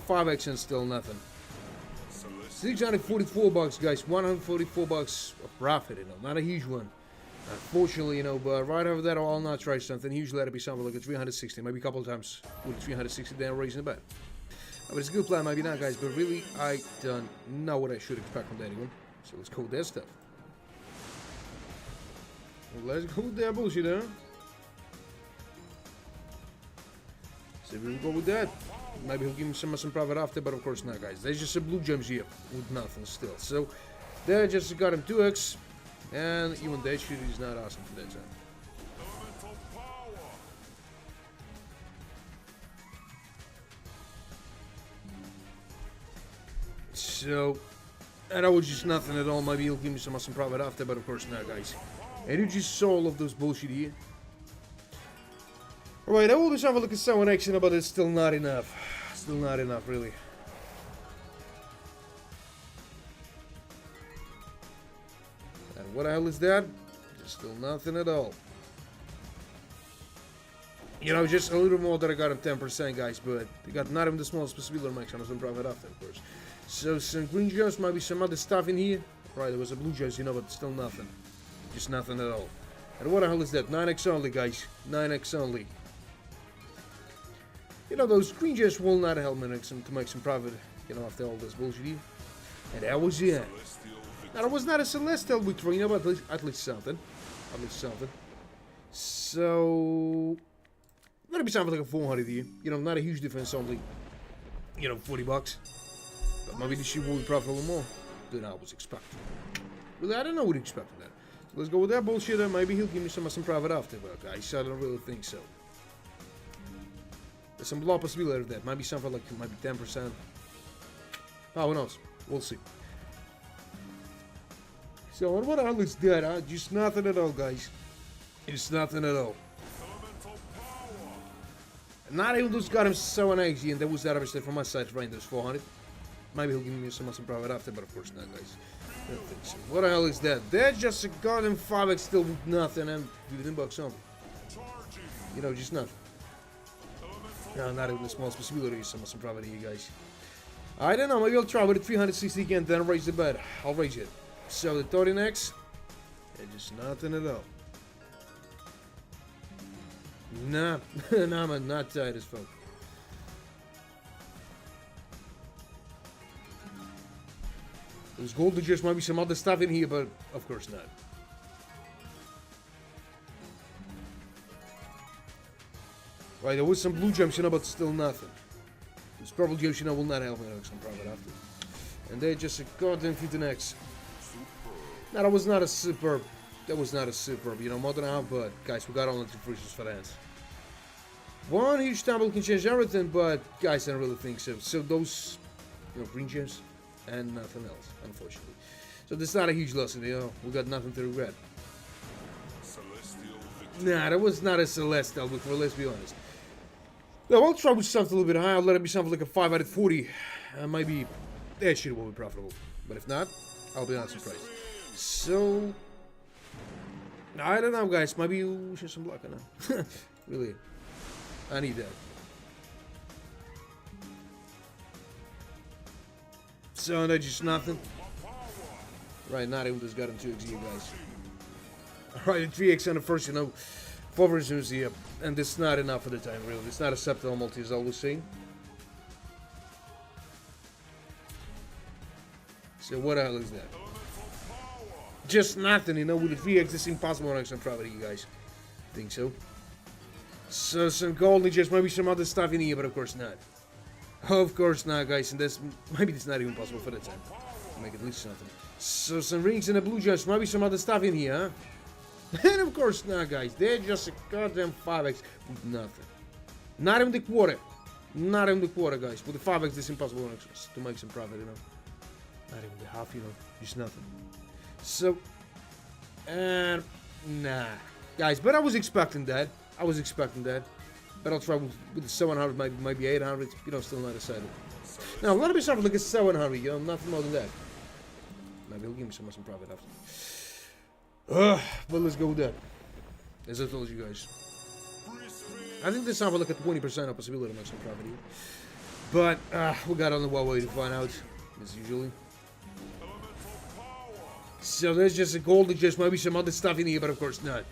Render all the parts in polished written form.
5x and still nothing. 644 bucks, guys. 144 bucks of profit, you know. Not a huge one. Unfortunately, you know, but right over that, I'll not try something. Usually that'll be something like a 360, maybe a couple of times with 360, then raising the bet. But it's a good plan, maybe not, guys. But really, I don't know what I should expect from anyone. So let's go with that stuff. Let's go with that bullshit, huh? So we'll go with that. Maybe he'll give me some profit after, but of course not, guys. There's just some blue gems here with nothing still. So there, just got him 2x. And even that shit is not awesome for that time. So, and that was just nothing at all. Maybe he'll give me some awesome profit after, but of course not, guys. And you just saw all of those bullshit here. Alright, I will just have a look at some action, but it's still not enough. Still not enough, really. And what the hell is that? Just still nothing at all. You know, just a little more that I got him 10%, guys, but they got not even the smallest possibility of making some profit after, of course. So some green gems, maybe some other stuff in here. Right, there was a blue gems, you know, but still nothing. Just nothing at all. And what the hell is that? 9x only, guys. 9x only. You know, those green gems will not help me to make some profit, you know, after all this bullshit here. And that was it. Now, it was not a celestial victory, you know, but at least something. At least something. So, that'll be something like a 400 here. You know, not a huge difference, only, you know, 40 bucks. But maybe this shit will be profitable more than I was expecting. Really, I don't know what he expected that. So let's go with that bullshit, and maybe he'll give me some profit after, but guys, I don't really think so. There's some low possibility of that. Maybe something like maybe 10%. Oh, who knows? We'll see. So, what the hell is that, huh? Just nothing at all, guys. It's nothing at all. Not even those got him 7x, and that was that obviously from my side, right? Those 400. Maybe he'll give me some profit after, but of course not, guys. I don't think so. What the hell is that? That's just a goddamn 5x still with nothing and 15 bucks only. You know, just nothing. No, not even the smallest possibility of some profit here, guys. I don't know, maybe I'll try with the 360 again, then raise the bet. I'll raise it. So the 13x, it's just nothing at all. Nah, nah, man, not tight as fuck. There's gold, just might be some other stuff in here, but of course not. Right, there was some blue gems, you know, but still nothing. This purple gems, you know, will not help me make some profit after. And they just a goddamn 15x. Now, that was not a superb. That was not a superb, you know, more than a half, but guys, we got only 2 freezes for that. One huge tumble can change everything, but guys, I don't really think so. So those, you know, green gems and nothing else, unfortunately. So this is not a huge lesson, you know. We got nothing to regret. Nah, that was not a celestial victory, let's be honest. Now, I'll try with something a little bit higher. I'll let it be something like a 5 out of 40. Maybe that shit will be profitable. But if not, I'll be not surprised. So, I don't know, guys. Maybe you should some luck, I know. Really, I need that. So, that's just nothing. Right, not even just got him 2x here, guys. Alright, 3x on the first, you know, 4 versions here. And this is not enough for the time, really. It's not acceptable multi, as I was saying. So, what the hell is that? Just nothing, you know, with the 3x, it's impossible to make some profit, you guys. Think so? So, some gold, just maybe some other stuff in here, but of course not. Of course not, guys, and this, maybe it's not even possible for the time. Make at least something. So, some rings and a blue gems, maybe some other stuff in here, huh? And of course not, guys. They're just a goddamn 5x with nothing. Not even the quarter. Not even the quarter, guys. With the 5x, it's impossible to make some profit, you know. Not even the half, you know. Just nothing. So, and nah, guys. But I was expecting that. I was expecting that. But I'll try with the 700, maybe 800. You know, still not decided. Now, let me start with like a 700. You know, nothing more than that. Maybe he'll give me some profit after. But let's go with that. As I told you guys. I think this sounds like a 20% of possibility to make some profit here. But, we got only one way to find out, as usually. So there's just a gold and just maybe some other stuff in here, but of course not.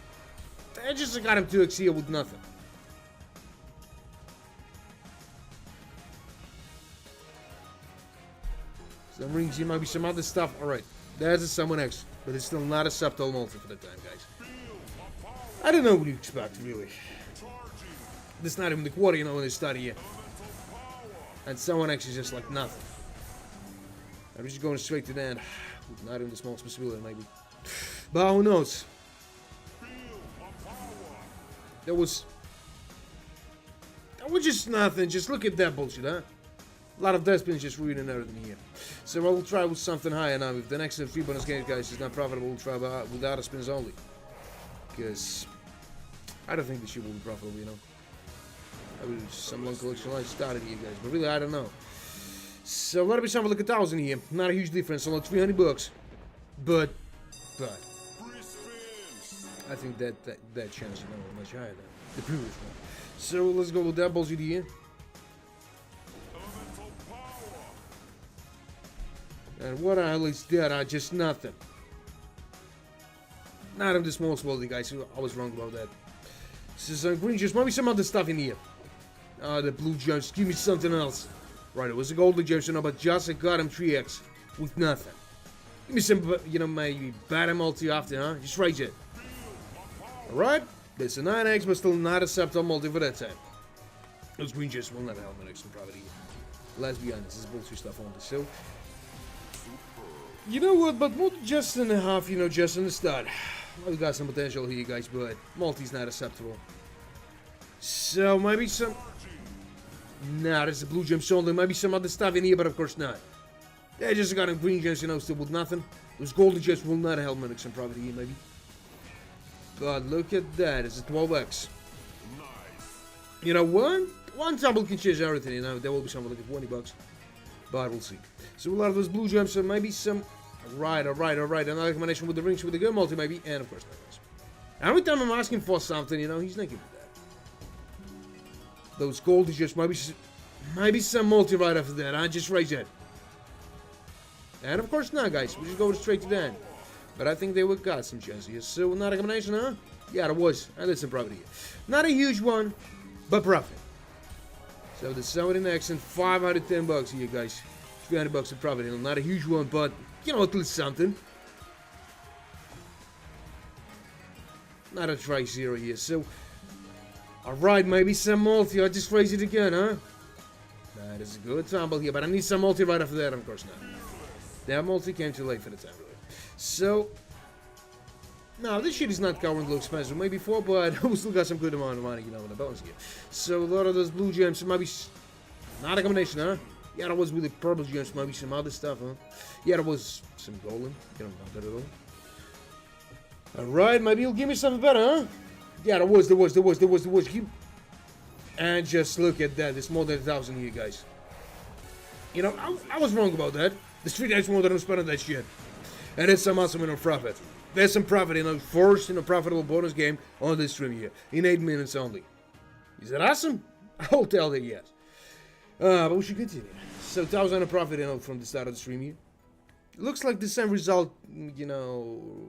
I just got him 2x here with nothing. Some rings here, maybe some other stuff. Alright, there's a someone X, but it's still not a subtle multi for the time, guys. I don't know what you expect, really. This not even the quarter, you know, when they start here. And someone X is just like nothing. I'm just going straight to the end. Not even the small possibility, maybe. But who knows? That was just nothing. Just look at that bullshit, huh? A lot of death spins just ruining everything here. So I will try with something higher now. If the next 3 bonus games, guys, is not profitable, we'll try without a spins only. Because I don't think this shit will be profitable, you know. I mean, some long collection I started here, guys, but really I don't know. So let me sample like 1,000 here. Not a huge difference, only 300 bucks. But I think that chance is much higher than the previous one. So let's go with that bullshit here. And what the hell is that? Just nothing. Not of the small quality, guys. I was wrong about that. This is green juice. Maybe some other stuff in here. The blue gems. Give me something else. Right, it was a golden gem, so no, but just I got him 3x with nothing. Give me some, you know, maybe bad multi after, huh? Just raise it. Alright, there's a 9x, but still not a subtle multi for that time. Those green gems will not help my next property. Let's be honest, this is bullshit stuff on this. So, you know what, but just in a half, you know, just in the start. We got some potential here, guys, but multi's not acceptable. So, maybe some... Nah, there's a blue gem only. Maybe some other stuff in here, but of course not. They just got a green gems, you know, still with nothing. Those golden gems will not help me some property here, maybe. But look at that. It's a 12x. You know, one tumble can change everything, you know. There will be something like 20 bucks. But we'll see. So a lot of those blue gems, so maybe some... Alright. Another combination with the rings with the good multi, maybe. And of course not. Every time I'm asking for something, you know, he's not giving me that. Those gold is just maybe some multi right after that. I just raise it. And of course not, guys. We just go straight to the end. But I think they would got some chance here. So not a combination, huh? Yeah, it was. And that's some profit here. Not a huge one, but profit. So the 70x and 510 bucks here, guys. 300 bucks of profit. Not a huge one, but you know, at least something. Not a try zero here. So. Alright, maybe some multi. I just raise it again, huh? That is a good tumble here, but I need some multi right after that, of course not. That multi came too late for the time, really. So, no, this shit is not currently expensive. Maybe 4, but we still got some good amount of money, you know, in the balance here. So, a lot of those blue gems, maybe not a combination, huh? Yeah, that was with the purple gems, maybe some other stuff, huh? Yeah, there was some golden. You don't know that at all. Alright, maybe you'll give me something better, huh? Yeah, there was. And just look at that. It's more than 1,000 here, guys. You know, I was wrong about that. The street is more than I'm spending that shit. And it's some awesome, you know, profit. There's some profit in a first, you know, profitable bonus game on this stream here. In 8 minutes only. Is that awesome? I'll tell you yes. But we should continue. So, 1,000 of profit, you know, from the start of the stream here. Looks like the same result, you know,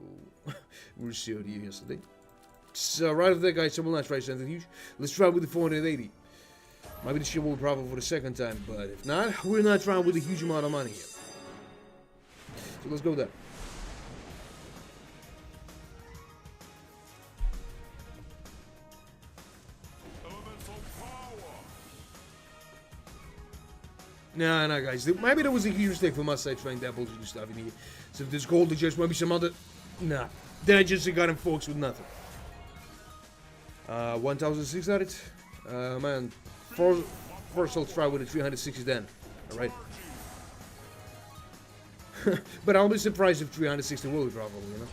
we received here yesterday. So right after that, guys, so we'll not try something huge. Let's try with the 480. Maybe the shit will be profitable for the second time, but if not, we're not trying with a huge amount of money here. So let's go there. Nah, guys. Maybe there was a huge mistake from my side trying that bullshit stuff in here. So if there's gold, there's just maybe some other... Nah. Then I just got him folks with nothing. 1,600. Man. First I'll try with a 360 then. Alright. But I'll be surprised if 360 will be profitable, you know.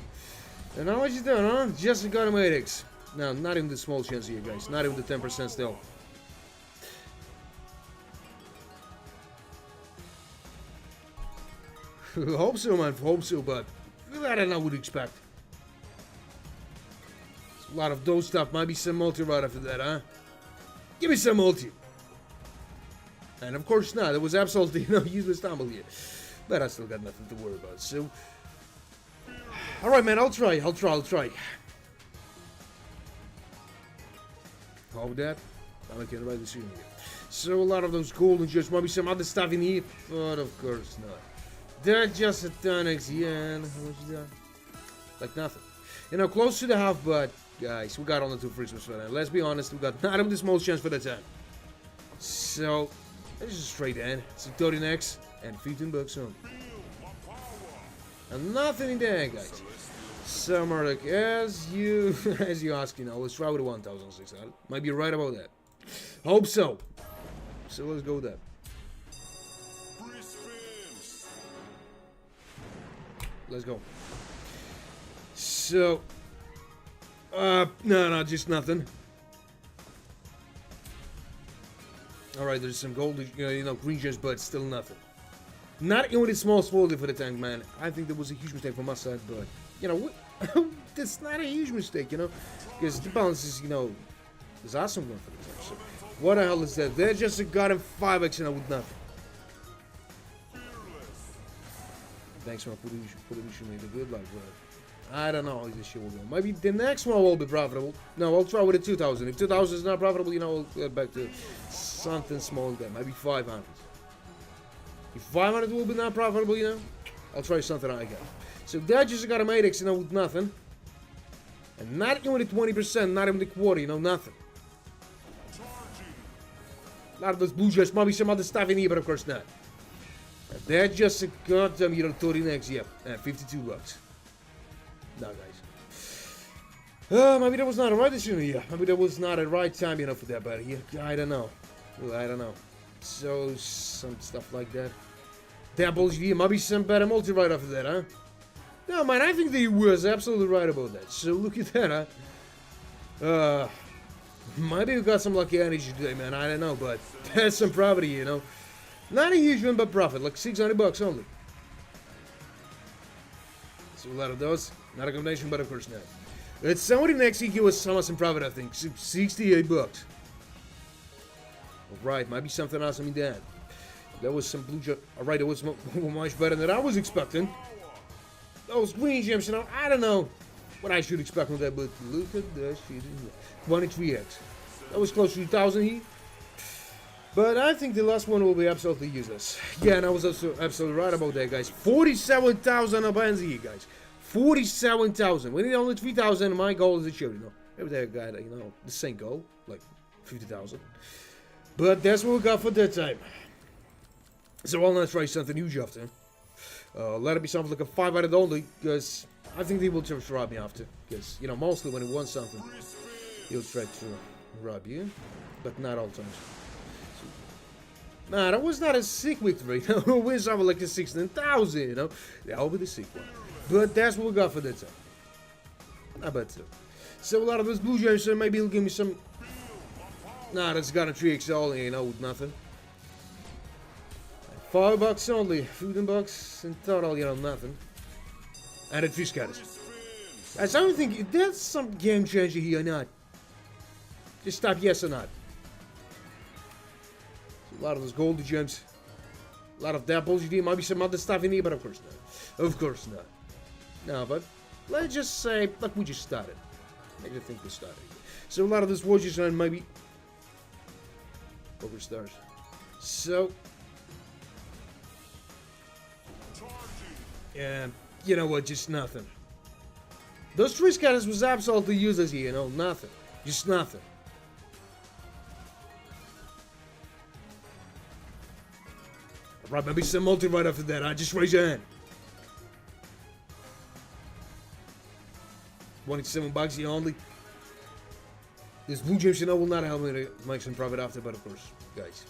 And how much is done, huh? Just got him 8x. No, not even the small chance here, guys. Not even the 10% still. Hope so, man. Hope so, but really, I don't know what to expect. A lot of those stuff. Might be some multi right after that, huh? Give me some multi. And of course not. It was absolutely useless tumble here. But I still got nothing to worry about. So, alright, man. I'll try. How that? I'm not gonna write this in here. So a lot of those golden gems, maybe some other stuff in here, but of course not. They're just a ton of yen. How much is that? Like nothing. Close to the half, but guys, we got only 2 Christmas for that. Let's be honest, we got not even the smallest chance for that time. So, this is straight in. It's 13x and 15 bucks only. And nothing in there, guys. So, Murdoch, as you ask, let's try with 1,600. Might be right about that. Hope so. So let's go with that. Let's go. So, no, just nothing. Alright, there's some gold, green gems, but still nothing. Not even with a small spoiler for the tank, man. I think that was a huge mistake from my side, but, that's not a huge mistake, because the balance is, is awesome going for the tank. So, what the hell is that? They just got him 5x with nothing. Thanks, man, for wishing me the good luck, but I don't know how this shit will go. Maybe the next one will be profitable. No, I'll try with a 2,000. If 2,000 is not profitable, we'll get back to something small then. Maybe 500. If 500 will be not profitable, I'll try something I got. So that just got him 8x, with nothing. And not even the 20%, not even the quarter, nothing. A lot of those blue gems, maybe some other stuff in here, but of course not. They're just a goddamn, 13x, yeah, and 52 bucks. No, guys. Maybe that was not a right decision here. Maybe that was not a right time, for that, but I don't know. Well, I don't know. So, some stuff like that. That bullshit here, maybe some better multi right after that, huh? No, man, I think they was absolutely right about that. So, look at that, huh? Maybe we got some lucky energy today, man. I don't know, but that's some profit, Not a huge one, but profit, like 600 bucks only. So a lot of those, not a combination, but of course not. It's somebody next week was some profit, I think, 68 bucks. Alright, might be something awesome in that. That was some blue gem. Alright, it was much better than I was expecting. Those green gems, I don't know what I should expect from that, but look at that shit in here. 23x. That was close to 2,000 here. But I think the last one will be absolutely useless. Yeah, and I was also absolutely right about that, guys. 47,000 bonanza here, guys. 47,000. We need only 3,000. My goal is to show, Every day I got, the same goal, like 50,000. But that's what we got for that time. So I'll not try something huge after. Let it be something like a 500 only, because I think they will just rob me after. Because, mostly when he wants something, he'll try to rob you. But not all times. Nah, that was not a sick victory. We're something like a 16,000, That will be the sick one. But that's what we got for that time. I bet so. So a lot of those blue gems, maybe he'll give me some. Nah, that's got a 3x only, with nothing. $5 only, 15 bucks in total, nothing. And it fish cutters. I don't think that's some game changer here or not. Just stop yes or not. A lot of those golden gems. A lot of that bullshit. Might be some other stuff in here, but of course not. Of course not. No, but let's just say, like we just started. Maybe I think we started. So a lot of this watches and maybe over stars. So yeah, you know what? Just nothing. Those 3 scatters was absolutely useless here. Nothing. Just nothing. Right, maybe some multi right after that. I just raise your hand. 27 bucks here only. This blue gems, will not help me to make some profit after, but of course, guys,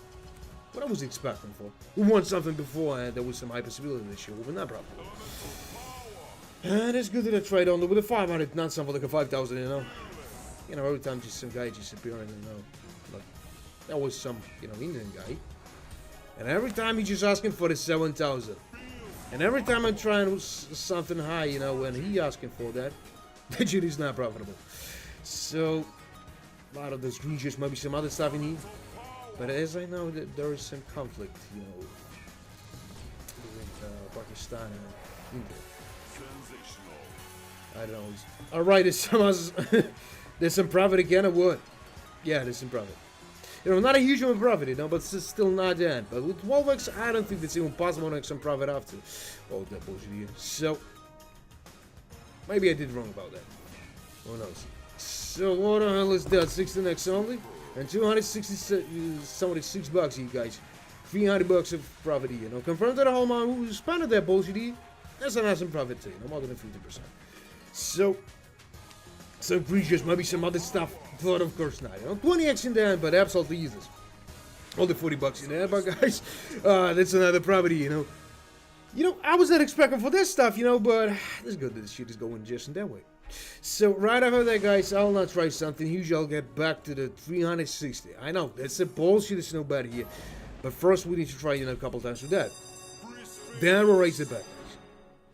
what I was expecting for. We won something before, and there was some high possibility this year. We're not profitable. And it's good that I trade only with a 500, not something like a 5,000, every time just some guy just appearing, like that was some, Indian guy. And every time he's just asking for the 7,000. And every time I'm trying something high, when he asking for that, that shit is not profitable. So, a lot of those green gems, maybe some other stuff in here. But as I know that there is some conflict, you know, between Pakistan and India. I don't know. Alright, there's some profit again or what? Yeah, there's some profit. You know, not a huge amount of profit, you know, but it's still not that. But with 12x, I don't think it's even possible to make some profit after. Oh, that bullshit here. So, maybe I did wrong about that. Who knows? So, what the hell is that? 16x only? And 276 bucks, you guys. 300 bucks of profit here, you know. Confirmed to the whole man who spent that bullshit here. That's an awesome profit too, you know, more than 50%. So precious, maybe some other stuff, but of course not. You know, 20x in there, but absolutely useless. Only 40 bucks in there, but guys, that's another property, you know. You know, I was not expecting for this stuff, you know, but it's good that this shit is going just in that way. So right after that, guys, I'll not try something huge. I'll get back to the 360. I know that's a bullshit. It's no bad here, but first we need to try, you know, a couple times with that. Then we'll raise it back, guys.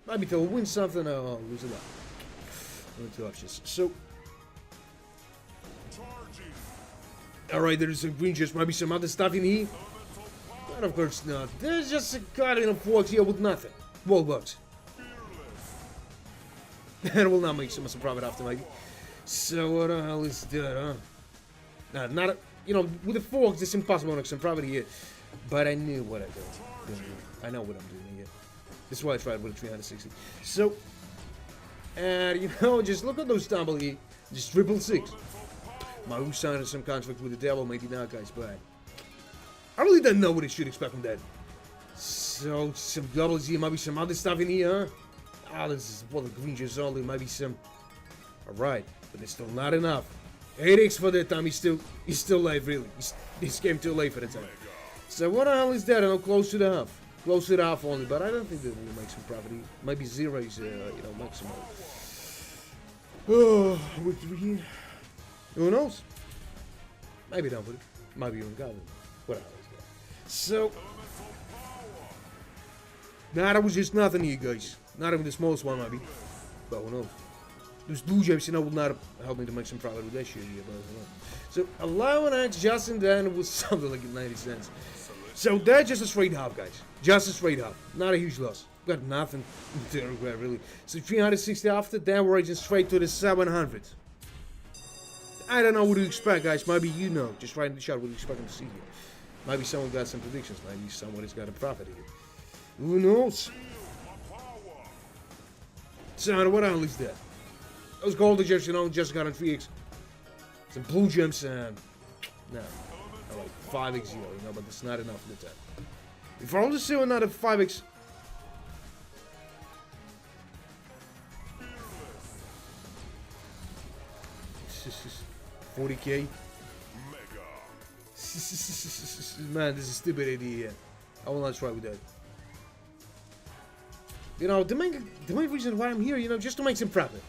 Maybe they'll win something or lose a lot. Two options. So, alright, there's some green juice, maybe some other stuff in here. But of course not. There's just a card in a box here with nothing. 12 bucks. And we'll not make some profit after, maybe. So, what the hell is that, huh? Nah, not a, you know, with the forks, it's impossible to make some profit here. But I knew what I did. I know what I'm doing here. This is why I tried with a 360. So, and you know, just look at those tumble here. Just 666. My who signed some contract with the devil, maybe not, guys, but I really don't know what I should expect from that. So, some doubles here, maybe some other stuff in here, huh? Ah, this is what the green just only, maybe some. Alright, but it's still not enough. 8x for that time, he's still late, really. He's came too late for the time. So, what the hell is that? I know, close to the half. Close to the half only, but I don't think that will make some profit. Maybe 0 is, you know, maximum. Oh, with 3. Who knows? Maybe don't put it. Maybe even got it. What else is that? So, nah, that was just nothing here, guys. Not even the smallest one, maybe. But who knows? Those blue gems, you know, will not help me to make some profit with that shit here, but who knows? So, 11x just in then was something like 90 cents. So, that's just a straight half, guys. Just a straight half. Not a huge loss. Got nothing to regret, really. So 360 after, then we're raging straight to the 700. I don't know what to expect, guys. Maybe you know. Just write in the chat what you expect to see here. Maybe someone got some predictions. Maybe somebody's got a profit here. Who knows? So what the hell is that? Those gold gems, you know, just got on 3x. Some blue gems and no, like 5x, you know, but it's not enough for the time. If I only see another 5x. 40k. Man, this is a stupid idea. I will not try with that. You know, the main reason why I'm here, you know, just to make some profit.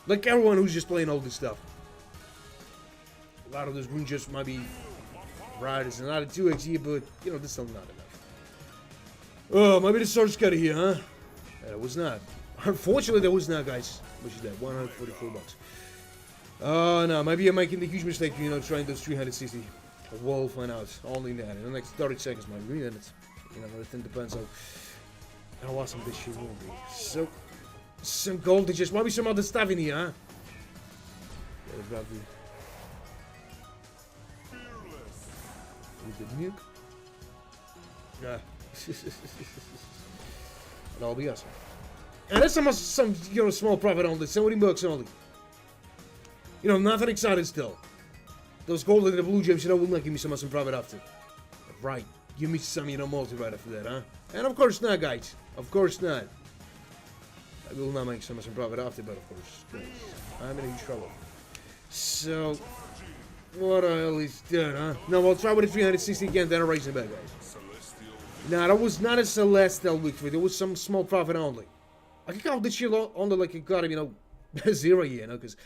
Like everyone who's just playing all this stuff. A lot of those green just might be right. It's another 2x here, but you know, this is still not enough. Oh, maybe the sword's cut here, huh? That was not. Unfortunately, that was not, guys. What is that? 144 bucks. Oh no, maybe I'm making the huge mistake, you know, trying those 360. We'll find out. Only that. In the next 30 seconds, maybe. And it's, you know, everything depends on how awesome this shit will be. So, some gold digits. Maybe some other stuff in here, huh? Yeah, probably. With the nuke. Yeah. That'll be awesome. And that's some, you know, small profit only. 70 bucks only. You know, nothing exciting still. Those gold and the blue gems, you know, will not give me some profit after. Right. Give me some, you know, multi right after that, huh? And of course not, guys. Of course not. I will not make some profit after, but of course, guys, I'm in huge trouble. So, what the hell is that, huh? No, I'll try with the 360 again, then I'll raise it back, guys. Nah, that was not a Celestial victory. There was some small profit only. I can count this shit on the, like, you got him, you know, 0 here, you know, because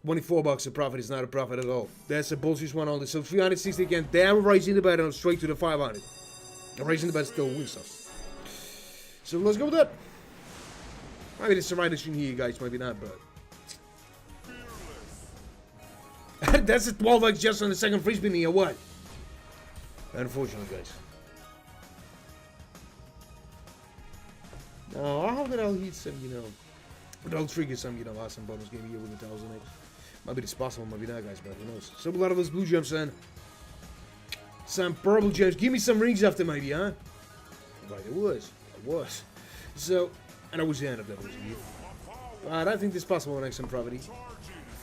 24 bucks a profit is not a profit at all. That's a bullshit one only. So 360 again, then we're raising the bet and straight to the 500. And raising the bet still wins stuff. So let's go with that. Maybe there's some right in here, guys, maybe not, but that's a 12x just on the second free spin here, what? Unfortunately, guys. Now, I hope that I'll hit some, I'll trigger some, awesome bonus game here with 1000x. Maybe it's possible, maybe not, guys, but who knows. So a lot of those blue gems, and some purple gems. Give me some rings after, maybe, huh? Right, it was. So, and I was the end of that was here. But I think this is possible on XM property.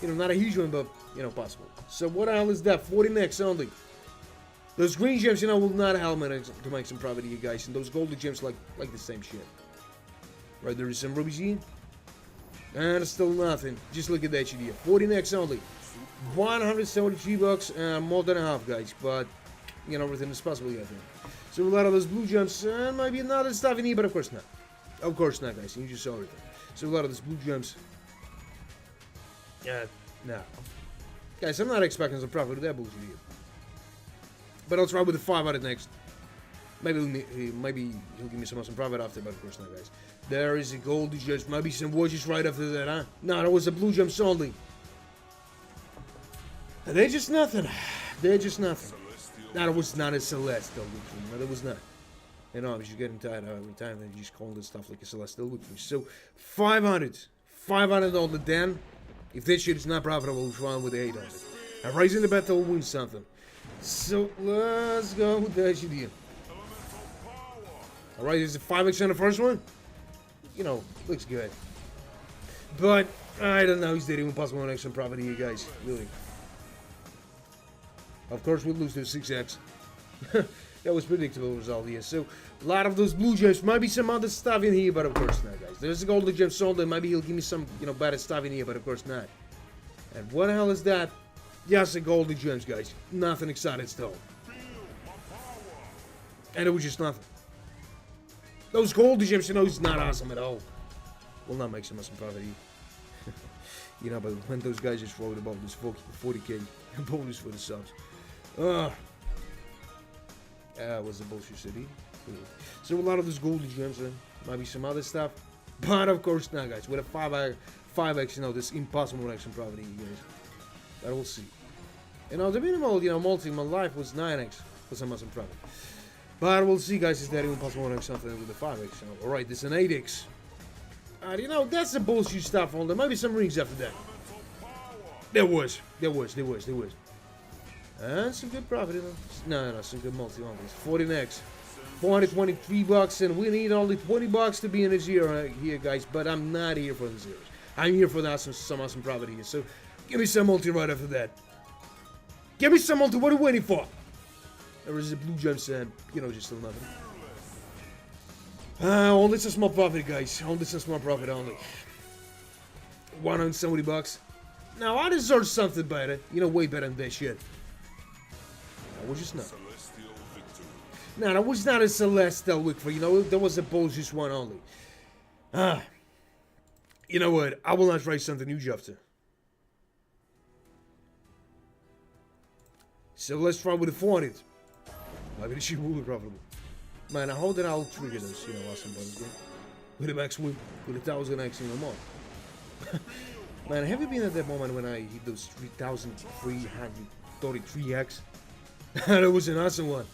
Not a huge one, but, possible. So what the hell is that? 40x only. Those green gems, will not help me to make some property, you guys. And those golden gems, like the same shit. Right, there is some rubies here. And it's still nothing. Just look at that shit here. 40x only. 173 bucks, more than a half, guys. But, everything is possible, I think. So a lot of those blue gems, and maybe another stuff in here, but of course not. Of course not, guys. You just saw everything. So a lot of those blue gems. No. Guys, I'm not expecting some profit with that bullshit here. But I'll try with the 5 out of next. Maybe he'll give me some profit after, but of course not, guys. There is a gold gem, maybe some watches right after that, huh? No, that was a blue gem only. They're just nothing. They're just nothing. No, that was not a celestial victory. No, that was not. I was just getting tired every time they just called this stuff like a celestial victory. So, 500. 500 on the den. If this shit is not profitable, we'll try with the 800. And raising the bet will win something. So, let's go with that shit here. Alright, is it 5x on the first one? Looks good. But, I don't know, is there even possible on extra profit here, guys? Really. Of course, we'll lose to 6x. That was predictable result here. So, a lot of those blue gems. Maybe some other stuff in here, but of course not, guys. There's a golden gem sold, and maybe he'll give me some, better stuff in here, but of course not. And what the hell is that? Yes, a golden gems, guys. Nothing exciting still. And it was just nothing. Those golden gems, it's not awesome at all. Will not make some awesome profit here. But when those guys just wrote about this 40k bonus for the subs. That was a bullshit city. So a lot of those golden gems, maybe some other stuff. But of course not, guys. With a 5x, this impossible action profit here, guys. But we'll see. The minimal, multi in my life was 9x for some awesome profit. But we'll see, guys, is that even possible to have something with the 5x. Alright, this is an 8x. That's the bullshit stuff on there. Maybe some rings after that. There was. And some good profit, No, some good multi on this. 40x. 423 bucks, and we need only 20 bucks to be in a zero here, guys. But I'm not here for the zeros. I'm here for some awesome profit here. So, give me some multi right after that. Give me some multi. What are you waiting for? There is a blue gem and, just still nothing. Only a small profit, guys. Only a small profit, only. 170 bucks. Now, I deserve something better. Way better than that shit. That was just nothing. No, that was not a celestial victory. There was a bullshit one only. You know what? I will not try something new after. So let's try with the 400. Maybe this shit will be profitable. Man, I hope that I'll trigger those, awesome bonus game. With a max win, with 1000x in a month. Man, have you been at that moment when I hit those 3,333x? That was an awesome one.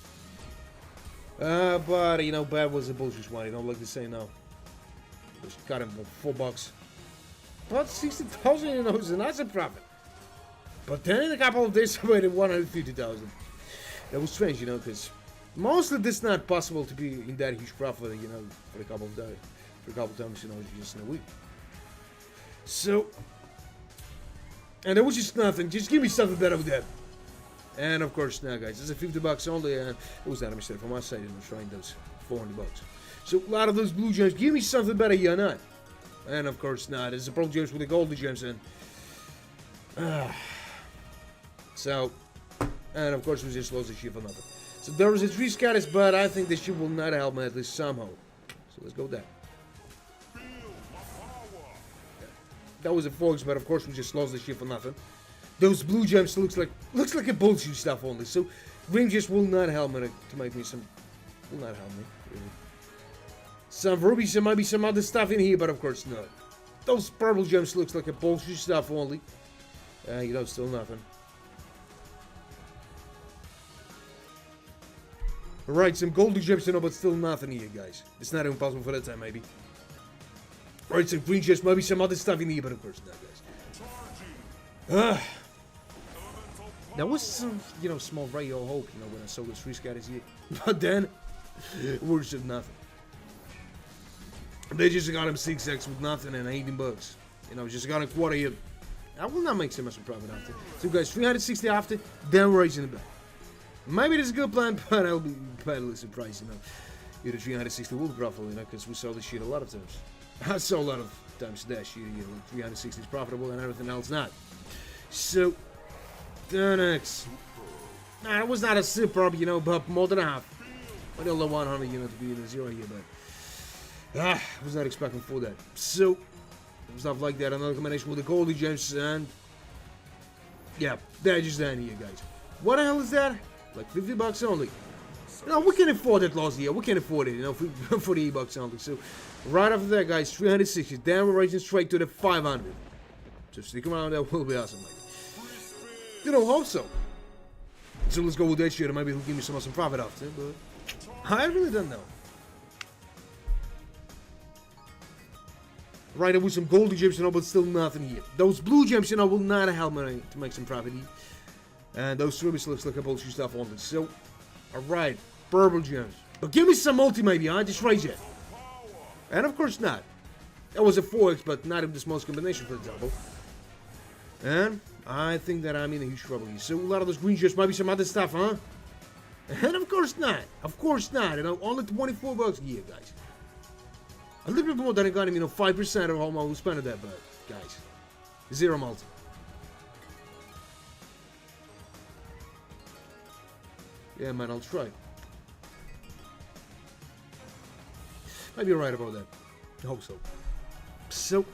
But, bad was a bullshit one. Like they say now. Just got him for $4. But 60,000, is an awesome profit. But then in a couple of days, I made 150,000. That was strange, because mostly this is not possible to be in that huge profit, for a couple of days, for a couple of times, just in a week. So, and there was just nothing. Just give me something better with that. And of course, now, guys, it's a 50 bucks only, and it was not a mistake from my side. I'm trying those 400 bucks. So a lot of those blue gems. Give me something better, yeah, not. And of course, not. There's a purple gems with the golden gems, and so. And of course we just lost the ship for nothing. So there was a 3 scatters, but I think the ship will not help me at least somehow. So let's go there. That was a 4x, but of course we just lost the ship for nothing. Those blue gems looks like a bullshit stuff only. So green just will not help me to make me some. Will not help me really. Some rubies, there might be some other stuff in here, but of course not. Those purple gems looks like a bullshit stuff only. Still nothing. Alright, some golden gems, you know, but still nothing here, guys. It's not even possible for that time, maybe. Alright, some green gems, maybe some other stuff in here, but of course not, guys. There was some, you know, small ray of hope, you know, when I saw those three scatters here. But then, worse than nothing. They just got him 6x with nothing and 18 bucks. You know, just got a quarter here. I will not make so much profit after. So guys, 360 after, then we're raising the bet. Maybe this is a good plan, but I'll be badly surprised, you know. Either 360 will be profitable, you know, because we saw this shit a lot of times. I saw a lot of times that shit, you know, 360 is profitable and everything else not. So, the next. Nah, it was not a superb, you know, but more than a half. I don't know 100, you know, to be in the zero here, but I was not expecting for that. So, stuff like that. Another combination with the golden gems, and yeah, they're just down here, guys. What the hell is that? Like 50 bucks only. You know, we can afford that loss here. We can afford it, you know, for 48 bucks only. So, right after that, guys, 360. Then we're racing straight to the 500. So stick around. That will be awesome, mate. You don't hope so. So let's go with that shit, and maybe he'll give me some profit after. But I really don't know. Right, there was some golden gems, you know, but still nothing here. Those blue gems, you know, will not help me to make some profit here. And those rubies looks like a bullshit stuff on it. So, alright, purple gems. But give me some multi maybe, huh? Just raise it. And of course not. That was a 4x, but not in the smallest combination, for example. And I think that I'm in a huge trouble here. So, a lot of those green gems, maybe some other stuff, huh? And of course not. Of course not. You know, only 24 bucks a year, guys. A little bit more than I got him, you know, 5% of all who spent that, but guys, zero multi. Yeah, man, I'll try. Maybe you're right about that. I hope so. So,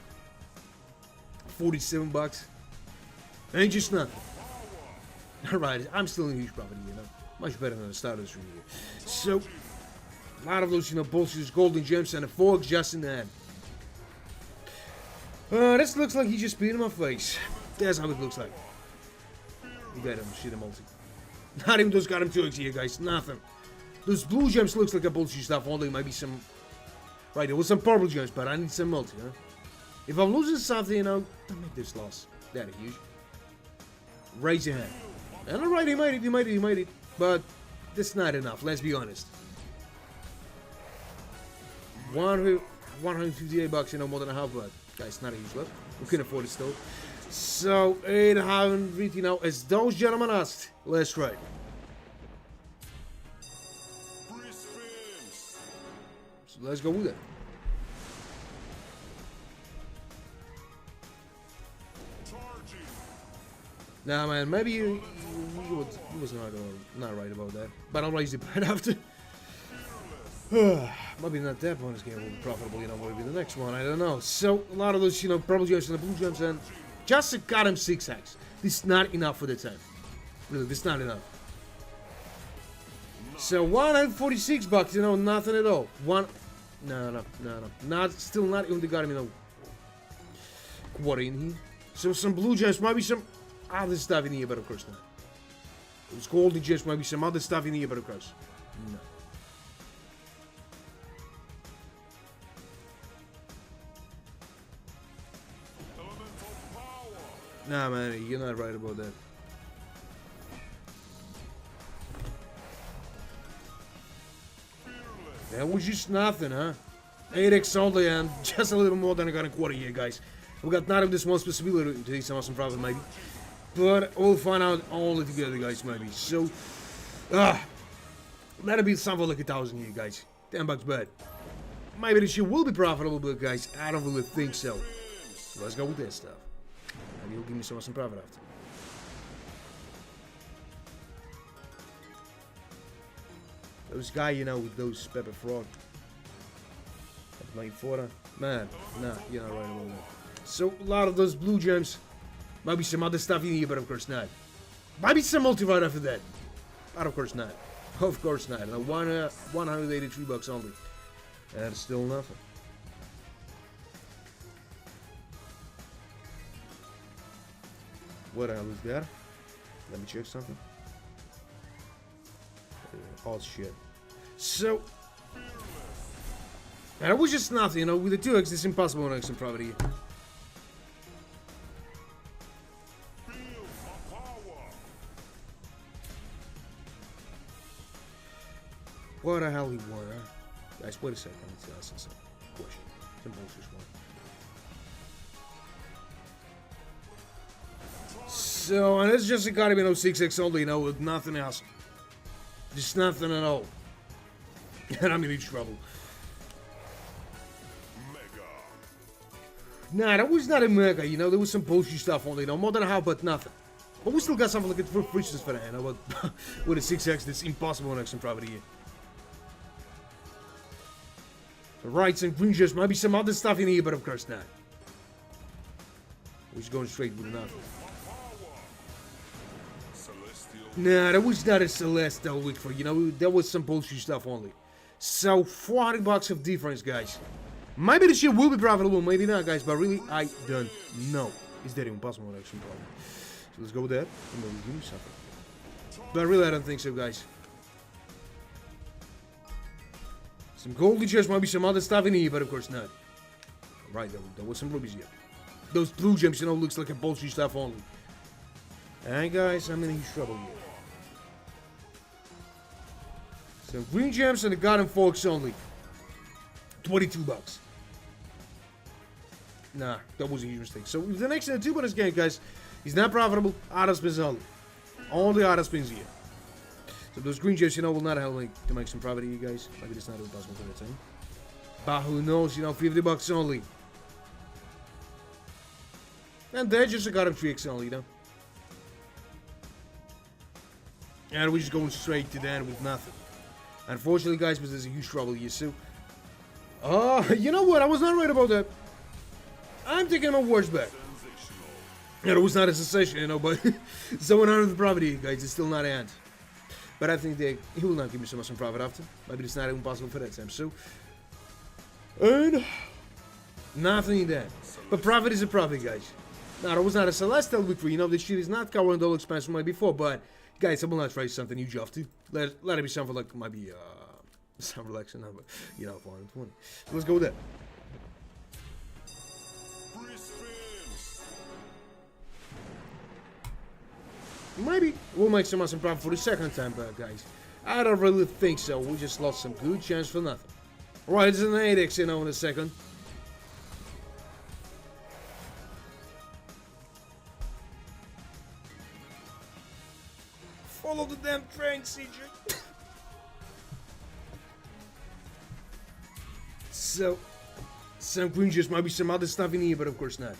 47 bucks. Ain't just nothing. Alright, I'm still in huge profit, you know. Much better than the start of this review. So, a lot of those, you know, bullshit golden gems and a 4x just in the hand. This looks like he just beat in my face. That's how it looks like. You got him, shit, a multi. Not even those got him 2x here, guys. Nothing. Those blue gems looks like a bullshit stuff. Only maybe some. Right, there was some purple gems, but I need some multi, huh? If I'm losing something, you know, don't make this loss that huge. Raise your hand. And alright, he made it. But that's not enough, let's be honest. 158 bucks, you know, more than a half, but guys, not a huge lot. We can afford it still. So, 800, you know, as those gentlemen asked, let's try. So let's go with it. Nah, man, maybe you was not right about that, but I'll raise the bet after. Maybe not that bonus game will be profitable, you know, maybe the next one, I don't know. So, a lot of those, you know, purple gems and the blue gems, and just got him 6x. This is not enough for the time. Really, this is not enough. So, 146 bucks, you know, nothing at all. No. Still not even got him, you know, quarter in here. So, some blue gems, maybe some other stuff in here, but of course not. Those golden gems, maybe some other stuff in here, but of course, no. Nah, man, you're not right about that. That was just nothing, huh? 8x only and just a little more than I got a quarter here, guys. We got not of this one possibility to take some awesome profit, maybe. But we'll find out all together, guys, maybe. So, that'll be something like 1,000 here, guys. 10 bucks bad. Maybe this shit will be profitable, but guys, I don't really think so. So let's go with this stuff. Maybe he'll give me some awesome profit after. Those guy, you know, with those pepper frog. Playing for that. Man, nah, you're not right about that. So, a lot of those blue gems. Maybe some other stuff in here, but of course not. Maybe some multi right after that. But of course not. Of course not. And 183 bucks only. That's still nothing. What the hell is that? Let me check something. Oh shit. So, and it was just nothing, you know, with the 2x it's impossible on action property. What the hell he won, huh? Guys, wait a second, let's ask a question. Simple as one. So, and it's just gotta be no 6x only, you know, with nothing else. Just nothing at all. And I'm in huge trouble. Nah, that was not a mega, you know, there was some bullshit stuff only, you know, more than a half, but nothing. But we still got something like it for frictions for that, you know, but with a 6x, that's impossible on action property here. The rights and green just might be some other stuff in here, but of course not. We're just going straight with nothing. Nah, that was not a Celestial week for, you know, that was some bullshit stuff only. So, 400 bucks of difference, guys. Maybe the shit will be profitable, maybe not, guys, but really, I don't know. Is that even possible on action problem? So let's go with that, and then give me something. But really, I don't think so, guys. Some golden chests, might be some other stuff in here, but of course not. Right, there was some rubies here. Those blue gems, you know, looks like a bullshit stuff only. And guys, I'm in huge trouble here. Some green gems and the garden forks only. 22 bucks. Nah, that was a huge mistake. So the next 2 bonus game, guys, is not profitable. Auto spins only. Only auto spins here. So those green gems, you know, will not help me to make some profit here, guys. Maybe it's not even possible for that time. But who knows, you know, 50 bucks only. And they're just a garden 3x only, you know. And we're just going straight to the end with nothing. Unfortunately, guys, because there's a huge trouble here, so. You know what? I was not right about that. I'm taking my words back. And it was not a sensation, you know, but someone out of the property, guys, it's still not an end. But I think he will not give me so much profit after. Maybe it's not even possible for that time, so. And nothing in that. But profit is a profit, guys. Now, it was not a Celestial week for, you know, this shit is not covering the expense from before, but guys, I will not try something huge off to. Let it be something like maybe some relaxing number, you know, 120. So let's go with that. Maybe we'll make some awesome profit for the second time, but guys, I don't really think so. We just lost some good chance for nothing. Right, it's an 8x, you know, in a second. Follow the damn train, CJ. So, some green juice might be some other stuff in here, but of course not.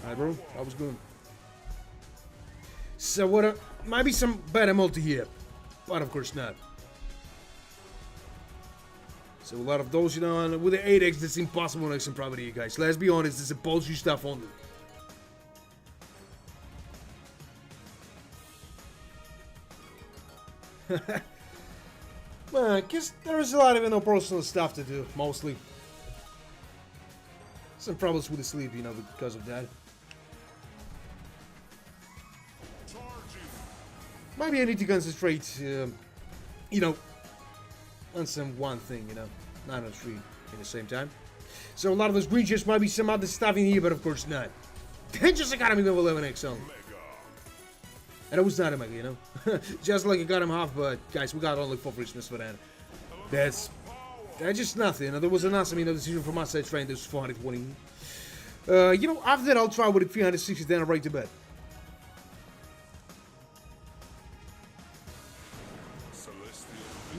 Alright, bro, that was good. So, what? Might be some better multi here, but of course not. So, a lot of those, you know, and with the 8x, that's impossible to make some profit here, guys. Let's be honest, it's a bullshit stuff only. Well, because there is a lot of interpersonal stuff to do, mostly. Some problems with the sleep, you know, because of that. Maybe I need to concentrate, you know, on some one thing, you know, not on three at the same time. So a lot of those green chips might be some other stuff in here, but of course not. Just Academy level 11x only. And it was not a mega, you know. Just like I got him half, but guys, we got only 4 Christmas for that. That's just nothing. You know, there was an awesome, you know, decision from my side train. This was 420. You know, after that, I'll try with the 360, then I'll right to bed.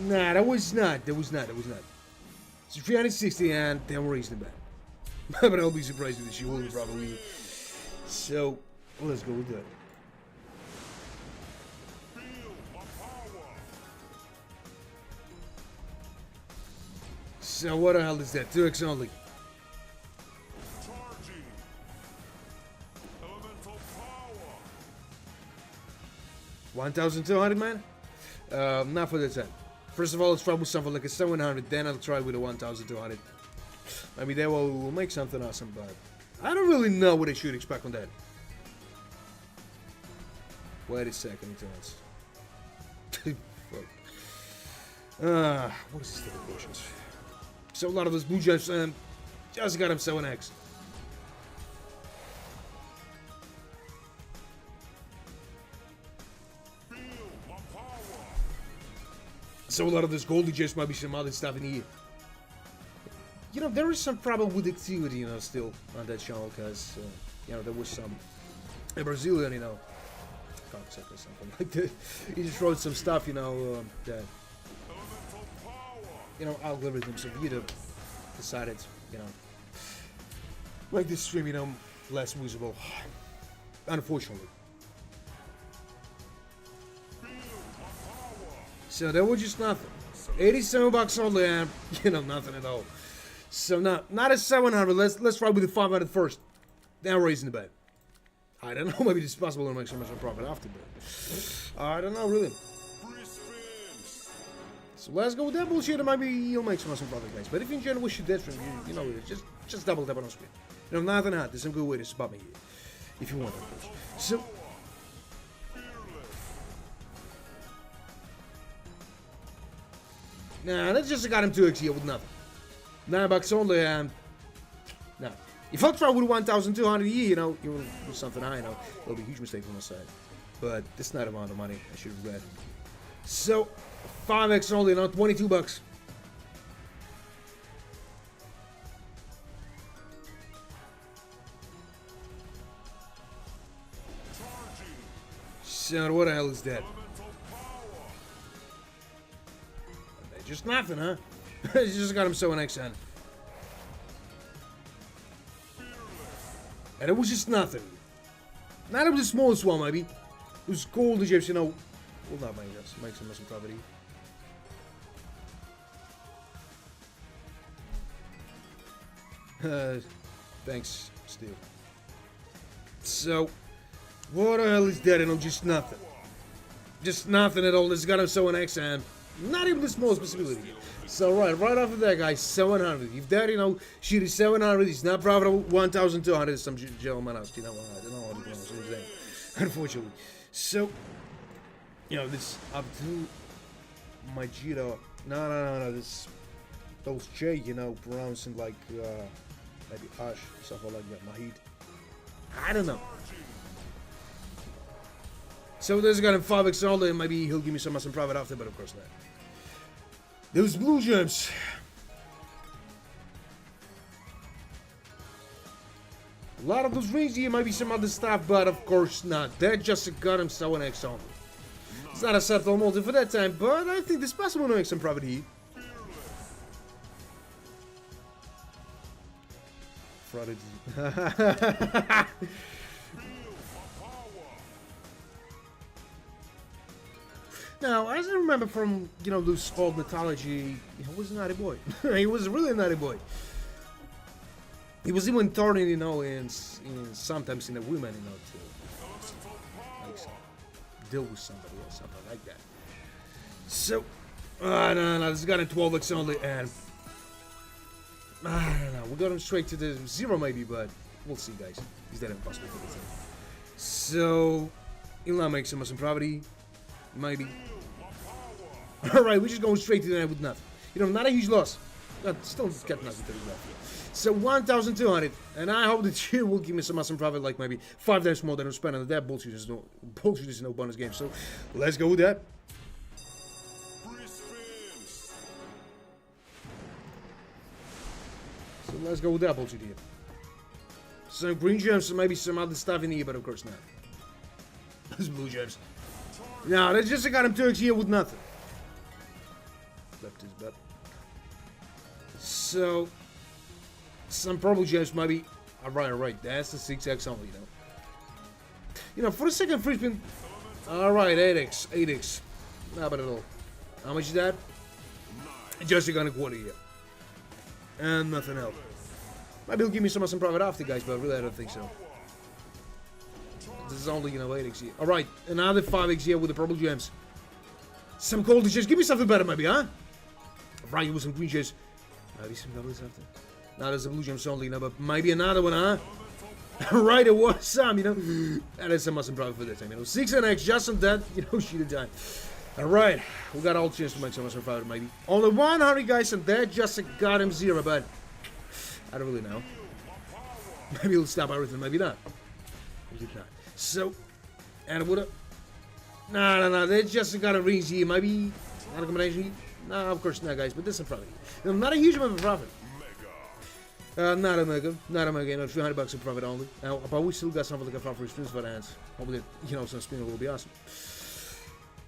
Nah, that was not. So 360, and then we're raising the bed. But I'll be surprised if she will probably. So let's go with that. So what the hell is that? 2x only. $1,200, man? Not for the time. First of all, let's try with something like a 700, then I'll try with a 1,200. Maybe they will make something awesome, but I don't really know what I should expect on that. Wait a second, What is this type of questions? So a lot of those blue gems just got him 7x. So a lot of this golden gems might be some other stuff in here. You know, there is some problem with activity, you know, still on that channel, because, you know, there was some a Brazilian, you know, concept or something like that. He just wrote some stuff, you know, that, you know, algorithms of YouTube decided, you know, make this stream, you know, less usable, unfortunately. So that was just nothing. 87 bucks only, and you know, nothing at all. So not a 700. Let's try with the 500 first. Then raising the bet. I don't know. Maybe it's possible to make so much of a profit after, but I don't know really. So let's go with that bullshit, and maybe you'll make some awesome profit, guys. But if you enjoy the wish you did from you know, just double tap on the screen. You know, nothing hard. There's some good way to support me here, if you want, of course. So. Nah, that's just got him 2x here with nothing. 9 bucks only, and nah. If I try with 1,200 a year, you know, you will do something high, you know, it'll be a huge mistake on my side. But this not amount of money I should have read. So, 5x only, now 22 bucks. So, what the hell is that? Just nothing, huh? Just got him so an X on. And it was just nothing. Not even the smallest one, maybe. It was gold Egyptian, you know. Well, not make us. Make some property. Thanks, Steve. So, what the hell is that? You know, just nothing. Just nothing at all. This got him so an X on. Not even the smallest possibility. So right after that, guys, 700. If that, you know, shit is 700, it's not profitable. 1,200. Some gentleman asked, you know, I don't know what to pronounce today, unfortunately. So, you know, this up to my Giro. No. This those J, you know, pronouncing like maybe Ash, something like that. Mahid. I don't know. So this got him 5x all, and maybe he'll give me some profit after, but of course not. Those blue gems. A lot of those rings here might be some other stuff, but of course not. That just got him so an X only. It's not a settle multi for that time, but I think it's possible to make some profit here. Fraud. Now, as I remember from, you know, loose old mythology, he was a naughty boy. He was really a naughty boy. He was even thorny, you know, in sometimes in the women, you know, to like, deal with somebody or something like that. So, no, this got a 12x only, and I don't know, we got him straight to the 0 maybe, but we'll see, guys. Is that impossible for the team? So, he'll not make some property. Maybe. Alright, we're just going straight to the end with nothing. You know, not a huge loss. But still got nothing to do with. So 1,200. And I hope that you will give me some awesome profit, like maybe 5 times more than I'm spending on that. Bullshit is no bonus game. So let's go with that. So let's go with that bullshit here. Some green gems, maybe some other stuff in here, but of course not. Those blue gems. No, they just got him 2x here with nothing. Left his bet. So, some purple gems maybe. Alright, that's the 6x only, you know. You know, for the second free spin. Alright, 8x. Not bad at all. How much is that? Just a quarter here. And nothing else. Maybe he'll give me some profit after, guys, but really I don't think so. This is only, you know, 8x here. Alright, another 5x here with the purple gems. Some golden gems. Give me something better, maybe, huh? Right, with some green gems. Maybe some doubles after. Now there's the blue gems only, you know, but maybe another one, huh? Right, it was some, you know. That is some profit for that time, you know. 6 and X, just on that, you know, shit a time. Alright, we got all chance to make some profit, maybe. Only 100 guys, and that just got him 0, but I don't really know. Maybe he'll stop everything, maybe not. Maybe not. So, and it would've. No, they just got a range here, maybe. Not a combination. No, of course not, guys, but this is profit. Not a huge amount of profit. Not a mega, you know, $300 of profit only. Now, but we still got something like a profit for spins for the hands. Hopefully, you know, some spin will be awesome.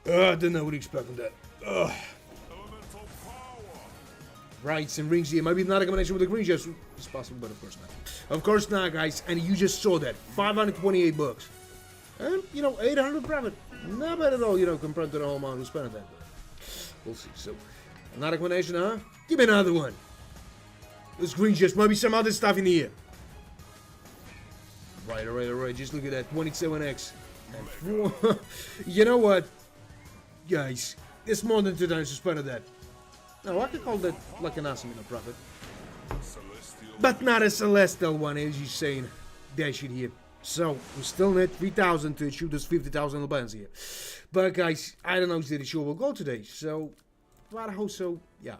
I didn't know what to expect from that. Right, some rings here. Maybe not a combination with the green just it's possible, but of course not. Of course not, guys. And you just saw that. $528. And, you know, 800 profit. Not bad at all, you know, compared to the whole amount who spent that. We'll see. So, not a combination, huh? Give me another one. This green just might be some other stuff in here. Right. Just look at that. 27x. And 4. You know what? Guys, it's more than 2 times to spend that. Now, I could call that like an awesome, you know, profit. But not a celestial one, as you're saying. That shit here. So, we still need 3,000 to achieve those 50,000 bands here. But, guys, I don't know if the show will go today. So, but I hope so, yeah.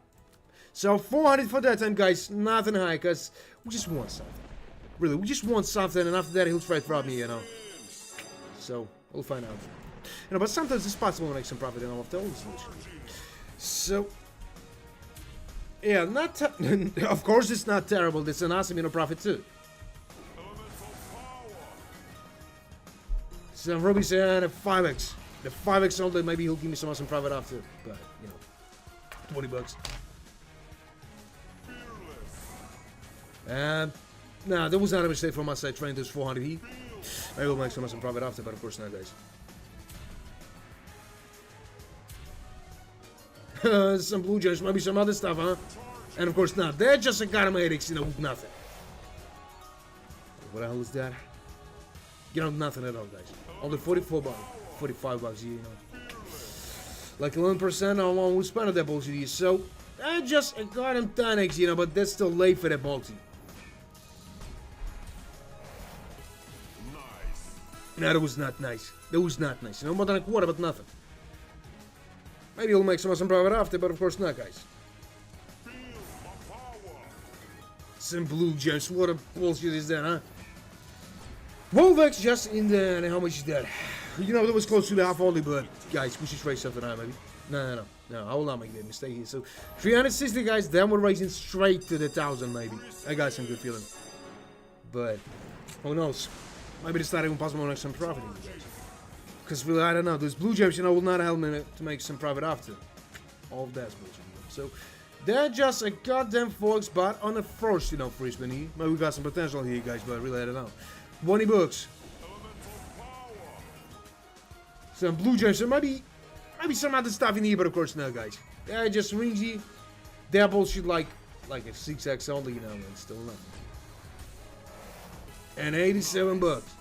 So, 400 for that time, guys. Nothing high, because we just want something. Really, we just want something, and after that, he'll try to rob me, you know. So, we'll find out. You know, but sometimes it's possible to make some profit in all of the old solutions. So, yeah, not of course it's not terrible. It's an awesome, you know, profit too. So Ruby said a 5x. The 5x only, maybe he'll give me some awesome profit after. But, you know, $20. And, nah, that was not a mistake from my side trying those 400 heat. Maybe we'll make some awesome profit after, but of course not, guys. Some blue gems, maybe some other stuff, huh? And of course not. They're just a automatics, you know, nothing. What the hell is that? You know, nothing at all, guys. Only 44 bucks, 45 bucks, you know. Like 11% on one who spent that bullshit here. So, I just got him 10x, you know, but that's still late for that multi. No, that was not nice. That was not nice. You know, more than a quarter, but nothing. Maybe he'll make some awesome profit after, but of course not, guys. Some blue gems. What a bullshit is that, huh? 12x just in the... And how much is that? You know, that was close to the half only, but... Guys, we should raise something out, maybe. No, I will not make that mistake here. So, 360, guys. Then we're raising straight to the 1,000, maybe. I got some good feeling. But, who knows? Maybe it's not even possible to make some profit in guys. Because really, I don't know. Those blue gems, you know, will not help me to make some profit after. All of that's bullshit. So, they're just a goddamn 4x bot on the first, you know, free spin here. Maybe we got some potential here, guys, but really, I don't know. 20 bucks. Some blue gems, so maybe some other stuff in here, but of course not, guys. Yeah, just ringy. They're bullshit like a 6x only, you know, and still nothing. And 87 bucks.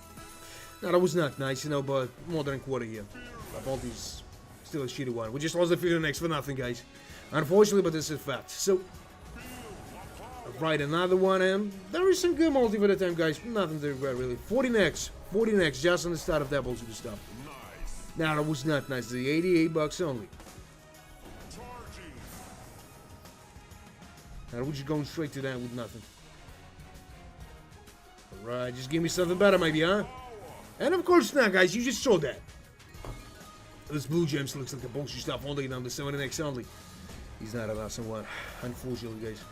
Now, that was not nice, you know, but more than a quarter here. Multi's still a shitty one. We just lost the 50x for nothing, guys. Unfortunately, but this is fact. So, right, another one, and there is some good multi for the time, guys. Nothing to regret, really. 40x, just on the start of that bullshit stuff. Now, that was not nice. The 88 bucks only. Now, we're just going straight to that with nothing. Alright, just give me something better, maybe, huh? And of course not, guys. You just saw that. This blue gems looks like a bullshit stuff only, you know, the 7x only. He's not an awesome one, unfortunately, guys.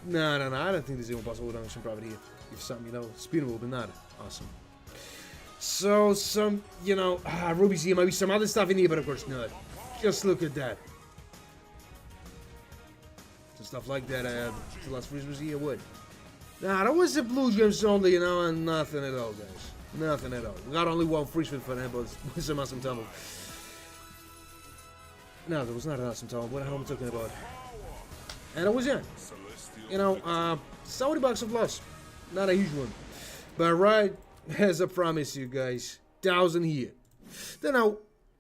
No, I don't think there's even possible to make some profit here. If something, you know, speed will be not awesome. So, some, you know, rubies here, maybe some other stuff in here, but of course not. Just look at that. Some stuff like that, the last freeze was here, what? Nah, that was the blue gems only, you know, and nothing at all, guys. Nothing at all. We got only one free spin for them, but with some awesome tumble. No, there was not an awesome tumble. What the hell am I talking about? And it was in. You know, 70 bucks of loss. Not a huge one. But right, as I promised you guys, 1,000 here. Then now,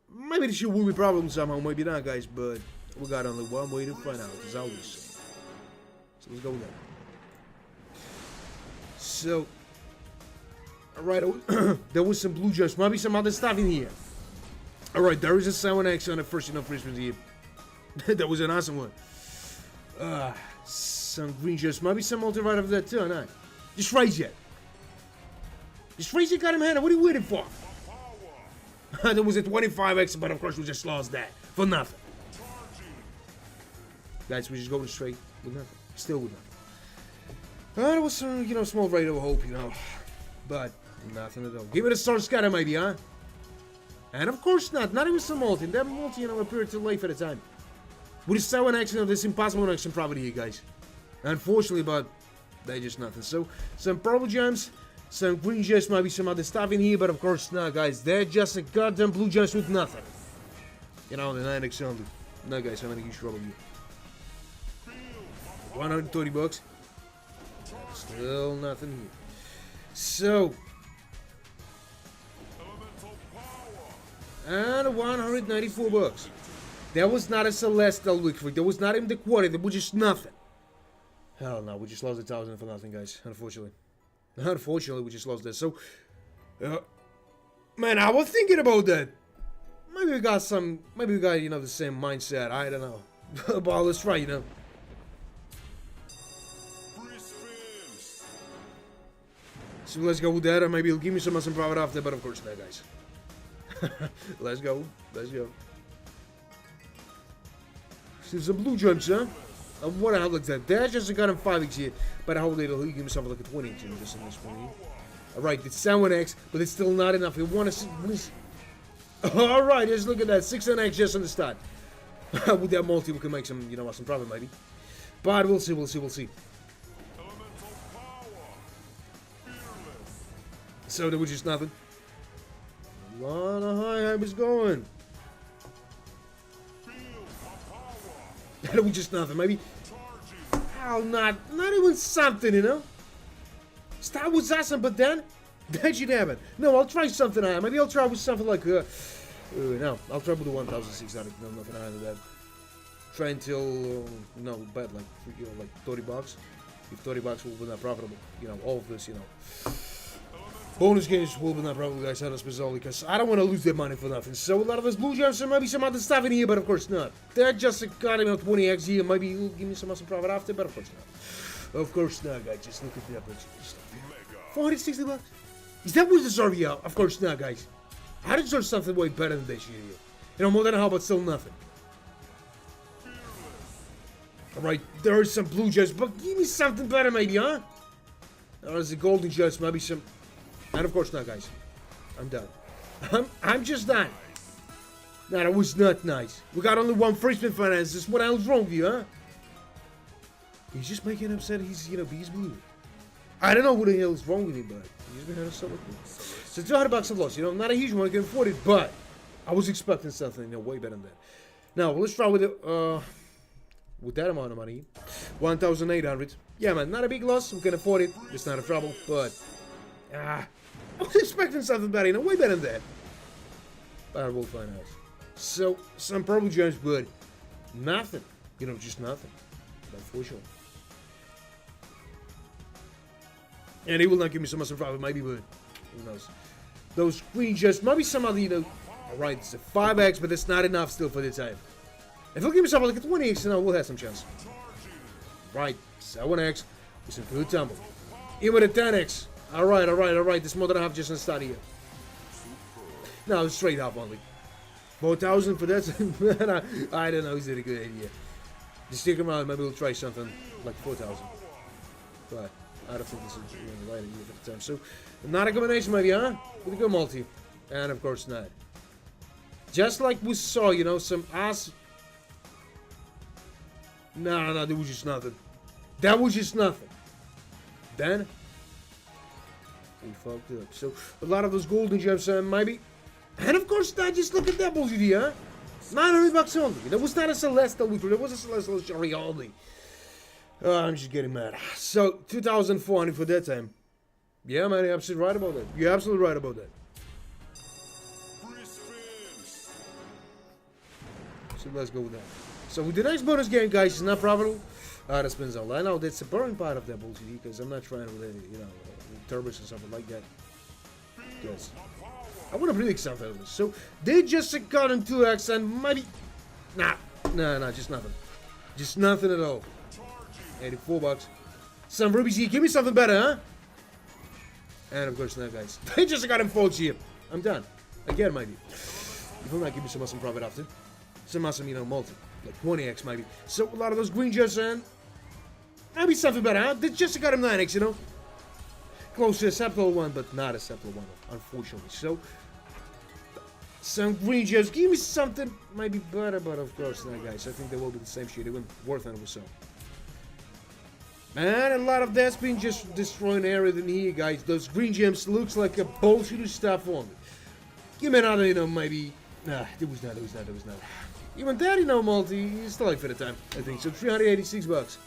maybe the shit will be problem somehow, maybe not, guys, but we got only one way to find out, as I always say. So let's go with that. So, alright, there was some blue gems, maybe some other stuff in here. Alright, there is a 7x on the first free spin here. That was an awesome one. Some green juice. Maybe some multi right over there too, or not? Just raise it. Just raise it, got him handed. What are you waiting for? There was a 25x, but of course we just lost that. For nothing. Guys, we just going straight with nothing. Still with nothing. There was some, small rate of hope, But nothing at all. Give it a star scatter maybe, huh? And of course not. Not even some multi. That multi, appeared too late for the time. With a 7x, this impossible action probably here, guys. Unfortunately, but they just nothing. So, some purple gems, some green gems, maybe some other stuff in here, but of course not, guys. They're just a goddamn blue gems with nothing. The 9x only. No, guys, I'm in a huge trouble here. 130 bucks. Still nothing here. So, and 194 bucks. That was not a celestial victory. That was not even the quarter. That was just nothing. Hell no, we just lost 1,000 for nothing, guys. Unfortunately. Unfortunately, we just lost that. So, man, I was thinking about that. Maybe we got the same mindset. I don't know. But let's try, So let's go with that, and maybe he'll give me some profit after, but of course not, guys. Let's go. Let's go. So some blue gems, huh? What the hell looks that? That's just got him 5x here, but I hope he'll give himself like a 20x just in this point. Alright, it's 7x, but it's still not enough. You want to see. Alright, just look at that. 6x just on the start. With that multi, we can make some, some profit maybe. But we'll see, we'll see. So there was just nothing. What high was going? There was just nothing. Maybe. Hell, not even something, Start with awesome, but then that should happen. No, I'll try something higher. Maybe I'll try with something like no, I'll try with the 1,600. No, nothing higher than that. Try until bet like 30 bucks. If 30 bucks will be not profitable, all of this, Bonus games will be not profitable, guys, honestly, because I don't want to lose that money for nothing. So a lot of us blue gems and maybe some other stuff in here, but of course not. That just got him 20x here. Maybe he'll give me some profit after, but of course not. Of course not, guys. Just look at that bunch of stuff. 460 bucks. Is that what deserve you? Of course not, guys. I deserve something way better than this here. More than how, but still nothing. Alright, there are some blue gems, but give me something better, maybe, huh? There's the golden gems, maybe some. And of course not, guys. I'm done. I'm just done. Nah, that was not nice. We got only one free spin finance. This is what else wrong with you, huh? He's just making him upset. He's, he's blue. I don't know what the hell is wrong with him, but he's been having so much. So 200 bucks of loss. Not a huge one. I can afford it, but I was expecting something way better than that. Now let's try with that amount of money. 1,800. Yeah, man, not a big loss. We can afford it. It's not a trouble, but I was expecting something better, way better than that. But we'll find out. So, some purple gems, but nothing. Just nothing. Unfortunately. And he will not give me so much profit, maybe, but who knows. Those green gems, maybe some other, alright, it's a 5x, but it's not enough still for the time. If he'll give me something like a 20x, we'll have some chance. Right, 7x with some good tumble. In with a 10x. Alright. This more than I have just on start here. No, straight up only. 4,000 for that? I don't know, is it a good idea? Just stick around, maybe we'll try something like 4,000. But I don't think this is the right idea for the time. So, not a combination maybe, huh? With a good multi. And of course not. Just like we saw, some ass. No, that was just nothing. That was just nothing. Then we fucked it up. So a lot of those golden gems, maybe. And of course, not just look at that bullshit here, huh? 900 bucks only. That was not a celestial weekly. That was a celestial cherry only. I'm just getting mad. So 2,400 for that time. Yeah, man, you're absolutely right about that. You're absolutely right about that. So let's go with that. So with the next bonus game, guys, is not profitable. That spins all. I know that's the boring part of that bullshit because I'm not trying with any, turbos and something like that. Yes. I want to predict something of this. So, they just got him 2x and maybe... Nah, just nothing. Just nothing at all. 84 bucks. Some rubies here. Give me something better, huh? And of course not, guys. They just got him folks here. I'm done. Again, maybe. You will not give me some awesome profit after. Some awesome, you know, multi. Like 20x, maybe. So, a lot of those green gems and... Maybe something better, huh? They just got him 9x, you know? Close to a acceptable one, but not a acceptable one, unfortunately. So... Some green gems. Give me something maybe better, but of course not, guys. I think they will be the same shit. It wouldn't worth it or so. Man, a lot of that's been just destroying area in here, guys. Those green gems looks like a bullshit stuff only. Give me another, you know, maybe... Nah, it was not. Even that, you know, multi, is still like for the time, I think. So 386 bucks.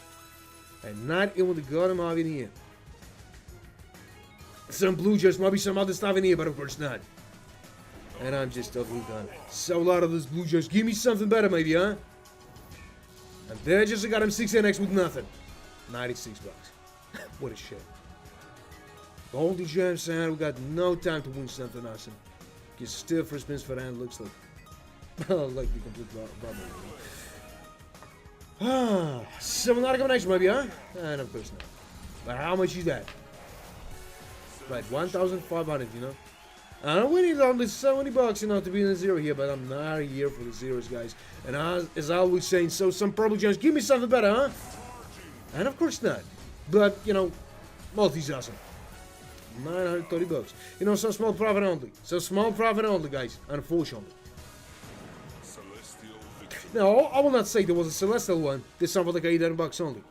And not even the goddamn hog in here. Some blue gems, maybe some other stuff in here, but of course not. And I'm just totally done. So a lot of those blue gems. Give me something better, maybe, huh? And there just got him 6NX with nothing. 96 bucks. What a shit. Golden gems, and we got no time to win something awesome. Just still for spins for that looks like. Like the complete rubber. So not a combination, maybe, huh? And of course not. But how much is that? Right, 1,500, you know? We need only 70 bucks, you know, to be in the zero here, but I'm not here for the zeros, guys. And as I was saying, so some purple gems, give me something better, huh? And of course not. But, you know, multi's awesome. 930 bucks. You know, so small profit only. So small profit only, guys, unfortunately. No, I will not say there was a celestial one. This sounded like 800 bucks only.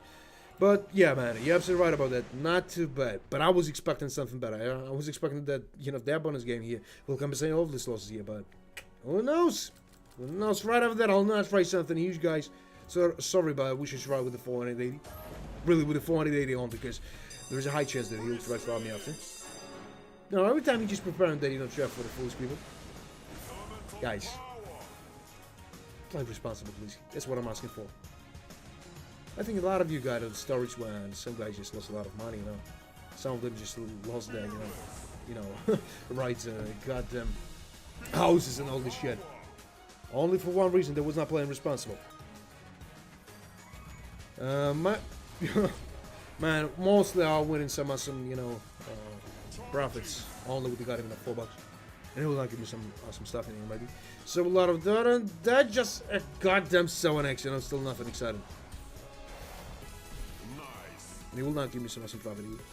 But, yeah, man, you're absolutely right about that. Not too bad. But I was expecting something better. I was expecting that, you know, their bonus game here will compensate all of these losses here. But, who knows? Who knows? Right after that, I'll not try something huge, guys. So, sorry, but I wish I should try with the 480. Really, with the 480 on, because there is a high chance that he'll try to rob me after. No, every time you just prepare him that you don't try for the foolish people. Guys. Play responsibly, please. That's what I'm asking for. I think a lot of you got a storage when some guys just lost a lot of money, you know. Some of them just lost their, you know, right, goddamn houses and all this shit. Only for one reason, they was not playing responsible. Man, mostly I'll win in some, you know, profits. Only with the goddamn 4 bucks. And it will not give me some awesome stuff in here, maybe. So a lot of that, and that just a goddamn 7x, you know, still nothing exciting. And he will not give me some awesome profit either.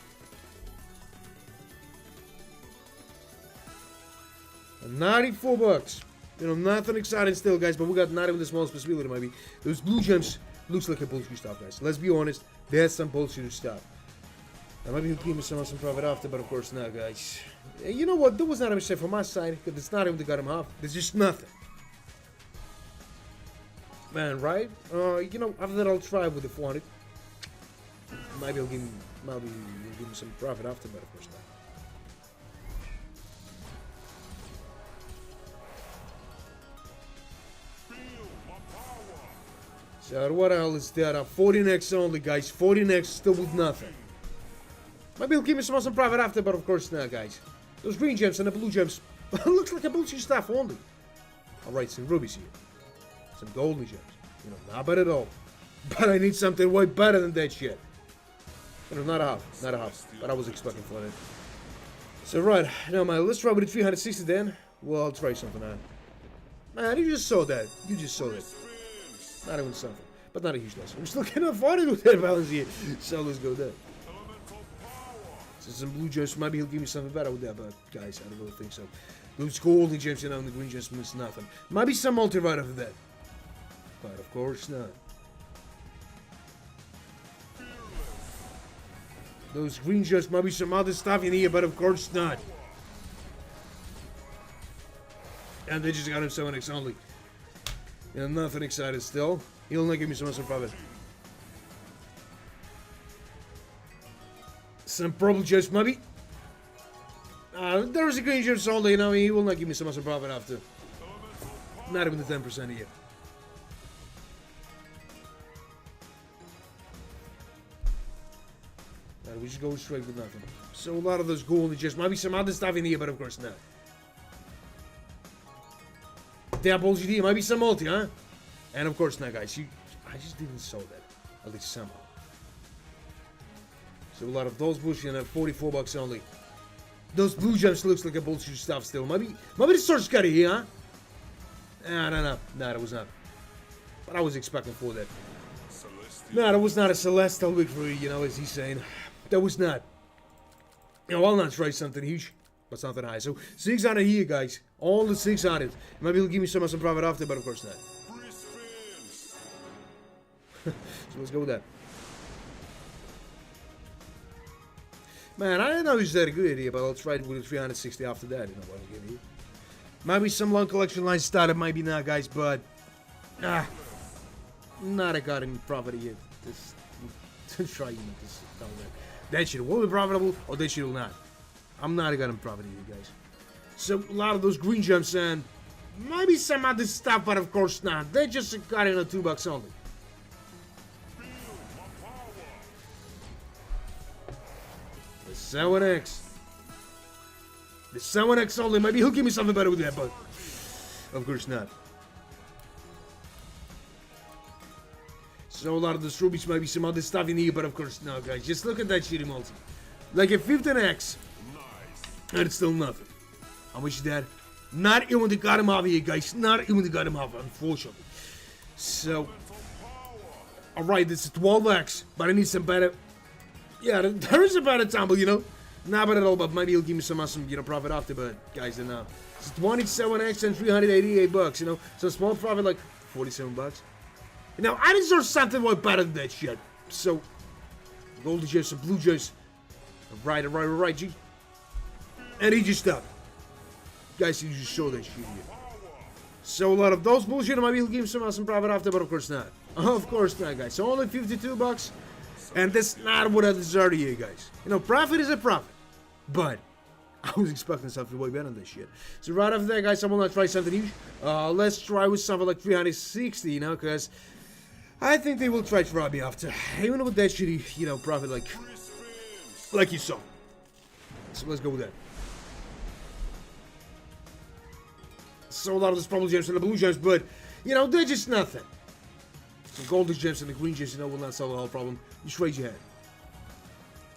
And 94 bucks. You know, nothing exciting still, guys, but we got not even the smallest possibility, maybe. Those blue gems looks like a bullshit stuff, guys. Let's be honest, there's some bullshit stuff. Now, maybe he'll give me some awesome profit after, but of course not, guys. You know what? There was not a mistake from my side, because it's not even the goddamn half. There's just nothing. Man, right? You know, after that, I'll try with the 400. Maybe he'll give me some profit after, but of course not. So what else is that? 14x only, guys. 14x still with nothing. Maybe he'll give me some awesome profit after, but of course not, guys. Those green gems and the blue gems looks like a bullshit stuff only. Alright, some rubies here. Some golden gems. You know, not bad at all. But I need something way better than that shit. You know, not a half. But I was expecting for that. So right, now man, let's try with the 360 then. Well, I'll try something out. Man, you just saw that. You just saw that. Not even something. But not a huge loss. I'm still kind of fighting with that balance here. So let's go there. So some blue gems, maybe he'll give me something better with that, but guys, I don't really think so. Those golden gems, you know, and the green gems means nothing. Maybe some multi right after that. But of course not. Those green gems, maybe some other stuff in here, but of course not. And they just got him 7x only. And nothing excited still. He'll not give me some awesome profit. Some purple gems, maybe. There is a green gems only, you know, he will not give me some awesome profit after. Not even the 10% here. We just go straight with nothing. So a lot of those golden gems, maybe some other stuff in here, but of course not. that bullshit here. Might be some multi, huh? And of course not, guys. I just didn't saw that. At least somehow. So a lot of those bullshit and $44 only. Those blue gems looks like a bullshit stuff still. Maybe the source got it here, huh? I don't know. Nah, that was not. But I was expecting for that. Nah, that was not a celestial victory, you know, as he's saying. That was not. You know, I'll not try something huge, but something high. So 600 here, guys. All the 600. Maybe he'll give me some profit after, but of course not. So let's go with that. Man, I don't know if it's that a good idea, but I'll try it with a 360 after that. You know what I'll give you. Maybe some long collection lines started, maybe not, guys, but not a goddamn profit yet. Just try this. That shit will be profitable, or that shit will not. I'm not a goddamn profit here, guys. So a lot of those green gems and maybe some other stuff, but of course not. They just got in at $2 only. The 7X. The 7X only. Maybe he'll give me something better with that, but of course not. So a lot of the rubies, maybe some other stuff in here, but of course no, guys. Just look at that shitty multi. Like a 15X. And it's still nothing. How much is that? Not even to got him off here, guys. Not even to got him off, unfortunately. So, alright, this is 12X, but I need some better. Yeah, there is a better tumble, you know. Not bad at all, but maybe he'll give me some awesome, you know, profit after, but guys, then it's 27X and $388, you know. So small profit, like $47. Now, I deserve something more better than that shit. So, golden gems and blue gems. Right, G. And he just stopped. Guys, he just showed that shit here. So a lot of those bullshit, maybe he'll give some awesome profit after, but of course not. Of course not, guys. So only $52. And that's not what I deserve here, guys. You know, profit is a profit. But I was expecting something way better than this shit. So right after that, guys, I'm gonna try something huge. Let's try with something like 360, you know, because I think they will try to rob me after. Even with that shitty, you know, profit like you saw. So let's go with that. So a lot of those purple gems and the blue gems, but you know, they're just nothing. The golden gems and the green gems, you know, will not solve the whole problem. Just raise your hand.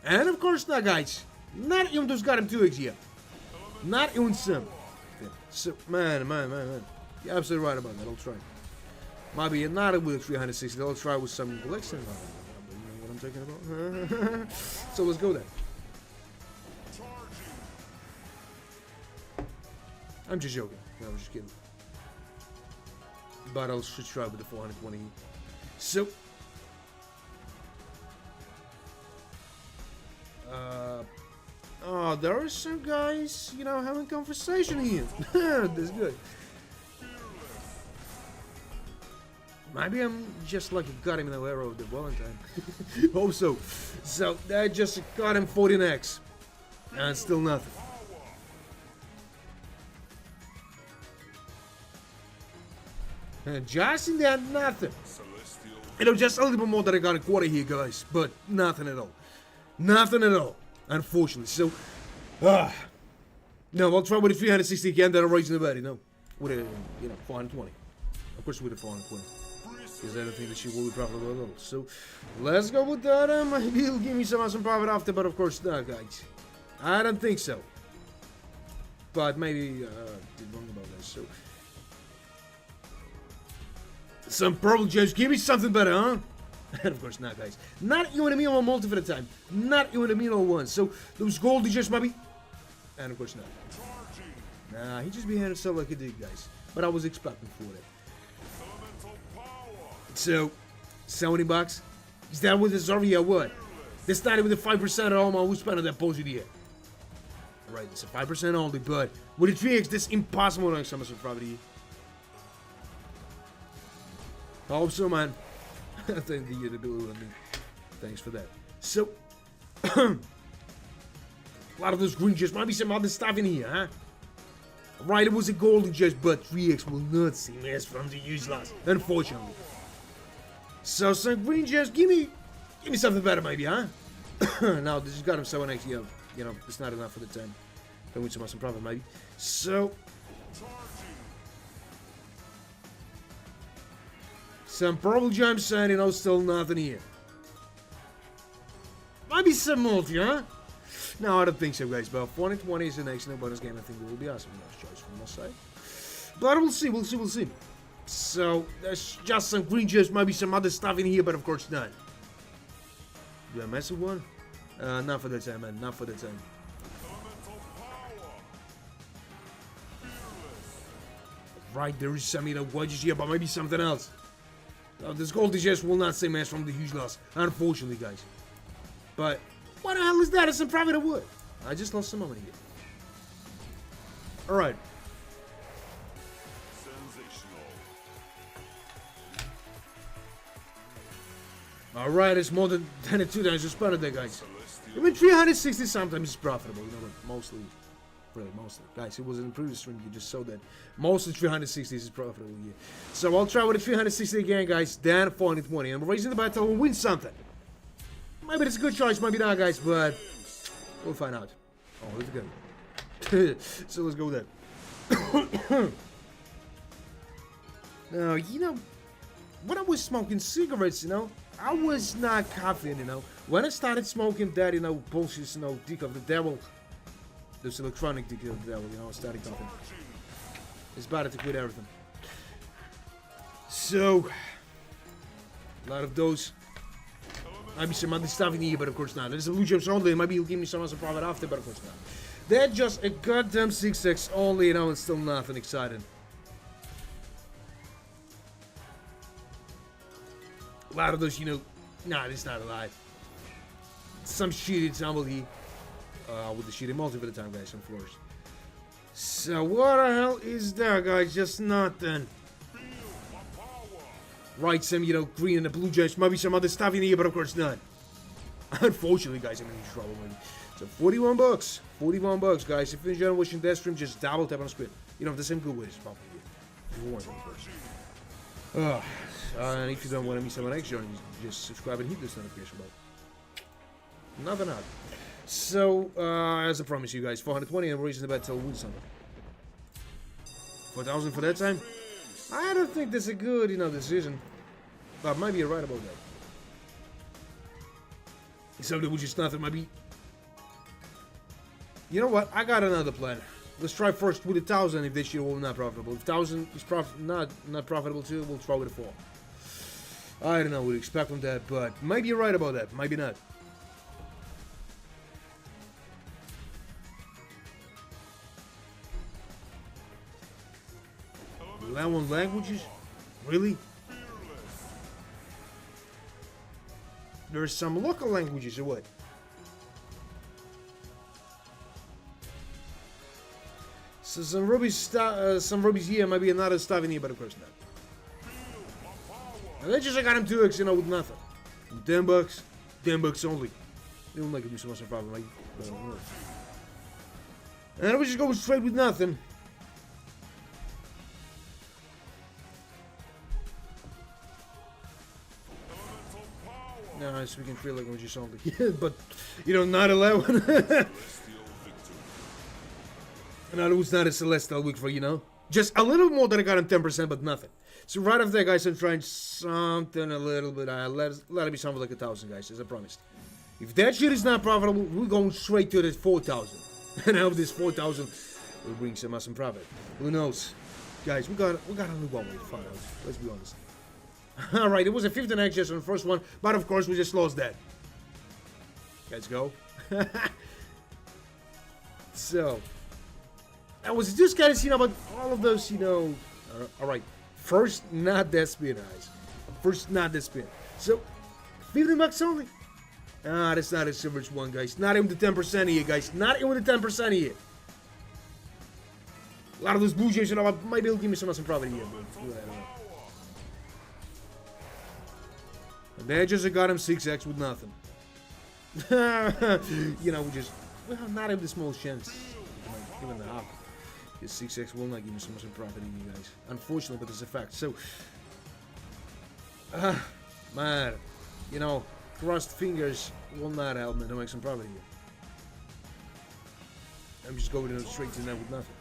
And of course not, guys. Not even those got him 2x here. Not even some. So, man. You're absolutely right about that. I'll try. Maybe not with 360. I'll try with some collection. You know what I'm talking about? So let's go then. I'm just joking. No, I'm just kidding. But I should try with the 420. So, oh, there are some guys, you know, having conversation here. That's good. Maybe I'm just like a got him in the arrow of the Valentine. Hope so. So that just got him 14x, and still nothing. And just in that, nothing. You know, just a little bit more than I got a quarter here, guys. But nothing at all. Nothing at all. Unfortunately. So, no, I'll try with a 360 again. Then I'll raise the bet, you know. With a, you know, 420. Of course, with a 420. Because I don't think that she will be profitable at all. So, let's go with that. Maybe he'll give me some awesome profit after, but of course not, guys. I don't think so. But maybe, did wrong about that. So, some purple gems. Give me something better, huh? And of course not, guys. Not even a meal on multi for the time. Not even a meal on one. So those golden gems maybe. And of course not. Nah, he just behaved himself like he did, guys. But I was expecting for it. So, $70. Is that what deserve or what? They started with the 5% at all my who spent on that post here. Right, it's a 5% only, but with the 3x, this impossible on some property. I hope so, man. I think the year to do it with me. Thanks for that. So, a lot of those green gems. Might be some other stuff in here, huh? Right, it was a golden gem, but 3x will not see less from the useless, unfortunately. So, some green gems. Give me something better, maybe, huh? Now, this has got him 7x. You know, it's not enough for the 10. Then we some profit, maybe. So, Some purple gems and, you know, still nothing here. Might be some multi, huh? No, I don't think so, guys. But 420 is the next no bonus game. I think it will be awesome. Nice choice from my side. But we'll see, we'll see, we'll see. So, there's just some green gems, maybe some other stuff in here, but of course not. Do I mess with one? Not for the time, man. Not for the time. Right, there is some, you know, wedges here, but maybe something else. This gold digest will not save us from the huge loss, unfortunately, guys. But what the hell is that? It's some private wood. I just lost some money here. Alright. Alright, it's more than 2 times the spotted there, guys. Even 360 sometimes is profitable, you know, but mostly. Really, mostly. Guys, it was in the previous stream, you just saw that. Mostly 360 is profitable here. So I'll try with the 360 again, guys. Then 420. And we're raising the battle, we'll win something. Maybe it's a good choice, maybe not, guys, but we'll find out. Oh, let's go. So let's go with that. Now, you know, when I was smoking cigarettes, you know, I was not coughing, you know. When I started smoking that, you know, bullshit, you know, dick of the devil. This electronic dick of the devil, you know, I started coughing. It's better to quit everything. So, a lot of those. Maybe some other stuff in here, but of course not. There's a blue gems only. Maybe he'll give me some as a profit after, but of course not. They're just a goddamn 6x only, you know, and still nothing exciting. A lot of those, you know, nah, it's not a lie. Some shitty example here. With the shitty multi for the time, guys, on floors. So, what the hell is that, guys? Just nothing. Right, some, you know, green and the blue gems. Maybe some other stuff in here, but of course not. Unfortunately, guys, I'm in trouble, maybe. So, 41 bucks. 41 bucks, guys. If you're enjoying watching that stream, just double tap on the screen. You know, the same good ways, probably. If you want, of course. And if you don't want to miss someone else joining, just subscribe and hit this notification bell. Nothing out. So, as I promised you guys, 420 and we're raising the bet till we win something. 4,000 for that time? I don't think that's a good, you know, decision. But maybe you're right about that. Something which is nothing, maybe. You know what? I got another plan. Let's try first with 1,000 if this shit will not profitable. If 1,000 is not profitable too, we'll try with a 4. I don't know what to expect from that, but maybe you're right about that. Maybe not. One languages? Really? There's some local languages or what? So some rubies here, maybe another stuff in here, but of course not. And then just I got him 2x, you know, with nothing. 10 bucks, 10 bucks only. They don't like to do so much of a problem, like. And then we just go straight with nothing. No, I'm speaking 3 languages only. But, you know, not 11. No, it was not a celestial week for, you know. Just a little more than I got on 10%, but nothing. So right after that, guys, I'm trying something a little bit higher. Let it be something like 1,000, guys, as I promised. If that shit is not profitable, we're going straight to the 4,000. And I hope this 4,000 will bring some awesome profit. Who knows? Guys, we got only one way to find out. Let's be honest. Alright, it was a 15x just on the first one, but of course we just lost that. Let's go. So, I was just kind of seeing about all of those, you know. Alright, first, not that spin, guys. First, not that spin. So, 15 bucks only. Ah, that's not a silver's one, guys. Not even the 10% here, guys. Not even the 10% here. A lot of those blue jays, you know, maybe it'll give me some profit here, but I don't know. And they just got him 6x with nothing. You know, we just, well, not even the small chance. Even the half. His 6x will not give me so much profit in you guys. Unfortunately, but it's a fact. So, man, you know, crossed fingers will not help me to make some profit here. I'm just going straight to that with nothing.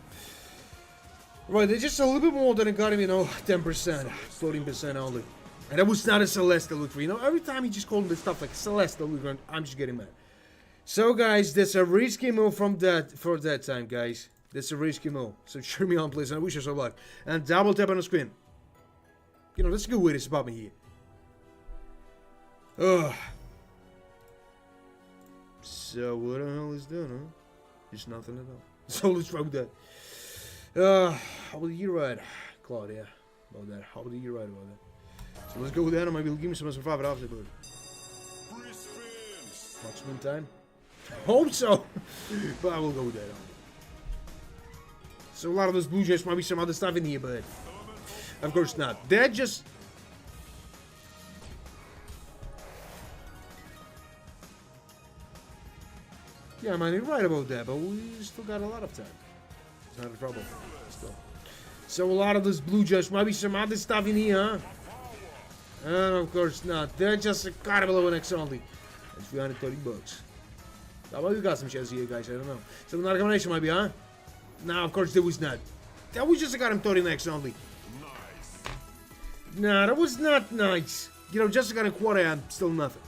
Right, they're just a little bit more than I got him, you know, 10%, 14% only. And that was not a Celeste look for, you know, every time he just called this stuff like Celeste look, I'm just getting mad. So guys, that's a risky move from that time, guys. That's a risky move. So cheer me on, please, and I wish you some luck. And double tap on the screen. You know, that's a good way to spot me here. Ugh. So what the hell is that, huh? Just nothing at all. So let's try with that. How about you right, Claudia? About that. How about you right about that? So let's go with that, and maybe he'll give me some profit after, but maximum time. Hope so. But I will go with that. So a lot of those blue jays might be some other stuff in here, but of course not. They're just. Yeah, man, you're right about that, but we still got a lot of time. It's not a trouble. Still. So a lot of those blue jays might be some other stuff in here, huh? And of course not. They're just a carnival of an X only. That's $330. Now, well, we got some shares here, guys. I don't know. So another combination might be, huh? No, of course there was not. That was just a goddamn 30 X only. Nice. Nah, that was not nice. You know, just got a quarter and still nothing.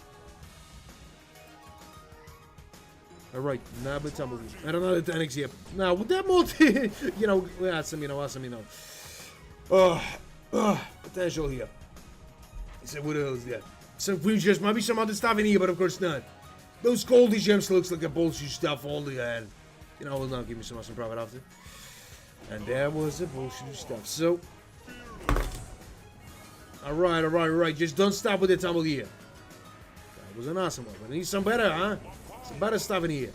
Alright, now but tumbleweed. And another 10x here. Now, with that multi, you know, awesome, potential here. He said, what the hell is that? Some green gems, might be some other stuff in here, but of course not. Those goldy gems looks like a bullshit stuff all the end. You know, will not give me some awesome profit after. And there was a bullshit stuff. So, alright. Just don't stop with the tumble here. That was an awesome one. But I need some better, huh? Some better stuff in here.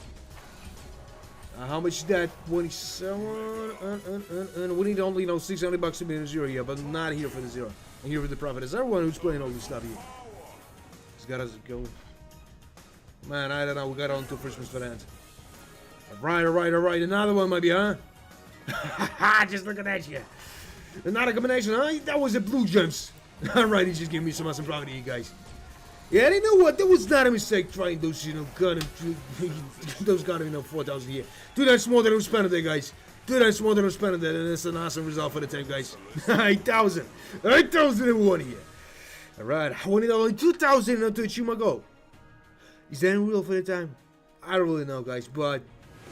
How much is that? 27. We need only, you know, $600 to be in a zero here, but not here for the zero. I'm here for the profit. Is everyone who's playing all this stuff here? He's got us going. Man, I don't know. We got on to Christmas for that. Alright. Another one, maybe, huh? Just look at that shit. Another combination, huh? That was the blue gems. Alright, he's just giving me some awesome profit here, guys. Yeah, and you know what? That was not a mistake trying those, you know, those got, you know, 4,000 here. 2 times more than I'm spending there, guys. 2 times more than I'm spending there, and it's an awesome result for the team, guys. 8,000. 8,001 here. Alright, I wanted only 2,000 to achieve my goal. Is that real for the time? I don't really know, guys, but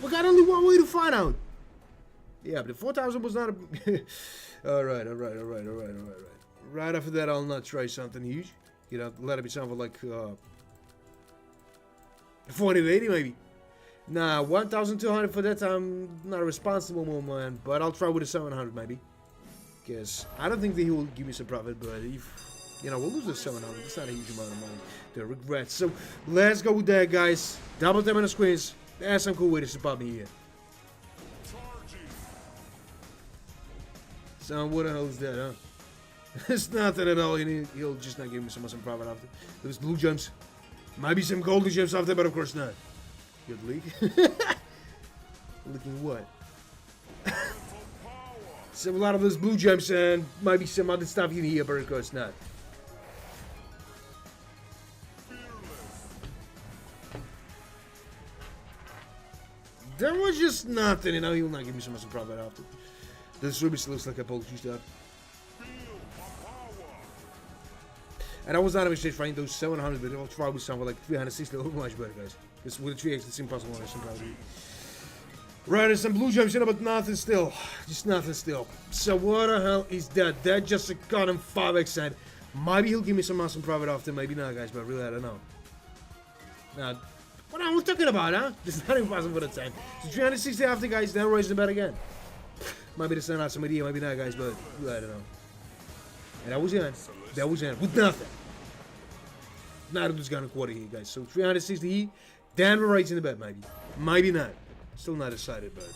we got only one way to find out. Yeah, but the 4,000 was not a... Alright. Right after that, I'll not try something huge. You know, let it be something like 480 maybe. Nah, 1,200 for that. I'm not a responsible man, but I'll try with a 700 maybe. Because I don't think that he will give me some profit, but if, you know, we'll lose the 700. It's not a huge amount of money to regret. So let's go with that, guys. Double tap on the screens. That's some cool way to support me here. So what the hell is that, huh? It's nothing at all. He'll just not give me some profit after. Those blue gems. Might be some golden gems after, but of course not. Good leak. Looking what? So a lot of those blue gems and might be some other stuff in here, but of course not. There was just nothing, you know. He will not give me some profit after. This ruby looks like a bullshit stuff. And I was not a mistake trying those 700, but I'll try with something like 360. Look much better, guys. Because with the 3x, it's impossible. Right, there's some blue gems in it, but nothing still. Just nothing still. So what the hell is that? That just a goddamn 5x side. Maybe he'll give me some awesome profit after, maybe not, guys, but really, I don't know. Now, what are we talking about, huh? This is not impossible for the time. So 360 after, guys, then raise the bet again. Maybe this is not some idea, maybe not, guys, but really, I don't know. And that was the end. That was the end. With nothing. Not just got a quarter here, guys. So 360, then we're raising the bet, maybe. Maybe not. Still not decided, but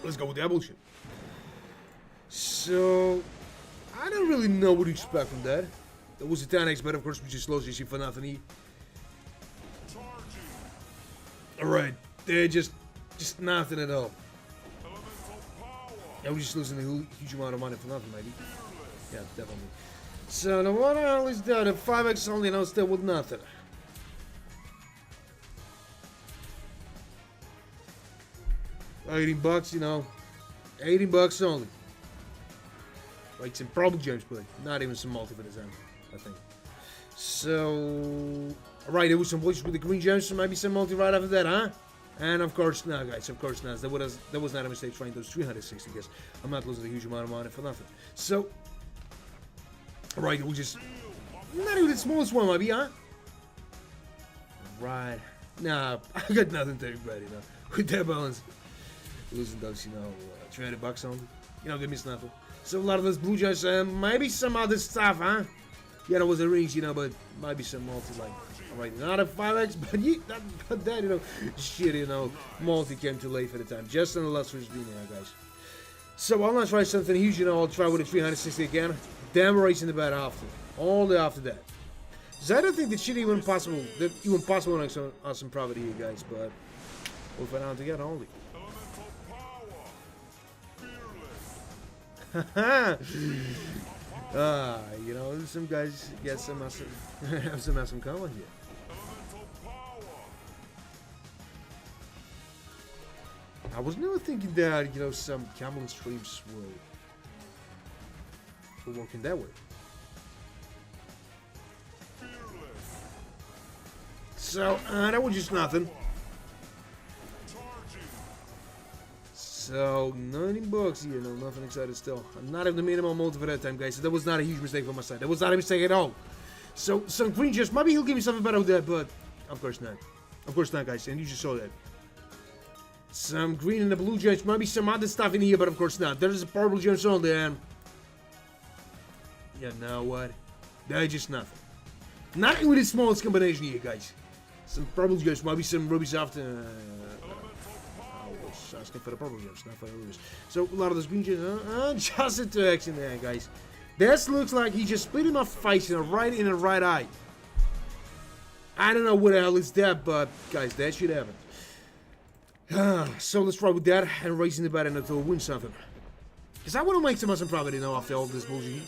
let's go with that bullshit. So I don't really know what to expect from that. That was a 10x, but of course we just lost this for nothing here. Alright, they're just nothing at all. Yeah, we're just losing a huge amount of money for nothing, maybe. Yeah, definitely. So now what the hell is that? A 5x only, now still with nothing. $18, you know. $18 only. Like some probably James, but not even some multi for the time, I think. So, alright, there was some voices with the green gems, so maybe some multi right after that, huh? And of course not, guys, of course not. That was not a mistake trying those 360, guess. I'm not losing a huge amount of money for nothing. So, alright, we just... Not even the smallest one, maybe, huh? Right. Nah, I got nothing to everybody, you know. With that balance. Losing those, you know, $300 only. You know, give me nothing. So a lot of those blue gems, maybe some other stuff, huh? Yeah, there was a rings, you know, but maybe some multi, like, alright, not a 5x, but that, you know, shit, you know, multi came too late for the time. Just on the last first being here, guys. So I'll not try something huge, you know, I'll try with a 360 again. Then we're racing the bet after. All the after that. So I don't think that shit even possible on some property here, guys, but we'll find out together only. You know, some guys get some have some awesome common here. I was never thinking that, you know, some camel streams were working that way. So, that was just nothing. So, $90 here, no, nothing excited still. I'm not even the minimum multi for that time, guys, so that was not a huge mistake from my side. That was not a mistake at all. So, some green gems, maybe he'll give me something better with that, but of course not. Of course not, guys, and you just saw that. Some green and the blue gems, maybe some other stuff in here, but of course not. There's a purple gems on there, and... Yeah, now what? That's just nothing. Not even with the smallest combination here, guys. Some purple gems, maybe some rubies after... I was asking for the purple gems, not for the rubies. So, a lot of those green gems, just a 2x in there, guys. This looks like he just split him off face in the right eye. I don't know what the hell is that, but, guys, that should happen. So, let's try with that and racing the bet until we win something. Because I want to make some awesome profit, you know, after all this bullshit.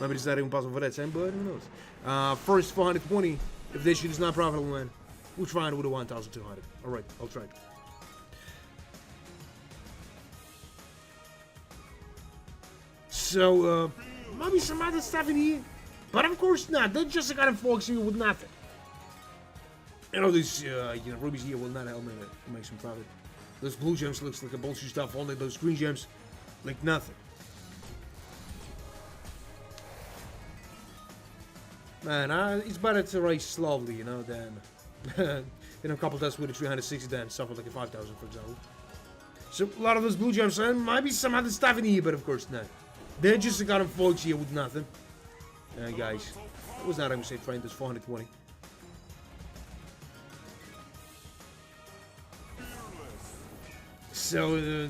Maybe it's not even possible for that time, but who knows. First 420, if this shit is not profitable, man. We'll try it with a 1,200. Alright, I'll try it. So, maybe some other stuff in here. But of course not. They're just kind of focusing with nothing. You know, these you know, rubies here will not help me to make some profit. Those blue gems looks like a bullshit stuff. Only those green gems, like nothing. Man, it's better to race slowly, you know, than you know, a couple tests with a 360 than suffer like a 5,000, for example. So a lot of those blue gems, and maybe some other stuff in here, but of course not. They're just got them folks here with nothing. Guys, I was not going to say trying this 420. So, you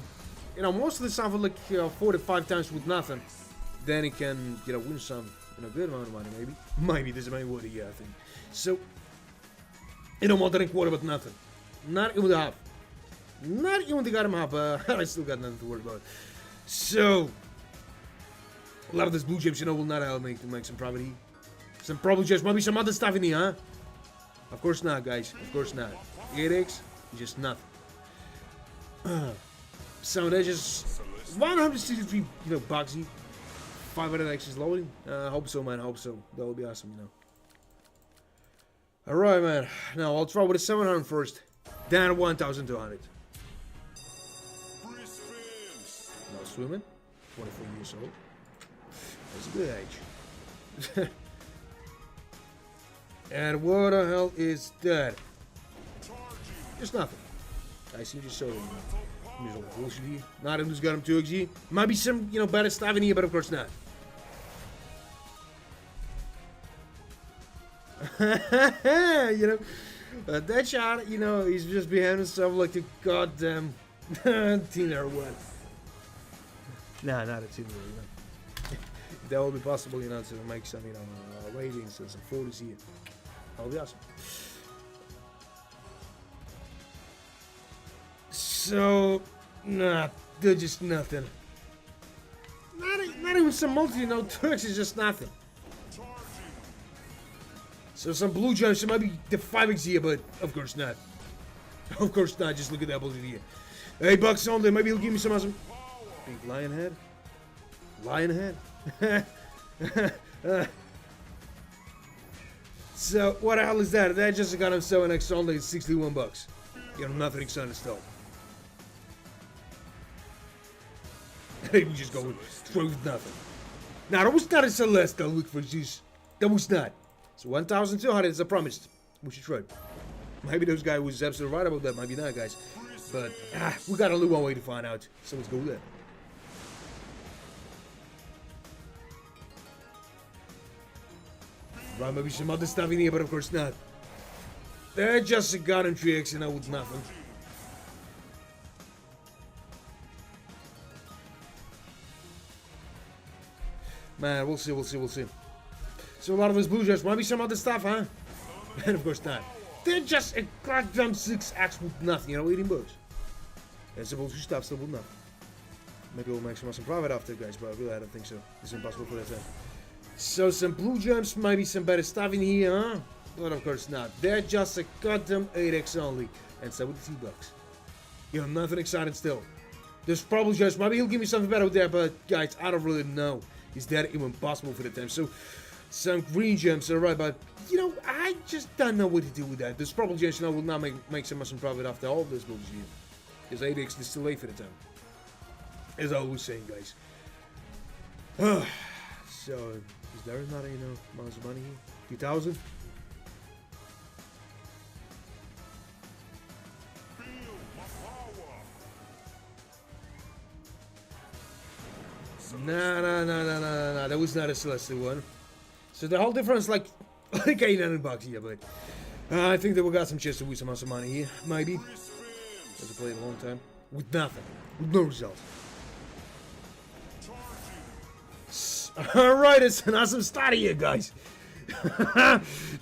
know, most of the stuff are like 4 to 5 times with nothing. Then he can, you know, win some, you know, good amount of money, maybe. Maybe this is my word, yeah, I think. So, you know, more than a quarter, but nothing. Not even the half. Not even the goddamn half, I still got nothing to worry about. So, a lot of these blue gems, you know, will not help me to make some profit. Some probably just maybe some other stuff in here, huh? Of course not, guys. Of course not. 8x, just nothing. So they're just 163, you know, boxy. 500x is loading. Hope so, man. Hope so. That would be awesome, you know. Alright, man. Now I'll try with a 700 first. Then 1,200. Now swimming. 24 years old. That's a good age. And what the hell is that? Just nothing. I see just showed him. Not him who's got him 2xg. Might be some, you know, better stuff in here, but of course not. You know, that shot, you know, he's just behind himself like the goddamn teenager or what? Nah, not a teenager, you know. That would be possible, you know, to make some, you know, ratings and some photos here. That would be awesome. So, nah, they're just nothing. Not even some multi, you know, Turks is just nothing. So some blue gems, so maybe the 5x here, but of course not. Of course not, just look at that bullshit here. $8 on there, maybe he'll give me some awesome... Big lion head? Lion head? So, what the hell is that? That just got him 7x only at 61 bucks. You know, nothing exciting still. We just go with nothing. Now, that was not a Celeste I looked for, juice. That was not. So, 1,200 as I promised. We should try. Maybe those guy was absolutely right about that. Maybe not, guys. But, we got only one way to find out. So, let's go with that. Right, maybe some other stuff in here, but of course not. They're just a gun and 3x, you know, with nothing. Man, we'll see. So a lot of those blue jays, maybe some other stuff, huh? And of course not. They're just a goddamn 6x with nothing, you know, eating bugs. And supposed to stuff still with nothing. Maybe we'll make some awesome profit after, guys, but really, I don't think so. It's impossible for that time. So some blue gems, maybe some better stuff in here, huh? But of course not. They're just a goddamn 8x only. And 72 bucks. You know, nothing exciting still. There's probably just, maybe he'll give me something better there, but guys, I don't really know. Is that even possible for the time? So, some green gems, alright, but, you know, I just don't know what to do with that. There's probably gems, you know, will not make some awesome profit after all this bullshit. Because 8x is still late for the time. As I always saying, guys. So, is there not, you know, amounts of money here? 2,000? No. That was not a Celestial one. So the whole difference, like 800 bucks here, but I think that we got some chance to win some awesome money here. Maybe. As I played a long time. With nothing. With no result. Alright, it's an awesome start here, guys.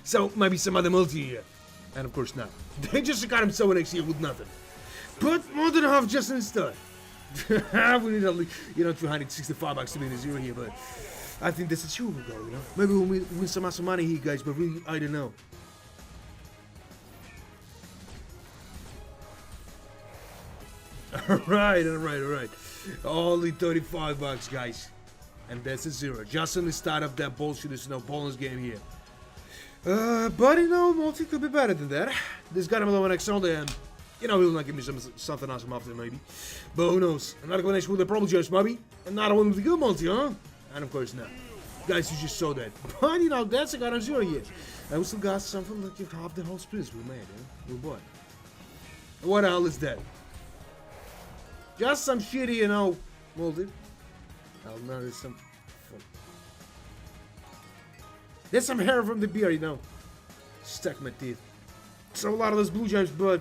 So, maybe some other multi here. And of course not. They just got him so next year with nothing. But more than half just in start. We need only, you know, 265 bucks to be in the zero here, but I think that's achievable goal, you know. Maybe we'll win some awesome money here, guys, but really, I don't know. Alright. Only 35 bucks, guys. And that's a zero. Just on the start of that bullshit, there's no bonus game here. But, you know, multi could be better than that. This got him a little next Sunday, and, you know, he'll not give me something awesome after, maybe. But who knows? Another combination with the problem just, maybe. Another one with the good multi, huh? And of course not. Guys, you just saw that. But, you know, that's a goddamn zero here. And we still got something like half the whole spins we made, eh? We bought. What the hell is that? Just some shitty, you know, multi. Oh, no, there's some hair from the beer, you know. Stuck my teeth. So a lot of those blue gems, but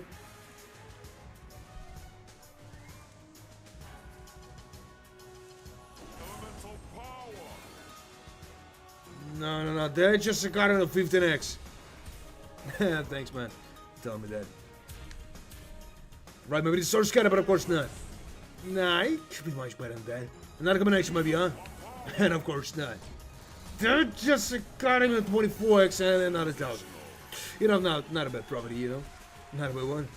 no. They're just a card on a 15x. Thanks, man. Tell me that. Right, maybe the source scanner, but of course not. Nah, it could be much better than that. Another combination, maybe, huh? And of course not. They're just a card on a 24x and another 1,000. You know, not a bad property, you know. Not a bad one.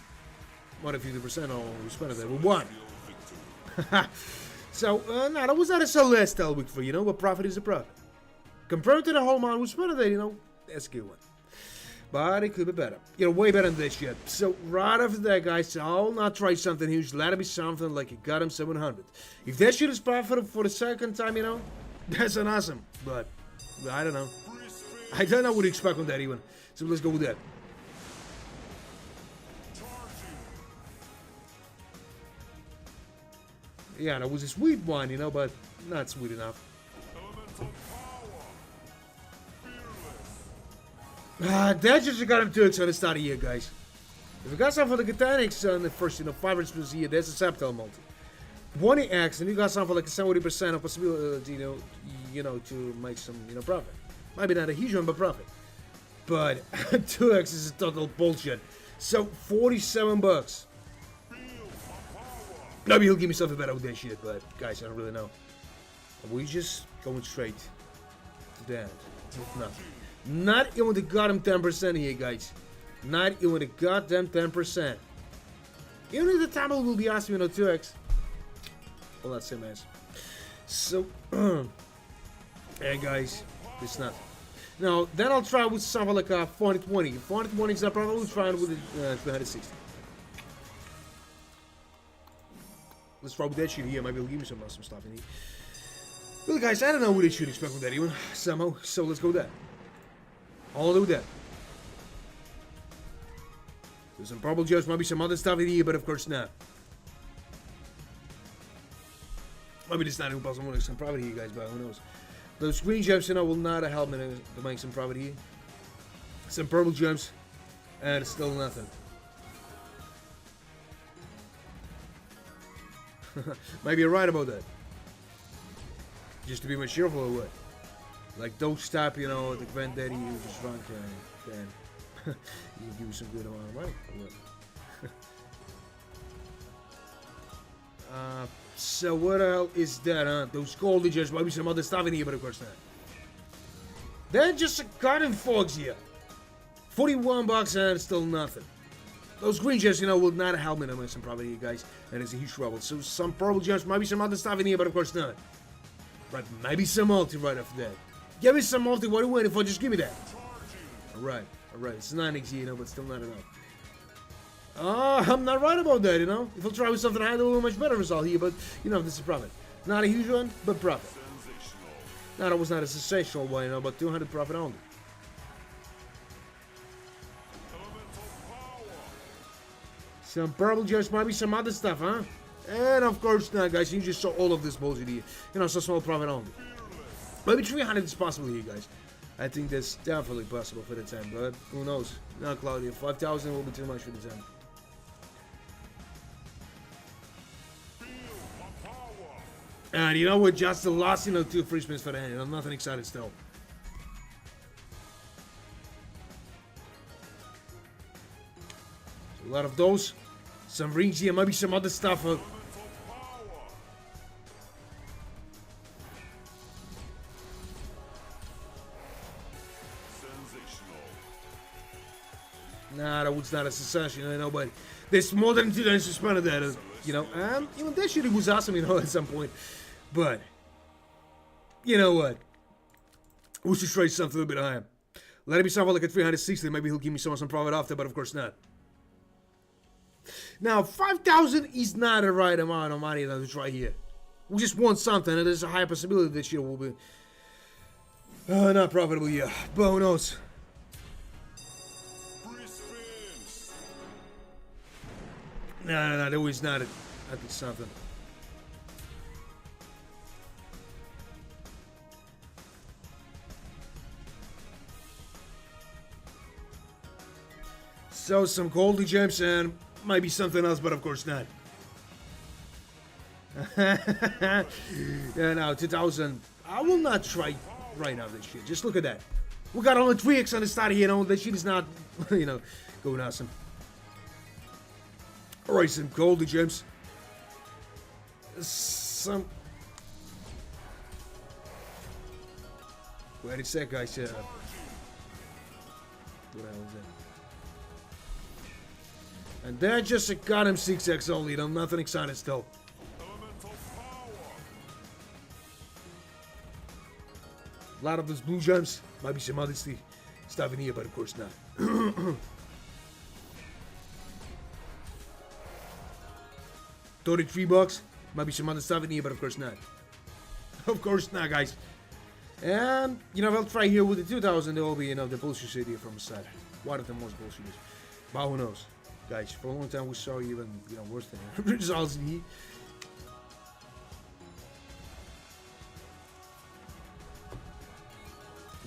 More than 50% on spend that. With one. So, no, that was not a Celestial week for, you know, but profit is a profit. Compared to the whole amount we spent that, you know, that's a good one. But it could be better. You know, way better than this shit. So, right after that, guys, I'll not try something huge. Let it be something like a goddamn 700. If that shit is profitable for the second time, you know, that's an awesome. But, I don't know. I don't know what to expect on that even. So, let's go with that. Yeah, that was a sweet one, you know, but not sweet enough. That just got him 2x on the start of the year, guys. If we got something for the Catanics on the first, you know, 500 spins a year, that's a Septel multi. 20x, and you got something for like a 70% of possibility, you know, to make some, you know, profit. Maybe not a huge one, but profit. But 2x is a total bullshit. So 47 bucks. Maybe he'll give me something better with that shit, but guys, I don't really know. We just going straight to that with nothing. Not even the goddamn 10% here, guys. Not even the goddamn 10%. Even if the table will be asking me, you know, 2x. Well, that's same as. So, Hey guys, it's not. Now, then I'll try with something like a 420. 420 is not probably we'll try with 360. Let's try with that shit here. Maybe he'll give me some stuff in here. Well, guys, I don't know what they should expect with that even. Somehow. So let's go with that. I'll do that. There's some purple gems, maybe some other stuff in here, but of course not. Maybe it's not impossible to some profit here, guys, but who knows. Those green gems, you know, will not help me to make some profit here. Some purple gems, and it's still nothing. Maybe you're right about that. Just to be more cheerful or what? Like, don't stop, you know, at the granddaddy who was drunk and you give you some good amount of money or what? So what else is that, huh? Those golden gems, maybe some other stuff in here, but of course not. Then just a garden fogs here. 41 bucks and it's still nothing. Those green gems, you know, will not help me to make some profit here, guys. And it's a huge trouble. So some purple gems, maybe some other stuff in here, but of course not. Right, maybe some multi right after that. Give me some multi, what are you waiting for? Just give me that. Alright, it's 9x here, you know, but still not enough. I'm not right about that, you know. If I'll try with something, I had a little much better result here, but, you know, this is a profit. Not a huge one, but profit. No, that was not a sensational one, you know, but 200 profit only. Some purple gems, maybe some other stuff, huh? And of course not, guys. You just saw all of this bullshit here. You know, so small profit only. Maybe 300 is possible here, guys. I think that's definitely possible for the time, but who knows? Not Claudia. 5,000 will be too much for the time. And you know what? Just the last, you know, 2 free spins for the hand. I'm nothing excited still. So a lot of those. Some rings here, maybe some other stuff. Nah, that was not a sensational, you know, but there's more than 2 days suspended that, you know. Even that shit was awesome, you know, at some point. But, you know what? We should trade something a little bit higher. Let it be something like a 360, maybe he'll give me some profit after, but of course not. Now, 5,000 is not the right amount of money that we try here. We just want something, and there's a high possibility that shit will be not profitable here. But who knows? No, that was not it. I think something. So, some golden gems and maybe something else, but of course not. Yeah, now 2,000. I will not try right now this shit. Just look at that. We got only 3x on the start here, you know. That shit is not, you know, going awesome. Alright, some golden gems. Some. Wait a sec, guys. What the hell is that? And they're just a goddamn 6x only, you know, nothing exciting still. A lot of those blue gems, might be some other stuff in here, but of course not. 33 bucks, might be some other stuff in here, but of course not. Of course not, guys. And, you know, I'll try here with the 2,000, there will be, you know, the bullshit here from the side. One of the most bullshit is. But who knows? Guys, for a long time we saw even, you know, worse than results in here.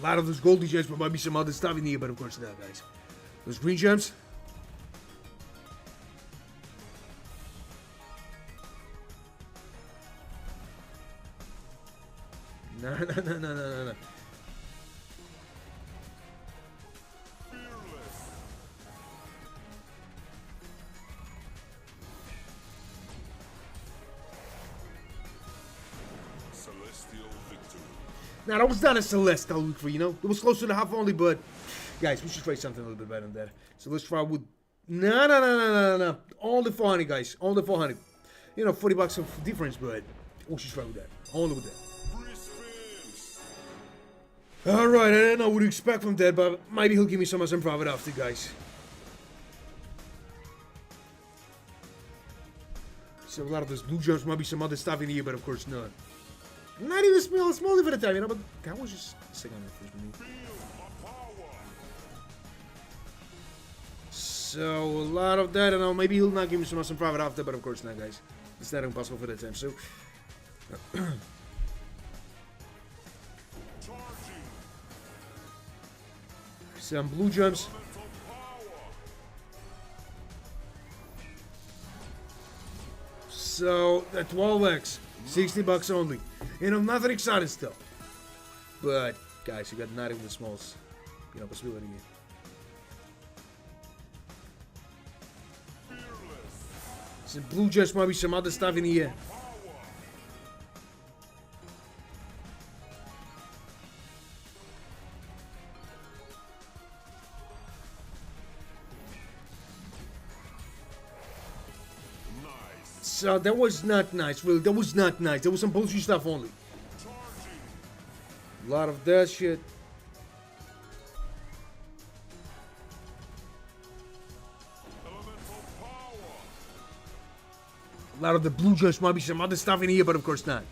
A lot of those golden gems, but might be some other stuff in here, but of course not, guys. Those green gems. No. Now, that was not a Celestial victory, you know? It was closer to half only, but... Guys, we should try something a little bit better than that. So let's try with... No. Only 400, guys. Only 400. You know, 40 bucks of difference, but... We should try with that. Only with that. Alright, I don't know what to expect from that, but maybe he'll give me some profit after, guys. So a lot of those blue gems might be some other stuff in here, but of course not. Not even small for the time, you know, but that was just a second on the first minute. So a lot of that, I don't know, maybe he'll not give me some profit after, but of course not, guys. It's not impossible for that time, so... Some blue gems. So, the 12x, 60 bucks only. You know, nothing exciting still. But, guys, you got not even the smallest, you know, possibility here. Some blue gems, might be some other stuff in here. So that was not nice, really. That was not nice. There was some bullshit stuff only. A lot of that shit. A lot of the blue gems might be some other stuff in here, but of course not.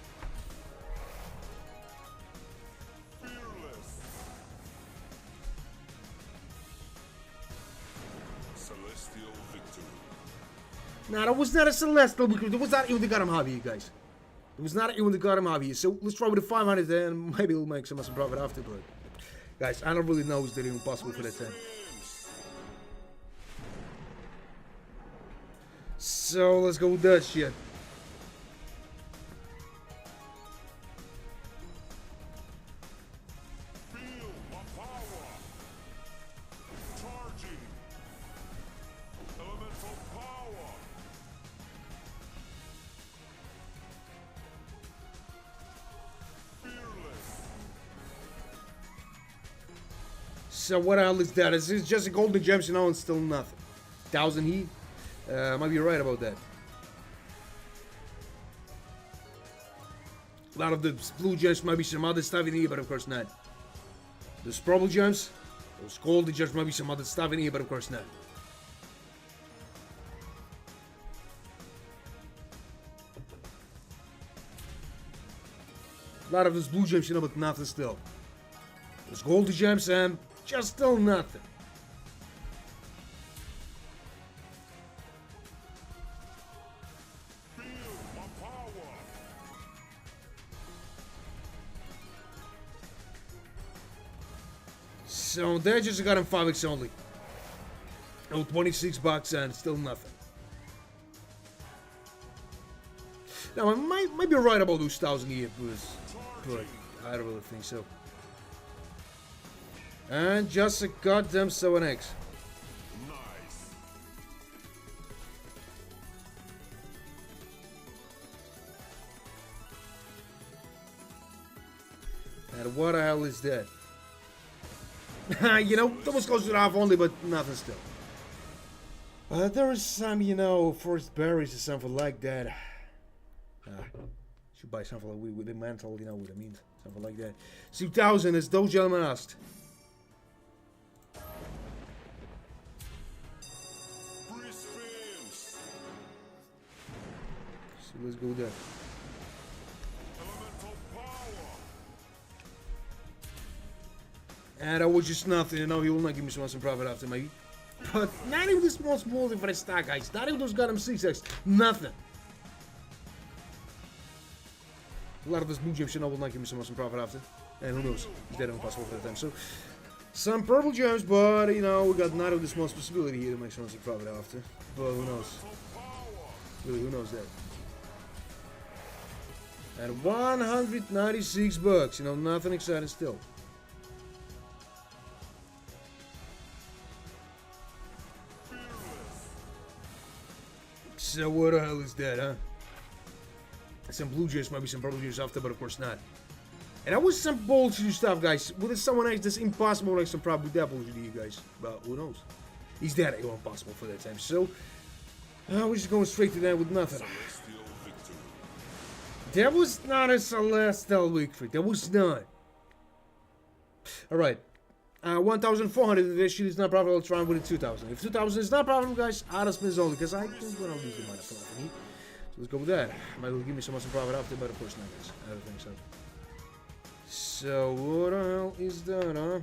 Nah, that was not a celestial because it was not even the goddamn hobby, you guys. It was not even the goddamn hobby. So let's try with the 500 there and maybe we'll make some profit after, but guys, I don't really know if that even possible for that time. So let's go with that shit. So what the hell is that? It's just a golden gems, you know, and still nothing. 1,000 heat? Might be right about that. A lot of the blue gems might be some other stuff in here, but of course not. Those purple gems, those golden gems might be some other stuff in here, but of course not. A lot of those blue gems, you know, but nothing still. Those golden gems and just still nothing. So they just got him 5x only. Oh, 26 bucks and still nothing. Now I might be right about those 1,000 here, but I don't really think so. And just a goddamn 7x. Nice. And what the hell is that? You know, that was close to half only, but nothing still. There is some, you know, forest berries or something like that. Should buy something like with the mantle, you know what I mean. Something like that. 2,000 as those gentlemen asked. So let's go there. And that was just nothing, you know, he will not give me some profit after maybe. But not even this small thing for the stock, guys. Not even those goddamn 6x. Nothing. A lot of those blue gems, you know, will not give me some profit after. And who knows? It's dead impossible for the time. So, some purple gems, but, you know, we got not of the smallest possibility here to make some profit after. But who knows? Really, who knows that? And 196 bucks, you know, nothing exciting still. So what the hell is that, huh? Some blue gems, might be some purple gems after, but of course not. And that was some bullshit stuff, guys. With someone else, that's impossible to make some profit with that bullshit, you guys. But who knows? Is that impossible for that time? So, we're just going straight to that with nothing. That was not a celestial victory. That was not. Alright. 1,400. If this shit is not profitable, I'll try with the 2,000. If 2,000 is not profitable, guys, auto spins only, because I think we're not losing money for that. So let's go with that. Might as well give me some profit after, but of course not, guys. I don't think so. So, what the hell is that, huh?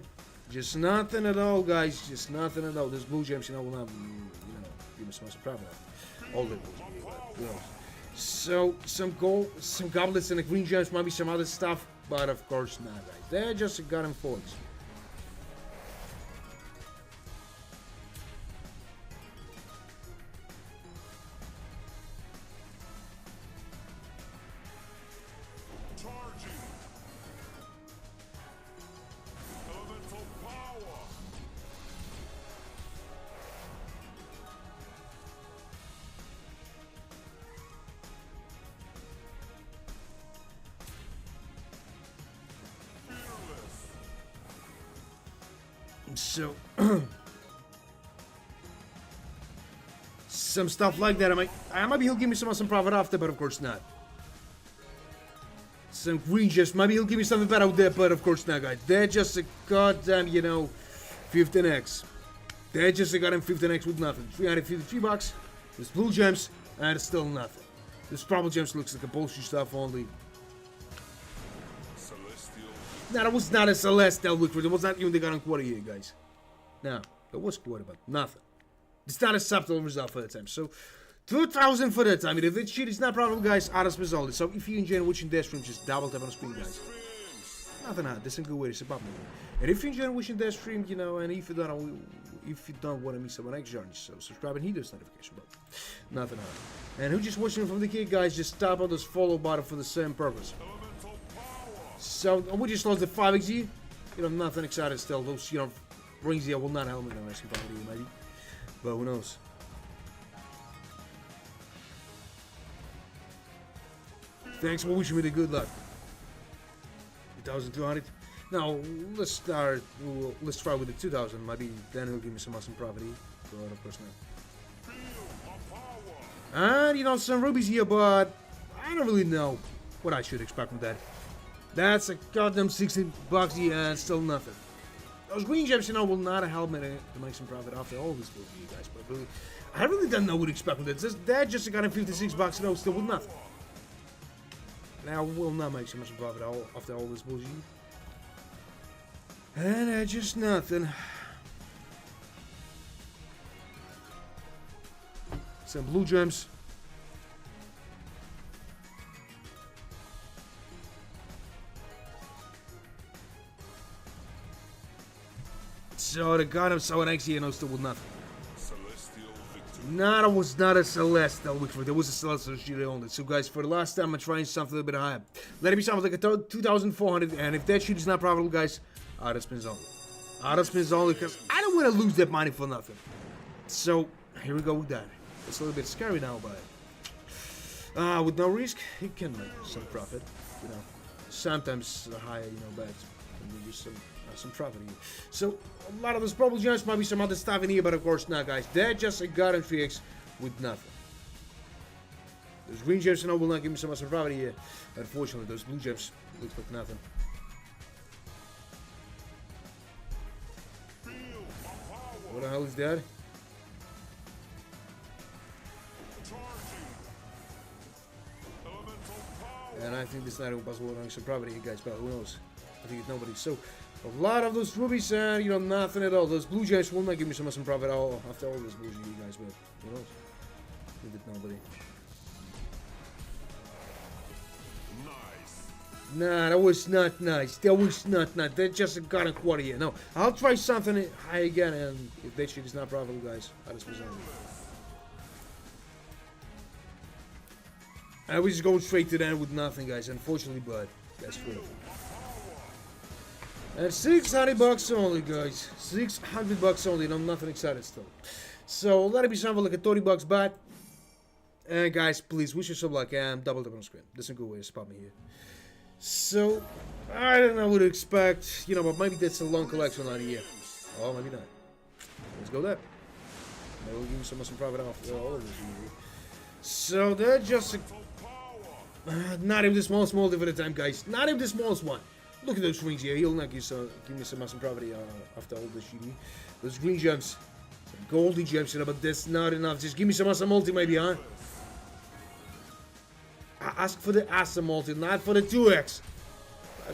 Just nothing at all, guys. Just nothing at all. This blue gems, will not, give me some profit after. All the blue gems, So, some gold, some goblets and the green gems, might be some other stuff, but of course not, guys. They're just a goddamn forks. So, some stuff like that. I might be he'll give me some profit after, but of course not. Some green gems, maybe he'll give me something better out there, but of course not, guys. They're just a goddamn, 15x. They're just a goddamn 15x with nothing. 353 bucks. There's blue gems, and it's still nothing. This purple gems looks like a bullshit stuff only. No, that was not a Celestial Liquid. It was not even the goddamn quarter here, guys. No, it was quarter, but nothing. It's not a subtle result for that time. So, 2,000 for that time. If that shit is not profitable, guys, auto spins only. So, if you enjoy watching that stream, just double tap on the screen, guys. Nothing hard. This is a good way to support me. And if you enjoy watching that stream, and if you don't want to miss our next journey, so subscribe and hit those notification button. Nothing hard. And who just watching from the kid, guys, just tap on this follow button for the same purpose. So, we just lost the 5xg. Nothing excited still. Those, rings here will not help me in the next probably, maybe. But who knows? Thanks for wishing me the good luck. 2,200. Now, let's start. Let's try with the 2,000. Maybe then he'll give me some awesome property. But of course not. And, some rubies here, but I don't really know what I should expect from that. That's a goddamn 60 bucks here and still nothing. Those green gems, will not help me to make some profit after all this for you guys. But really, I really don't know what to expect from that. That's just a goddamn 56 bucks, still with nothing. Now, will not make so much profit after all this bullshit. And just nothing. Some blue gems. So the goddamn Sonex here still with nothing. No, it was not a Celestial Victory. There was a Celestial shit only. So guys, for the last time, I'm trying something a little bit higher. Let it be something like a 2,400. And if that shit is not profitable, guys, auto spins only. Auto spins only because I don't want to lose that money for nothing. So here we go with that. It's a little bit scary now, but with no risk, you can make some profit. Sometimes the higher, bets. And use some profit here. So a lot of those purple gems might be some other stuff in here, but of course not, guys. They're just a goddamn 3x with nothing. Those green gems will not give me so much profit here. Unfortunately, those blue gems looks like nothing. What the hell is that? And I think this is not even possible to some profit here, guys, but who knows? I think it's nobody. So, a lot of those rubies, nothing at all. Those blue gems will not give me so much profit after all this bullshit, you guys, but who knows? I think it's nobody. Nice. Nah, that was not nice. That was not nice. That just got a quarter here. No, I'll try something high again, and if that shit is not profitable, guys, I just was on. I was just going straight to that with nothing, guys, unfortunately, but that's critical. And 600 bucks only, guys. 600 bucks only, and I'm nothing excited still. So let it be something like a 30 bucks baht. And guys, please wish yourself luck and double tap on the screen. That's a good way to spot me here. So I don't know what to expect, but maybe that's a long collection out here. Oh, maybe not. Let's go there. Maybe we'll give you some profit off all of this here. So they're just not even the smallest multi for the time, guys. Not even the smallest one. Look at those swings here. He'll not give me some awesome property after all this shit. Those green gems. Some goldy gems, but that's not enough. Just give me some awesome multi maybe, huh? I ask for the awesome multi, not for the 2x.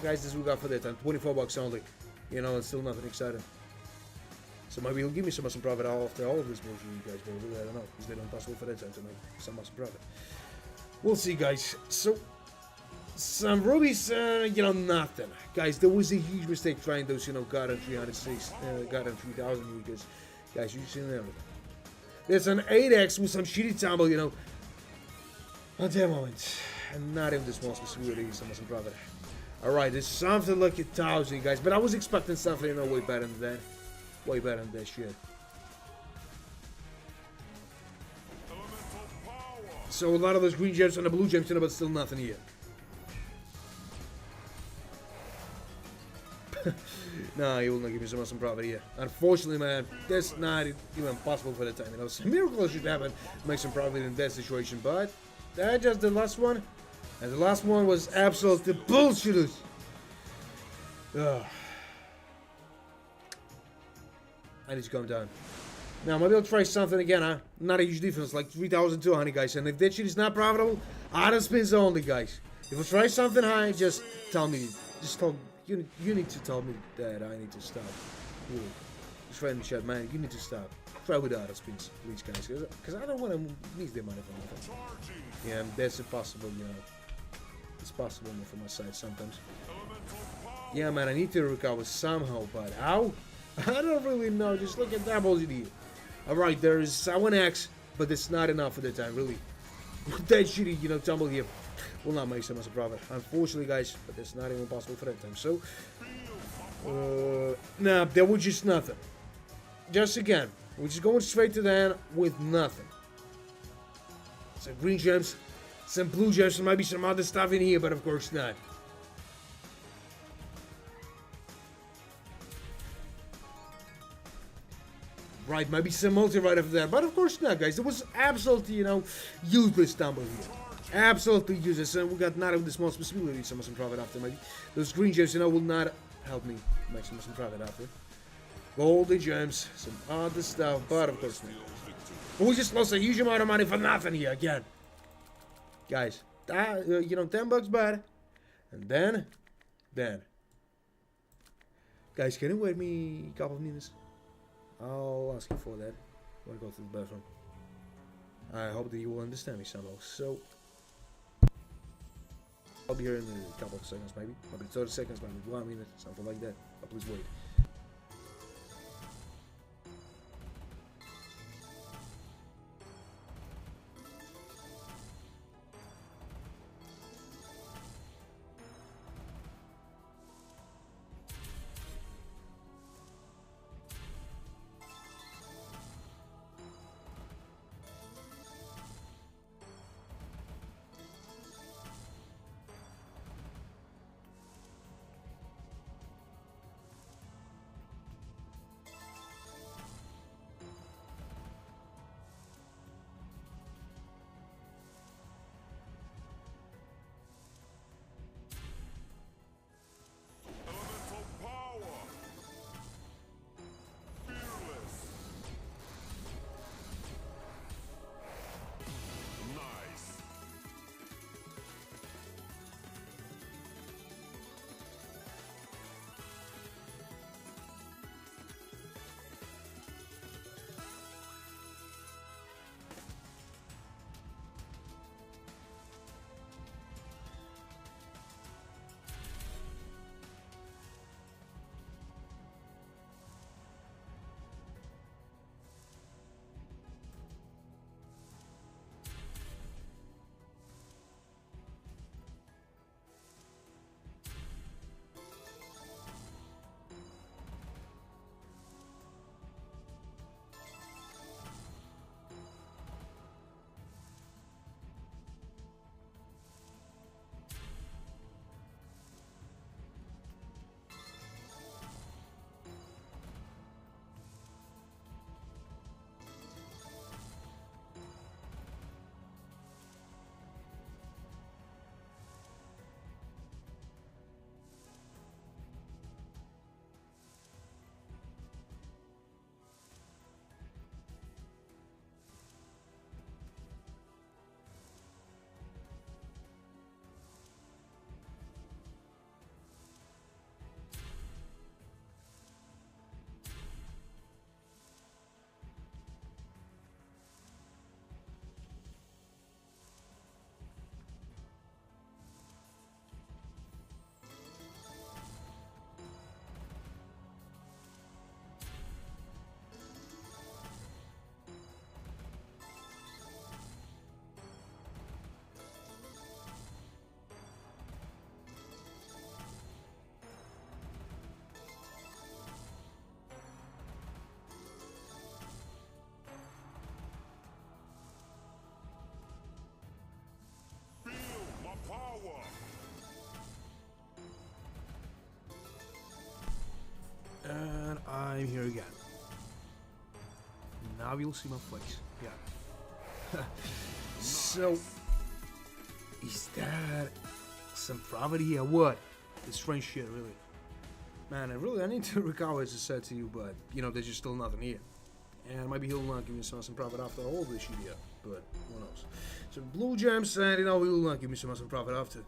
Guys, this is what we got for that time. 24 bucks only. You know, it's still nothing exciting. So maybe he'll give me some awesome profit after all of this bullshit, you guys. But really, I don't know, because they don't possible for that time to make some awesome profit. We'll see, guys. So, some rubies, you know, nothing. Guys, there was a huge mistake trying those, you know, Garden 306, Garden 3000 because, guys, you've seen everything. There's an 8x with some shitty tumble, you know. At that moment, and not even the small possibility, some awesome profit. Alright, there's something like 1,000, guys, but I was expecting something, you know, way better than that. Way better than that shit. So a lot of those green gems and the blue gems, you know, but still nothing here. Nah, he will not give me some awesome profit here. Unfortunately, man, that's not even possible for the time. You know, some miracles should happen to make some profit in that situation, but that's just the last one. And the last one was absolutely bullshit. Ugh. I need to calm down. Now, maybe I'll try something again, huh? Not a huge difference, like 3,200, guys. And if that shit is not profitable, adin spins only, guys. If I try something high, just tell me. Just tell you need to tell me that I need to stop. Really. Just write in the chat, man. You need to stop. Try with adin spins, please, guys. Because I don't want to miss their money for nothing. Yeah, that's impossible, you know. It's possible from my side sometimes. Yeah, man, I need to recover somehow, but how? I don't really know. Just look at that bullshit here. Alright, there's 1x, but it's not enough for the time, really. That shitty, you know, tumble here will not make so much profit. Unfortunately, guys, but it's not even possible for that time. So, nah, there was just nothing. Just again, we're just going straight to the end with nothing. Some green gems, some blue gems, there might be some other stuff in here, but of course not. Right, maybe some multi right after that, but of course not, guys. It was absolutely, you know, useless tumble here. Absolutely useless, and we got not even the small possibility some profit after. Maybe those green gems, you know, will not help me make some profit after. Golden gems, some other stuff, but of course not. But we just lost a huge amount of money for nothing here again. Guys, you know, 10 bucks bad. And then. Guys, can you wait me a couple of minutes? I'll ask you for that. I want to go to the bathroom. I hope that you will understand me somehow. So, I'll be here in a couple of seconds, maybe 30 seconds, maybe 1 minute, something like that. But please wait. I'm here again. Now you'll see my face. Yeah. So, is that some poverty or what? It's strange shit, really. Man, I need to recover, as I said to you, but, you know, there's just still nothing here. And maybe he'll not give me some profit after all this shit here, but who knows. So, blue gems, and, you know, he'll not give me some profit after.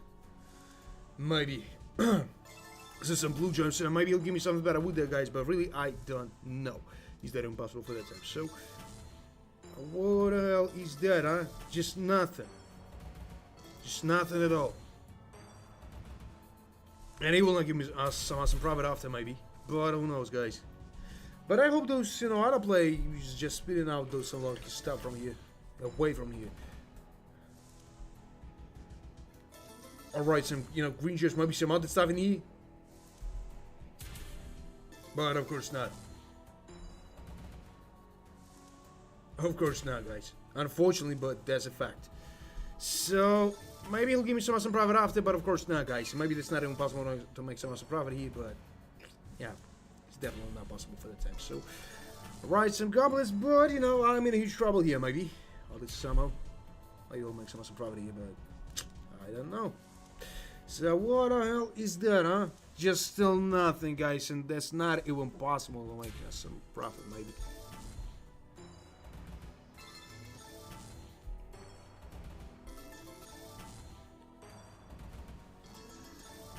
Maybe. So, some blue gems, and maybe he'll give me something better with that, guys, but really, I don't know. Is that impossible for that time? So, what the hell is that, huh? Just nothing. Just nothing at all. And he will not give me some profit after, maybe. But who knows, guys. But I hope those, you know, other players just spitting out those some lucky stuff from here. Away from here. Alright, some, you know, green shirts, maybe some other stuff in here. But of course not. Of course not, guys. Unfortunately, but that's a fact. So, maybe he'll give me some profit after, but of course not, guys. Maybe it's not even possible to make some profit here, but yeah, it's definitely not possible for the time. So, alright, some goblins, but you know, I'm in a huge trouble here, maybe. Or this somehow. Maybe I'll make some profit here, but I don't know. So, what the hell is that, huh? Just still nothing, guys, and that's not even possible to make some profit, maybe.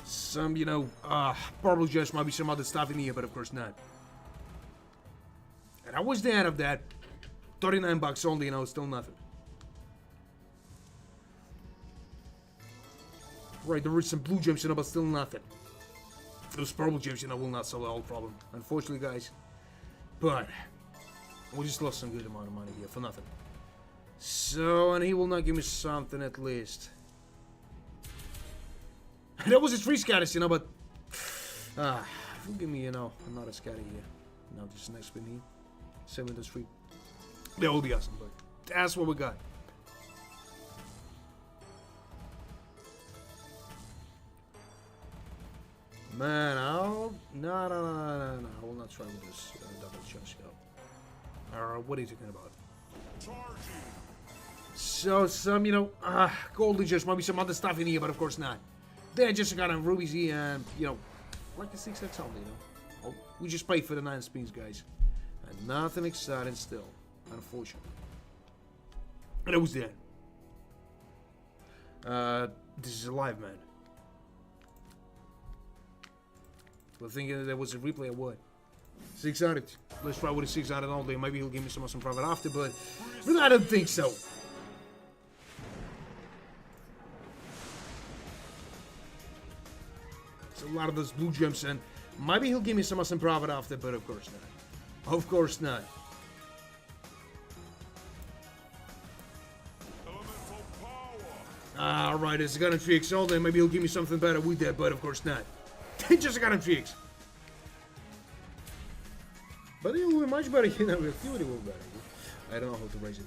Some, you know, probably just might be some other stuff in here, but of course not. And I was the end of that. 39 bucks only, you know, still nothing. Right, there is some blue gems, you know, but still nothing. Those purple gems, you know, will not solve the whole problem. Unfortunately, guys. But we just lost some good amount of money here for nothing. So, and he will not give me something at least. That was his free scatters, you know, but he'll give me, you know, another scatter here. Now this next spin here. 7 to 3. That will be awesome, but that's what we got. Man, no, I will not try with this double chance, what are you talking about? So, some, you know, gold just might be some other stuff in here, but of course not. They just got on rubies here, and, you know, like a 6x only, you know. Oh, we just paid for the 9 spins, guys. And nothing exciting still, unfortunately. And it was there. This is a live, man. We're thinking that there was a replay or what? 600. Let's try with a 600 only. Maybe he'll give me some profit after, but really, I don't think so. It's a lot of those blue gems, and maybe he'll give me some profit after, but of course not. Of course not. Alright, it's a gun and 3x only. Maybe he'll give me something better with that, but of course not. Just a gun and 3x. But it will be much better, you know, activity will be better. I don't know how to raise it.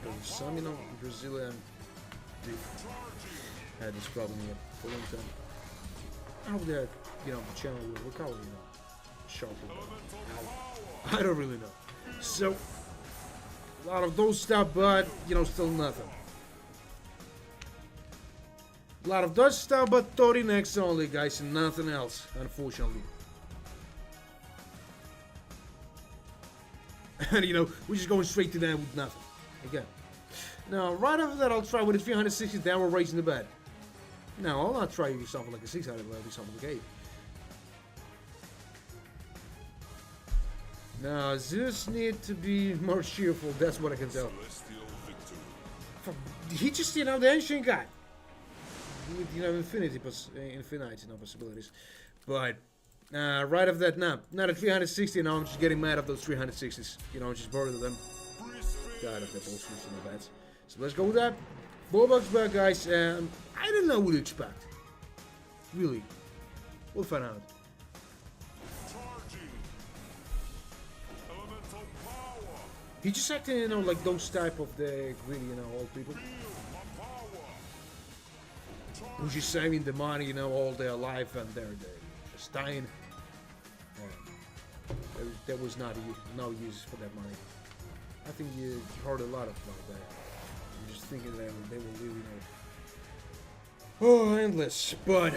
Because some, you know, Brazilian had this problem here for a long time. I hope that, you know, the channel will recover, you know, sharply. I don't really know. So, a lot of those stuff, but, you know, still nothing. A lot of Dutch stuff, but 30 next only, guys, and nothing else, unfortunately. And, you know, we're just going straight to that with nothing. Again. Now, right after that, I'll try with a 360 downward raising the bet. No, I'll not try something like a 600, but I'll do something like 8. Now, this need to be more cheerful, that's what I can tell. He just, you know, the ancient guy. With, you know, infinite, you know, possibilities. But, right after that, now, not at 360, now I'm just getting mad at those 360s. You know, I'm just bored of them. God, if they're bullshit in the bets. So let's go with that. $4 back, guys. I don't know what to expect. Really. We'll find out. He just acting, you know, like those type of the greedy, you know, old people. Who's just saving the money, you know, all their life and they're just dying. There was no use for that money. I think you heard a lot about that. I'm just thinking that they will really endless, but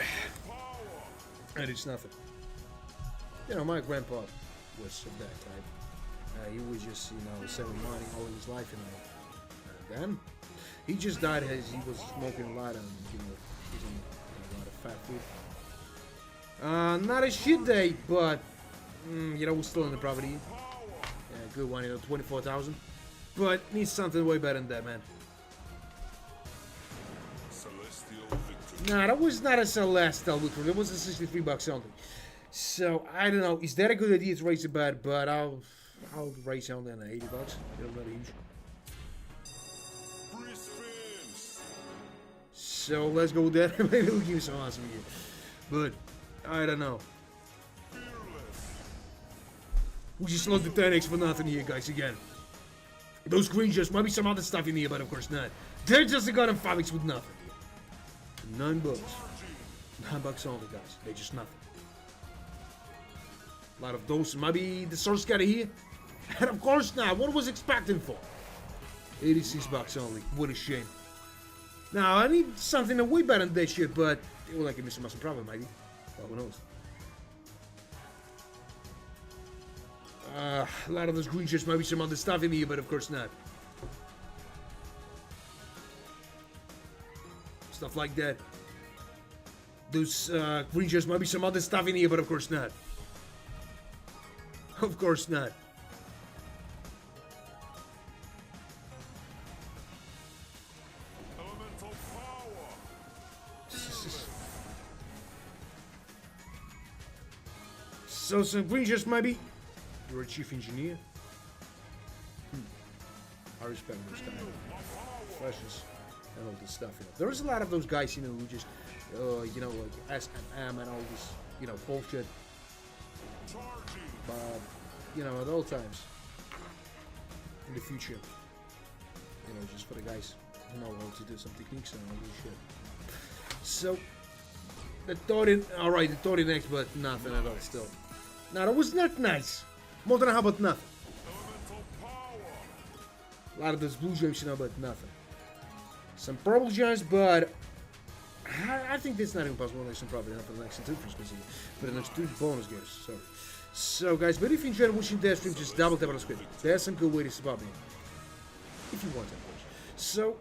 and it's nothing. You know, my grandpa was of that type. He was just, selling money all his life, and then he just died as he was smoking a lot and, eating a lot of fat food. Not a shit day, but, we're still in the property. Yeah, good one, 24,000. But needs something way better than that, man. Nah, that was not a celestial victory. That was a 63 bucks only. So, I don't know. Is that a good idea to raise a bet? But I'll raise only on 80 bucks. They're not huge. So, let's go with that. Maybe we'll give some awesome here. But, I don't know. We just lost the 10x for nothing here, guys, again. Those green just might be some other stuff in here, but of course not. They're just a goddamn 5x with nothing. 9 bucks. 9 bucks only, guys. They're just nothing. A lot of those. Maybe the source got it here. And of course not. What was expecting for? 86 bucks only. What a shame. Now, I need something way better than that shit, but it will give me some awesome profit, maybe. Well, who knows? A lot of those green chips might be some other stuff in here, but of course not. Stuff like that. Those green chips might be some other stuff in here, but of course not. Of course not. So some green chips might be. You're a chief engineer. I respect this guy. Freshness and all this stuff. There's a lot of those guys, who just, like S&M and all this, bullshit. But, at all times, in the future, just for the guys who know how to do some techniques and all this shit. So, the 30 next, but nothing at all still. Now, that was not nice. More than how about nothing? A lot of those blue gems, but nothing. Some purple gems, but I think that's not impossible. There's some probably not for the next two for the next 2 bonus games. Sorry. So, guys, but if you enjoyed watching that stream, just double tap on the screen. There's some good way to support me. If you want, of course. So,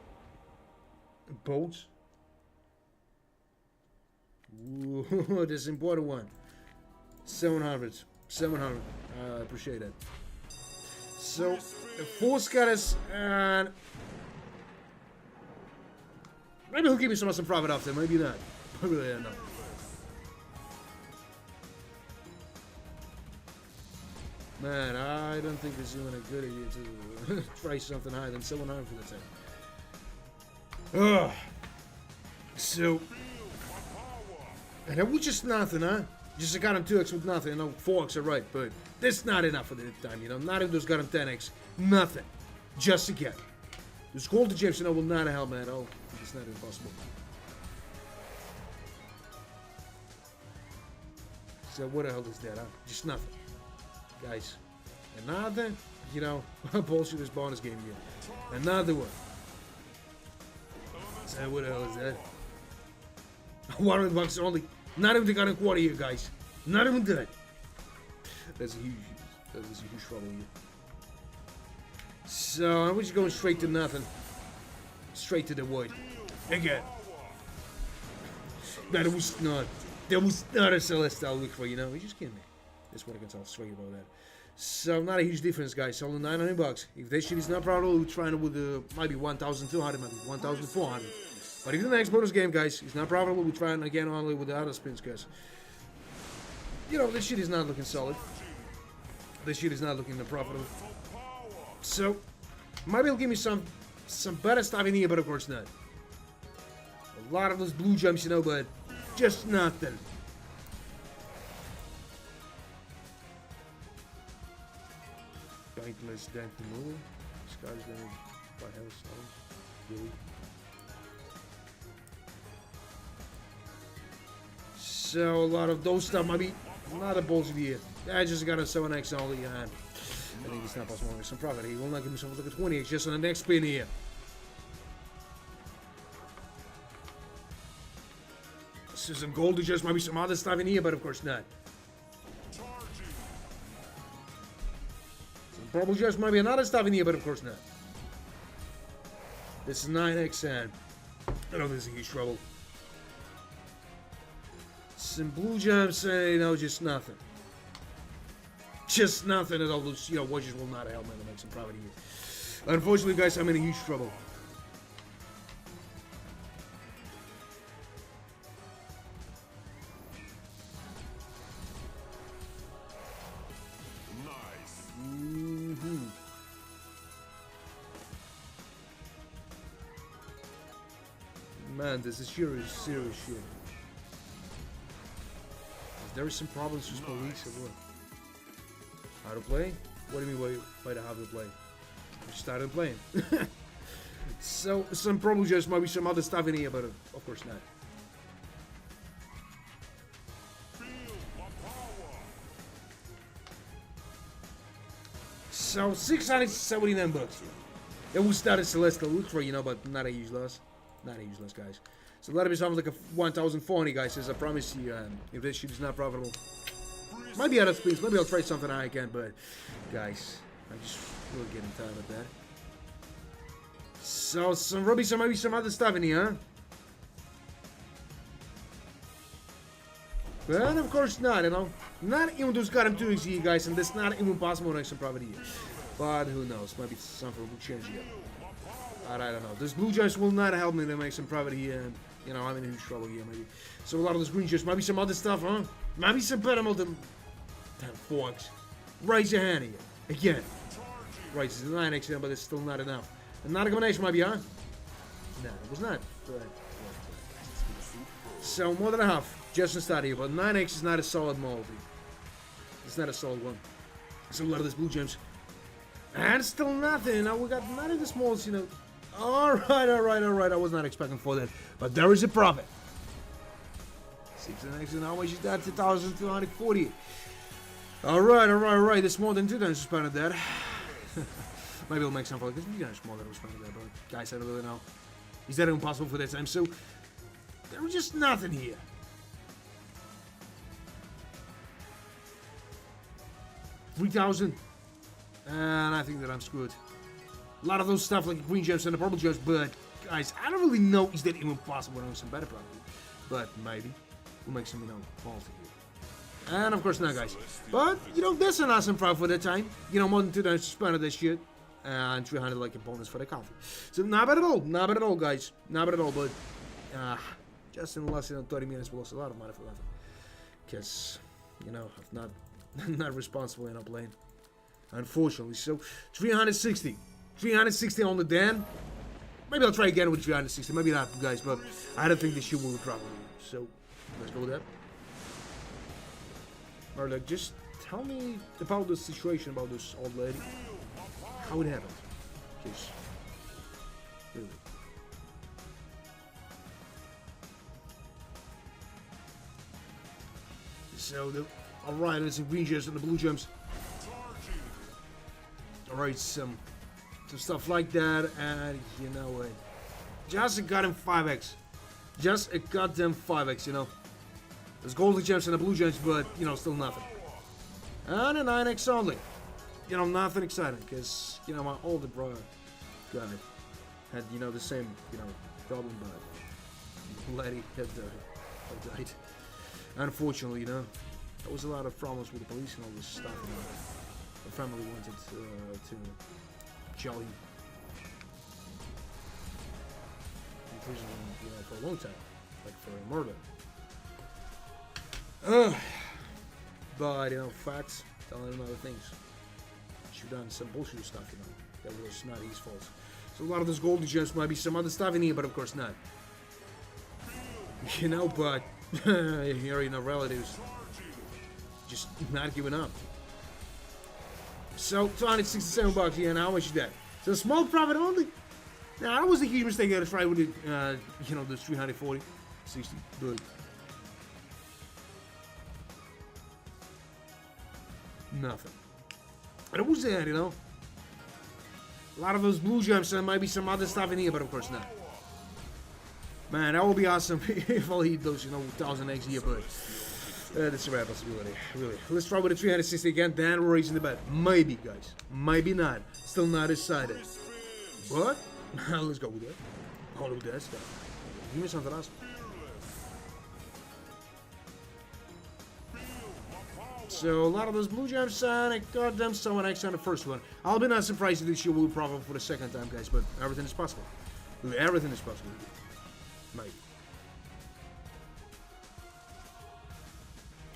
boats. Ooh, this is an important one. 700. I appreciate it. So, the 4 scatters, and maybe he'll give me some awesome profit after, maybe not. I really don't know. Man, I don't think it's even a good idea to try something higher than 700 for the time. Ugh. So, and that was just nothing, huh? Just a goddamn 2x with nothing. 4x are right, but that's not enough for the time, Not even those goddamn 10x. Nothing. Just again. Those golden gems, will not help me at all. It's not impossible. So what the hell is that, huh? Just nothing. Guys. Another, bullshit this bonus game here. Another one. So what the hell is that? 100 bucks only. Not even the goddamn quarter here, guys. Not even that. That was a huge trouble here. So I'm just going straight to nothing. Straight to the void. Again. That was not a celestial victory, You just kidding me. That's what I can tell straight about that. So not a huge difference, guys. Only 900 bucks. If that shit is not profitable, we're trying with maybe 1,200, maybe 1,400. But if the next bonus game, guys, is not profitable, we're trying again only with the other spins, guys. This shit is not looking solid. This shit is not looking profitable. So, maybe he'll give me some better stuff in here, but of course not. A lot of those blue gems, but just nothing. Paintless dancing movie. Sky's gonna buy hell songs. Really? So a lot of those stuff might be Not a bullshit here. I just got a 7x only, and I think it's not possible to make some profit. He will not give himself like a 20x just on the next spin here. So some gold to just maybe some other stuff in here, but of course not. Some probably just maybe another stuff in here, but of course not. This is 9x, and I know this is a huge trouble. Some blue gems, just nothing. Just nothing at all. Those, watches will not help me to make some profit here. Unfortunately, guys, I'm in a huge trouble. Man, this is serious shit. There is some problems with police or what? How to play? What do you mean by how to play? I started playing. So, some problems, just might be some other stuff in here, but of course not. So, 679 bucks. It will start a Celestial Ultra, but not a huge loss. Not a huge loss, guys. So that'll be something like a 1,400, guys. As I promise you, if this shit is not profitable, might be out of spins. Maybe I'll try something I can, but guys, I'm just really getting tired of that. So some rubbish, maybe some other stuff in here, huh? But of course not, Not even those goddamn 2x here, guys, and that's not even possible to make some profit here. But who knows? Maybe something will change here. I don't know. Those blue gems will not help me to make some profit here, and I'm in huge trouble here, maybe. So a lot of those green gems, maybe some other stuff, huh? Maybe some better than 4x. Raise your hand here. Again. Right, it's 9x here, but it's still not enough. Another combination, maybe, huh? No, it was not. So more than a half. Just to start here, but 9x is not a solid multi. It's not a solid one. So a lot of these blue gems. And still nothing. Now we got not in the smalls, Alright. I was not expecting for that. But there is a profit. 6x, and how much is that? 2,240. Alright. It's more than 2 times spent that. Maybe we'll make some for it, because you guys more than we spent that, but guys, I don't really know. Is that impossible for that time? So there was just nothing here. 3,000. And I think that I'm screwed. A lot of those stuff like green gems and the purple gems, but guys, I don't really know is that even possible to have some better probably. But maybe we'll make some, balls here. And of course not, guys. But that's an awesome profit for that time. More than 2 times spent on this shit. And 300 like a bonus for the coffee. So not bad at all, guys. Not bad at all, but just in the last 30 minutes we lost a lot of money for nothing. Because, I'm not responsible in playing. Unfortunately, so 360 on the Dan. Maybe I'll try again with 360. Maybe not, guys, but I don't think this shit will be properly. So let's go with that. Alright, just tell me about the situation about this old lady. How it happened. Just really. So alright, there's some green gems and the blue gems. Alright, some stuff like that, and what? Just a goddamn 5x. Just a goddamn 5x, There's golden gems and the blue gems, but, still nothing. And a 9x only. Nothing exciting, because, my older brother guy had, the same, problem, but the lady had died. Unfortunately, there was a lot of problems with the police and all this stuff, The family wanted to jail him in prison, for a long time, like for a murder. But facts telling him other things. Should done some bullshit stuff, that was not his fault. So a lot of those golden gems might be some other stuff in here, but of course not. But hearing relatives just not giving up. So 267 bucks here, and how much is that? So small profit only. Now that was a huge mistake I tried with it, the 340, 60, but Nothing. And it was there, you know. A lot of those blue gems and maybe some other stuff in here, but of course not. Man, that would be awesome if I'll hit those, you know, 1,000 eggs here, but that's a rare possibility, really. Let's try with the 360 again, then we're raising the bet. Maybe, guys. Maybe not. Still not decided. But, let's go with that. Hold with that stuff. Give me something else. So, a lot of those blue gems, and I got them someone extra on the first one. I'll be not surprised if this year will be profitable for the second time, guys, but everything is possible. Everything is possible. Maybe.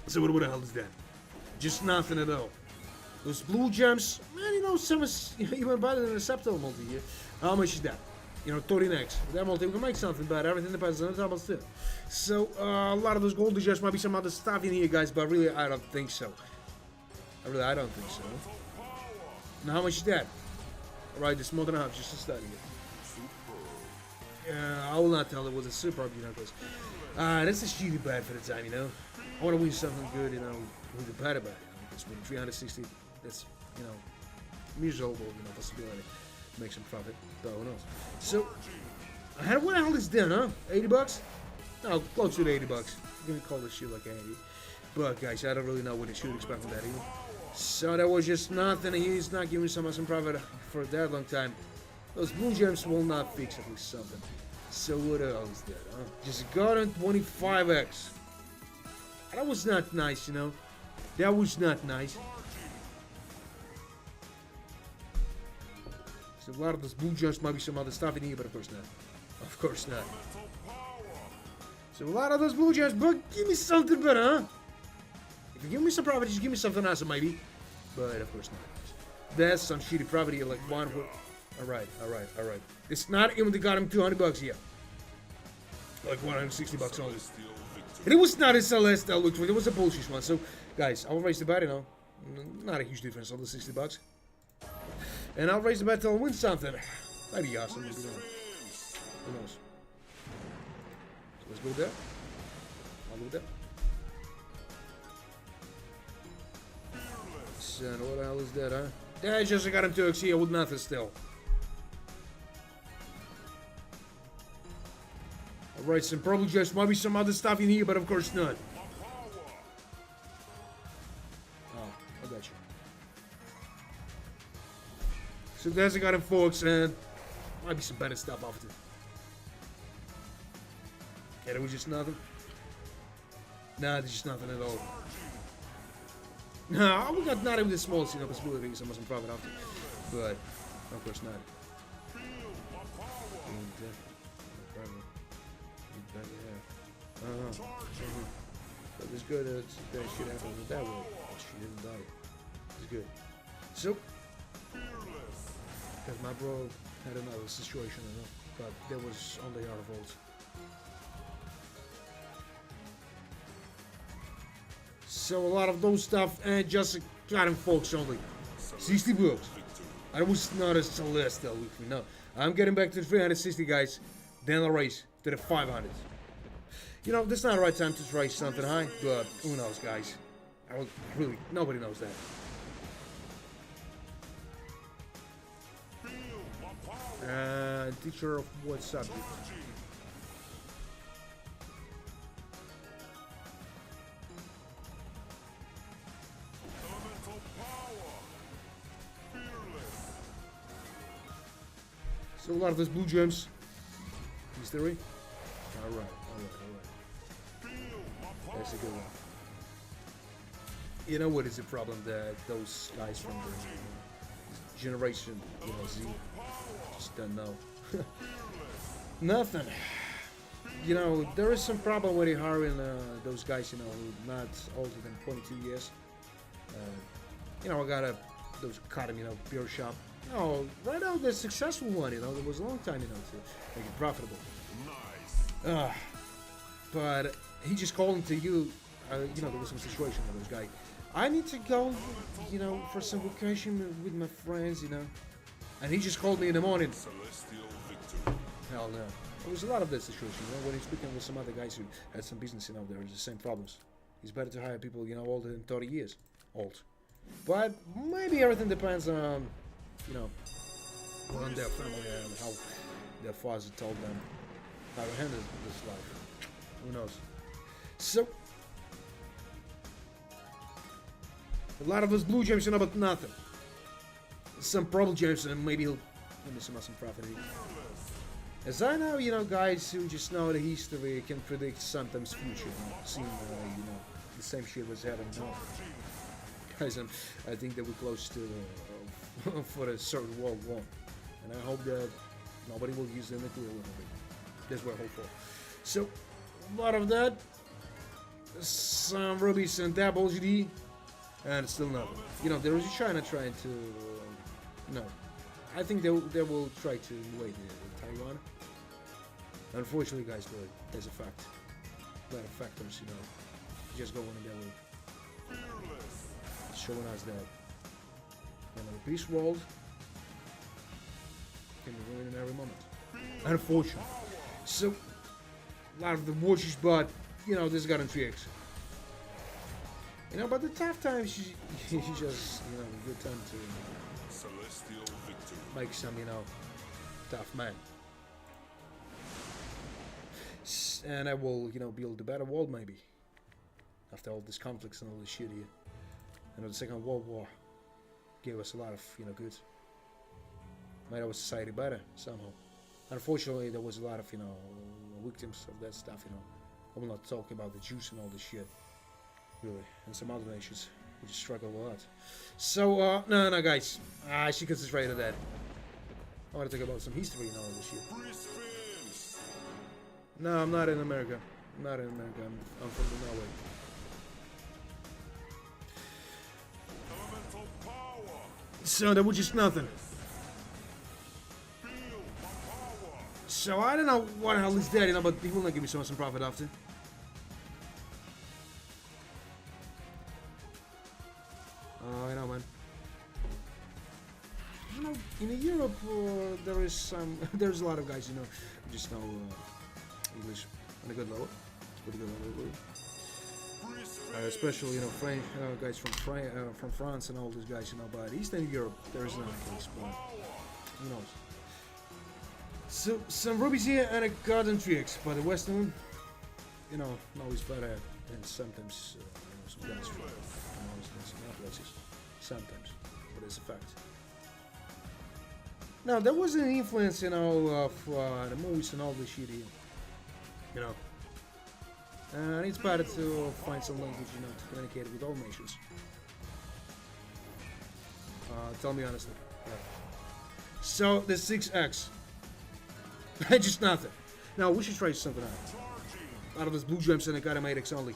So what the hell is that? Just nothing at all. Those blue gems, man, you know, some is even better than a septal multi here. How much is that? You know, 30 next. With that multi, we can make something, but everything depends on the doubles too. So, a lot of those gold gems might be some other stuff in here, guys, but really, I don't think so. I don't think so. Now, how much is that? Alright, it's more than enough just to study it. I will not tell it was a super, you know, because that's a shitty bet for the time, you know. I want to win something good, you know, with the bet about it. Because with 360, that's, you know, miserable, you know, possibility to make some profit, but who knows. So, what the hell is that, huh? 80 bucks? No, close to the 80 bucks. I'm gonna call this shit like 80. But, guys, I don't really know what I should expect from that either. So, that was just nothing. He's not giving some profit for that long time. Those blue gems will not fix at least something. So what else is that, huh? Just got on 25x. That was not nice, you know. That was not nice. So a lot of those blue gems might be some other stuff in here, but of course not. Of course not. So a lot of those blue gems, but give me something better, huh? If you give me some profit, just give me something else, maybe. But of course not. That's some shitty profit like one. Alright. It's not even they got him 200 bucks here. Like 160 bucks only. And it was not a Celestial victory, it was a bullshit one. So, guys, I'll raise the bet, you know. Not a huge difference on the 60 bucks. And I'll raise the bet till I win something. That'd be awesome, maybe not. Who knows? So let's go there. I'll go there. So, what the hell is that, huh? Yeah, I just got him 2x here with nothing still. Alright, some purple gems, might be some other stuff in here, but of course not. Oh, I got you. So there's a guy in folks, and might be some better stuff after. Yeah, there was just nothing. Nah, there's just nothing at all. No, we got not even the smallest, you know, possibility of some profit after. But, of course not. But it's good that shit happened that way. She didn't die. It's good. So, because my bro had another situation, you know, but there was only our fault. So a lot of those stuff and just got him folks only. 60 bucks. I was not a Celestial with me, no. I'm getting back to the 360, guys. Then I'll race to the 500. You know, this is not the right time to raise something high, but who knows, guys? Really, nobody knows that. Teacher of what subject? So a lot of those blue gems. Mystery. Alright. That's a good one. You know what is the problem that those guys from the generation, you know, Z, just don't know. Nothing. You know, there is some problem with hiring those guys, you know, who not older than 22 years. You know, I got those academy, you know, beer shop. No, right now the successful one, you know, there was a long time, you know, to make it profitable. Nice. But he just called into you, you know, there was some situation with this guy. I need to go, you know, for some vacation with my friends, you know. And he just called me in the morning. Hell no. There was a lot of that situation, you know, when he's speaking with some other guys who had some business, you know, there was the same problems. It's better to hire people, you know, older than 30 years old. But maybe everything depends on, you know, on their family and how their father told them how to handle this life. Who knows? So, a lot of those blue gems, you know, but nothing. Some purple gems, and maybe he'll give me some awesome profit. As I know, you know, guys who just know the history can predict sometimes future. Seeing, you know, the same shit was happening now. Guys, I think that we're close to for a certain World War, and I hope that nobody will use the nuclear weapon. That's what I hope for. So, a lot of that, some rubies and double GD, and still nothing. You know, there is China trying to, no, I think they will try to invade Taiwan. Unfortunately, guys, but there's a fact. A lot of factors, you know, just going in their way. Showing us that, you know, the peace world can be ruined in every moment. Unfortunately. So, a lot of the watches, but, you know, this got in 3x. You know, but the tough times, you just, you know, a good time to make some, you know, tough man. And I will, you know, build a better world, maybe. After all these conflicts and all this shit here. You know, the Second World War gave us a lot of, you know, goods. Made our society better, somehow. Unfortunately, there was a lot of, you know, victims of that stuff, you know. I will not talk about the Jews and all this shit. Really. And some other nations who just struggle a lot. So, no, guys. I should concentrate on that. I want to talk about some history and all this shit. No, I'm not in America. I'm not in America. I'm from the Norway. So that was just nothing. So I don't know what the hell is that, you know, but he will not give me some profit after. I know, man. You know, in Europe, there's a lot of guys, you know, who just know English on a good level. Pretty good level, really. Especially, you know, French guys from France and all these guys, you know. But Eastern Europe, there is no case, but who knows? So some rubies here and a garden tricks, but the Western, you know, always better than sometimes you know, some guys from some other places. Sometimes, but it's a fact. Now there was an influence, you know, of the movies and all this shit here, you know. And it's better to find some language, you know, to communicate with all nations. Tell me honestly. Yeah. So the 6x, just nothing. Now we should try something out. Out of this blue gems and I got 8x only.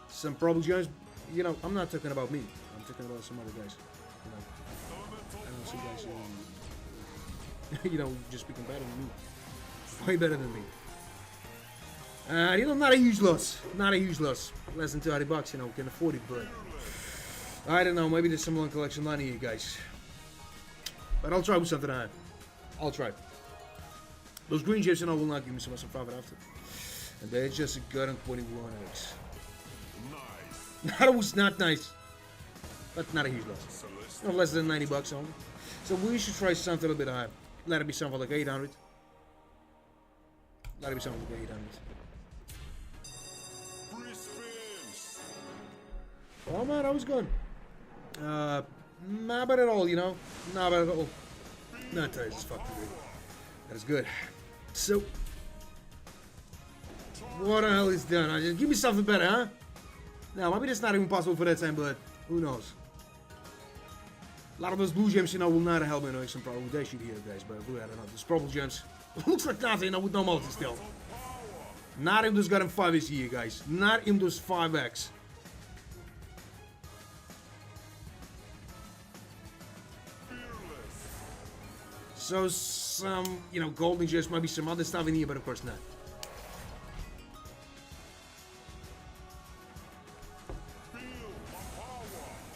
Some purple gems, you know. I'm not talking about me. I'm talking about some other guys. You know, I know some guys who, you know, just speaking better than me, way better than me. You know, not a huge loss. Not a huge loss. Less than 30 bucks, you know, can afford it, but I don't know, maybe there's some long collection line here, guys. But I'll try with something on. I'll try. Those green gems, you know, will not give me so much profit after. And they're just a good on 21x. Nice. That was not nice. But not a huge loss. No less than 90 bucks only. So we should try something a little bit higher. Let it be something like 800. Let it be something like 800. Oh man, that was good. Not bad at all, you know. Not bad at all. Not tired as fuck today. That is good. So, what the hell is done? Just give me something better, huh? Now, maybe that's not even possible for that time, but who knows? A lot of those blue gems, you know, will not help me knowing some problem with that shit here, guys. But I don't know. Those purple gems looks like nothing, you know, with no multi still. Not even those goddamn 5x here, guys. Not even those 5x. So some, you know, golden gems, maybe some other stuff in here, but of course not.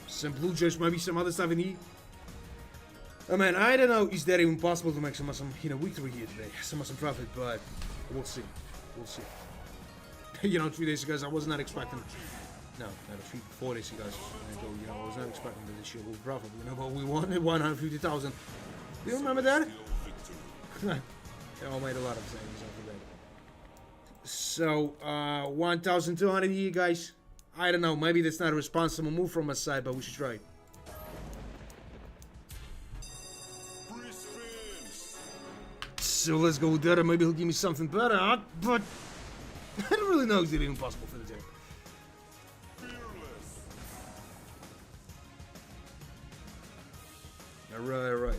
Some blue gems, maybe some other stuff in here. Oh man, I don't know, is that even possible to make some you know, victory here today? Some profit, but we'll see. We'll see. You know, 3 days ago, I was not expecting No, not a 340, guys. You know, I was not expecting that this shit would profit, you know, but we won at 150,000. Do you remember that? It all made a lot of savings after that. So, 1,200 here, guys. I don't know, maybe that's not a responsible move from my side, but we should try it. So let's go with that, maybe he'll give me something better, but I don't really know, is it even possible for the team? Alright.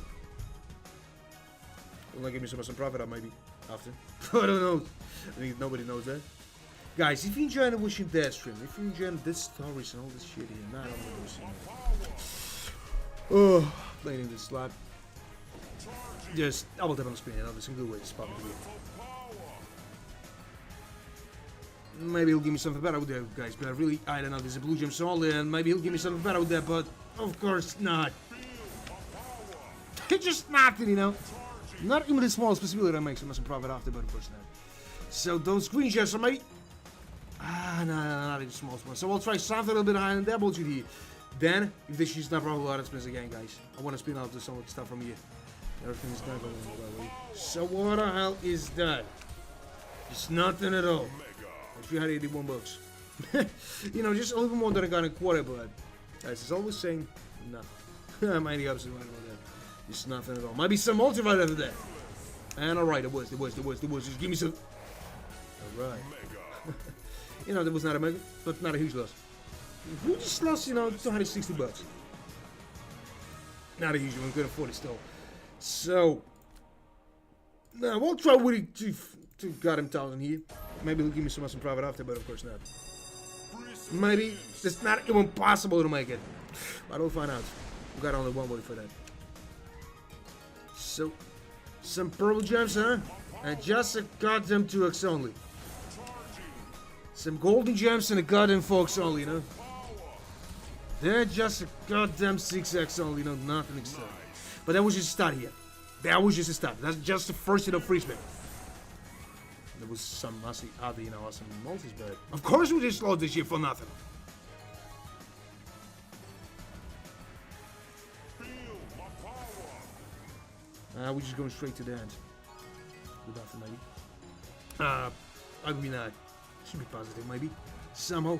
Will not give me some profit up maybe after. I don't know. I think nobody knows that. Guys, if you enjoyed watching that stream, if you enjoyed this stories and all this shit here, not only this, oh, playing this slot. Just double tap on the screen, and there's some good ways to spot the video. Maybe he'll give me something better with that, guys, but I don't know, there's a blue gem solid, and maybe he'll give me something better with that, but of course not. It's just nothing, you know. Not even the smallest possibility to make some profit after, but of course not. So those green gems are maybe... no, not even the smallest one. So I'll try something a little bit higher than that bullshit here. Then, if this shit's not probably, let's spin again, guys. I want to spin out some stuff from here. Everything's not going the way. So what the hell is that? It's nothing at all. 381 bucks. You know, just a little more than I got in a quarter, but guys, it's always saying nothing. I'm 80 ups and right about that. It's nothing at all. Might be some multi right after that. And alright, it was. Just give me some. Alright. You know, that was not a mega, but not a huge loss. We just lost, you know, 260 bucks. Not a huge one, we could afford it still. So, now we'll try with it to got him 1,000 here. Maybe he'll give me some profit after, but of course not. Maybe it's not even possible to make it. But we'll find out. We got only one way for that. So, some purple gems, huh? And just a goddamn 2x only. Some golden gems and a goddamn 4x only, you know? They're just a goddamn 6x only, you know? Nothing extra. But that was just a start here. That was just a start. That's just the first hit of free spin. There was some other, you know, some multis, but of course we just lost this shit for nothing. We're just going straight to the end. Good after maybe. I mean, should be positive maybe. Somehow.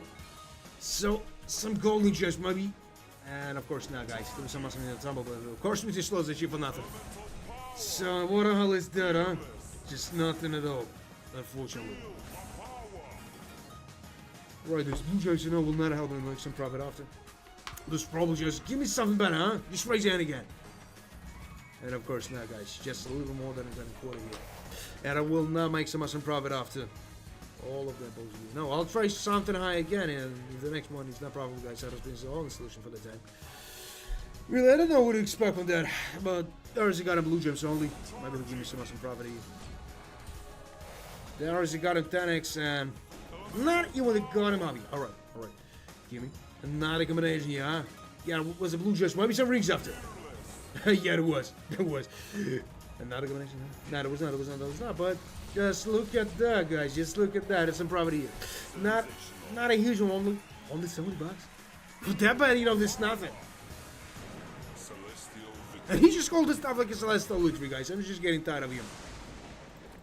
So, some golden gems maybe. And of course now, guys, there was some awesome in the tumble, but of course we just lost this shit for nothing. So what the hell is that, huh? Just nothing at all, unfortunately. Right, those blue gems, you know, will not help me make some profit after. Those probably just give me something better, huh? Just raise your hand again. And of course now, guys, just a little more than a quarter here. And I will not make some awesome profit after. All of that bullshit. No, I'll try something high again, and if the next one is not probably, guys, that has been the only solution for the time. Really, I don't know what to expect from that, but there's a goddamn blue gems only. Maybe they'll give me some profit here. There's a goddamn 10x, and not even a goddamn hobby. Alright. Give me another combination here, huh? Yeah, it was a blue gems. Maybe some rings after. Yeah, it was. Another combination, huh? No, it was not, but just look at that, guys. Just look at that. It's some profit here. Not a huge one, only 70 bucks. But that bad, you know, there's nothing. And he just called this stuff like a celestial victory, guys. I'm just getting tired of him.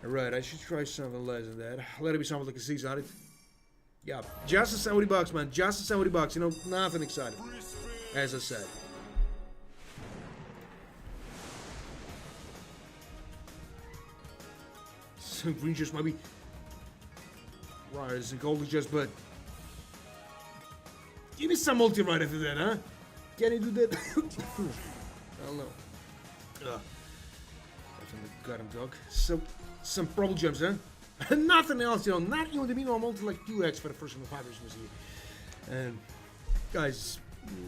Alright, I should try something less than that. Let it be something like a 600. Yeah, just a 70 bucks, man. Just a 70 bucks. You know, nothing exciting. As I said. Some green just maybe. Right, there's some golden just, but give me some multi right after that, huh? Can you do that? I don't know. Got him, dog. So, some purple gems, huh? Nothing else, you know. Not even the minimum multi like 2x for the first one of 5 was here. And guys,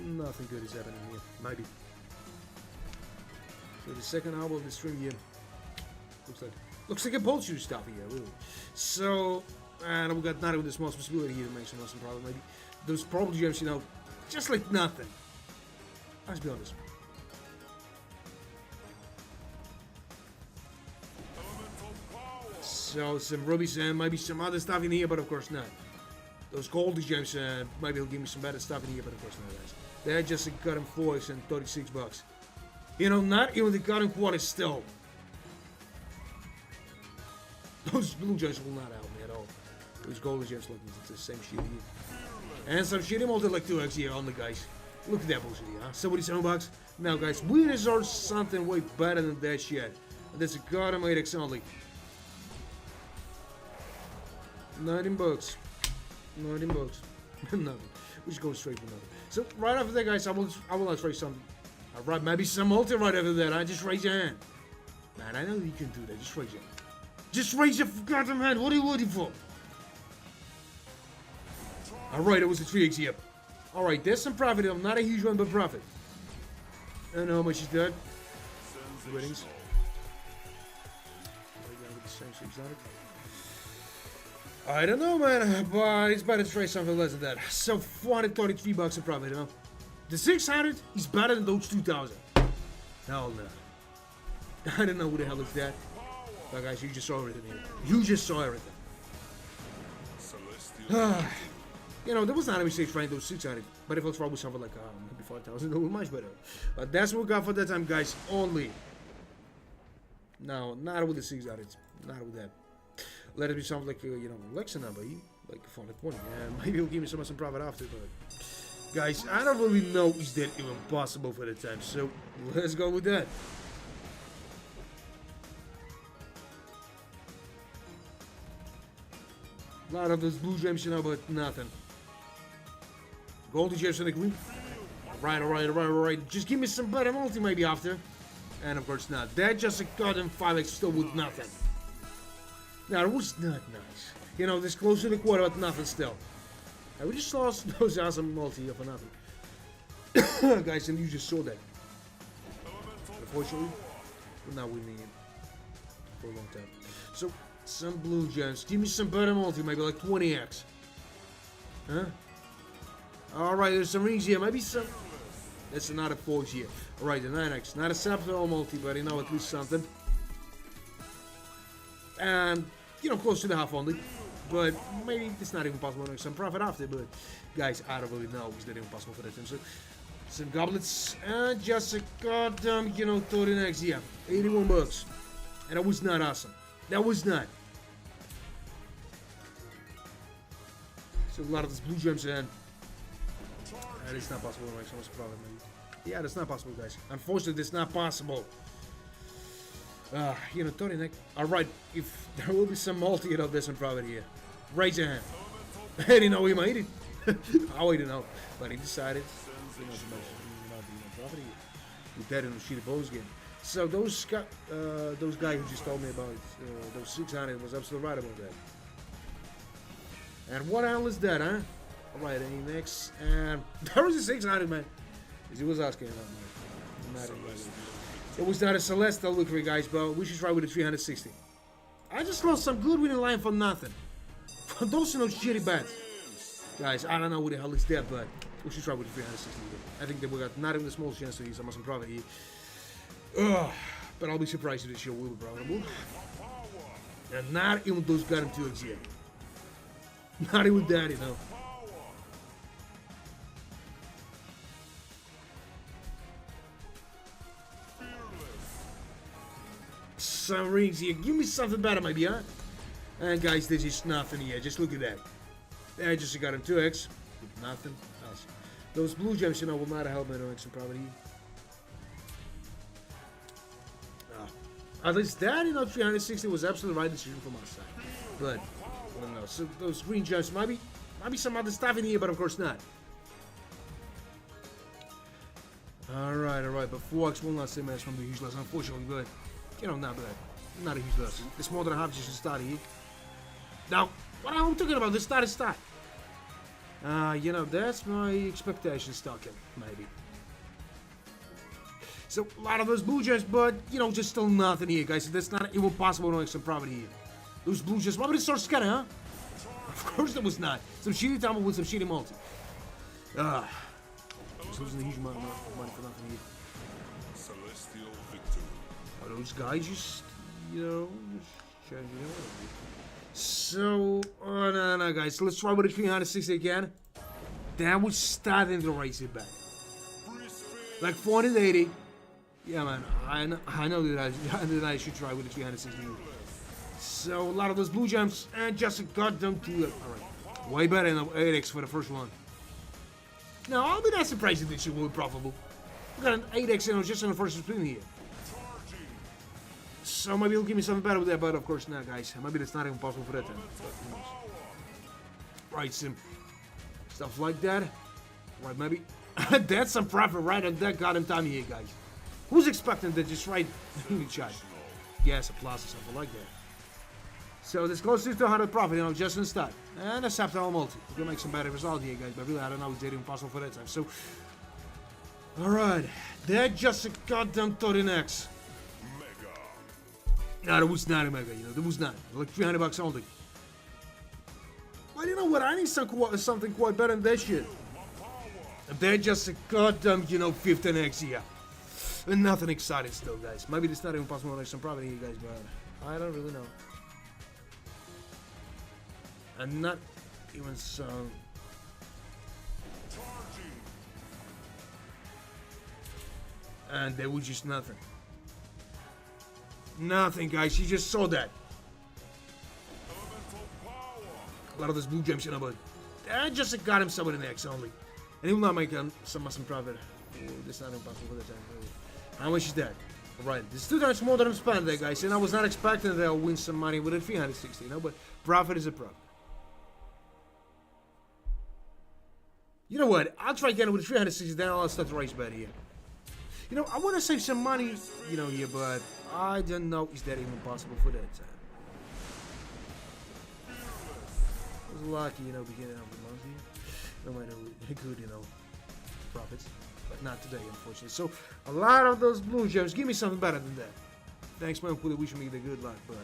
nothing good is happening here. Maybe. So the second hour of the stream here looks like a bullshit stuff here, really. So, and we got not even the smallest possibility here to make some problem. Maybe those purple gems, you know, just like nothing. Let's be honest. So some rubies and maybe some other stuff in here, but of course not. Those golden gems, maybe he'll give me some better stuff in here, but of course not, guys. They're just a cut and 4x and 36 bucks. You know, not even the cut and quarter still. Those blue gems will not help me at all. Those golden gems look the same shit here. And some shitty multi like 2x here on the guys. Look at that bullshit here, huh? 77 bucks. Now, guys, we deserve something way better than that shit. And that's a goddamn 8x only. 19 bucks. 19 bucks. Nothing. We just go straight for nothing. So, right after that, guys, I will not raise something. Alright, maybe some multi right after that, huh? Just raise your hand. Man, I know you can do that. Just raise your hand. Just raise your goddamn hand. What are you waiting for? Alright, it was a 3x here. Alright, there's some profit. Not a huge one, but profit. I don't know how much is that. Winnings. I don't know, man, but it's better to try something less than that. So 433 bucks in profit, you know. The 600 is better than those 2,000. Hell no. I don't know who the hell is that. But guys, you just saw everything here. You just saw everything. You know, there was not a mistake trying those 600. But if I was probably something like maybe 5,000, it would be much better. But that's what we got for that time, guys. Only. No, not with the 600. Not with that. Let it be something like, you know, Lexa number, like 420. And maybe he'll give me some profit after, but guys, I don't really know is that even possible for the time. So let's go with that. A lot of those blue gems, you know, but nothing. Golden gems in the green. Alright. Just give me some better multi maybe after. And of course not. That just a goddamn 5x still with nothing. Now, it was not nice. You know, this close to the quarter, but nothing still. And we just lost those awesome multi here for nothing. Guys, and you just saw that. Unfortunately, but now we need it for a long time. So, some blue gems. Give me some better multi, maybe like 20x. Huh? Alright, there's some rings here. Maybe some... That's another 4 here. Alright, the 9x. Not a subtle multi, but you know, at least something. And... you know, close to the half only, but maybe it's not even possible to make some profit after, but guys, I don't really know, is that even possible for that time, so some goblets, and just a goddamn, you know, 30x, yeah, 81 bucks, and that was not awesome, that was not. So a lot of these blue gems, and it's not possible to make so much profit, maybe. Yeah, that's not possible, guys, unfortunately, it's not possible. You know, Tony Nick. Alright, if there will be some multi of this in profit here, raise your hand. I didn't know he made it. I didn't know. But he decided, you know, not be in profit here. With that in the sheet of bows game. So those guys who just told me about those 600 was absolutely right about that. And what hell is that, huh? Alright, any next? And there was a 600, man. He was asking about man. It was not a celestial victory, guys, but we should try with a 360. I just lost some good winning line for nothing. Those are no shitty bets. Guys, I don't know who the hell is that, but we should try with a 360 here. I think that we got not even the small chance to use some profit here. But I'll be surprised if this show will be profitable. And not even those goddamn 2x yet. Not even that, you know. Some rings here. Give me something better, maybe, huh? And guys, there's just nothing here. Just look at that. I just got him 2x. Nothing else. Those blue gems, you know, will not help me doing some property. At least that, you know, 360 was absolutely the right decision from our side. But, I don't know. So those green gems, might be some other stuff in here, but of course not. Alright. But 4x will not say man, it's from the huge loss, unfortunately, but. You know, not bad. Not a huge loss. It's more than a half just to start here. Now, what am I talking about? This start is start. You know, that's my expectation stocking, maybe. So, a lot of those blue gems, but, you know, just still nothing here, guys. So that's not even possible to make some profit here. Those blue gems, why would it start scanning, huh? Of course it was not. Some shitty tumble with some shitty multi. Just losing a huge amount of money for nothing here. Those guys just, you know, just changing it. So, oh no, guys. Let's try with the 360 again. That was starting to raise it back. Like 480. Yeah, man. I know that I should try with the 360. So, a lot of those blue gems and just a goddamn 2. Alright. Way better than 8x for the first one. Now, I'll be that surprised if this shit will be profitable. We got an 8x just on the first spin here. So maybe he'll give me something better with that, but of course not, guys. Maybe that's not even possible for that time. Right, Sim. Stuff like that. Right, maybe. That's some profit right at that goddamn time here, guys. Who's expecting that just right in the chat? Yes, a plus or something like that. So this close to 200 profit, just in start. And a subtle multi. We'll make some better result here, guys, but really I don't know if it's even possible for that time. So, alright. That's just a goddamn 13x. No, that was not a mega, that was not. Like 300 bucks only. Well, you know what? I need something quite better than that shit. They're just a goddamn, 15x here. And nothing exciting still, guys. Maybe it's not even possible to make some profit here, guys, but I don't really know. And not even some. And there was just nothing. Nothing, guys. You just saw that. A lot of those blue gems, but I just got him somewhere in the X only. And he will not make some profit. This is not impossible for the time. How much is that? Alright, this is 2 times more than I'm spending there, guys. And I was not expecting that I'll win some money with a 360, but profit is a profit. You know what? I'll try again with a 360, then I'll start the race bet here. I want to save some money, here, but I don't know is that even possible for that time. I was lucky, beginning of the month here. No matter good, profits. But not today, unfortunately. So, a lot of those blue gems, give me something better than that. Thanks, man, for wishing me the good luck, but...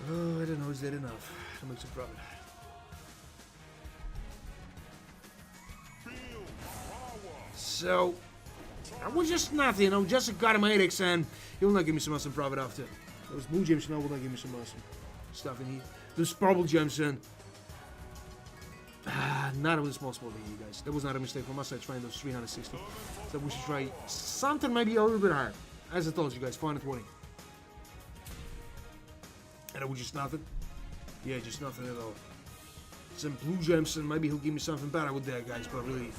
Oh, I don't know, is that enough to make some profit? So, that was just nothing, just a goddamn 8x, and he'll not give me some awesome profit after. Those blue gems, will not give me some awesome stuff in here. Those purple gems, and... not a small spot here, guys. That was not a mistake from us, trying those 360. So we should try something maybe a little bit higher. As I told you guys, 420. And it was just nothing. Yeah, just nothing at all. Some blue gems, and maybe he'll give me something better with that, guys, but really...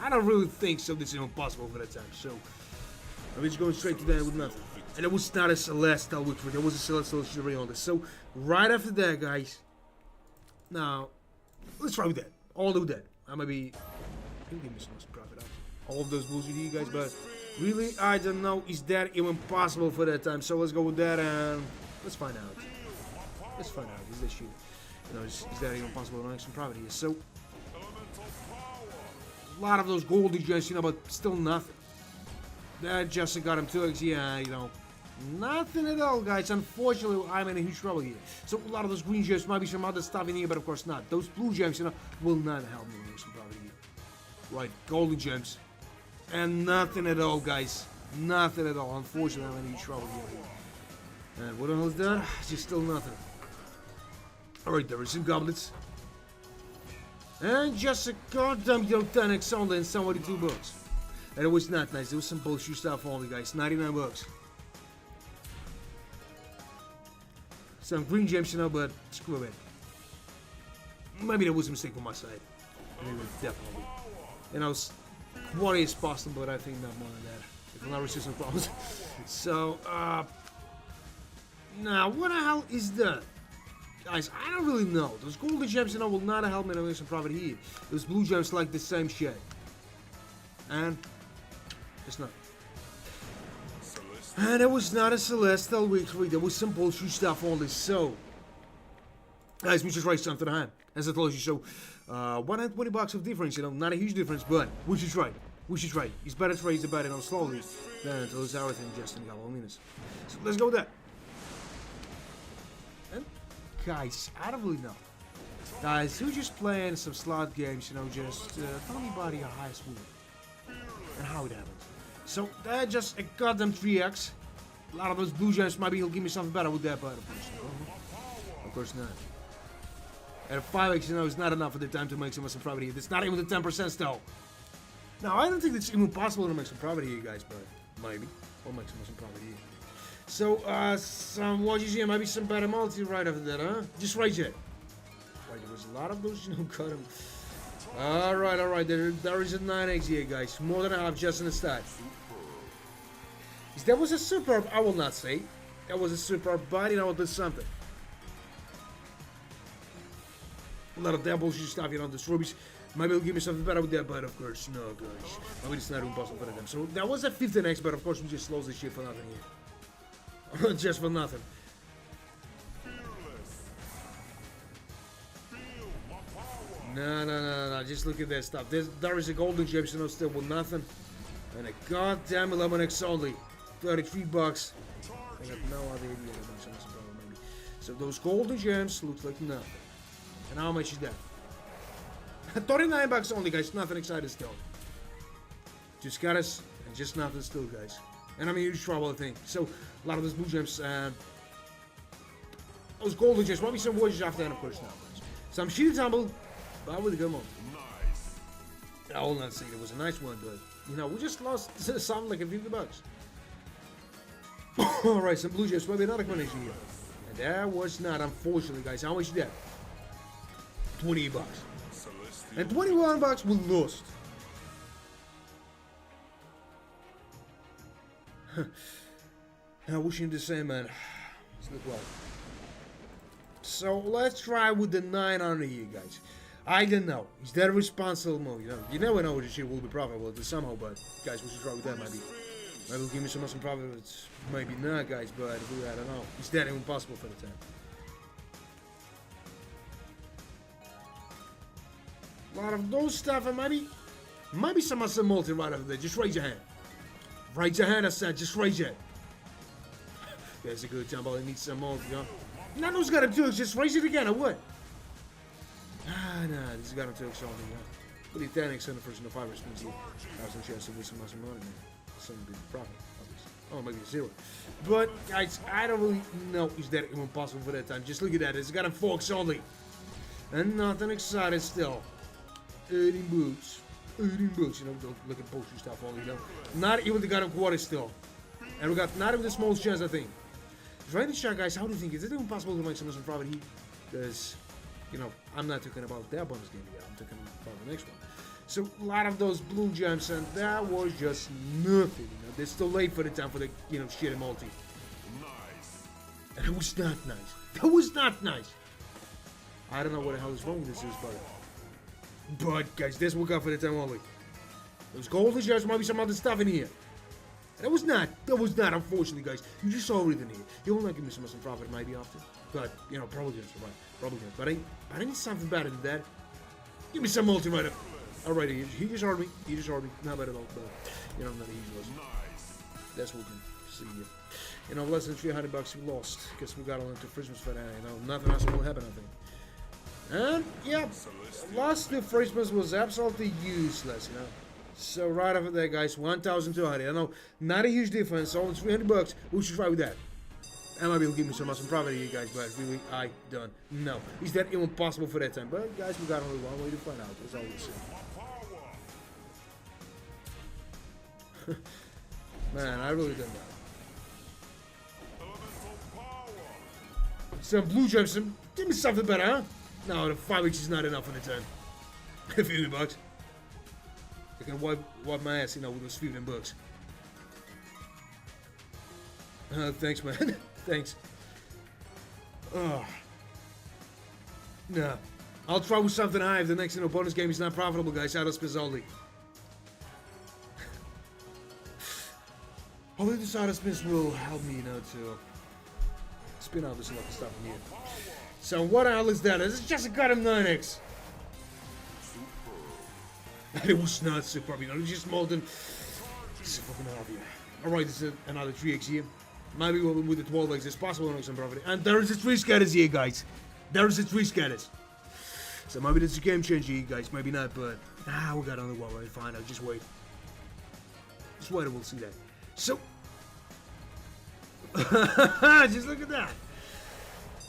I don't really think so. This is impossible for that time. So I'm just going straight to that with nothing. And it was not a celestial, which there was a celestial on this. So right after that, guys. Now let's try with that. I'll do that. I maybe he'll give me some profit out. All of those bullshit here, guys. But really, I don't know. Is that even possible for that time? So let's go with that and let's find out. Let's find out. Is that shit? Is that even possible to make some profit here? So. A lot of those golden gems, but still nothing. That just got him 2x, yeah, nothing at all, guys. Unfortunately, I'm in a huge trouble here. So a lot of those green gems might be some other stuff in here, but of course not. Those blue gems, will not help me make some profit here. Right, golden gems. And nothing at all, guys. Nothing at all. Unfortunately, I'm in a huge trouble here. And what the hell is that? Just still nothing. Alright, there are some goblets. And just a goddamn 10x only and somebody 2 bucks. And it was not nice. There was some bullshit stuff only, guys. 99 bucks. Some green gems, but screw it. Maybe that was a mistake on my side. Maybe definitely. What is possible, but I think not more than that. If I'm not resisting problems. So, now what the hell is that? Guys, I don't really know. Those golden gems, will not help me to make some profit here. Those blue gems like the same shit. And it's not. And it was not a celestial victory. There was some bullshit stuff only. So, guys, we just raised something high. As I told you, so 120 bucks of difference. Not a huge difference, but we should try. We should try. It's better to raise the bet, slowly than to lose everything just in a couple of minutes. So let's go with that. Guys, I don't really know. Guys, who just playing some slot games, just tell me about your highest win. And how it happens. So, that just a goddamn 3x. a lot of those blue gems, maybe he'll give me something better with that, but of course not. At a 5x, you know, it's not enough at the time to make some profit here. It's not even the 10% still. Now, I don't think it's even possible to make some profit here, guys, but maybe. We'll make some profit here. So, some watches here, maybe some better multi right after that, huh? Just right yet. Right, there was a lot of those, you know, cut them. Alright, there is a 9x here, guys. More than enough just in the start. That was a superb, I will not say. That was a superb, but you know, it did something. A lot of that bullshit stuff, you know, the strawberries. Maybe it'll give me something better with that, but of course, no, guys. Maybe it's not impossible for them. So that was a 15x, but of course we just lost this shit for nothing here. Just for nothing. No. Just look at that stuff. There is a golden gem, you know, still with nothing. And a goddamn 11x only. 33 bucks. I got no other idea about some problem, maybe. So those golden gems looks like nothing. And how much is that? 39 bucks only, guys. Nothing excited still. Just got us, and just nothing still, guys. And I'm in huge trouble, I think. So a lot of those blue gems and those golden gems. Maybe some watches after that, of course, now, guys. Some shitty tumble, but with a good one. I will not say it was a nice one, but you know, we just lost something like a 50 bucks. Alright, some blue gems, maybe another combination here. And that was not, unfortunately, guys. How much is that? 20 bucks. And 21 bucks we lost. I wish him the same, man. Let's look well. So let's try with the 900 here, guys. I don't know. Is that a responsible move? You never know if the shit will be profitable somehow, but guys, we should try with that maybe. Maybe it'll give me some profit, maybe not, guys, but I don't know. Is that even possible for the time? A lot of those stuff, and maybe some multi right over there. Just raise your hand. Raise your hand, I said. Just raise your hand. That's a good time, but I need some multi, you know. None who's got him too. Just raise it again, or what? Nah, this has got him too, something, yeah. But the 10x in the first and the 5 response here. I have some chance to win some money, man. Some big profit, obviously. Oh, maybe a 0. But, guys, I don't really know is that even possible for that time. Just look at that. It's got him 4x only. And nothing excited still. 18 boots. 18 boots, you know, don't look at poster stuff only, you know. Not even the goddamn quarter still. And we got not even the smallest chance, I think. Right in the chat, guys, how do you think? Is it even possible to make some profit here? Because, you know, I'm not talking about that bonus game yet. I'm talking about the next one. So, a lot of those blue gems, and that was just nothing, you know. It's still late for the time for the, you know, shit multi. Nice. And it was not nice. That was not nice. I don't know what the hell is wrong with this, but guys, this will go for the time only. Those golden gems might be some other stuff in here. That was not, unfortunately, guys. You just saw everything here. He will not give me some profit maybe after. But, you know, probably gonna survive. Probably gonna. But I need something better than that. Give me some multi right up. Alright, he just heard me. Not bad at all, but, you know, not easy was. That's what we can see here. You know, less than 300 bucks we lost. Because we got on into Christmas for that, you know. Nothing else will happen, I think. And, yeah, last two Christmas was absolutely useless, you know. So, right after that, guys, 1,200. I know, not a huge difference, only 300 bucks. We should try with that. And maybe it'll give me some awesome profit here, guys, but really, I don't know. Is that even possible for that time? But, guys, we got only one way to find out. That's all we see. Man, I really don't know. Some blue gems, give me something better, huh? No, the 5 weeks is not enough for the time. 50 bucks. I can wipe my ass, you know, with those 15 bucks. Thanks, man. Thanks. No. I'll try with something high if the next, you know, bonus game is not profitable, guys. Out of space only. Hopefully this out of space will help me, you know, to spin out this lucky stuff in here. So what the hell is that? It's just a goddamn 9x. It was not super, you know, it's just molten. It's fucking obvious. Alright, this is another 3x here. Maybe with the 12x it's possible to make some profit. And there is a 3 scatters here, guys. There is a 3 scatters. So maybe this is a game changer here, guys. Maybe not, but we got another one right. Fine, I'll just wait. Just wait and we'll see that. So Just look at that.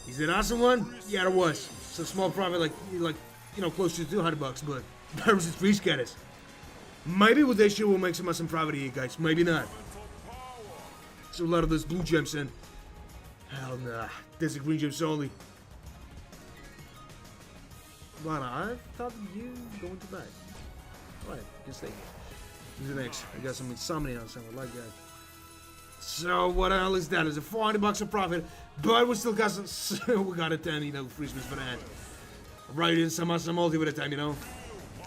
Is it awesome one? Yeah, it was. It's a small profit, like you know, close to $200, but there was 3 scatters. Maybe with this shit we'll make some awesome profit here, guys. Maybe not. So a lot of those blue gems in. Hell nah. There's a green gems only. But I thought you going to bed. Alright, just stay here. Who's the next? I got some insomnia or something like that. So what the hell is that? It's a $400 of profit, but we still got some. We got a 10, you know, free spins for that. Right in some awesome multi with a time, you know.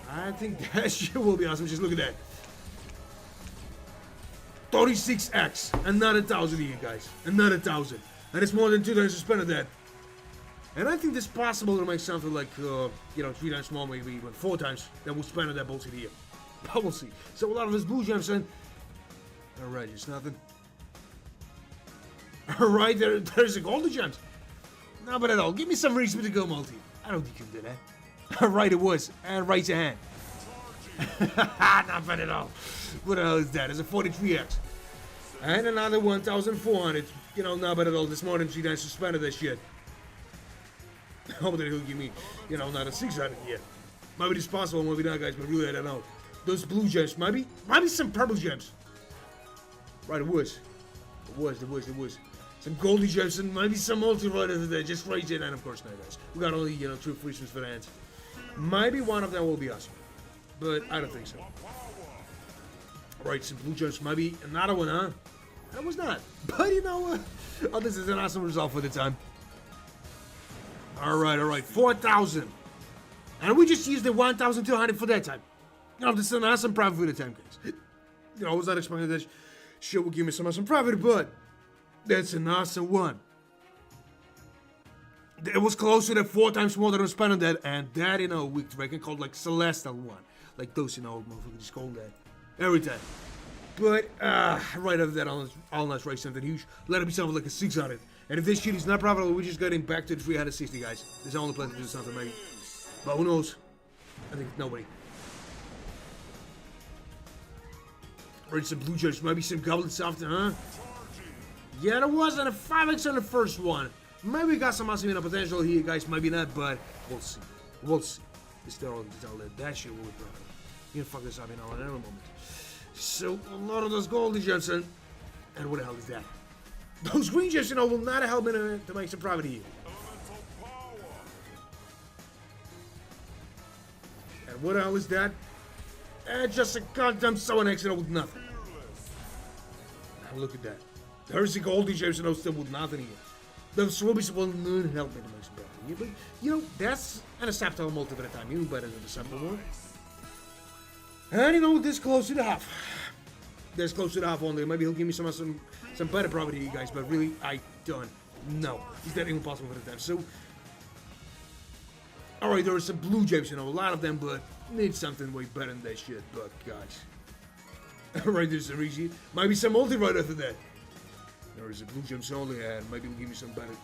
I think that shit will be awesome. Just look at that. 36x, another 1,000 here, guys. Another 1,000, and it's more than 2 times the spend of that. And I think it's possible to make something like, you know, 3 times more, maybe even 4 times that we'll spend on that bullshit here. But we'll see. So a lot of this blue gems in. Alright, just nothing. Alright, there's a golden gems. Not bad at all. Give me some reason to go multi. I don't think you can do that. Alright, it was. And raise your hand. Not bad at all. What the hell is that? It's a 43x. And another 1,400. You know, not bad at all. This more than 3 times suspended that shit. Hope that he'll give me, you know, not a 600 yet. Maybe it's possible, maybe not, guys, but really I don't know. Those blue gems, maybe some purple gems. Right, it was. It was. Some golden gems and maybe some multi-riders there. Just raise it, and of course not, guys. We got only, you know, 2 free spins for the hands. Maybe one of them will be awesome. But I don't think so. Right, some blue gems, maybe another one, huh? That was not. But you know what? Oh, this is an awesome result for the time. Alright, 4,000. And we just used the 1,200 for that time. You know, this is an awesome profit for the time, guys. You know, I was not expecting that shit would give me some awesome profit, but that's an awesome one. It was close to that 4 times more than I spent on that, and that, you know, we reckon called like Celestial one. Like those, you know, motherfuckers just call that every time. But, right after that, I'll not raise something huge. Let it be something like a 600. And if this shit is not profitable, we're just getting back to the 360, guys. There's only plan to do something, maybe. But who knows? I think nobody. Right, some blue gems, maybe some goblins after, huh? Yeah, there wasn't a 5x on the first one. Maybe we got some awesome potential here, guys. Maybe not, but we'll see. We'll see. It's still all to tell that shit will be profitable. You can fuck this up, you know, in any moment. So, a lot of those golden gems, and what the hell is that? Those green gems, you know, will not help me to make some profit here. And what the hell is that? Just a goddamn 7x, you know, with nothing. Now look at that. There's the golden gems, you know, still with nothing here. Those rubies will not help me to make some profit here, but, you know, that's an acceptable multi at a time. Even better than the sample one. And, you know, this close to the half. This close to the half only. Maybe he'll give me some better profit here, guys, but really, I don't know. Is that even possible for the time? So, alright, there are some blue gems, you know, a lot of them, but need something way better than that shit, but, guys. Alright, there's a Rishi. Maybe some multi right after that. There is a blue gems only, and maybe we'll give me some better.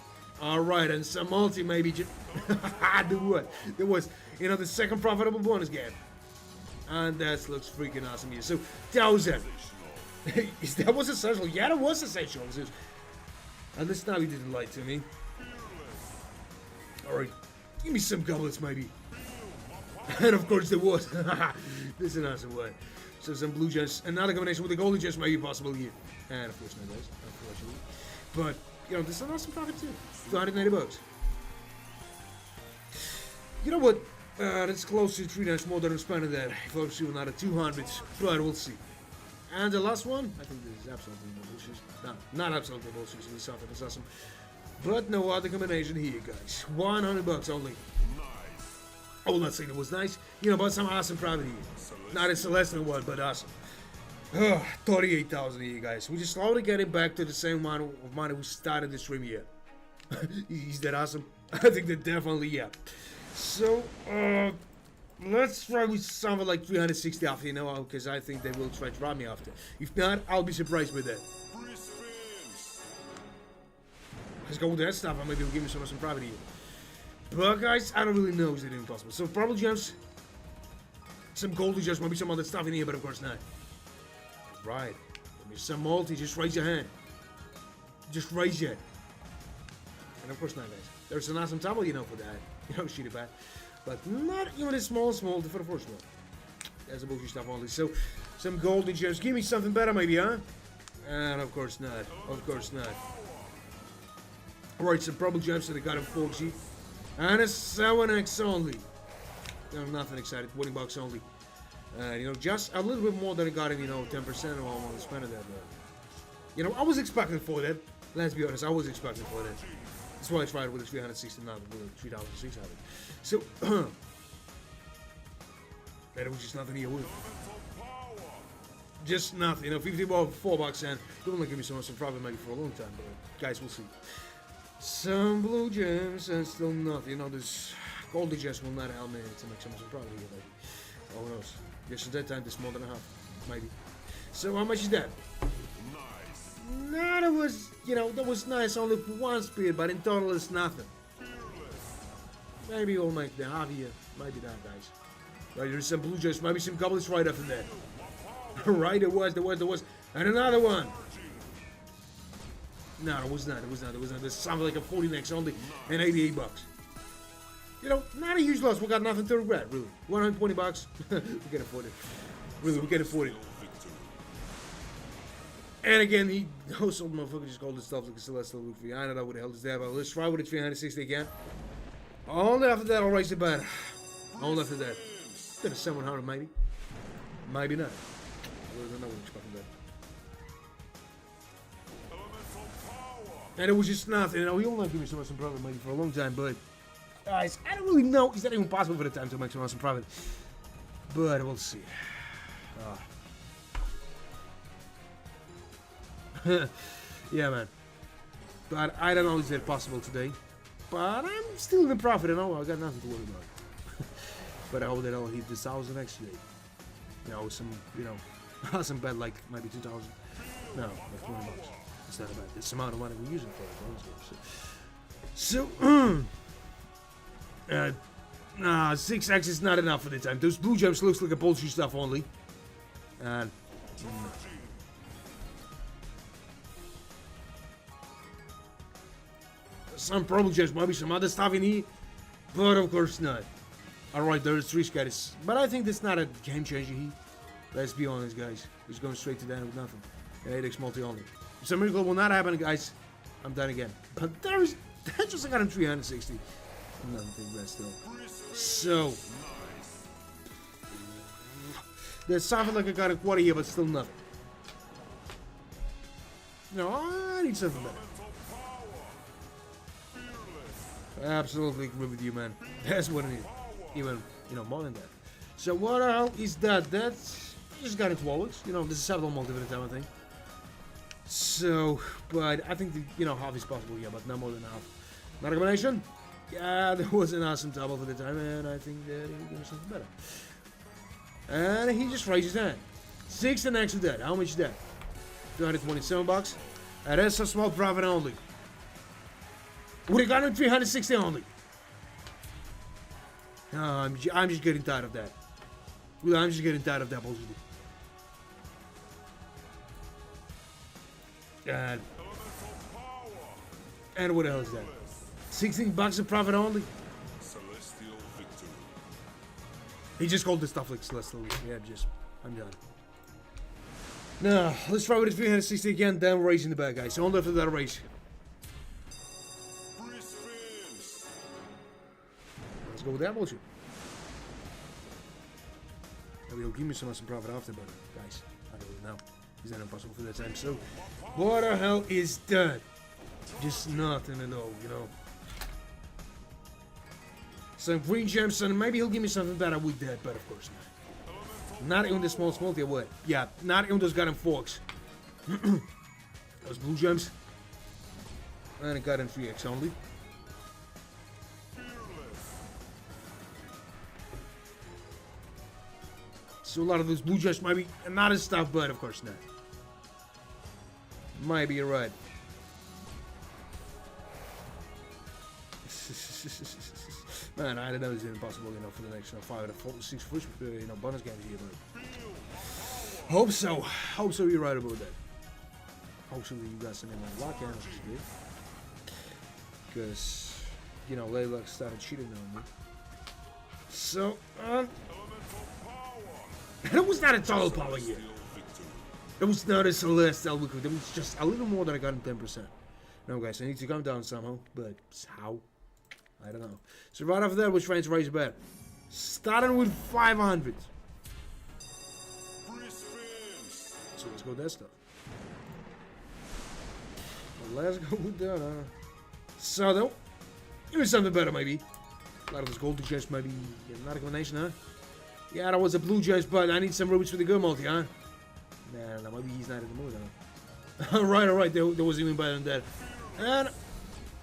Alright, and some multi, maybe. Do what? There was, you know, the second profitable bonus game. And that looks freaking awesome here. So, 1,000. That was essential. Yeah, that was essential. And this now he didn't lie to me. Alright, give me some goblets, maybe. And of course there was. This is an awesome one. So some blue gems. Another combination with the golden gems may be possible here. And of course no guys, unfortunately. But, you know, this is an awesome profit too. $290. You know what? That's close to 3 times more than I'm spending that. If I see another 200, but we'll see. And the last one, I think this is absolutely bullshit. No, not absolutely bullshit. It's something that's awesome. But no other combination here, guys. $100 only. I will not say it was nice, you know, but some awesome profit here. Not a Celestial one, but awesome. 38,000 here, guys. We're just slowly getting back to the same amount of money we started the stream here. Is that awesome? I think that definitely, yeah. So, let's try with something like 360 after, you know, because I think they will try to rob me after. If not, I'll be surprised with that. Let's go with that stuff, and maybe it'll give me some profit here. But guys, I don't really know, is it even possible? So, purple gems, some golden gems, maybe some other stuff in here, but of course not. Right. Give me some multi, just raise your hand. just raise yet. And of course not, guys. There's an awesome table, you know, for that. You know, shit about. But not even a small for the first one. That's a bullshit stuff only. So, some golden gems. Give me something better, maybe, huh? And of course not. Of course not. Alright, some purple gems that I got in Foxy. And a 7x only. No, nothing excited. 20 bucks only. You know, just a little bit more than I got in, you know, 10% or almost spent that. But, you know, I was expecting for that. Let's be honest, I was expecting for that. That's why I tried with the 369, with the 3600. So, that was just nothing here, would it? Just nothing, you know, 50 bucks, 4 bucks, and don't want to give me some profit maybe for a long time, but guys, we'll see. Some blue gems and still nothing, you know, this golden gems will not help me to make some profit here, maybe. Oh, who knows? Guess at that time, this more than a half, maybe. So, how much is that? No, that was, you know, that was nice only for one speed, but in total it's nothing. Maybe we'll make the half here. Maybe not, guys. Right, there's some blue gems, maybe some goblins right after that. Right, there was. And another one. No, it was not. This sounded like a 40x only and 88 bucks. You know, not a huge loss. We got nothing to regret, really. 120 bucks. We can afford it. Really, we can afford it. And again, those old motherfuckers just called this stuff like a celestial look for you. I don't know what the hell is that, but let's try with the 360 again. Only after that, I'll raise the bet. Only after that. Got a 700 maybe. Maybe not. I don't know what I'm expecting that. And it was just nothing. You know, he only gave me so much profit maybe for a long time, but guys, I don't really know. Is that even possible for the time to make so much profit? But we'll see. Yeah, man. But I don't know is that possible today. But I'm still in the profit, you know. I got nothing to worry about. But I hope that I'll hit the 1,000 next day. You know, some, you know, some bet like maybe 2,000. No, like 20 bucks. It's not bad. It's the amount of money we're using for it. So, nah, 6x is not enough for the time. Those blue gems looks like a bullshit stuff only. And some purple gems, maybe some other stuff in here, but of course not. Alright, there's 3 scatters, but I think that's not a game changer here. Let's be honest, guys. He's going straight to the end with nothing. 8x multi only. If some miracle will not happen, guys, I'm done again. But that's just I got him 360. Nothing rest though. So that sounded like I got a quarter here, but still nothing. No, I need something better. Absolutely agree with you, man. That's what I need. Even, you know, more than that. So what the hell is that? That's just got into wallets. You know, this is several multi time, I think. So, but I think, you know, half is possible, yeah, but not more than half. Not a combination? Yeah, there was an awesome double for the time, and I think that he'll give us something better. And he just raises that. 6 and next to that. How much is that? 227 bucks. And that's a small profit only. Would have gotten 360 only. I'm just getting tired of that. I'm just getting tired of that bullshit. And what the hell is that? 16 bucks of profit only? Celestial victory. He just called this stuff like celestial. Yeah, I'm done. Now, let's try with the 360 again, then we're raising the bag, guys. So only after that race. Let's go with that bullshit. Maybe he'll give me some profit after, but guys, I don't really know. Is that impossible for that time? So, what the hell is that? Just nothing at all, you know. Some green gems, and maybe he'll give me something better with that, but of course not. Not even the small multi, what? Yeah, not even those goddamn forks. Those blue gems. And I got in 3x only. So a lot of those blue gems might be not as stuff, but of course not. Maybe you're right. Man, I don't know it's impossible, you know, for the next 5 or 6 first, you know, bonus games here, but hope so. Hope so you're right about that. hopefully you got some in my luck and because you know Layla started cheating on me. So it was not a total power yet. It was not a celestial liquid. It was just a little more than I got in 10%. No, guys, I need to come down somehow, but how? I don't know. So right after that, we're trying to raise a bet. Starting with 500. So let's go with that stuff. Well, let's go with that. So though, give me something better, maybe. A lot of this gold chest, maybe not a combination, huh? Yeah, that was a blue chest, but I need some rubies for the good multi, huh? Nah, maybe he's not in the mood, huh? Alright, there was even better than that. And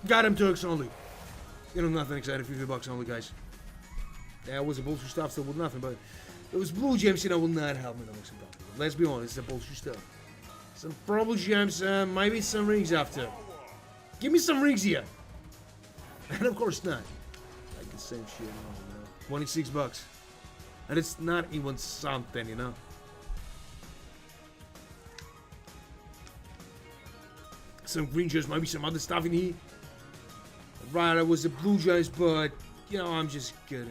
got him 2x only. You know, nothing exciting, $50 only, guys. That was a bullshit stuff, still with nothing, but it was blue gems, you know, will not help me to make some profit. Let's be honest, it's a bullshit stuff. Some purple gems, maybe some rings after. Give me some rings here. And of course not. Like the same shit, you know. $26. And it's not even something, you know. Some green gems, maybe some other stuff in here. Right, it was the blue gems, but you know, I'm just getting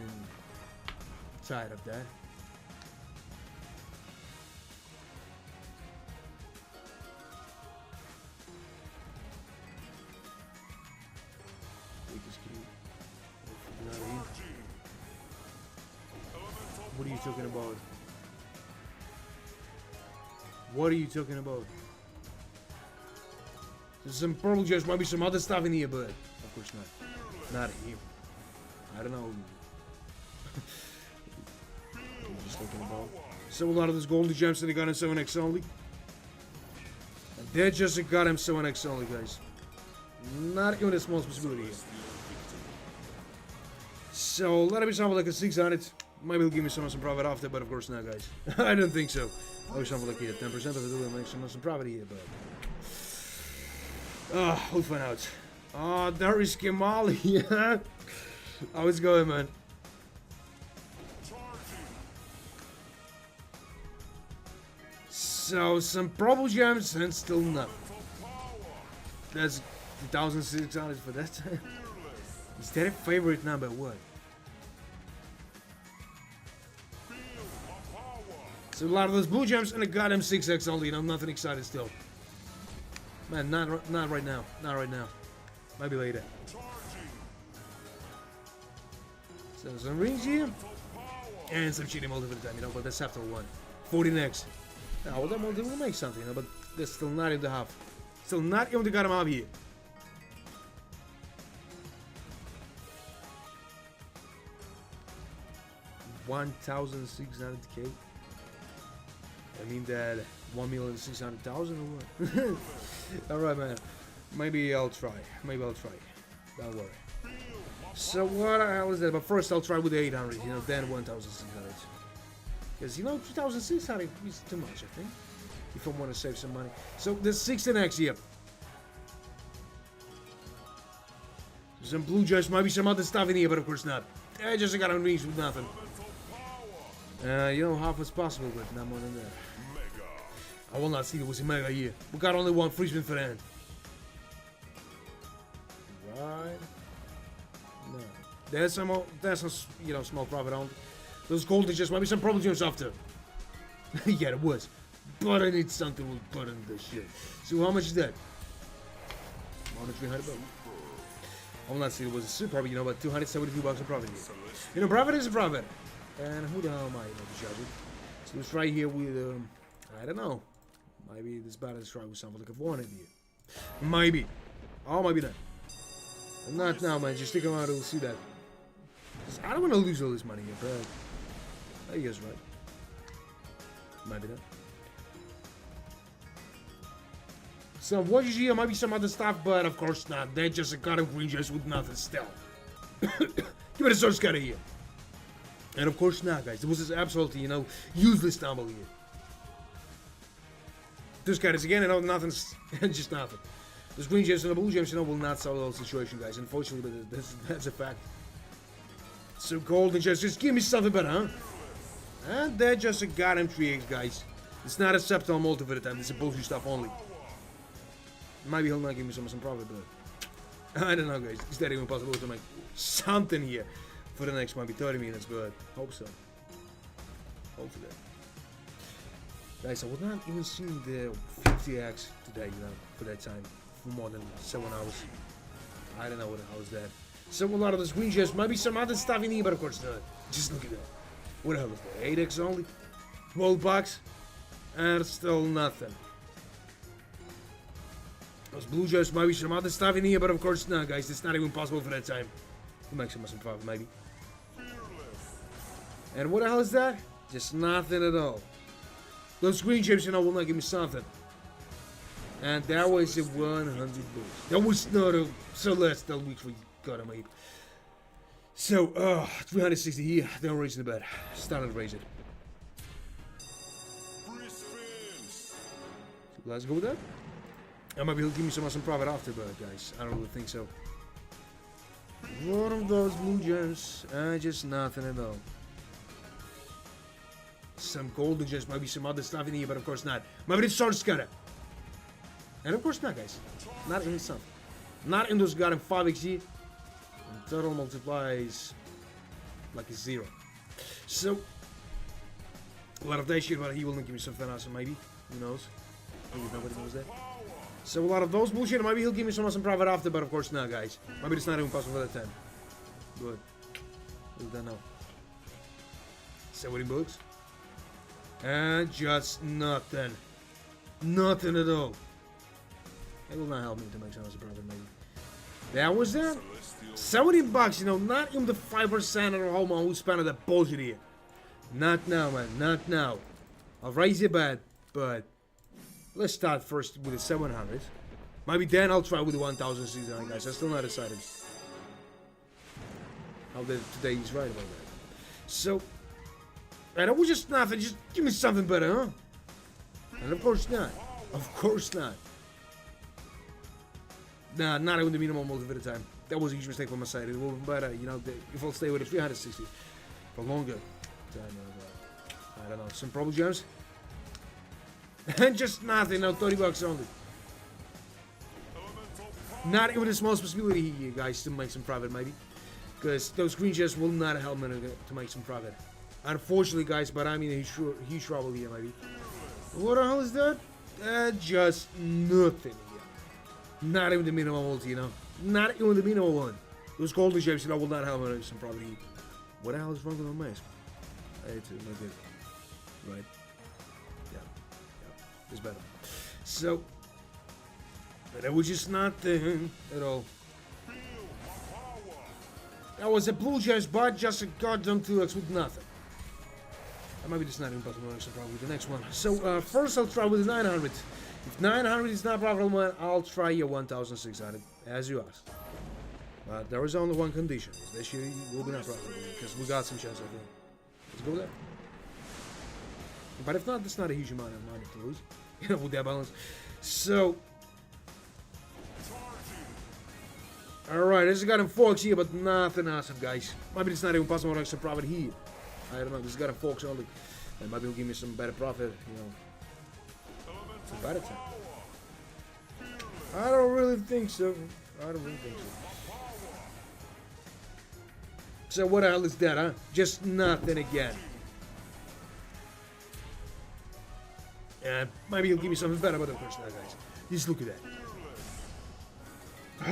tired of that. What are you talking about? What are you talking about? There's some purple gems, might be some other stuff in here, but of course not. Not here. I don't know. What are you just talking about? So a lot of those golden gems that they got in 7x only. And they're just a goddamn 7x only, guys. Not even a small possibility here. So let me sample like a 600. Maybe he'll give me some profit after, but of course not, guys. I don't think so. I wish something like here 10% of it will make some profit here, but we'll find out. Oh, there is Kamali. Yeah. How it's going, man? So some purple gems and still nothing. That's 1,600 for that time. Is that a favorite number? What? So a lot of those blue gems and I got him 6x only, and I'm nothing excited still. Man, not right now. Not right now. Maybe later. So some rings here. And some cheating multi for the time, you know, but that's after one. 40 next. Now, well, that multi will make something, you know, but that's still not in the half. Still not even to got him out here. $1,600K. I mean that 1,600,000 or what? Alright, man. Maybe I'll try. Don't worry. So what the hell is that? But first I'll try with the 800, you know, then 1,600. Because, you know, 2,600 is too much, I think. If I want to save some money. So the 16x here. Some blue gems, maybe some other stuff in here, but of course not. I just got on rings with nothing. You know, half was possible, but not more than that. I will not see there was a mega here. We got only one free spin for that. Right. No. There's some, you know, small profit on. Those golden gems, maybe some problem gems after. Yeah, it was. But I need something with butter in this shit. So how much is that? More than 300 bucks. I will not say it was a super profit, you know, but 272 bucks of profit here. You know, profit is a profit. And who the hell am I, you know, to judge it? So let's try here with, I don't know. Maybe this battle is try with something like a 400 here. Maybe. Oh, maybe not. Not now, man. Just stick around and we'll see that. I don't want to lose all this money here, but I guess right. Maybe not. So what you see, maybe some other stuff, but of course not. They're just a goddamn green just with nothing still. Give it a source cutter here. And of course not, guys. There was this absolutely, you know, useless tumble here. This guy is again, you know, nothing's just nothing. Those green gems and the blue gems, you know, will not solve the whole situation, guys. Unfortunately, but that's a fact. So golden gems, just give me something better, huh? And they're just a goddamn 3x, guys. It's not a septal multi for the time. It's a bullshit stuff only. Maybe he'll not give me some profit, but I don't know, guys. Is that even possible to make something here for the next maybe 30 minutes? But hope so. Hopefully. Guys, I would not even see the 50x today, you know, for that time, for more than 7 hours. I don't know what the hell is that. So a lot of the screenshots, maybe some other stuff in here, but of course not. Just look at that. What the hell is that? 8x only? 12 bucks? And still nothing. Those blue jays, maybe some other stuff in here, but of course not, guys. It's not even possible for that time. We'll make some profit, maybe. And what the hell is that? Just nothing at all. Those green chips, you know, will not give me something. And that was a 100 bucks. That was not a celestial which we got, mate. So, 360 here. Then raise the bet. Started raise it. So let's go with that. And maybe he'll give me some profit after, but guys, I don't really think so. One of those blue gems, just nothing at all. Some golden gems, maybe some other stuff in here, but of course not. Maybe it's sword scutter. And of course not, guys. Not in some. Not in those goddamn 5xg. And total multiplies like a 0. So, a lot of that shit, but he will give me something awesome, maybe. Who knows? Maybe nobody knows that. So a lot of those bullshit, maybe he'll give me some awesome profit after, but of course not, guys. Maybe it's not even possible for that time. Good. We don't know. 70 bucks. And just nothing. Nothing at all. It will not help me to make some awesome profit, maybe. That was that. 70 bucks, you know, not even the 5% of the whole man who spent on that bullshit here. Not now, man. Not now. I'll raise your bet, but let's start first with the 700. Maybe then I'll try with the 1,600, guys. I'm still not decided. How today is right about that. So, and it was just nothing. Just give me something better, huh? And of course not. Of course not. Nah, not even the minimum multi at a time. That was a huge mistake on my side. It would have been better, you know, if I'll stay with the 360 for longer. I don't know, some problem gems. And just nothing, now 30 bucks only. Not even the smallest possibility here, guys, to make some profit, maybe. Because those green chests will not help me to make some profit. Unfortunately, guys, but I'm in a huge trouble here, maybe. What the hell is that? Just nothing here. Not even the minimum multi, you know. Not even the minimum one. Those golden shapes, you know, will not help me to make some profit here. What the hell is wrong with my mask? It's not good. Right. It's better. So, but it was just nothing at all. That was a blue gems, but just a goddamn 2x with nothing. Maybe it's not impossible, so probably with the next one. So, first I'll try with the 900. If 900 is not profitable, I'll try your 1,600, as you asked. But there is only one condition. This year will be not profitable, because we got some chance, I think. Let's go there. But if not, that's not a huge amount of money to lose, you know, with that balance. So, alright, this has got him 4x here, but nothing awesome, guys. Maybe it's not even possible to make some profit here. I don't know, this has got him 4x only. And maybe he'll give me some better profit, you know. Some better time. I don't really think so. So what the hell is that, huh? Just nothing again. Maybe he'll give me something better, but of course not, guys. Just look at that.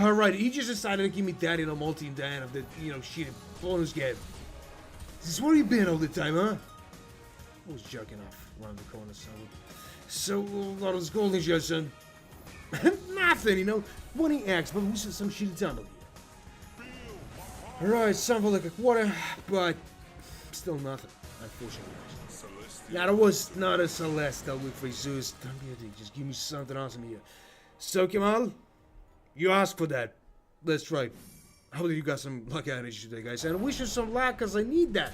Alright, he just decided to give me that, you know, multi and Dan of the, you know, shit bonus game. This is where you been all the time, huh? I was jerking off around the corner, so a lot of this golden just and nothing, you know. 20x, but we said some shitty tumble here. Alright, something like a quarter, but still nothing, unfortunately. Now, that was not a celestial with free Zeus. Don't be a dick. Just give me something awesome here. So, Kemal, you asked for that. Let's try. Hopefully you got some luck out of you today, guys. And I wish you some luck, because I need that.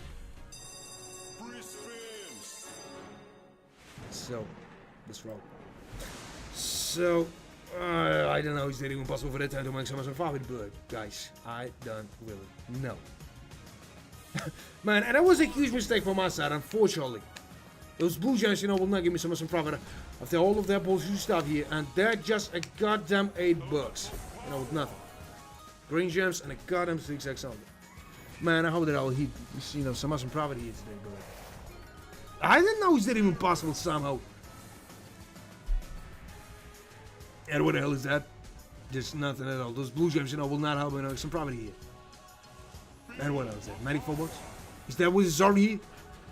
So, let's roll. So, I don't know. Is it even possible for that time to make some profit? But, guys, I don't really know. Man, and that was a huge mistake from my side, unfortunately. Those blue gems, you know, will not give me so much profit after all of that bullshit stuff here. And they're just a goddamn $8. You know, with nothing. Green gems and a goddamn 6x only. Man, I hope that I'll hit, you know, some awesome profit here today, but I didn't know is that even possible somehow. And what the hell is that? Just nothing at all. Those blue gems, you know, will not help me make some profit here. And what else is that? 94 bucks? Is that what is already here?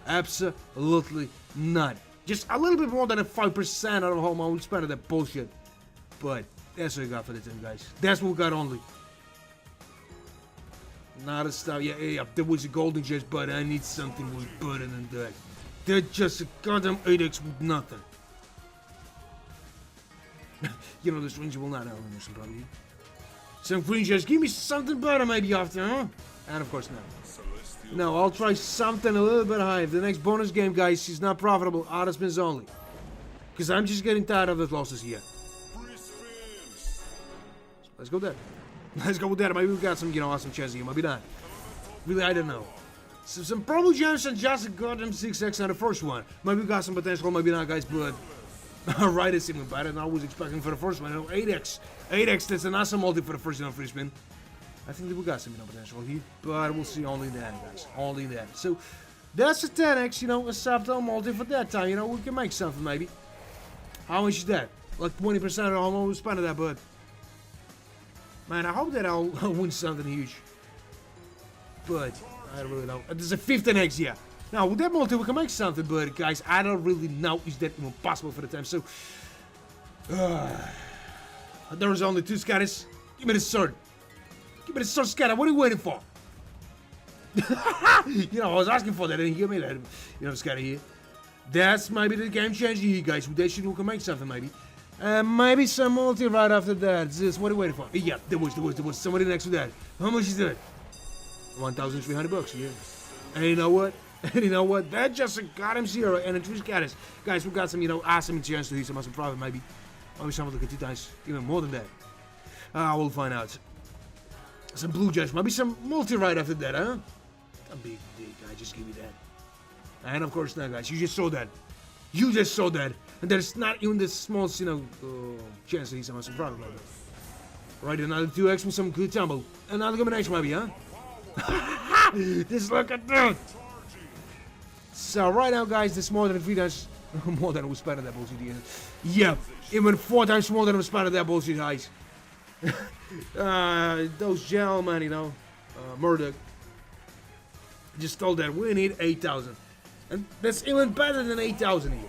Absolutely not. Just a little bit more than a 5% out of home. I will spend that bullshit. But that's what I got for the team, guys. That's what we got only. Not a stuff. Yeah. There was a golden chest, but I need something more better than that. They're just a goddamn 8x with nothing. You know, this range will not help me some probably. Some green chest. Give me something better maybe after, huh? And of course not. No, I'll try something a little bit higher. If the next bonus game, guys, is not profitable, auto spins only. Because I'm just getting tired of the losses here. So let's go there. Let's go with that. Maybe we got some, you know, awesome chests here. Maybe not. Really, I don't know. So some promo gems and just a goddamn 6x on the first one. Maybe we got some potential, maybe not, guys, but alright, it's even better than I was expecting for the first one. You know, 8x. 8x, that's an awesome multi for the first, you know, free spin. I think that we got some, you know, potential here, but we'll see only that, guys. Only that. So that's a 10x, you know, a subtle multi for that time. You know, we can make something maybe. How much is that? Like 20% of the whole we spent of that, but man, I hope that I'll win something huge. But I don't really know. There's a 15x, yeah. Now with that multi we can make something, but guys, I don't really know is that even possible for the time. So there is only 2 scatters. Give me the sword. Give me the sword scatter. What are you waiting for? You know, I was asking for that, and he gave me that. You know, scatter here. That's maybe the game changer here, guys. With that shit, we can make something, maybe. Maybe some multi right after that. This, what are you waiting for? Yeah, there was somebody next to that. How much is that? 1,300 bucks, yeah. And you know what? And you know what? That just got him 0 and a 3 scatters. Guys, we got some, you know, awesome chance to hit some awesome profit, maybe. Maybe something like 2 times, even more than that. We'll find out. Some blue gems, maybe some multi right after that, huh? A big guy, just give me that. And of course now, guys, you just saw that. You just saw that. And there's not even the smallest, you know, chance to hit some awesome profit, maybe. Right, another 2x with some good tumble. Another combination, maybe, huh? Just look at that. So right now, guys, this more than 3 times more than we spent on that bullshit here. Yeah, even 4 times more than we spent on that bullshit, guys. Those gentlemen, you know, Murdoch, just told that we need 8,000, and that's even better than 8,000 here.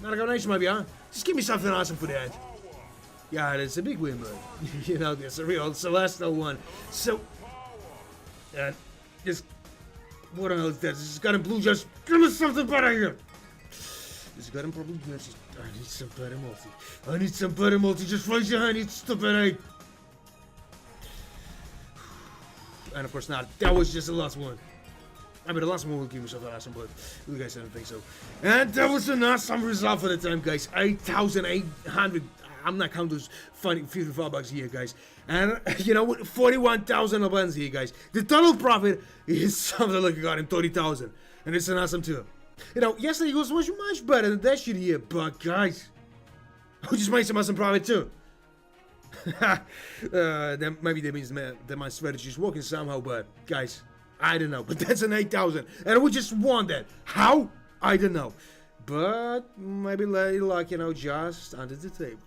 Not a combination, maybe, huh? Just give me something awesome for that. Yeah, it's a big win, but you know, it's a real celestial one. So, just what else? That just got a blue. Just give me something better here. Just got him probably. I need some better multi. I need some better multi. Just raise your hand. It's stupid, eh? And of course not. That was just the last one. I mean, the last one will give me something awesome, but you guys didn't think so. And that was an awesome result for the time, guys. 8,800. I'm not counting those funny 55 bucks here, guys. And you know what? 41,000 of here, guys. The total profit is something like I got him 30,000, and it's an awesome too. You know, yesterday was much better than that shit here, but guys, we just made some awesome profit too. Maybe that means that my strategy is working somehow, but guys, I don't know. But that's an 8,000, and we just won that. How? I don't know. But maybe like, you know, just under the table.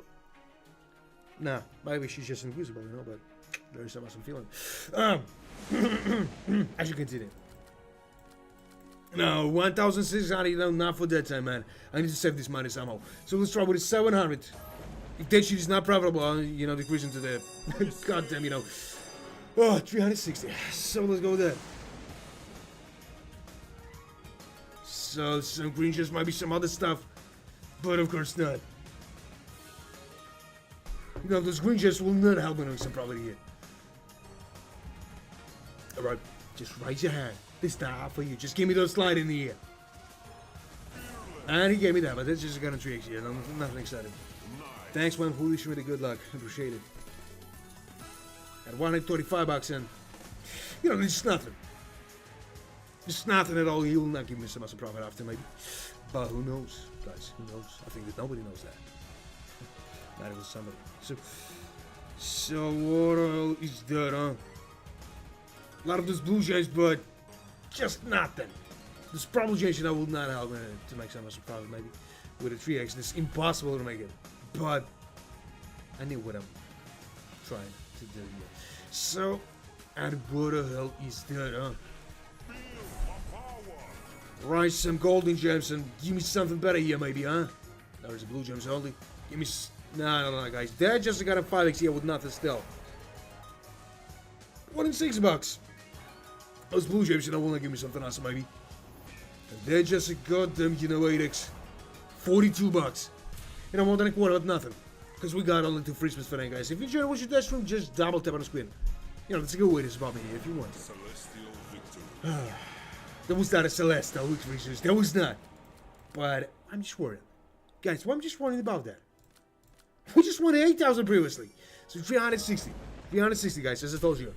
Nah, maybe she's just invisible, you know, but there is some awesome feeling. As you can see there. No, 1,600, you know, not for that time, man. I need to save this money somehow. So let's try with the 700. If that shit is not profitable, I'll, you know, decrease into the goddamn, you know, 360. So let's go with that. So some green just might be some other stuff, but of course not. You know, those green chests will not help me with some profit here. Alright, just raise your hand. This time for you. Just give me those slide in the air. And he gave me that, but that's just a gun and tricks here. Nothing exciting. Thanks, man, for wishing me the good luck. Appreciate it. At 135 bucks in. You know, it's just nothing. Just nothing at all. He'll not give me so much profit after, maybe. But who knows, guys? Who knows? I think that nobody knows that. Not even somebody. So what else is that, huh? A lot of those blue jays, but just nothing. This probabilization I will not help to make some profit, maybe. With a 3x, it's impossible to make it. But I knew what I'm trying to do here. So, and what the hell is that, huh? Right, some golden gems and give me something better here, maybe, huh? There's a blue gems only. Give me. No, guys. They just got a 5x here with nothing still. 1 in 6 bucks. Those blue gems, will not give me something else, maybe. And they're just a goddamn, 8x. 42 bucks. More than a quarter of nothing. Because we got only 2 free spins for that, guys. If you enjoyed watching this room, just double tap on the screen. That's a good way to support me here if you want. Celestial victory. That was not a celestial victory, that was not. But I'm just worried. Guys, well, I'm just worried about that. We just won 8,000 previously. So 360. 360, guys, as I told you.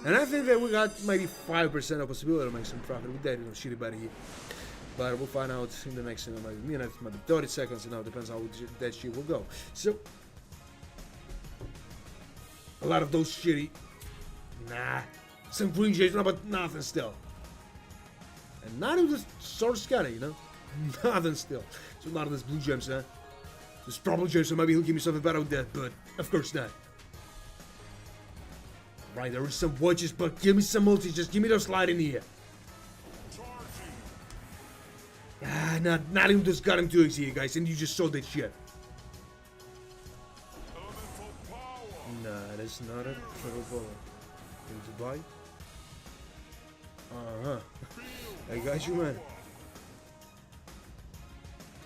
And I think that we got maybe 5% of possibility to make some profit with that, shitty about here. But we'll find out in the next maybe minute, maybe 30 seconds, depends how that shit will go. So, a lot of those shitty. Nah. Some green jays, but nothing still. And not even just sort of scattered, Nothing still. So a lot of this blue gems, huh? This probably gems, so maybe he'll give me something better with that, but of course not. Right, there is some watches, but give me some multis, just give me those slide in here. Ah, not even just got him 2x here, guys, and you just saw that shit. Nah, that's not a trouble. To buy? I got you, man.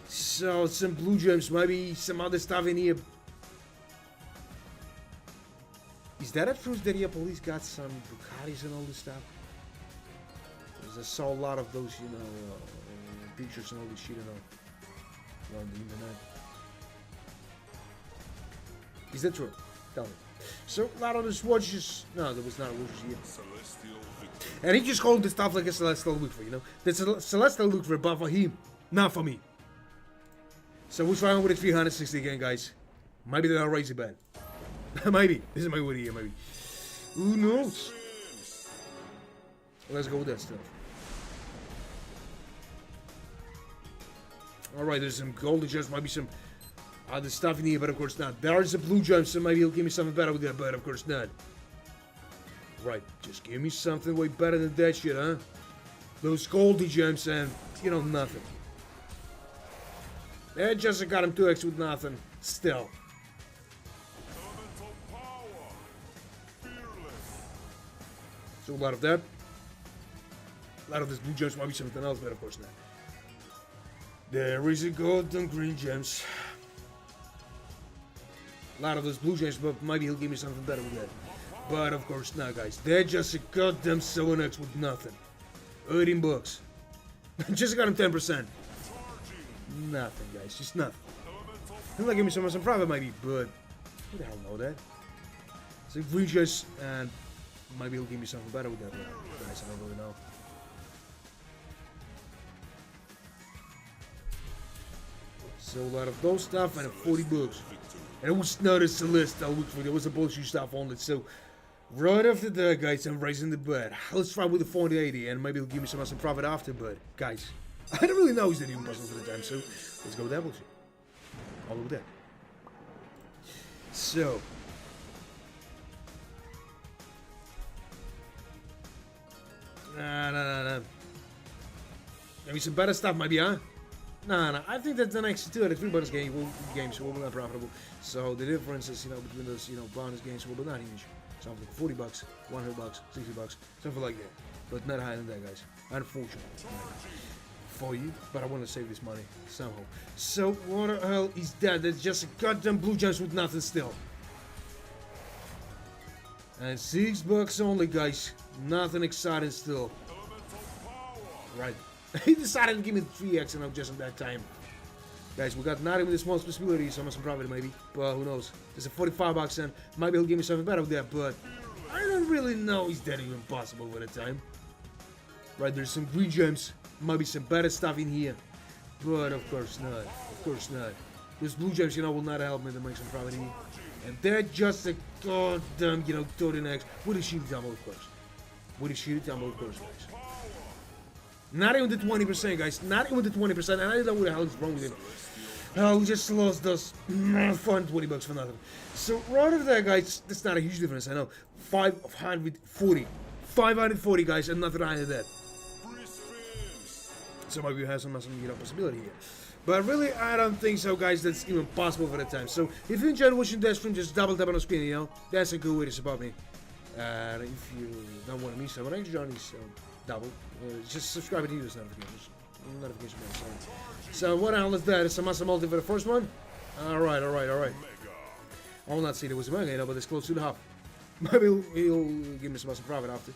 So, some blue gems, maybe some other stuff in here. Is that a truth that police got some Bugattis and all this stuff? Because I saw a lot of those, pictures and all this shit around the internet. Is that true? Tell me. So, a lot of those watches. No, there was not a watches here. Celestial victory. And he just called the stuff like a celestial victory, That's a celestial victory, but for him, not for me. So we're trying with a 360 again, guys. Maybe they'll raise it back. Maybe. This is my word here, maybe. Who knows? Let's go with that stuff. Alright, there's some golden gems, maybe some other stuff in here, but of course not. There's a blue gem, so maybe he'll give me something better with that, but of course not. Right, just give me something way better than that shit, huh? Those golden gems and, nothing. They just got him 2x with nothing. Still. So a lot of that. A lot of this blue gems might be something else, but of course not. There is a golden green gems. A lot of those blue gems, but maybe he'll give me something better with that. But of course not, guys. They're just a goddamn 7x with nothing. 18 bucks. Just got him 10%. Nothing, guys. Just nothing. He'll not give me some profit, maybe, but who the hell know that? So green gems, and maybe he'll give me something better with that. Guys, I don't really know. So a lot of those stuff and 40 bucks. And it was not a celestial victory, it was a bullshit stuff only. So right after that, guys, I'm raising the bet. Let's try with the 4080 and maybe he'll give me some profit after, but guys, I don't really know he's that even possible for the time, so let's go with that bullshit. All over that. So Nah. Maybe some better stuff, maybe, huh? Nah. I think that the next 2 out of 3 bonus games will be not profitable. So the differences, between those, bonus games will be not huge. Something like 40 bucks, 100 bucks, 60 bucks, something like that. But not higher than that, guys. Unfortunately. For you, but I want to save this money somehow. So what the hell is that? That's just a goddamn blue gems with nothing still. And 6 bucks only, guys. Nothing exciting still. Right. He decided to give me the 3x and I'm just in that time. Guys, we got not even the smallest possibility, so I'm some profit maybe. But who knows? There's a 45 bucks and maybe he'll give me something better with that, but I don't really know is that even possible with the time. Right, there's some green gems. Might be some better stuff in here. But of course not. Of course not. Those blue gems, you know, will not help me to make some profit here. And they're just a goddamn, you know, 13x. With a sheet tumble, of course. With a sheet tumble, of course, guys. Not even the 20%, guys. Not even the 20%. And I don't know what the hell is wrong with him. Oh, we just lost those fun 20 bucks for nothing. So right over there, guys, that's not a huge difference, I know. 540. 540, guys, and nothing behind that. So maybe we have some you know, possibility here. But really, I don't think so, guys. That's even possible for the time. So if you enjoyed watching that stream, just double tap on the screen, you know. That's a good way to support me. And if you don't want to miss someone, Johnny, so double. Just subscribe to these notifications. Notification bell. So what the hell is that? It's a muscle multi for the first one. Alright. I will not say there was a mega, you know, but it's close to the half. Maybe he'll give me some muscle profit after.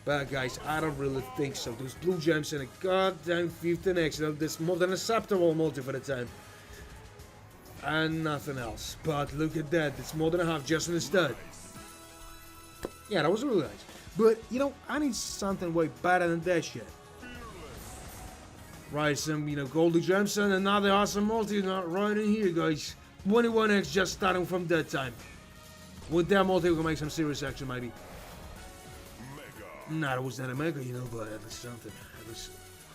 But guys, I don't really think so. Those blue gems and a goddamn 15x, you know, this more than acceptable multi for the time. And nothing else. But look at that, it's more than a half just in the stud. Yeah, that was really nice. But, you know, I need something way better than that shit. Right, some, you know, golden gems and another awesome multi right in here, guys. 21x just starting from that time. With that multi, we can make some serious action, maybe. Nah, it was not a mega, you know, but at least something.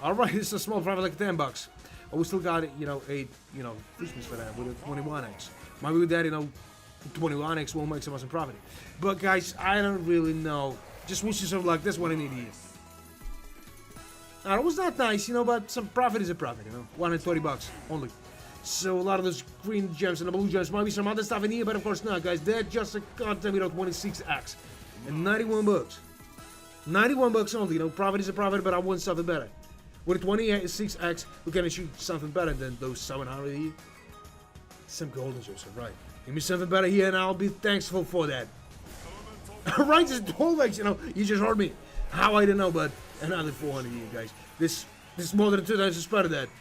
Alright, it's a small profit, like 10 bucks. But we still got it, you know, 8, you know, Christmas for that with a 21x. Maybe with that, you know, 21x will make some awesome profit. But guys, I don't really know. Just wish you something like this one I need here. Now, it was not nice, you know, but some profit is a profit, you know. 130 bucks only. So a lot of those green gems and the blue gems might be some other stuff in here, but of course not, guys. They're just a goddamn, you know, 26x and 91 bucks. 91 bucks only, you know. Profit is a profit, but I want something better. With a 26x, we can achieve something better than those 700 here. Some golden gems, right? Give me something better here, and I'll be thankful for that. Right, just 12x, you know. You just heard me. How I don't know, but another 400 here, guys. This more than 2 times as better than that.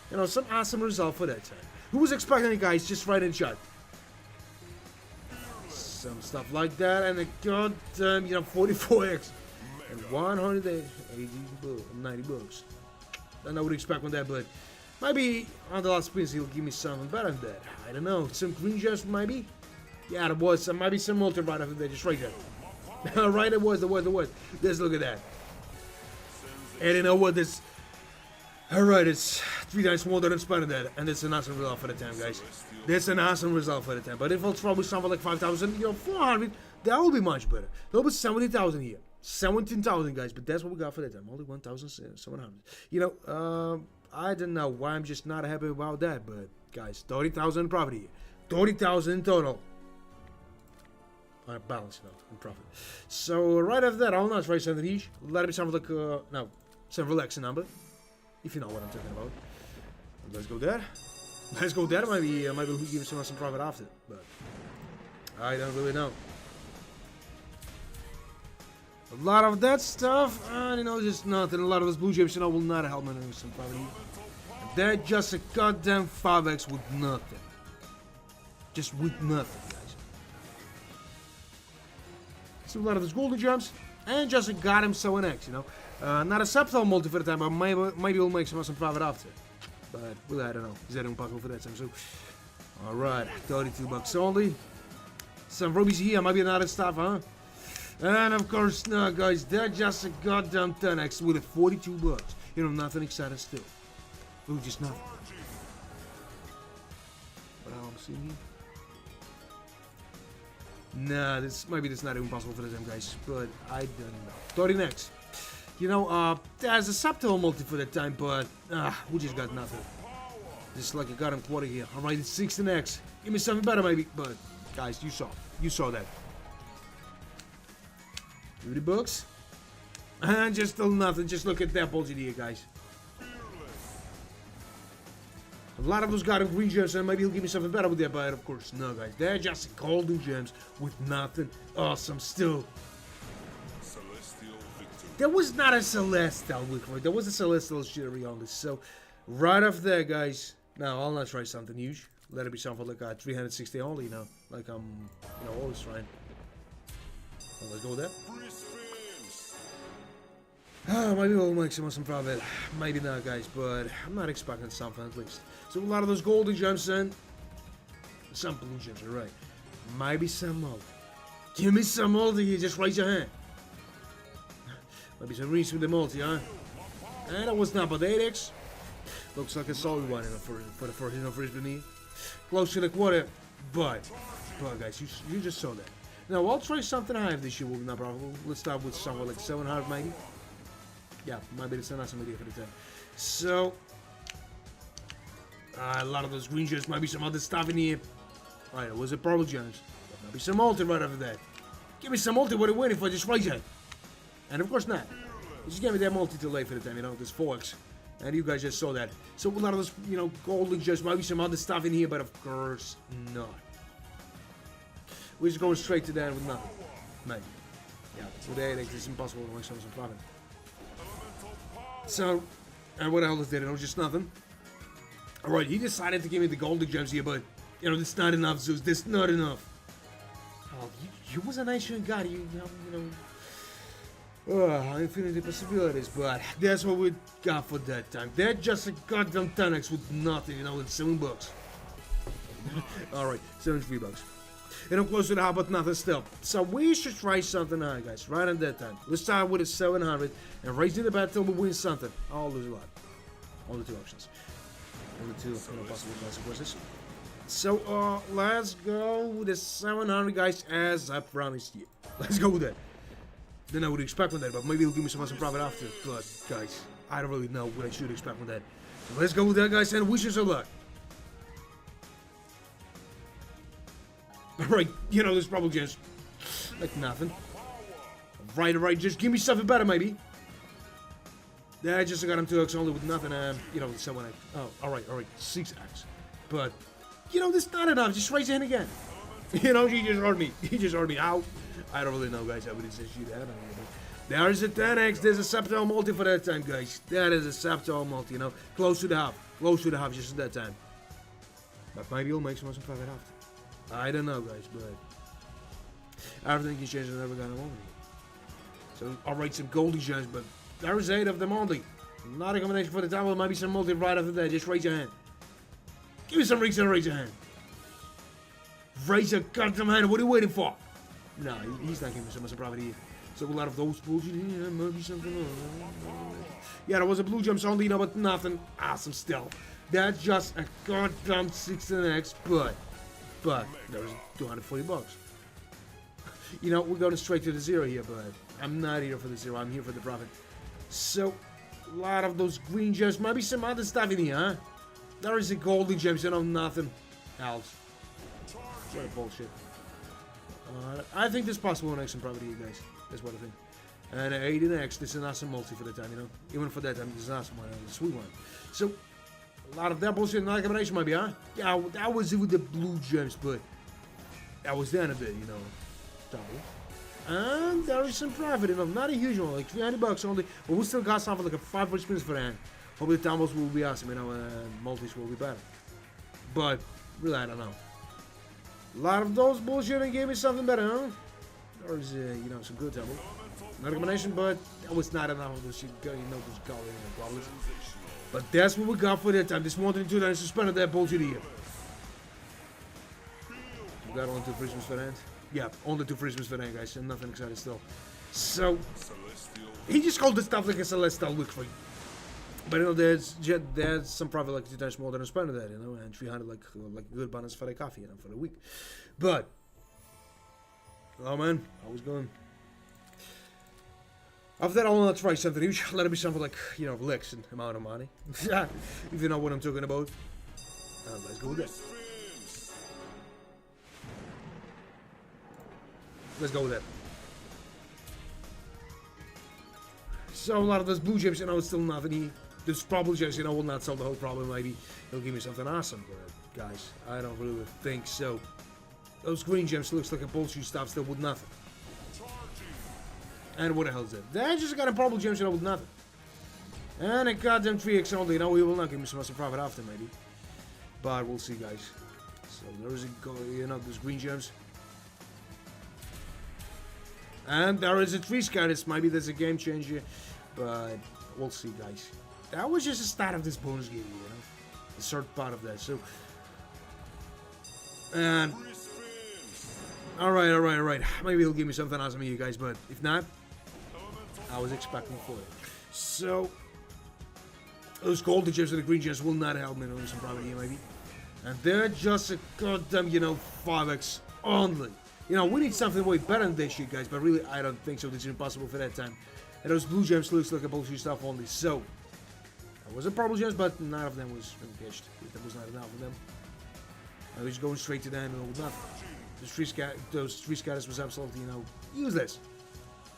You know, some awesome result for that time. Who was expecting it, guys? Just right in chat. Some stuff like that, and a goddamn, you know, 44x and 190 bucks. I would expect on that, but maybe on the last spins he'll give me something better than that. I don't know. Some green gems, maybe. Yeah, there was some, maybe some multi right after that, just right there. Right, there was. Let's look at that. And you know what? This. Alright, it's 3 times more than expected that, and it's an awesome result for the time, guys. That's an awesome result for the time. But if it's probably something like 5,000, you know, 400, that will be much better. There'll be 70,000 here. 17,000, guys, but that's what we got for that time. Only 1,700. You know, I don't know why I'm just not happy about that, but guys, 30,000 profit here. 30,000 in total. Balance, you know, in profit. So, right after that, I'll not try something each. Let it be something like, no, some relaxing number. If you know what I'm talking about. Let's go there. Let's go there. Maybe we'll give some profit after. But I don't really know. A lot of that stuff, you know, just nothing. A lot of those blue gems, you know, will not help me with some profit. They're just a goddamn 5x with nothing. Just with nothing, guys. So a lot of those golden gems. And just got him so an X, you know. Not a subtle multi for the time, but maybe we'll make some profit after. But well, I don't know. Is that impossible for that time? So, alright, 32 bucks only. Some rubies here, maybe another stuff, huh? And of course, no, guys, they're just a goddamn 10x with a 42 bucks. You know, nothing exciting still. Ooh, just nothing. What I'm seeing here? Nah, maybe that's not even possible for them, guys. But I don't know. 30 next. You know, there's a subtle multi for that time, but we just got nothing. Just like a goddamn quarter here. Alright, it's 16x. Give me something better, maybe. But guys, you saw that. 30 bucks. And just still nothing. Just look at that bullshit here, guys. A lot of those goddamn green gems, and maybe he'll give me something better with that, but of course, no, guys. They're just golden gems with nothing awesome still. There was not a celestial victory. There was a celestial shittery on this. So, right off there, guys. Now, I'll not try something huge. Let it be something like 360 only, you know. Like I'm, you know, always trying. Well, let's go with that. Maybe we'll make some awesome profit. Maybe not, guys, but I'm not expecting something at least. So a lot of those golden gems and some blue gems, alright. Maybe some multi. Give me some multi here, just raise your hand. Maybe some reach with the multi, huh? And that was not but 8x. Looks like a solid one for the first beneath. Close to the quarter, but guys, you just saw that. Now I'll try something high this year. Will be no problem. Let's start with somewhere like 700 maybe. Yeah, maybe it's not some idea for the time. So a lot of those green gems, might be some other stuff in here. Alright, it was a purple gems. Might be some multi right after that. Give me some multi. What are you waiting for? Just raise it. And of course not. Just give me that multi too late for the time, you know, this forks. And you guys just saw that. So a lot of those, you know, golden gems, might be some other stuff in here, but of course not. We're just going straight to that with nothing. Maybe. Yeah, today it's impossible to make some profit. So, and what else did it? It was just nothing. Alright, he decided to give me the golden gems here, but, you know, that's not enough, Zeus. That's not enough. Oh, you was an ancient god, you know. Infinity possibilities, but that's what we got for that time. They're just a goddamn 10x with nothing, you know, with $7. Alright, $73. And I'm close to the high, but nothing still. So we should try something high, guys, right at that time. Let's start with a 700 and raise the bet till we win something. I'll lose a lot. Only two options. Only two, you know, possible consequences. So, let's go with the 700, guys, as I promised you. Let's go with that. Then I would expect from that, but maybe he'll give me some awesome profit after. But, guys, I don't really know what I should expect from that. So let's go with that, guys, and wish us luck. Alright, you know, there's probably just like nothing. Right, just give me something better, maybe. Yeah, I just got him 2x only with nothing, you know, with 7x. Oh, alright, 6x. But, you know, this not enough. Just raise your hand again. You know, he just heard me. He just heard me out. I don't really know, guys. I wouldn't say shoot that. There is a 10x. There's a septal multi for that time, guys. That is a septal multi, you know. Close to the half. Close to the half just at that time. But maybe he'll make some profit after. I don't know, guys, but everything can change and never got him only. So, alright, some golden gems, but there is 8 of them only. Not a combination for the time, but maybe some multi right after that. Just raise your hand. Give me some rings and raise your hand. Raise your goddamn hand. What are you waiting for? No, he's not giving me so much profit here. So a lot of those bullshit here, maybe something. Yeah, there was a blue gems only, you know, but nothing awesome still. That's just a goddamn 16x, but there was $240. You know, we're going straight to the zero here, but I'm not here for the zero. I'm here for the profit. So, a lot of those green gems. Maybe some other stuff in here, huh? There is a golden gems, you know, nothing else. What a bullshit. I think this possible on X and profit here, guys. That's what I think. And 18x, this is an awesome multi for the time, you know. Even for that time, this is an awesome one, a sweet one. So, a lot of that bullshit, not a combination maybe, huh? Yeah, that was it with the blue gems, but that was down a bit, you know. Sorry. And there is some profit, you know, not a huge one, like $300 only, but we still got something like a 5 free spins for that. Hopefully the combos will be awesome, you know, and multis will be better. But, really, I don't know. A lot of those bullshit and gave me something better, huh? There is, you know, some good tumble. Not a combination, but that was not enough of those shit, you know, those golden problems. But that's what we got for that time. This more than 2 times suspended that bullshit here. We got only 2 free spins for that. Yeah, only 2 free spins for that, guys, and nothing excited still. So, he just called this stuff like a Celestial Week free. But, you know, there's some profit like 2 times more than I spent that, you know, and 300 like a good bonus for the coffee, you know, for the week. But, oh man, I was going. After that, I want to try something huge. Let it be something like, you know, relax and amount of money. If you know what I'm talking about. Let's go with that. Let's go with that. So a lot of those blue gems, you know, it's still nothing. This problem gems, you know, will not solve the whole problem. Maybe it'll give me something awesome. But guys, I don't really think so. Those green gems looks like a bullshit stuff still with nothing. And what the hell is that? They just got a purple gems, you know, with nothing. And a goddamn 3x only, you know, we will not give me so much profit after, maybe. But we'll see, guys. So there is a, you know, those green gems. And there is a 3 scatters, maybe there's a game changer. But we'll see, guys. That was just the start of this bonus game, you know? The third part of that, so... Alright. Maybe he'll give me something awesome here, guys, but if not, I was expecting for it. So, those golden gems and the green gems will not help me on some property here, maybe. And they're just a goddamn, 5x only. We need something way better than this shit, guys, but really, I don't think so. This is impossible for that time. And those blue gems looks like a bullshit stuff only, so... There was a purple gems, but none of them was engaged. There was not enough of them. I was going straight to them and nothing. Those three scatters was absolutely, useless.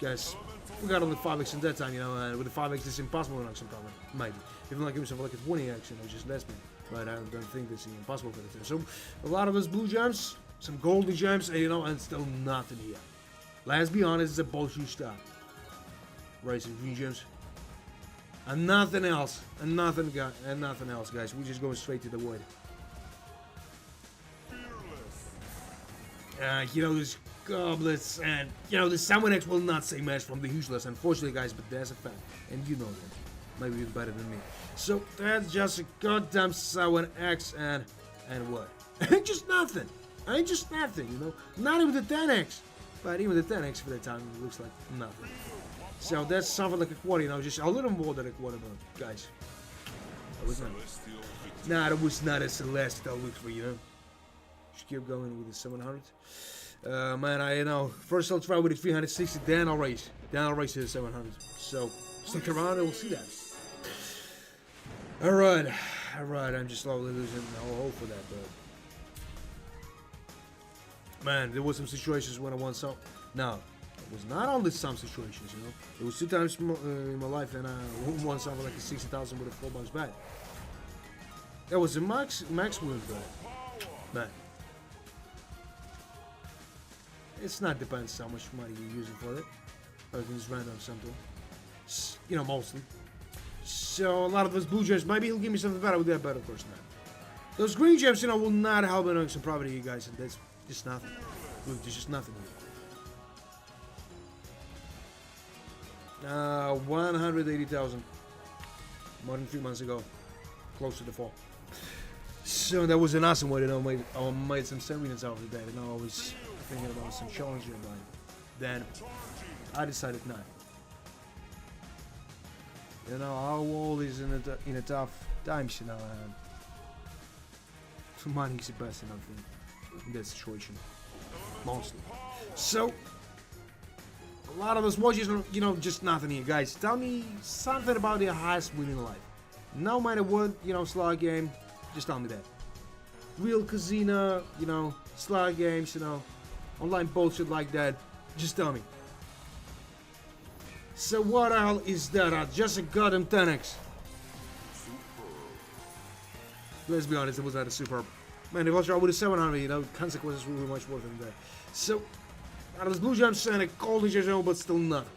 Guys, we got only 5x in that time, and with the 5x it's impossible to knock some problem. Maybe. Even like himself like a 20x, just less me. But I don't think it's impossible for the time. So, a lot of those blue gems, some golden gems, and still nothing here. Let's be honest, it's a bullshit stuff. Right, some green gems. And nothing else. And nothing else, guys. We're just going straight to the void. There's goblets, and, the Salmon X will not say match from the useless, unfortunately, guys, but that's a fact. And you know that. Maybe you're better than me. So, that's just a goddamn Salmon X, and what? Ain't just nothing. Not even the 10X. But even the 10X for that time, it looks like nothing. So, that's something like a quarter, just a little more than a quarter, guys. That was not. Nah, that was not a celestial look for, Just keep going with the 700. Man, I first I'll try with the 360, then I'll race. Then I'll race to the 700. So, stick around and we'll see that. Alright, I'm just slowly losing the whole hope for that, but... Man, there was some situations when I won some... No, it was not only some situations, It was 2 times in my life and I won something like a 60,000 with a 4 bucks back. That was a max win, but... Man. It's not depends how much money you're using for it. Everything's random something. Mostly. So a lot of those blue gems, maybe he'll give me something better with that, but of course not. Those green gems, will not help me on some property, you guys, and that's just nothing. Look, there's just nothing here. 180,000. More than 3 months ago. Close to the 4. So that was an awesome way to I made some seminars out of that, and I was thinking about some challenging about it. Then I decided not. Our world is in a tough times, and money's the best enough in that situation, mostly. So a lot of those watches, just nothing here, guys. Tell me something about the highest win in life. No matter what, slot game. Just tell me that. Real casino, slot games, online bullshit like that. Just tell me. So what the hell is that? Just a goddamn 10x. Let's be honest, it was not a superb. Man, if I was right with a 700, consequences were much worse than that. So, out of those blue gems and a golden gem, but still nothing.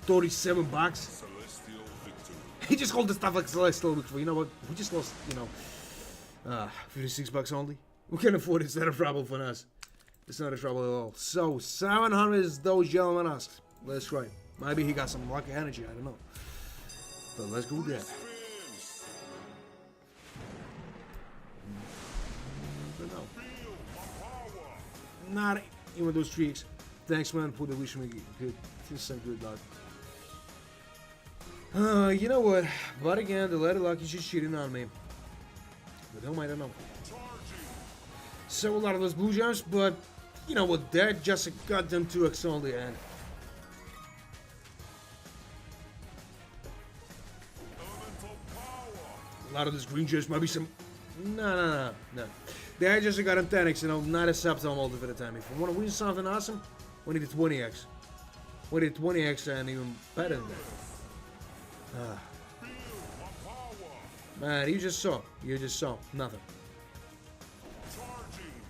37 bucks. He just called the stuff like celestial victory. You know what? We just lost, 56 bucks only. We can afford it. It's not a trouble for us. It's not a trouble at all. So, 700 is those gentlemen asked. Let's try. Maybe he got some lucky energy. I don't know. But let's go with that. Not even those tricks. Thanks, man, for the wish me good. Just some good luck. You know what? But again, the ladder luck is just cheating on me. With whom I don't know. So a lot of those blue gems, but you know what? They're just a goddamn 2x only, and a lot of those green gems might be some. No. They're just a goddamn 10x, not a subtle multi for the time. If I want to win something awesome, we need a 20x. We need 20x and even better than that. Man, you just saw nothing.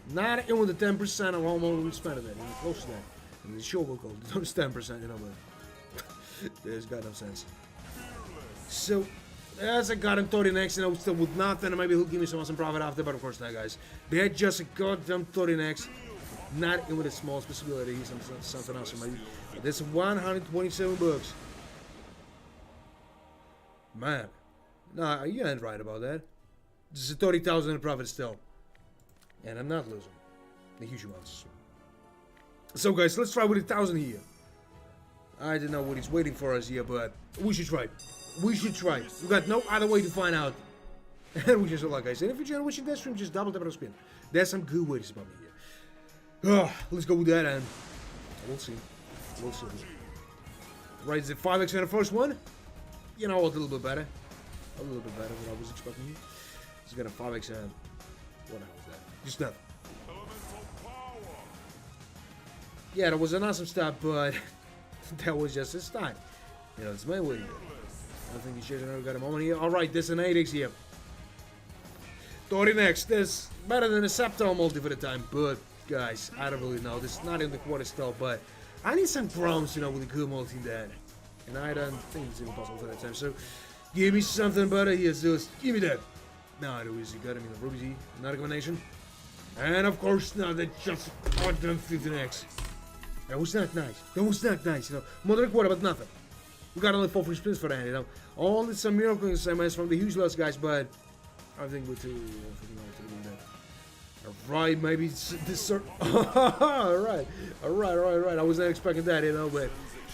Not even the 10% of how much we spent of that, even close to that. And the show will go, those 10%, but there's got no sense. So, as I got him 30 next, still with nothing, and maybe he'll give me some awesome profit after, but of course not, guys. They're just a goddamn 30 next. Not even with a small possibility, something else maybe. This is 127 bucks. Man, nah, you ain't right about that. This is 30,000 in profit still, and I'm not losing the huge amounts. So guys, let's try with 1,000 here. I don't know what he's waiting for us here, but we should try. We should try. We got no other way to find out. And we just, like I said, if you're watching that stream, just double tap on the screen. There's some good ways about me here. Let's go with that, and we'll see. We'll see. Right, is it 5x on the first one? You know, a little bit better. A little bit better than I was expecting here. He's got a 5x and what the hell was that? Just nothing. Yeah, that was an awesome start, but that was just his start. You know, it's my way. I think he should have never got a moment here. Alright, there's an 8x here. 30 next. This better than a Septile multi for the time, but guys, I don't really know. This is not in the quarter still, but I need some grounds, you know, with a good multi there. And I don't think it's even possible for that time. So, give me something better here, Zeus. Give me that. No, it was got him in the Ruby, not a combination. And of course, now that just goddamn 15x. That was not nice. That was not nice, you know. More than a quarter, but nothing. We got only 4 free spins for that, you know. Only some miracle assignments from the huge loss, guys, but I think we're too. Alright, maybe this sort. Alright. I was not expecting that, you know, but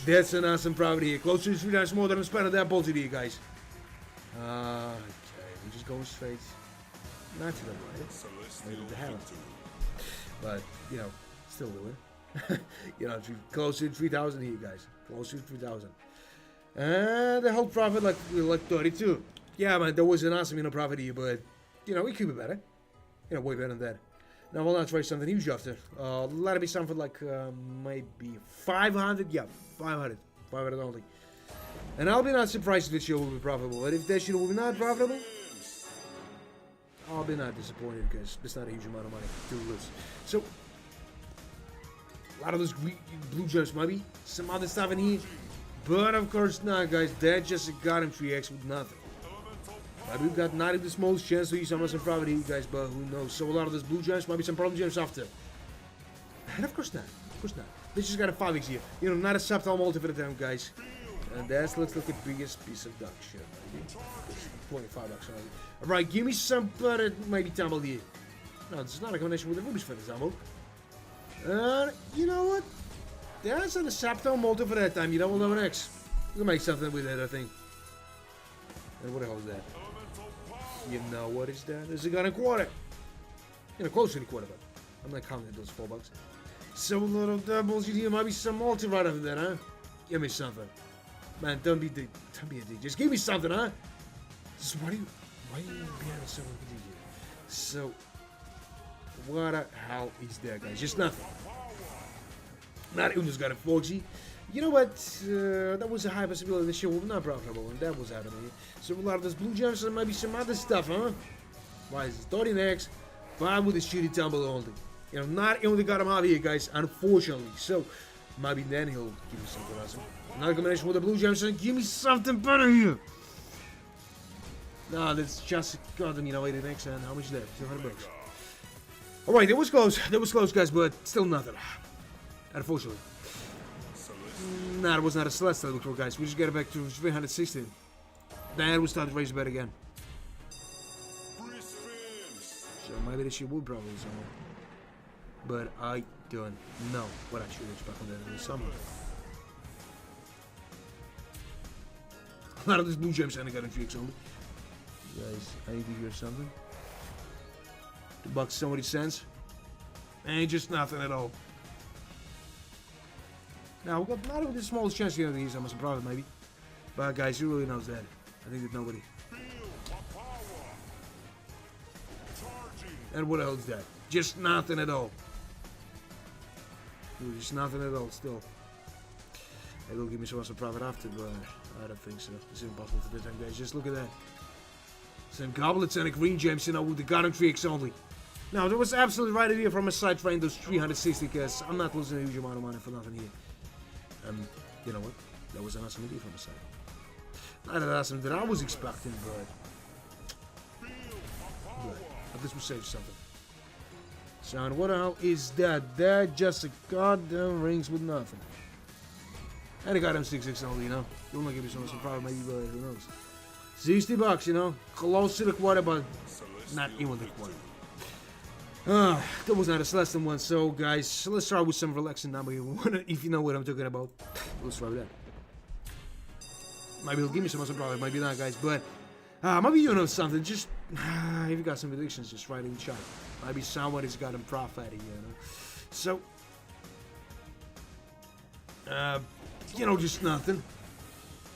that's an awesome profit here. Close to 3 times more than I'm spending that bolted here, guys. Okay, we're just going straight. Not to the right. Maybe the hell. But, you know, still doing. You know, close to 3,000 here, guys. Close to 3,000. And the whole profit like 32. Yeah, man, that was an awesome, you know, profit here, but, you know, it could be better. You know, way better than that. Now, we'll not try something huge after. Let it be something like, maybe 500. Yeah, 500. 500 only. And I'll be not surprised if this show will be profitable. And if this show will be not profitable, I'll be not disappointed because it's not a huge amount of money to lose. So, a lot of those blue gems, maybe some other stuff in here. But of course not, guys. That just got him 3x with nothing. Maybe we've got not even the smallest chance to use some profit here, guys, but who knows. So a lot of those blue gems, maybe some problem gems after. And of course not. Of course not. They just got a 5x here. You know, not a Septile multi for the time, guys. And that looks like the biggest piece of duck shit, maybe. 25 bucks only. Alright, give me some butter, maybe tumble here. No, this is not a combination with the rubies, for example. You know what? There's a Septile multi for that time. You double over X. We'll make something with that, I think. And what the hell is that? You know what is that? Is it got a quarter? You know, close to the quarter, but I'm not counting those 4 bucks. So little doubles, you might be some multi right over there, huh? Give me something. Man, don't be a dick. Just give me something, huh? Just why are you behind so here? So, what the hell is that, guys? Just nothing. Not even just got a 4G. You know what? That was a high possibility this show was not profitable, and that was happening. So a lot of those blue gems and maybe some other stuff, huh? Why is it 30 next? 5 with a shitty tumble only. You know, not only got him out here, guys, unfortunately. So, maybe then he'll give me something awesome. Another combination with the blue gems and give me something better here. No, that's just got them, you know, 80 next, and how much is that? 200 bucks. Alright, that was close. That was close, guys, but still nothing. Unfortunately. Nah, it was not a Celestial look for, guys. We just get it back to 316. Then we start to raise the bet again. So maybe this shit will probably somewhere. But I don't know what I should expect from that in the summer. A lot of these blue gems and I got in 3x only. Guys, I need to hear something. $2 somebody cents. Ain't just nothing at all. Now, we've got not even the smallest chance here to use some profit, maybe. But, guys, who really knows that? I think that nobody. And what else is that? Just nothing at all. Just nothing at all, still. It will give me some profit after, but I don't think so. It's impossible for this time, guys. Just look at that. Some goblets and a green gems, you know, with the garden 3x only. Now, there was absolutely right idea from a side train, those 360, because I'm not losing a huge amount of money for nothing here. You know what? That was an awesome idea from a side. Not that awesome that I was expecting, but at least we saved something. Son, what the hell is that? That just a goddamn rings with nothing. And a goddamn 6x only, you know. You'll not give me some problem, maybe, but who knows. 60 bucks, you know. Close to the quarter, but not even the quarter. That was not a Celestial one, so guys, let's start with some relaxing number here. If you know what I'm talking about. Let's try with that. Maybe he'll give me some problem, maybe not, guys, but maybe you know something. Just if you got some predictions, just write in the chat. Maybe somebody's got him profit, you know. So, you know, just nothing.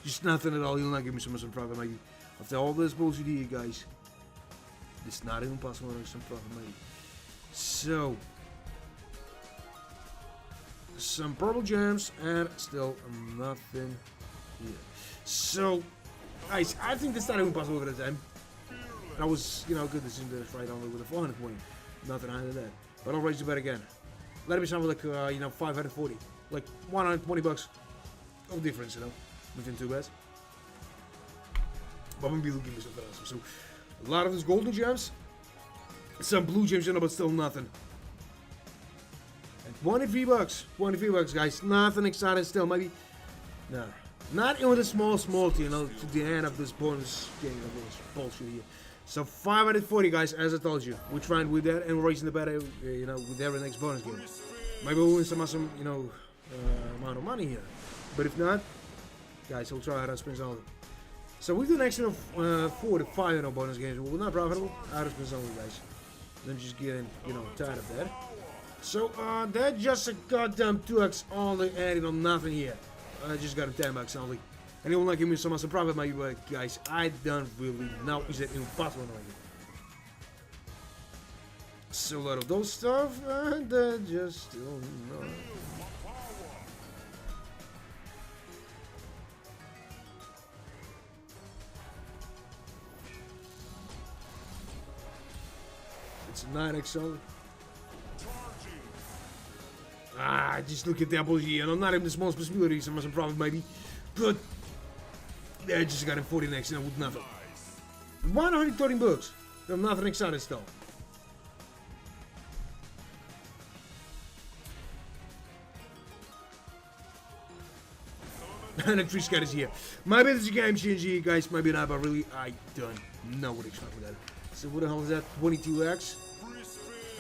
Just nothing at all. You'll not give me some profit, maybe. After all this bullshit here, guys, it's not even possible to make some profit, maybe. So, some purple gems and still nothing here. So, guys, I think this not even possible at the time. That was, you know, a good decision to right only with a 420. Nothing higher than that. But I'll raise the bet again. Let it be something like, you know, 540. Like 120 bucks of difference, you know, between two bets. But maybe he'll give me something else. So, a lot of those golden gems. Some blue gems, you know, but still nothing. And 23 bucks. 23 bucks, guys. Nothing exciting still. Maybe, no. Not even the small, you know, to the end of this bonus game of this bullshit here. So 540, guys, as I told you. We're trying with that and we're raising the bet, you know, with every next bonus game. Maybe we'll win some awesome, you know, amount of money here. But if not, guys, we'll try out our spins only. So we do an extra 4 to 5, you know, bonus games. We're not profitable. Out of spins only, guys. Then just getting, you know, tired of that. So that's just a goddamn 2x only, and you know, nothing here. I just got a 10 bucks only. And it will not give me so much profit, maybe, but guys, I don't really know. Is it impossible? So a lot of those stuff, and just still not. It's a 9x only. Just look at that bullshit, you know, not even the smallest possibility, some profit maybe, but yeah, I just got him 40 next, you know, with nothing. 113 bucks, I'm nothing excited still. And the 3 scat is here. Maybe this is a game changer, guys, maybe not, but really, I don't know what to expect with that. So what the hell is that, 22x?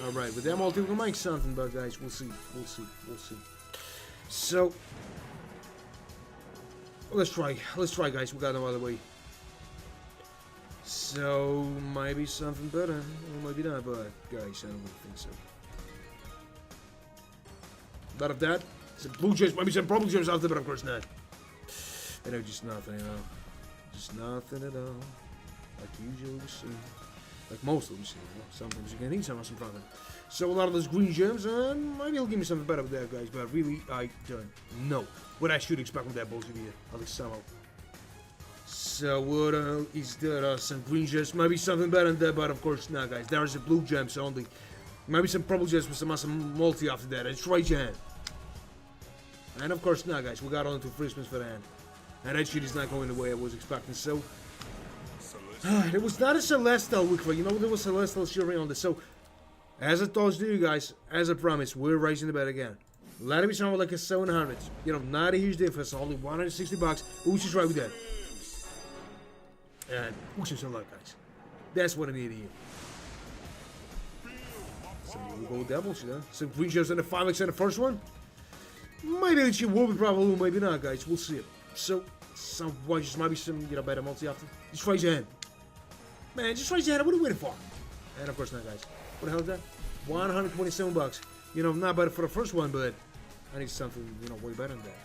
Alright, with them all two, we'll make something, but guys, we'll see. So, let's try, guys, we got no other way. So, maybe something better, or maybe not, but guys, I don't really think so. A lot of that, some blue gems, maybe some purple gems after, but of course not. You know, just nothing, you know. Just nothing at all, like usually we see. Like most of them, you know. Sometimes you can need some profit. So a lot of those green gems, and maybe he'll give me something better with that, guys. But really, I don't know what I should expect with that bullshit here. At least somehow. So what is there? Some green gems, maybe something better than that, but of course not, guys. There is a blue gems only. Maybe some purple gems with some awesome multi after that. It's right your hand. And of course not, guys. We got only 2 free spins for the hand. And that shit is not going the way I was expecting. So. It was not a Celestial week, you know, there was Celestial shivering on this. So, as I told you guys, as I promised, we're raising the bet again. Let it be somewhere like a 700. You know, not a huge difference, only 160 bucks. Which is right with that. And which is a lot, guys. That's what I need here. So, we'll go with that bullshit, huh? Some green gems in the 5x in the first one. Maybe it will be probably, maybe not, guys. We'll see it. So, some just maybe some, you know, better multi after. Just raise your hand. Man, just raise your hand. What are you waiting for? And of course not, guys. What the hell is that? 127 bucks. You know, not better for the first one, but I need something, you know, way better than that.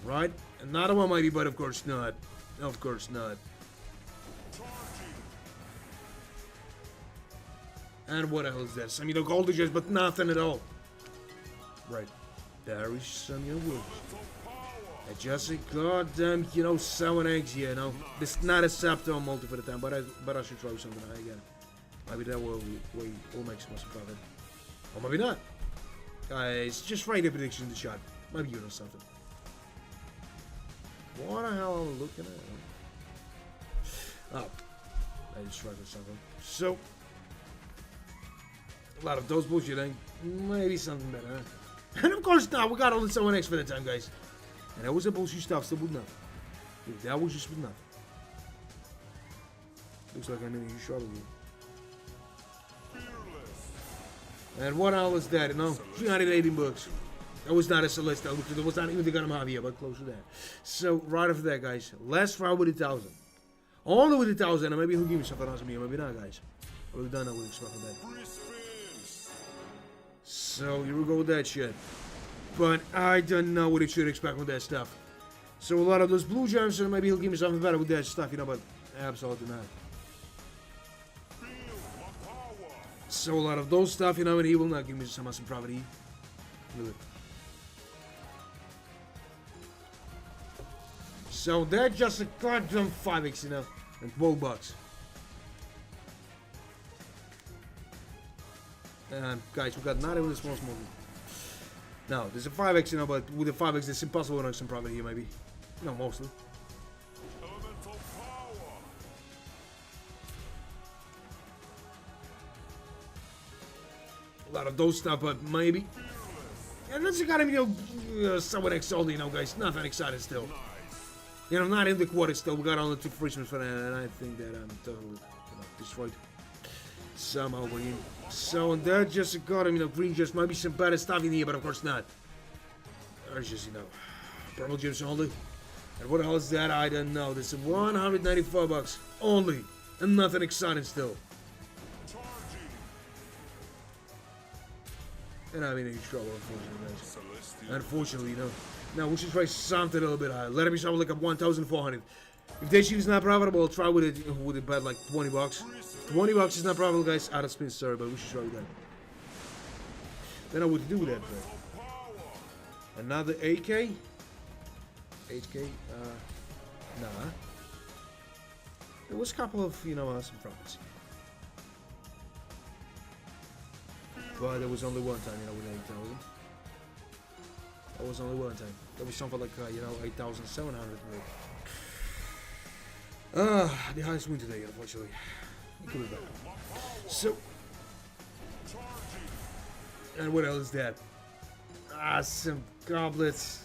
Right? Another one maybe, but of course not. Of course not. And what the hell is that? Some, you know, gold digits, but nothing at all. Right. There is some, you know, just a goddamn, you know, 7 eggs here, you know. This is not a Septo multi for the time, but I should try something high again. Maybe that will make some profit. Or maybe not. Guys, just write a prediction in the chat. Maybe you know something. What the hell am I looking at? Oh. I just tried something. So. A lot of those bullshit, ain't maybe something better, huh? And of course not, we got all the someone X for that time, guys. And that was a bullshit stuff, still with nothing. Dude, that was just with nothing. Looks like I'm in a huge trouble here. And what all is that, you know? 318 bucks. That was not a Celeste, that was not even the gun I'm here, but close to that. So, right after that, guys, last try with 1,000. Only with 1,000, and maybe he'll give me something else here, maybe not, guys. We've done that with expecting that. So, here we go with that shit. But I don't know what it should expect with that stuff. So, a lot of those blue gems, so maybe he'll give me something better with that stuff, you know, but absolutely not. So, a lot of those stuff, you know, and he will not give me some awesome profit. Really. So that's just a goddamn 5x, you know, and 12 bucks. And guys, we got not even a small movie. Now, there's a 5x, you know, but with a 5x, it's impossible to make some profit here, maybe. No, mostly. A lot of those stuff, but maybe. And that's got him, you know, somewhat exalted, you know, guys. Nothing excited still. You know, not in the quarter still. We got only 2 free spins for that, and I think that I'm totally, you know, destroyed. Somehow over here. So, and that just got him, you know, green just might be some better stuff in here, but of course not. There's just, you know, purple gems only. And what else is that? I don't know. This is 194 bucks only, and nothing exciting still. And I'm in huge trouble, unfortunately, guys. Unfortunately, you know. Now, we should try something a little bit higher. Let it be something like a 1,400. If this shit is not profitable, I'll try with it bet like 20 bucks. 20 bucks is not profitable, guys. Out of spin, sorry, but we should try with that. Then I would do that, but another 8K? 8K? Nah. There was a couple of, you know, some profits. But there was only one time, you know, with 8,000. That was only one time. That was something like, you know, 8,700. The highest win today, unfortunately. It could be better. So, and what else is that? Some goblets.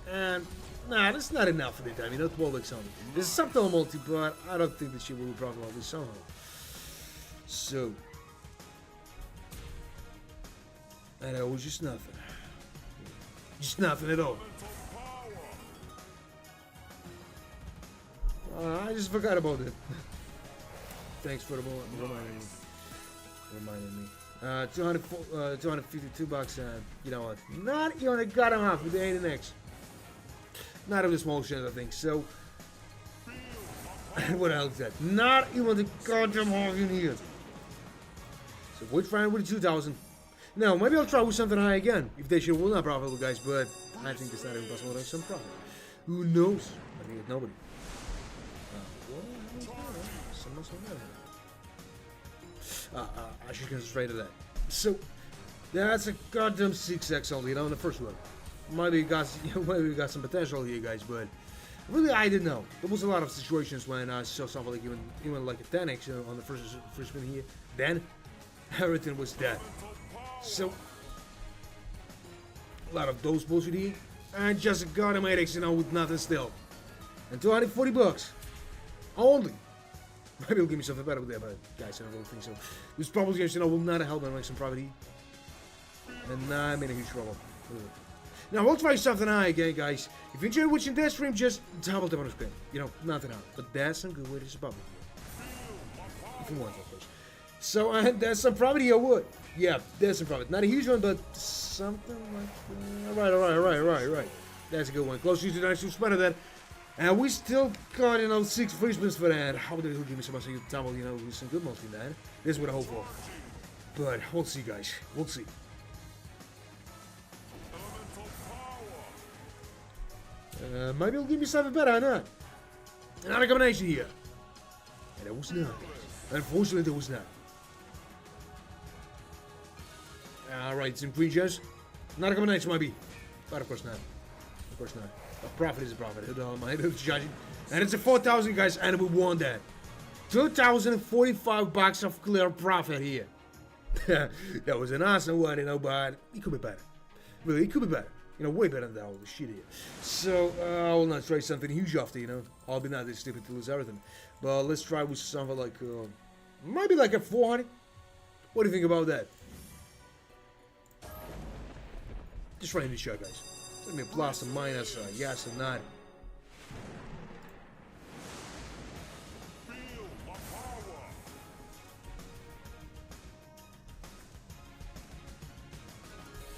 And, nah, that's not enough for the time, you know, 12x only. There's something multi, but I don't think that she will be profitable this somehow. So, and it was just nothing. Just nothing at all. I just forgot about it. Thanks for the reminding me. 252 bucks. You know what? Not even a goddamn half with the adin. Not even the small shares, I think. So, what else is that? Not even the goddamn half in here. So we're trying with 2,000. Now, maybe I'll try with something high again. If they should, will not profitable, guys, but I think it's not even possible to have some profit. Who knows? I think it's nobody. I should get straight to that. So, that's a goddamn 6x only, you know, in the first one. Maybe we got some potential here, guys, but really, I didn't know. There was a lot of situations when I saw something like even like a 10x, you know, on the first spin here. Then, everything was dead. So, a lot of those bullshit here, and just got him 8x, you know, with nothing still. And 240 bucks. Only. Maybe he'll give me something better with that, but guys, I don't really think so. This probably, you know, will not help me make some profit here. And I'm in a huge trouble. Now, we'll try something high again, guys. If you enjoyed watching that stream, just double tap on the screen. You know, nothing else. But that's some good way to support me. If you want, of course. So, that's some profit here, would. Yeah, there's some profit. Not a huge one, but something like that. Alright. That's a good one. Close to the nice spot of that. And we still got, you know, 6 free spins for that. How did he give me so much double, you know, with some good mostly, man. This is what I hope for. But we'll see, guys. We'll see. Maybe he'll give me something better or not. Another combination here. And it was not. Unfortunately, there was not. Alright, some green gems. Not a combination, maybe. But of course not. Of course not. A profit is a profit. I don't mind judging. And it's a 4,000, guys, and we won that. 2,045 bucks of clear profit here. That was an awesome one, you know, but it could be better. Really, it could be better. You know, way better than all the shit here. So, I will not try something huge after, you know. I'll be not this stupid to lose everything. But let's try with something like, maybe like a 400. What do you think about that? Just running the show, guys. Let me plus and minus, yes and not.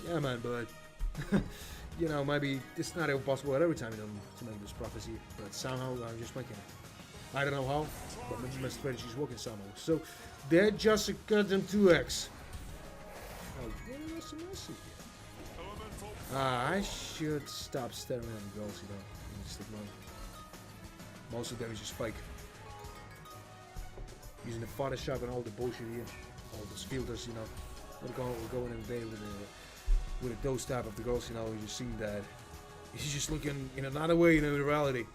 Yeah, man, but you know, maybe it's not impossible at every time, you know, to make this prophecy, but somehow I'm just making it. I don't know how, but maybe my strategy is working somehow. So they just cut them 2x. Oh, what's the message here? I should stop staring at the girls, you know, and just ignore them. Most of them is just fake. Using the Photoshop and all the bullshit here, all those filters, you know. We're going in there with those type of the girls, you know, you just seeing that he's just looking in another way, you know, in reality.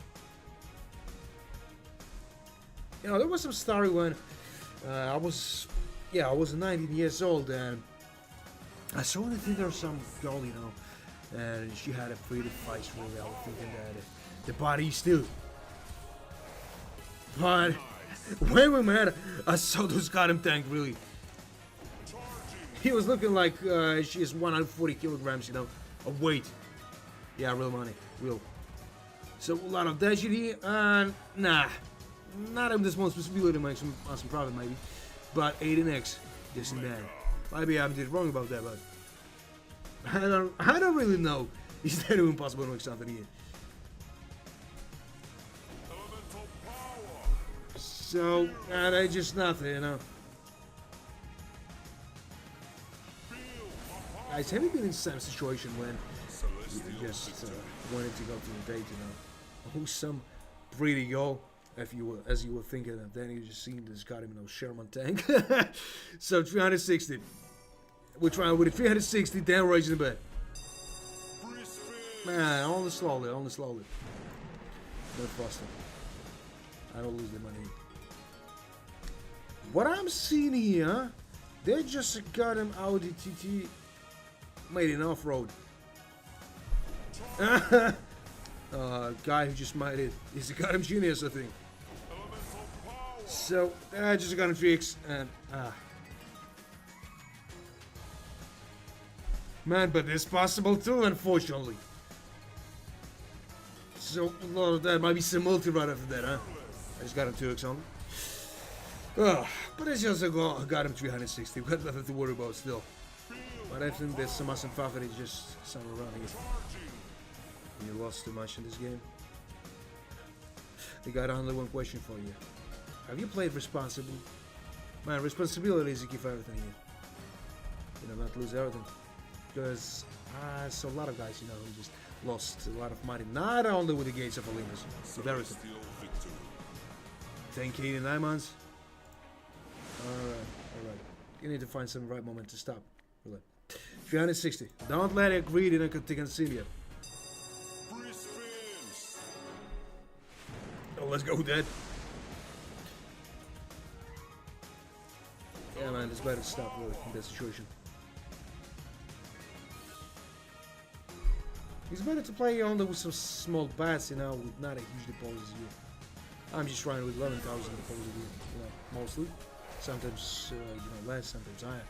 You know, there was some story when I was 19 years old, and I saw on the thing there was some girl, you know, and she had a pretty face, really. I was thinking that the body still. But when we met, I saw those goddamn tank, really. He was looking like she is 140 kilograms, you know, of weight. Yeah, real money, real. So a lot of that shit here, and nah, not in this one specifically to make some profit maybe, but 18x, this and that. Maybe I did wrong about that, but I don't really know. Is that even possible to make something here? So they just nothing, you know. Guys, have you been in the same situation when you just wanted to go to a date, you know? Who's some pretty girl, as you were thinking, and then you just seen this goddamn, you know, Sherman tank. So 360. We're trying with a 360, then raising the bet. Man, only slowly. Not faster. I don't lose the money. What I'm seeing here, they just got him Audi TT. Made it off-road. Guy who just made it. He's a goddamn genius, I think. So, I just got him 3x and man, but it's possible too, unfortunately. So, a lot of that might be some multi right after that, huh? I just got him 2x on. But it's just got him 360. We've got nothing to worry about still. But I think there's some awesome profit is just somewhere around here. You lost too much in this game. I got only one question for you. Have you played responsibly? Man, responsibility is the key for everything here. You know, not lose everything. Because I saw a lot of guys, you know, who just lost a lot of money. Not only with the Gates of Olympus, with everything. 10k in 9 months. Alright. You need to find some right moment to stop. 360. Don't let it greed in a continue. Oh, let's go with that. Yeah, man, it's better to stop really in that situation. It's better to play only with some small bets, you know, with not a huge deposit here. I'm just trying with 11,000 deposit here, you know, mostly. Sometimes, you know, less, sometimes higher.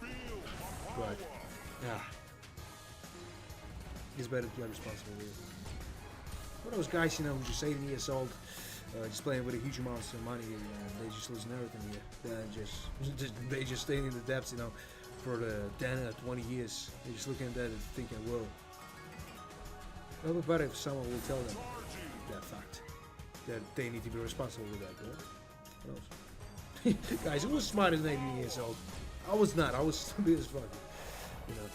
But, yeah. It's better to play responsibly here. For those guys, you know, who's just 18 years old, just playing with a huge amount of money, and they just losing everything here. They just stay in the depths, you know, for the 10 or 20 years. They're just looking at that and thinking, whoa. It would be better if someone will tell them that fact, that they need to be responsible with that, you know? Who knows? Guys, I was smart as 18 years old. I was not. I was stupid as fuck. You know,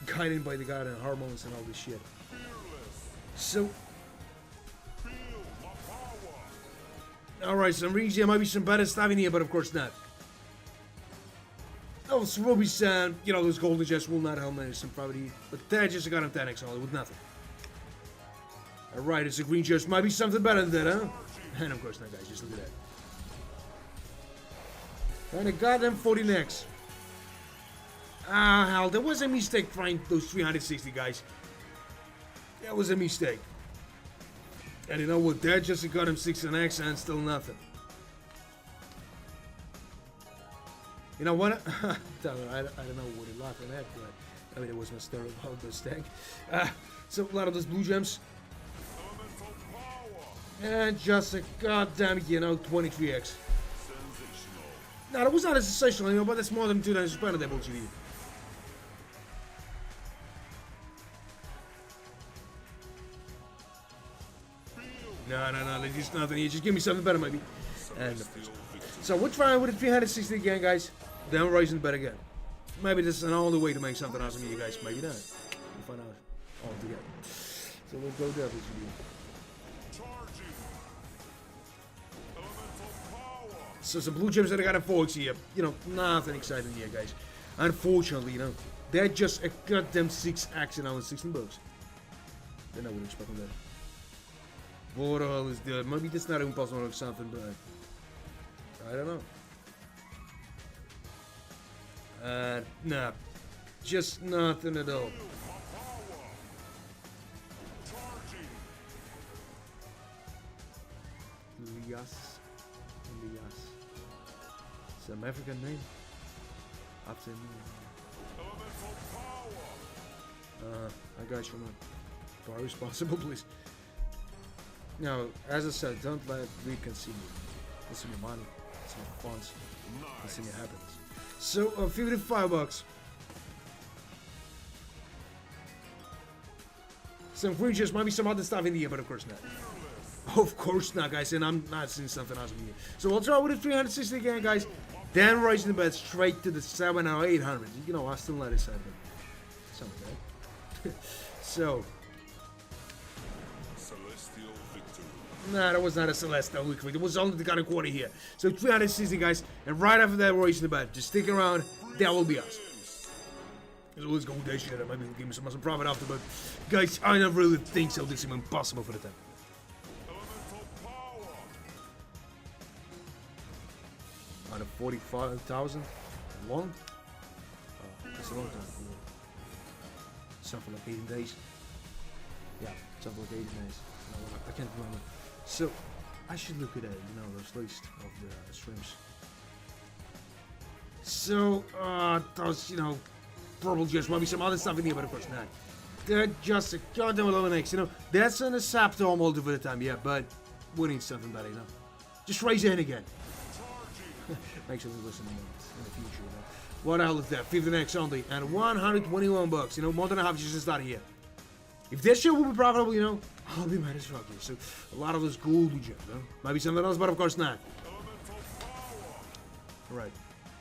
guided by the goddamn hormones and all this shit. So, alright, some reason there might be some better stuff in here, but of course not. Oh, so Ruby said, you know, those golden jets will not help me some property, but that just got him 10x only with nothing. Alright, it's a green chest. Might be something better than that, huh? And of course not, guys. Just look at that. And a goddamn 14x. Ah, hell, that was a mistake trying those 360, guys. That was a mistake. And you know what? That just got him 6 and X and still nothing. You know what? I don't know what you're laughing at, but I mean, it was my story about this tank. So a lot of those blue gems. And just a goddamn, 23x. No, that was not as sensational, but that's more than 2 times expandable GD. No, there's just nothing here. Just give me something better, maybe. And so we're trying with the 360 again, guys. Then we're raising the bet again. Maybe this is an only way to make something awesome here, guys. Maybe not. We'll find out all together. So we'll go there, so some blue gems that I got in forks here. Nothing exciting here, guys. Unfortunately, they're just a goddamn 6x and only 16 bucks. Then I wouldn't expect them that. What the hell is that? Maybe that's not even possible or something, but I don't know. Nah. Just nothing at all. Zias. Some African name. I got you, man. Bar responsible, please. Now, as I said, don't let greed consume you. Consume your money, consume your funds, consume your happiness. So, 55 bucks. Some green juice, might be some other stuff in here, but of course not. Of course not, guys, and I'm not seeing something else in here. So I'll try with the 360 again, guys. Then raising the bet straight to the 7 or 800. I still let it set it. Something like that. So. Celestial victory. Nah, that was not a Celestial victory. It was only the kind of quarter here. So 360, guys. And right after that, we're raising the bet. Just stick around. That will be us. So let's go with that shit. Maybe we'll give me some profit after, but guys, I don't really think so. This is impossible for the time. Out of 45,000 long? Oh, that's a long time. Something like 18 days. Yeah, something like 18 days. No, I can't remember. So, I should look at those list of the streams. So, those, purple just might be some other stuff in here, but of course not. They're just a goddamn 11x, That's an acceptable multi for the time, yeah, but we need something better, Just raise it in again. Make sure we listen in the future, What the hell is that? 15x only, and 121 bucks, more than a half just to start here. If this shit will be profitable, I'll be mad as fuck here. So, a lot of those gold gems, Might be something else, but of course not. Alright.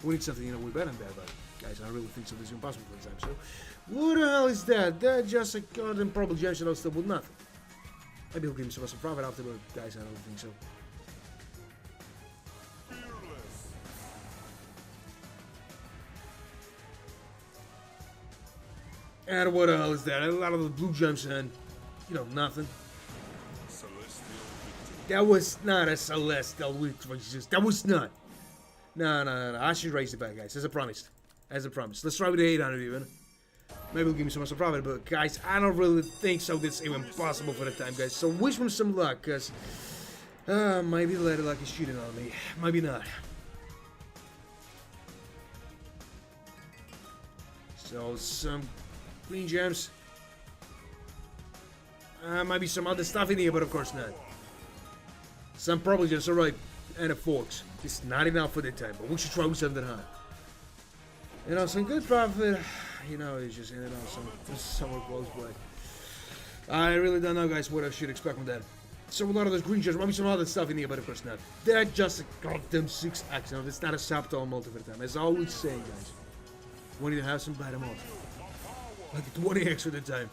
We need something, way better than that, but guys, I really think so. This is impossible for the time. So, what the hell is that? That's just a goddamn purple gem that still with nothing. Maybe he'll give me some profit after, but guys, I don't think so. And what the hell is that? A lot of the blue gems and, nothing. That was not a Celestial victory. That was not. No. I should raise the bet, guys. As I promised. Let's try with the 800 even. Maybe it'll give me some extra profit, but guys, I don't really think so. This is even possible for the time, guys. So wish me some luck, because maybe the lady luck is cheating on me. Maybe not. So some green gems. Maybe some other stuff in here, but of course not. Some probably just alright. And a forks. It's not enough for the time, but we should try with something high. Some good profit. It's just in and out somewhere close, but I really don't know, guys, what I should expect from that. So a lot of those green gems, maybe some other stuff in here, but of course not. They're just a goddamn 6x. It's not a subtle multi for the time. As I always say, guys, we need to have some better multi. Like 20x for the time.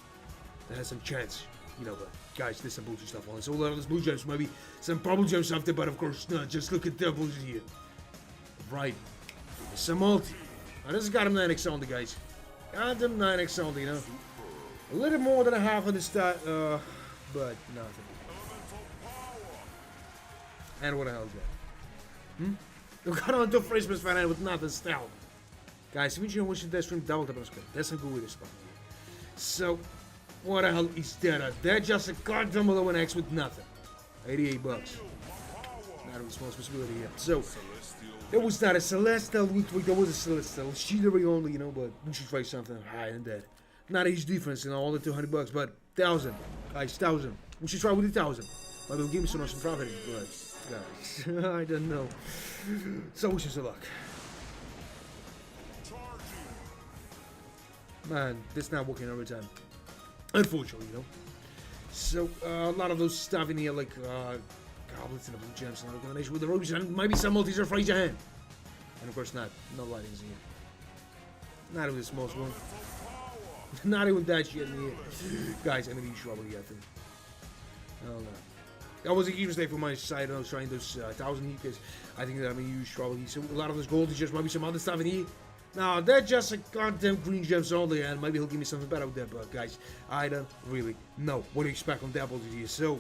That has some chance. But guys, there's some bullshit stuff on it. So a lot of those blue gems, maybe some purple gems after, but of course not. Just look at that bullshit here. Right. Some multi. Now this has got him 9x only, guys. Got him 9x only, A little more than a half of the start, but nothing. And what the hell is that? We got on to Christmas fan with nothing still. Guys, if you're watching that stream, double tap on the screen. That's a good way to spot. So, what the hell is that? That's just a goddamn below an X with nothing. 88 bucks. Not a responsibility yet. So, there was not a Celestial, there was a Celestial. Shootery only, you know, but we should try something higher than that. Not a huge difference, you know, all the 200 bucks, but 1,000. Guys, 1,000. We should try with 1,000. Maybe it'll give me some awesome profit, but, guys, I don't know. So, wish us luck. Man, that's not working every time. Unfortunately, you know. So, a lot of those stuff in here, like, goblets and the blue gems and the combination with the rubies, and maybe some multis are afraid your hand. And of course not. No lightings in here. Not even the smallest one. Not even that shit in here. Guys, I'm gonna use trouble here, I think. I don't know. That was a huge mistake from my side. I was trying those 1,000 here because I think that I'm gonna use trouble here. So a lot of those gold is just maybe some other stuff in here. Now, they're just a goddamn green gems only, and maybe he'll give me something better with that, but guys, I don't really know what to expect on that multi here. So,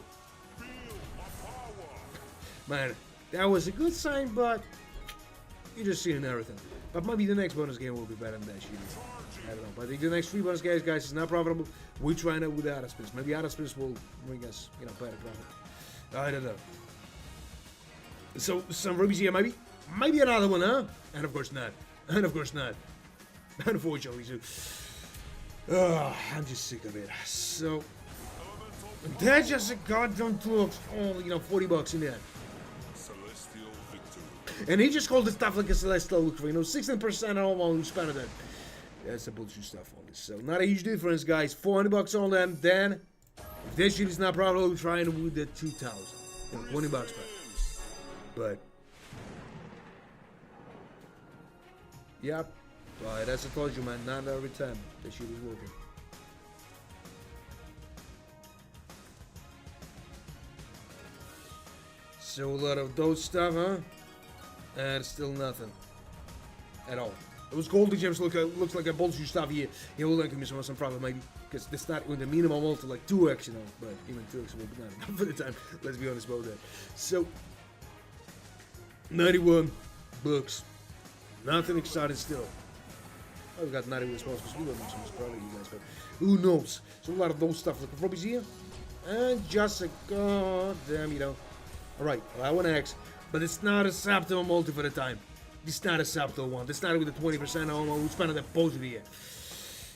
man, that was a good sign, but you're just seeing everything. But maybe the next bonus game will be better than that shit. I don't know. But I think the next 3 bonus games, guys, is not profitable. We're trying it with Adin spins. Maybe Adin spins will bring us, you know, better profit. I don't know. So, some rubies here, maybe? Maybe another one, huh? And of course not. And of course not. Unfortunately, so... I'm just sick of it. So... That's just a goddamn tool. Only, you know, 40 bucks in there. Celestial victory. And he just called the stuff like a Celestial victory. You know, 16% on all who spent that. That's a bullshit stuff only. So, not a huge difference, guys. 400 bucks on them. Then, if this shit is not profitable, we're trying with the 2,000. You know, 20 bucks back. But... Yep. Right, as I told you, man, not every time that shit is working. So a lot of those stuff, huh? And still nothing. At all. Those golden gems looks like a bullshit stuff here. It will give me some profit maybe. Because that's not with the minimum multi like 2x, you know. But even 2x will be not enough for the time. Let's be honest about that. So 91 bucks. Nothing exciting still. Oh, we got 91 response for speed. I'm so proud of you guys, but who knows? So a lot of those stuff like the rubies here. And just a goddamn, you know. Alright, well, I want X, but it's not a subtle multi for the time. It's not a subtle one. It's not with the 20% on who's spending that positive here.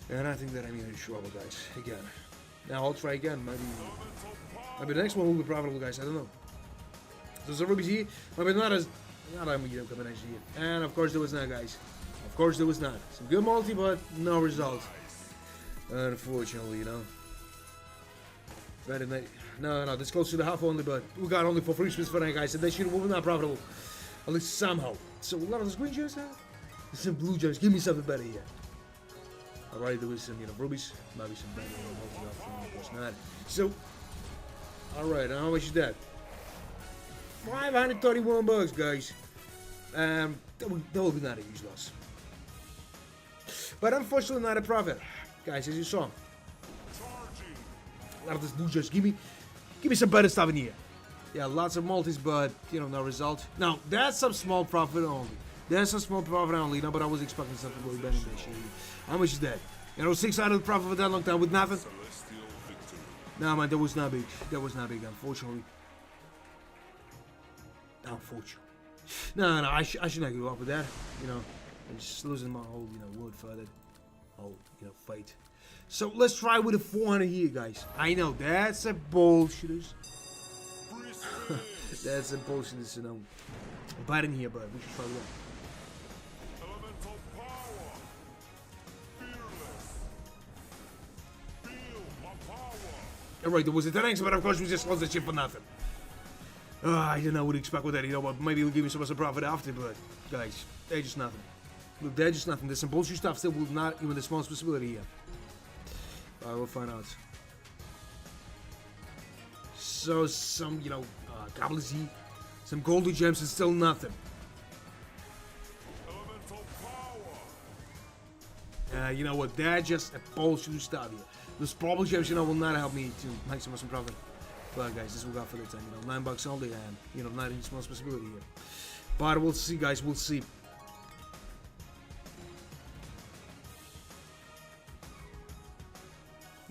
And I think that I'm in trouble, guys. Again. Now I'll try again. Maybe the next one will be profitable, guys. I don't know. There's a rubies here. Maybe not as not a medium combination here. And of course there was not, guys. Of course there was not. Some good multi, but no result. Unfortunately, you know. Better than no, this close to the half only, but we got only for free spins for that, guys. And they should have not profitable. At least somehow. So a lot of those green gems now. Some blue gems. Give me something better here. Alright, there was some, you know, rubies. Maybe some better multi of course not. So alright, how much is that? 531 bucks, guys. That will be not a huge loss. But unfortunately not a profit. Guys, as you saw. A lot of this blue gems. Give me some better stuff in here. Yeah, lots of multis, but you know, no result. Now, that's some small profit only. That's a small profit only, you know, but I was expecting something really better than that shit. How much is that? You know, 600 profit for that long time with nothing? No, man, that was not big. That was not big, unfortunately. Unfortunately. No, I should not give up with that. You know, I'm just losing my whole, you know, word for that whole, you know, fight. So let's try with a 400 here, guys. I know that's a bullshit. That's a bullshit, you know. Bad in here, but we should try with that. Elemental power. Fearless. Feel my power. Alright, there was a 10x, but of course we just lost the ship for nothing. I didn't know what to expect with that, you know, but maybe it'll give me some profit after, but guys, they're just nothing. Look, they're just nothing. There's some bullshit stuff still with not even the smallest possibility here. I will find out. So some, you know, goblins here, some golden gems and still nothing. Elemental power. You know what? They're just a bullshit stuff here. Those problem gems, you know, will not help me to make some profit. But guys, this will go for the time, you know, $9 only, and you know, not any small possibility here. But we'll see, guys. We'll see.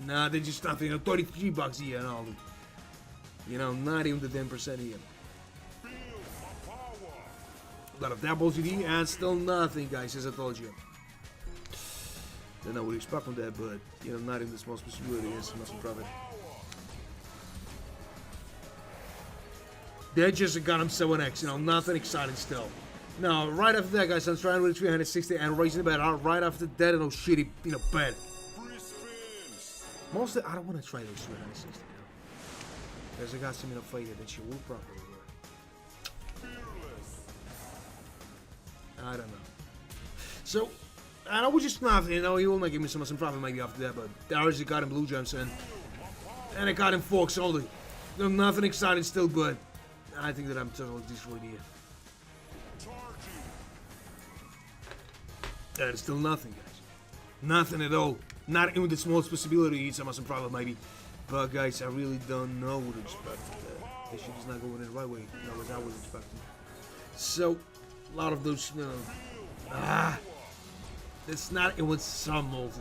Nah, they're just nothing. You know, 33 bucks here and all. You know, not even the 10% here. A lot of doubles here and still nothing, guys, as I told you. Don't know what you expect from that, but, you know, not in the small possibility. Yes, muscle profit. They just got him 7x, you know, nothing exciting still. Now, right after that, guys, I'm trying with 360 and raising the bet. Right after that, no shitty, you know, bet. Mostly, I don't want to try those 360, you know. Because I got some, you know, failure that you will properly work. I don't know. So, I know we just nothing, you know, he will not give me some profit maybe after that, but there is a got him blue gems and I got him forks only. You know, nothing exciting still, but I think that I'm totally destroyed here. There's still nothing, guys. Nothing at all. Not even the smallest possibility to eat some profit maybe. But guys, I really don't know what to expect. This shit is not going in the right way, you know, as I was expecting. So, a lot of those, you know, it's not even some multi.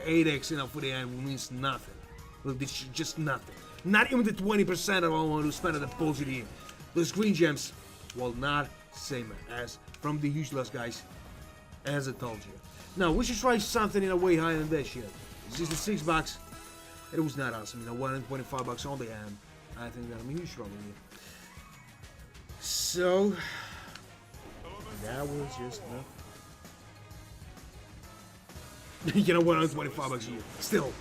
8x, you know, for the end means nothing. Look, this is just nothing. Not even the 20% of all who spend on the bullshit here. Those green gems, well, not same as from the huge loss, guys. As I told you. Now, we should try something in a way higher than that shit. It's just the $6. It was not awesome, you know, $125 only, and I think that I'm a huge trouble here. So, that was just nothing. You know, $125 a year. Still,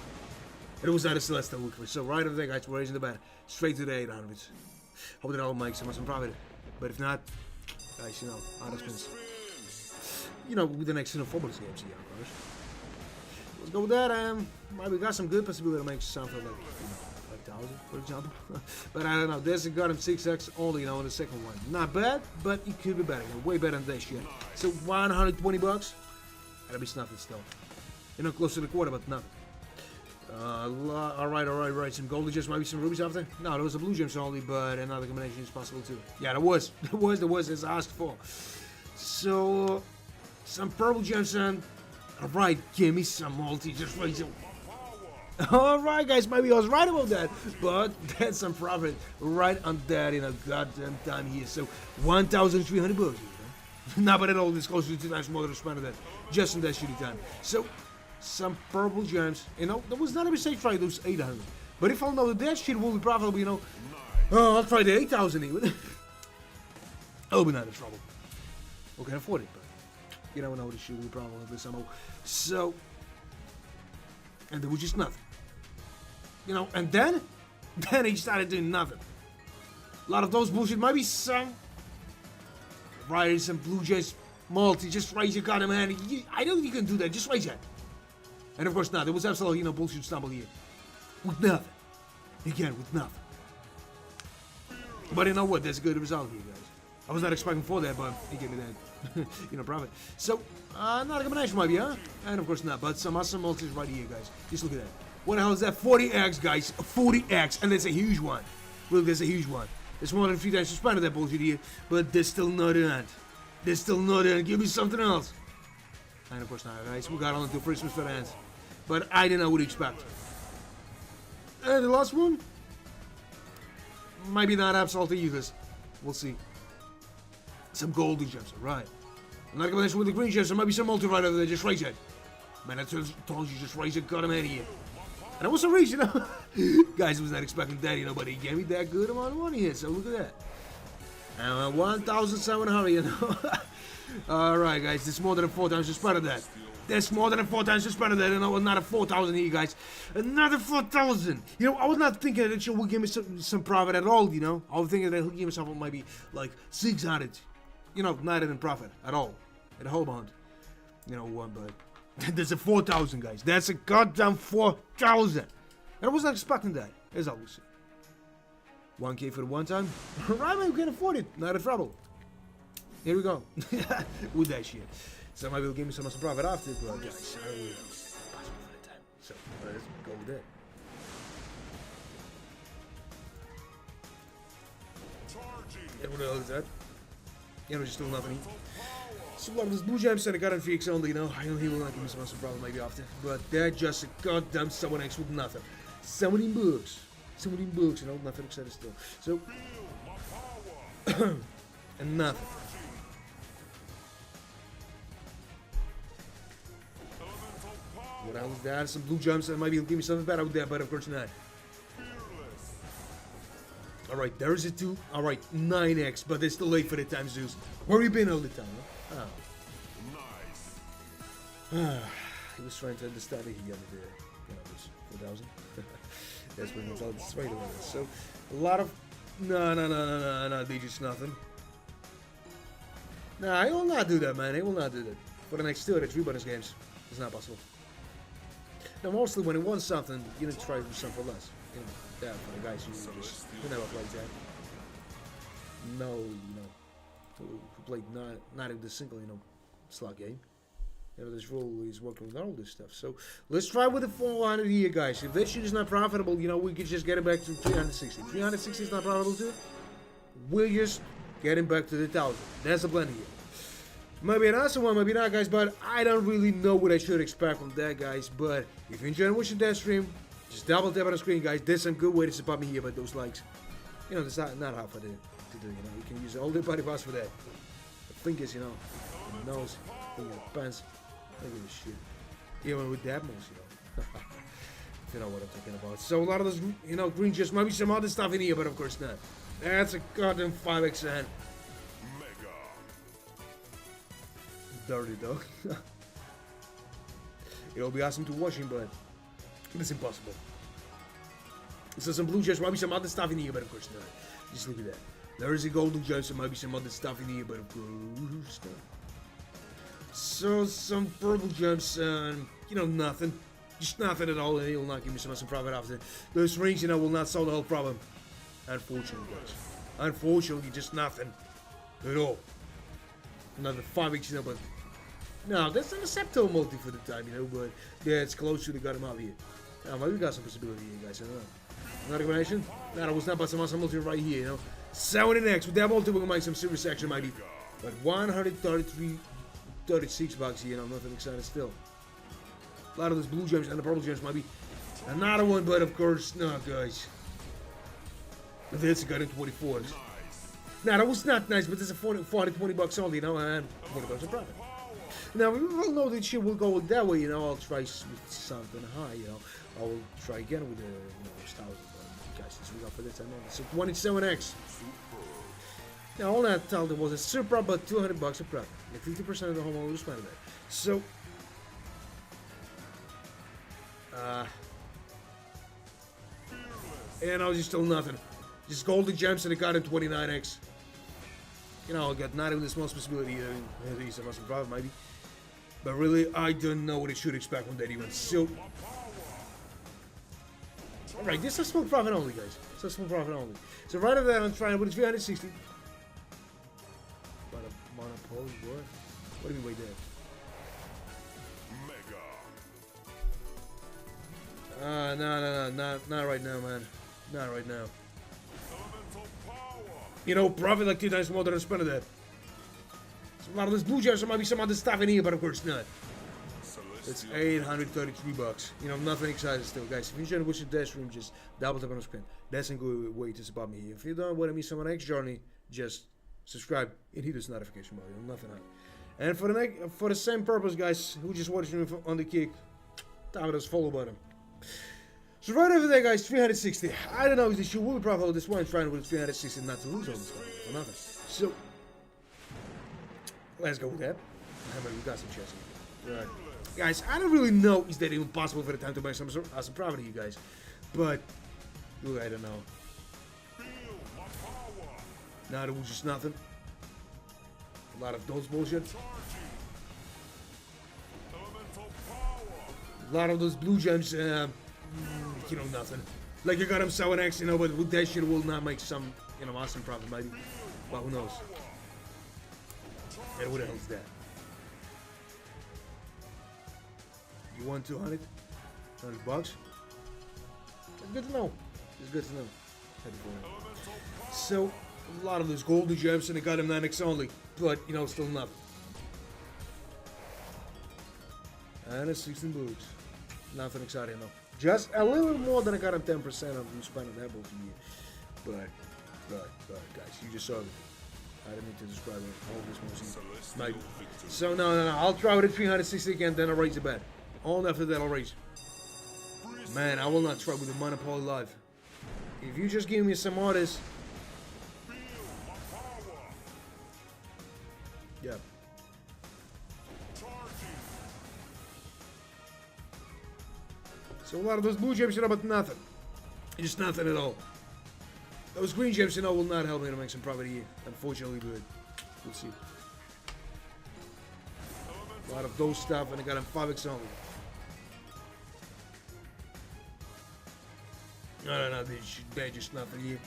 it was not a celestial weekly. So, right over there, guys, we're raising the bet straight to the 800s. Hope that I'll make some profit. But if not, guys, you know, honest spins. You know, with the next, you know, football games here, of course. Let's go with that. Maybe we got some good possibility to make something like, you know, 5,000, for example. But I don't know. There's a got him 6x only, you know, in the second one. Not bad, but it could be better. You know, way better than this shit. So $120. That'll be nothing still. You know, close to the quarter, but nothing. Alright. Some gold just maybe some rubies after. No, there was a blue gems only, but another combination is possible too. Yeah, there was as asked for. So some purple gems and alright, give me some multi, just raise it. Alright guys, maybe I was right about that, but that's some profit right on that in a goddamn time here. So 1,300 bucks. Not bad at all, this close to 2 times more than I spent on that, just in that shitty time. So some purple gems, you know, that was not a mistake try those 800. But if I know that shit will be profitable, you know, I'll try the 8,000 even. I'll be not in trouble. We can afford it, but you never know the shit will be probably somehow. So, and there was just nothing. You know, and then he started doing nothing. A lot of those bullshit, maybe some, right, some blue gems, multi, just raise your goddamn hand. I don't think you can do that, just raise it. And of course not, there was absolutely no bullshit stumble here. With nothing. Again, with nothing. But you know what, that's a good result here, guys. I was not expecting for that, but he gave me that, you know, profit. So, not a combination maybe, huh? And of course not, but some awesome multis right here, guys. Just look at that. What the hell is that? 40x, guys. 40x, and that's a huge one. Look, there's a huge one. There's more than 3 times suspended that bullshit here, but there's still not in. There's still not in. Give me something else. And of course not, guys. We got on until Christmas for the end. But I didn't know what to expect. And the last one? Maybe not absolutely useless. We'll see. Some golden gems, right. I'm not combination with the green gems, so maybe some multi right over there, just raise it. Man, I told you, just raise it, got him out of here. And I wasn't raising, you know. Guys, I was not expecting that, you know, but he gave me that good amount of money here, so look at that. And 1,700, you know. Alright, guys, that's more than 4 times the spread of that. That's more than 4 times the spread of that, and another 4,000 here, guys. Another 4,000. You know, I was not thinking that you would give me some profit at all, you know. I was thinking that he'll give me something maybe like 600. You know, not in profit at all. At a whole amount. You know, one, but there's a 4,000, guys. That's a goddamn 4,000. And I was not expecting that, as always. 1K for the one time. Right, man, we can afford it. Not a trouble. Here we go. With that shit. So maybe he'll give me some profit after, but guys, I don't know. Possible for the time. So let's go with that. And what the hell is that? You know, just still nothing. So a lot of those blue gems and I got on 3x only, you know. I know he will not give me some problem maybe after. But they're just a goddamn 7x with nothing. 17 bucks. 17 bucks, you know, nothing excited still. So, and nothing. What else is that? Some blue gems and maybe he'll give me something better out there, but of course not. Alright, there's a 2. Alright, 9x, but it's too late for the time, Zeus. Where you been all the time, huh? Oh. He was trying to understand it. He got it there. You know, it was 4,000. That's when he was all straight away. So, a lot of... No, they just nothing. Nah, he will not do that, man. He will not do that. For the next 2 or 3 bonus games. It's not possible. Now, mostly when he wants something, you need to try to do something for less. You know, yeah, for the guys who never played that. No, you know, who played not even the single, you know, slot game. You know, this rule is working with all this stuff. So, let's try with the 400 here, guys. If this shit is not profitable, you know, we can just get it back to 360. 360 is not profitable too. We'll just get him back to the 1,000. That's the plan here. Maybe an awesome one, maybe not, guys, but I don't really know what I should expect from that, guys. But if you enjoyed watching that stream, just double tap on the screen, guys. There's some good way to support me here by those likes. You know, that's not hard for to do, you know. You can use all the body parts for that. The fingers, you know, the nose, the pants, look at this shit. Even with that mouse, you know. If you know what I'm talking about. So a lot of those, you know, green just might be some other stuff in here, but of course not. That's a goddamn 5x hand. Dirty dog. It'll be awesome to watch him, but it's impossible. So some blue gems, might be some other stuff in here, but of course not. Just look at that. There is a golden gem, so might be some other stuff in here, but of course not. So some purple gems, you know, nothing. Just nothing at all, and he'll not give me some profit after. Those rings, you know, will not solve the whole problem. Unfortunately, guys. Unfortunately, just nothing. At all. Another 5x, you know, but... No, that's an acceptable multi for the time, you know, but... Yeah, it's close to the got him out here. Now, maybe we got some possibility here, guys, I don't know. Another combination? No, that was not but some awesome multi right here, you know. 7x, with that multi, we're gonna make some serious action, maybe. But 36 bucks here, you know, nothing excited still. A lot of those blue gems and the purple gems might be another one, but of course not, guys. But that's a got in 24. Now that was not nice, but there's a 420 bucks only, you know, and 40 bucks of profit. Now we all know that shit will go that way, you know. I'll try with something high, you know. I'll try again with the, you know, 1,000. Guys, since we got for this, I know. So 27x. Now all that told was a super, but 200 bucks of profit. And 50% of the homeowner will spend that. So. And I was just still nothing. Just golden gems and it got in 29x. You know, I got not even the smallest possibility of some awesome profit, maybe. But really, I don't know what I should expect from that even. So. Alright, this is small profit only, guys. It's a small profit only. So right over there, I'm trying to put 360. But a monopoly, what? What do you mean by that? No, not right now, man. Not right now. You know, profit like 2 times more than I spent that. So a lot of this blue gems, there might be some other stuff in here, but of course not. It's 833 bucks. You know, nothing exciting still, guys. If you enjoyed watching that stream, just double tap on the screen. That's a good way to support me here. If you don't want to miss someone next journey, just subscribe and hit this notification bell. You know, nothing else. And for the same purpose, guys, who just watched me on the kick, tap on this follow button. So right over there, guys, 360. I don't know if this shoe will be profitable. This one trying with 360 not to lose all this money for nothing. So let's go with that. How about we got some chance here? Right. Guys, I don't really know is that even possible for the time to make some profit, you guys. But ooh, I don't know. Now there was just nothing. A lot of those bullshit. A lot of those blue gems, you know, nothing. Like you got him 7x, you know, but with that shit will not make some, you know, awesome profit maybe. But who knows? And what the hell is that? You want 200? 100 bucks? It's good to know. It's good to know. So, a lot of those golden gems and they got him 9x only. But, you know, still nothing. And a 16 boots. Nothing exciting though. Just a little more than I got him 10% of you spending that bullshit here. But, guys, you just saw it. I didn't need to describe it. All this moves. Maybe. So, no. I'll try with a 360 again, then I'll raise the bet. All after that, I'll raise. Man, I will not try with the Monopoly Live. If you just give me some orders. Yeah. So a lot of those blue gems, you know, but nothing. Just nothing at all. Those green gems, you know, will not help me to make some profit here. Unfortunately, but we'll see. A lot of those stuff, and I got him 5x only. No, they're just nothing here.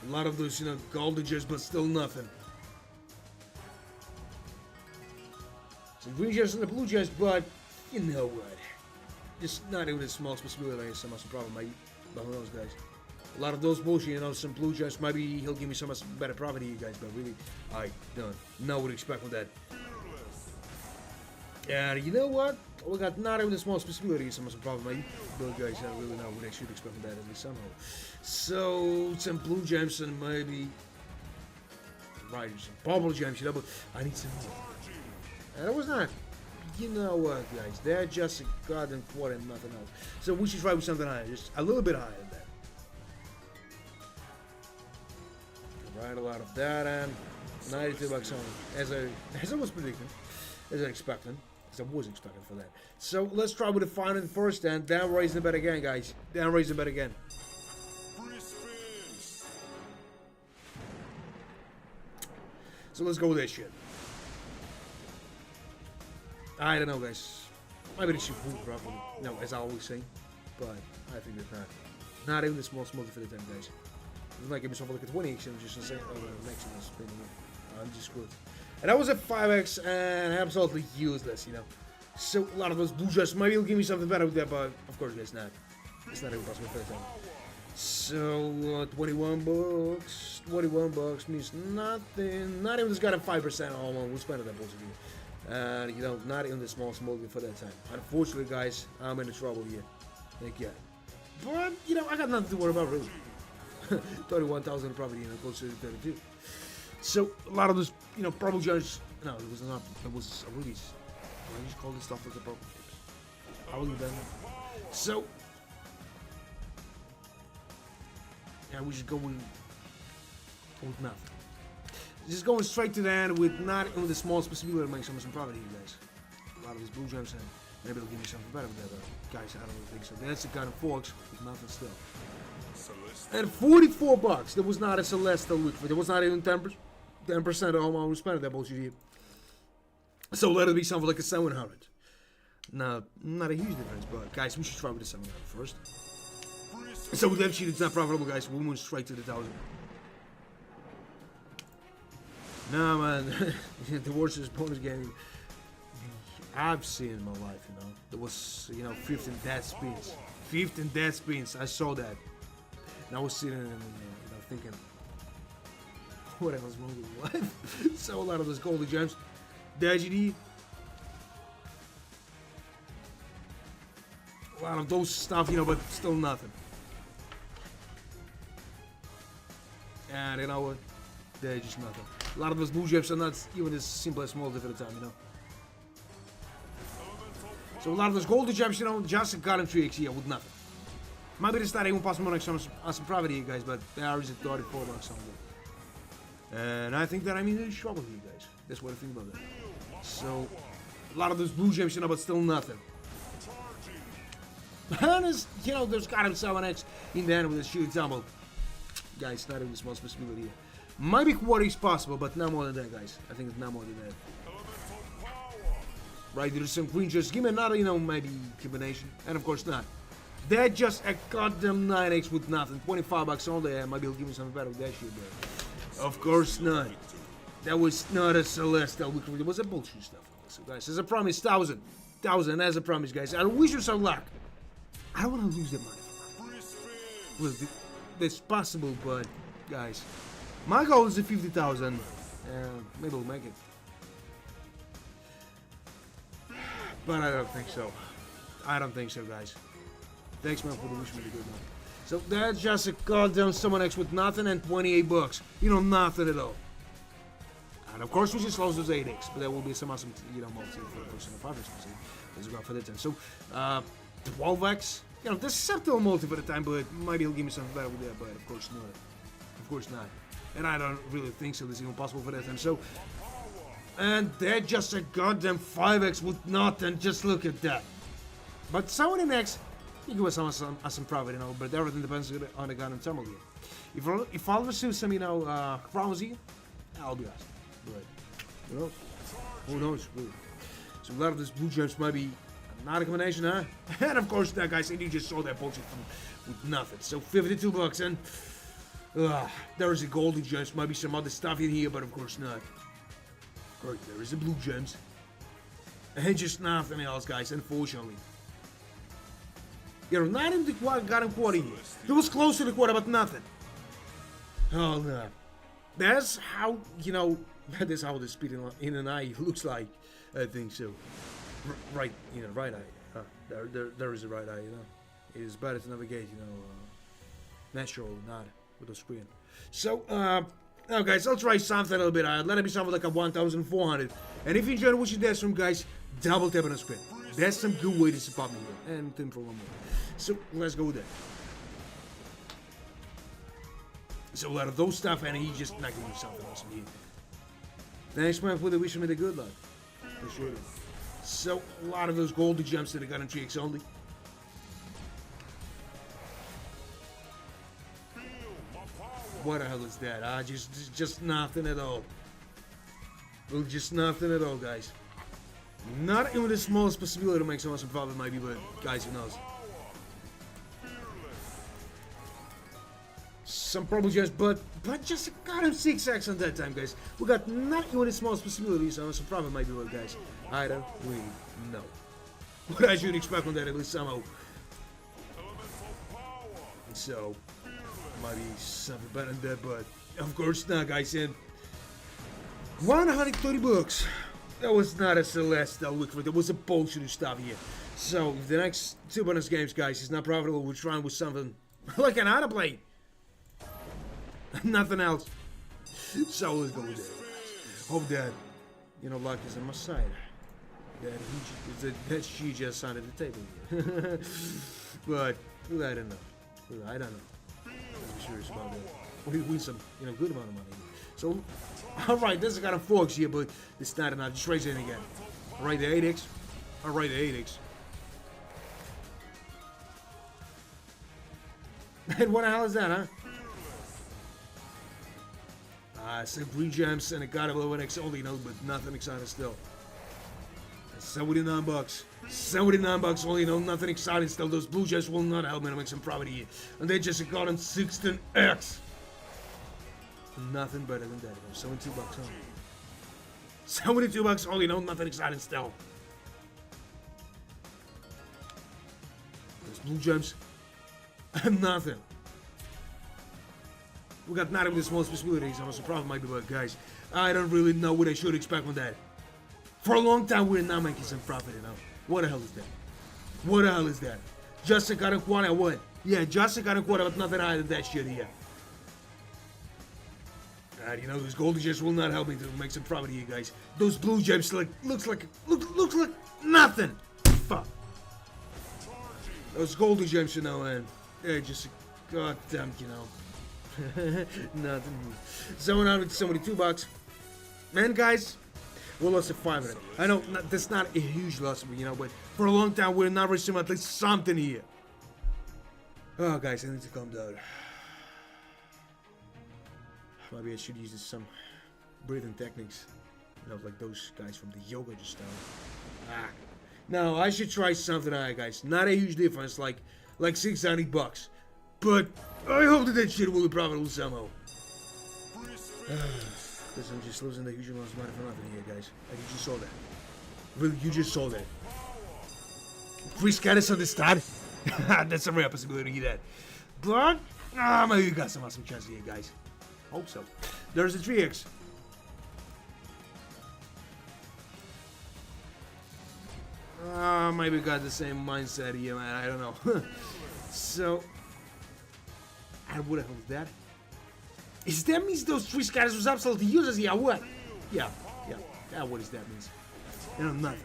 A lot of those, you know, golden gems, but still nothing. Some green gems and the blue gems, but you know what? Just not even a small possibility of some problem, mate. But who knows, guys? A lot of those bullshit, you know, some blue gems, maybe he'll give me some better profit here, guys, but really, I don't know what to expect with that. And you know what? We got not even a small possibility of some problem, mate. But guys, I don't really know what I should expect with that, at least somehow. So, some blue gems and maybe... Right, some purple gems, you know, but I need some more. And it was not. You know what, guys? They're just a goddamn quarter and nothing else. So we should try with something higher, just a little bit higher than that. Right, a lot of that and 92 bucks only, as I was predicting, as I expected for that. So let's try with the final first, and then raise the bet again, guys. Then raise the bet again. So let's go with this shit. I don't know, guys. Maybe they should move properly. No, as I always say. But I think it's not. Not even the small for the time, guys. If I give myself like a 20x, I'm just saying, oh, next one is spinning it. I'm just screwed. And that was a 5x and absolutely useless, you know. So a lot of those blue gems, maybe he'll give me something better with that, but of course it's not. It's not even possible for the time. So 21 bucks. 21 bucks means nothing. Not even this got a 5% almost. We'll spend that bullshit here. And you know, not even the small for that time. Unfortunately, guys, I'm in trouble here. Thank you. But you know, I got nothing to worry about really. 31,000 property, you know, closer to 32. So a lot of those, you know, purple gems. No, it was not. It was a release. I just call this stuff like the purple gems. I will leave that now. So yeah, we just go with nothing. Just going straight to the end with not even the small possibility to make some profit here, guys. A lot of these blue gems, and maybe they'll give me something better with that, though. Guys, I don't really think so. That's the kind of forks with nothing still. And 44 bucks. There was not a Celestial loot for. There was not even 10% of all my spending that bullshit here. So let it be something like a 700. Now, not a huge difference, but guys, we should try with the 700 first. So with that sheet, it's not profitable, guys. We'll move straight to the 1,000. No, man, the worst bonus game I've seen in my life, you know. There was, you know, 15 dead spins. 15 dead spins, I saw that. And I was sitting and, you know, thinking, what the hell's wrong with my life? So a lot of those golden gems. DGD. A lot of those stuff, you know, but still nothing. And you know what? They're just nothing. A lot of those blue gems are not even as simple as small different time, you know. So a lot of those golden gems, you know, just got them 3x here with nothing. Maybe it's not even possible on some profit here, guys, but they are at 34 bucks something. And I think that I'm in trouble here, guys. That's what I think about that. So a lot of those blue gems, you know, but still nothing. And you know, there's got him 7x in the end with a shooting tumble. Guys, not even the small possibility here. Maybe quarter is possible, but not more than that, guys. I think it's not more than that. Right, there's some green gems. Give me another, you know, maybe combination. And of course not. They're just a goddamn 9x with nothing. 25 bucks on there. Maybe he'll give me something better with that shit, but of course not. That was not a Celestial. It was a bullshit stuff. So guys, as a promise, 1,000. 1,000 as a promise, guys. I wish you some luck. I don't want to lose that money. Well, that's possible, but guys, my goal is 50,000. Maybe we'll make it. But I don't think so. I don't think so, guys. Thanks, man, for the wish me the good one. So that's just a goddamn someone X with nothing and 28 bucks. You know, nothing at all. And of course, we just lost those 8x, but there will be some awesome, you know, multi for the person of 5x. Let's go for the 10. So, 12x. You know, this is still a multi for the time, but maybe he'll give me something better with that, but of course not. Of course not. And I don't really think so. This is even possible for that time. So, and that's just a goddamn 5x with nothing. Just look at that. But someone in X, you give us some profit, you know, but everything depends on the goddamn tumble here. If I'll receive some, you know, crowns here, I'll be awesome. But, you know, who knows, really. So a lot of these blue gems might be not a combination, huh? And of course, that guys, and you just saw that bullshit with nothing. So 52 bucks, and there is a golden gems, might be some other stuff in here, but of course not. Right, there is the blue gems, and just nothing else, guys, unfortunately. You know, not in the goddamn quarter here. It was close to the quarter, but nothing. Oh no. That's how, you know, that is how the speed in an eye looks like. I think so. Right, you know, right eye. There is a right eye, you know. It is better to navigate, you know, natural, not with the screen. So, now guys, I'll try something a little bit higher. Let it be something like a 1,400. And if you enjoyed watching this from, guys, double tap on the screen. That's some good way to support me here. And Tim for one more. So, let's go with that. So, a lot of those stuff, and he just not giving me something awesome here. Thanks, man, for the wishing me the good luck. Appreciate it. So, a lot of those golden gems that I got on 3x only. What the hell is that? Just nothing at all. Well, just nothing at all, guys. Not even the smallest possibility to make some awesome profit, maybe, but guys, who knows? Some probably just, but just got him 6x on that time, guys. We got not even the smallest possibilities on some profit, maybe, but guys, I don't really know. What I should expect on that, at least somehow. So, might be something better than that, but of course not, guys. And 130 bucks. That was not a celestial look for it. There was a bullshit stuff here. So, if the next 2 bonus games, guys, is not profitable, we're trying with something like an autoplay. Nothing else. So, let's go with that. Hope that, you know, luck is on my side. That she just signed at the table here. But, I don't know. I don't know. I'm serious about that. We win some, you know, good amount of money. So, alright, this has got a 4x here, but it's not enough. Just raise it again. Alright, the 8x. Alright, the 8x. And what the hell is that, huh? Some 3 gems and a god of 11x only, you know, but nothing exciting still. 79 bucks. 79 bucks only, you know, nothing exciting still. Those blue gems will not help me to make some profit here. And they just got on 16x. Nothing better than that. 72 bucks only. 72 bucks only, you know, nothing exciting still. Those blue gems. And nothing. We got not even the smallest possibilities. I'm surprised might be, but guys, I don't really know what I should expect with that. For a long time, we're not making some profit, you know. What the hell is that? What the hell is that? Just a got a quarter, what? Yeah, just a got a quarter, but nothing higher than that shit here. God, you know, those golden gems will not help me to make some profit here, guys. Those blue gems looks like nothing. Fuck. Those golden gems, you know, and they're just goddamn, you know. Nothing. 772 bucks. Man, guys. We lost at 500. I know that's not a huge loss, you know, but for a long time we're not receiving at least something here. Oh, guys, I need to calm down. Maybe I should use some breathing techniques, you know, like those guys from the yoga just now. No, I should try something higher, guys. Not a huge difference, like 600 bucks, but I hope that shit will be profitable somehow. Because I'm just losing the huge amounts of money for nothing here, guys. And you just saw that. Really, you just saw that. Free scatters on the start? That's a rare possibility that. But, maybe you got some awesome chance here, guys. Hope so. There's a 3x. maybe got the same mindset here, man. I don't know. So, and what the hell is that? Is that means those 3 scatters was absolutely useless? Yeah, what? Yeah. What does that mean? You know, nothing.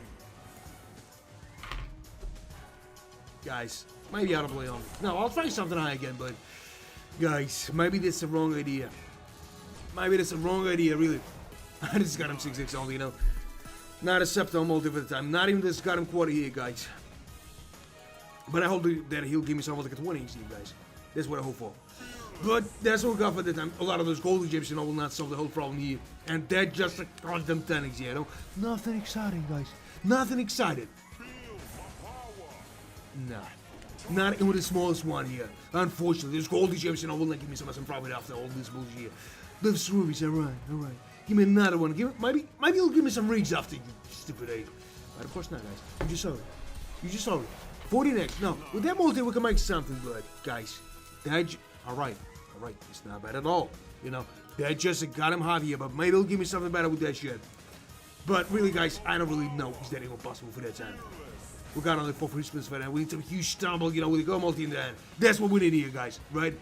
Guys, maybe I ought to play on. No, I'll try something high again, but guys, maybe that's the wrong idea. Maybe that's the wrong idea, really. I just got him 6x only, you know. Not a septo multi for the time. Not even this got him quarter here, guys. But I hope that he'll give me something like a 20 here, guys. That's what I hope for. But that's what we got for the time. A lot of those golden gems, you know, will not solve the whole problem here. And that's just a goddamn 10x here, you know. Nothing exciting, guys. Nothing exciting. Nah. Not even the smallest one here. Unfortunately, those golden gems, you know, will not give me some profit after all this bullshit here. Those rubies, alright. Give me another one. Maybe he'll give me some rigs after, you stupid ape. But of course not, guys. You just saw it. 40 next. No, with that multi we can make something good, guys. Alright. It's not bad at all. You know, that just got him hot here, but maybe he'll give me something better with that shit. But really, guys, I don't really know if that even possible for that time. We got only 4 free spins for that. We need some huge stumble, you know, with the go multi in the end. That's what we need here, guys, right?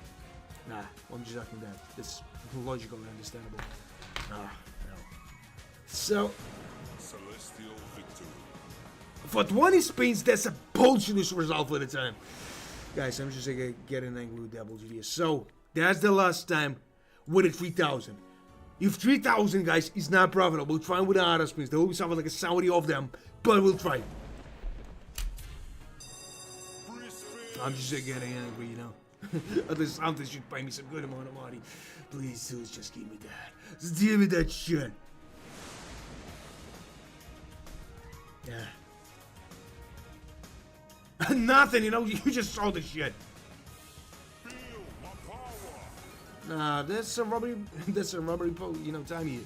Nah, I'm just acting that. That's logical and understandable. No. So, Celestial victory. for 20 spins, that's a bullshit result for the time. Guys, I'm just getting angry with that bullshit here. So, that's the last time with a 3,000. If 3,000, guys, is not profitable, we'll try with the other spins. There will be something like a 70 of them, but we'll try. I'm just getting angry, you know. At least something should pay me some good amount of money. Please, dude, just give me that. Just give me that shit. Yeah. Nothing, you know, you just saw the shit. Nah, that's a rubbery, you know, time here.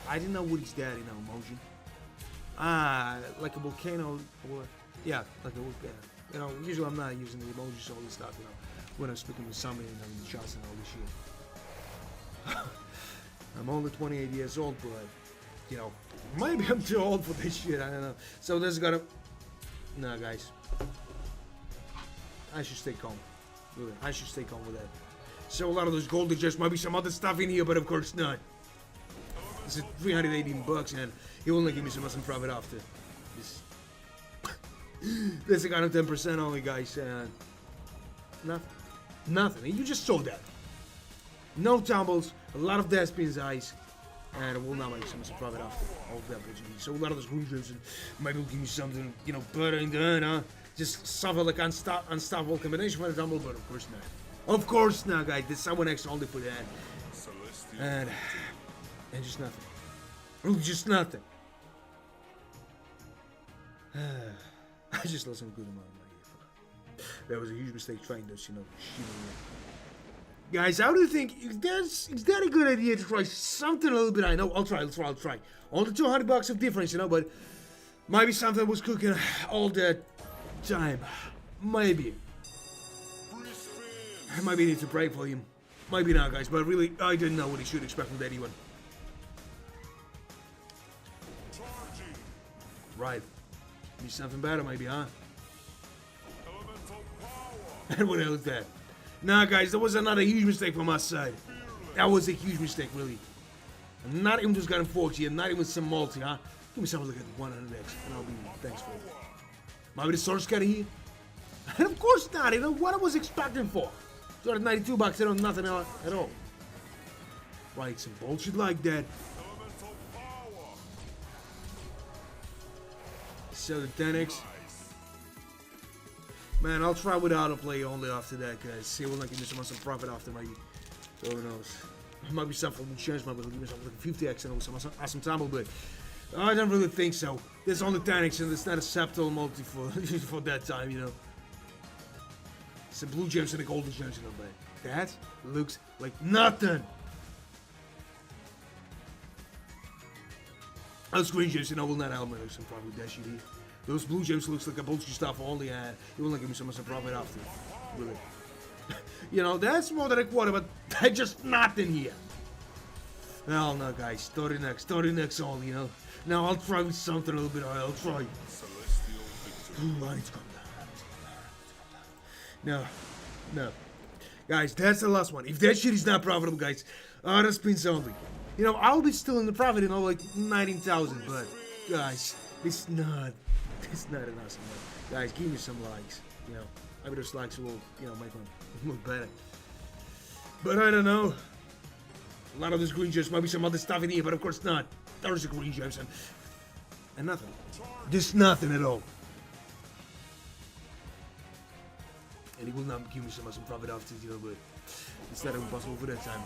I didn't know what it's that, you know, emoji. Like a volcano, or, yeah, like a volcano. You know, usually I'm not using the emojis, all this stuff, you know, when I'm speaking with somebody and I'm in the shots and all this shit. I'm only 28 years old, but, you know, maybe I'm too old for this shit, I don't know. So this is gonna... Nah, guys. I should stay calm. Really, I should stay calm with that. So a lot of those golden gems might be some other stuff in here, but of course not. This is 318 bucks, and he will not give me some profit after. This... That's a kind of 10% only, guys. Nothing. You just saw that. No tumbles, a lot of death spins eyes, and it will not make some profit after all of that. So a lot of those green gems, and maybe will give me something, you know, better in the end, huh? Just suffer like unstoppable combination for the tumble, but of course not. Of course not, guys. There's someone extra only for that. And just nothing. Really, just nothing. I just lost some good amount of money. That was a huge mistake trying this, you know. Guys, how do you think? Is that a good idea to try something a little bit? I know. I'll try. Only 200 bucks of difference, you know, but maybe something was cooking all the time. Maybe. I might need to pray for him. Maybe not, guys, but really, I didn't know what he should expect from that even. Right. Need something better, maybe, huh? And what else is that? Nah, guys, that was another huge mistake from my side. That was a huge mistake, really. I'm not even just getting 40 and not even some multi, huh? Give me something like 100x, and I'll be thankful. Maybe the source got here? And of course not, you know what I was expecting for. 292 bucks, I don't know nothing at all. Right, some bullshit like that. So the 10x. Man, I'll try with autoplay only after that, guys. He will not give me some profit after, maybe. Who knows? It might be something with chance, maybe he'll give me something like 50x and some awesome tumble, but I don't really think so. There's only 10x and it's not a septal multi for that time, you know. Some blue gems and the golden gems, you know, but that looks like nothing. Those green gems, you know, will not help me. Some probably that shit here. Those blue gems looks like a bullshit stuff only, and it will not give me so much profit after. Really. You know, that's more than a quarter, but that's just nothing here. Hell no, guys. 30 next only, you know. Now I'll try with something a little bit higher. I'll try. Ooh, I need to calm down. No. No. Guys, that's the last one. If that shit is not profitable, guys, auto spins only. You know, I'll be still in the profit, you know, like 19,000, but guys, it's not an awesome one. Guys, give me some likes. You know, maybe those likes will, you know, make one look better. But I don't know. A lot of those green gems might be some other stuff in here, but of course not. There's a green gems and nothing. Just nothing at all. And he will not give me some profit after, you know, but it's not impossible for that time.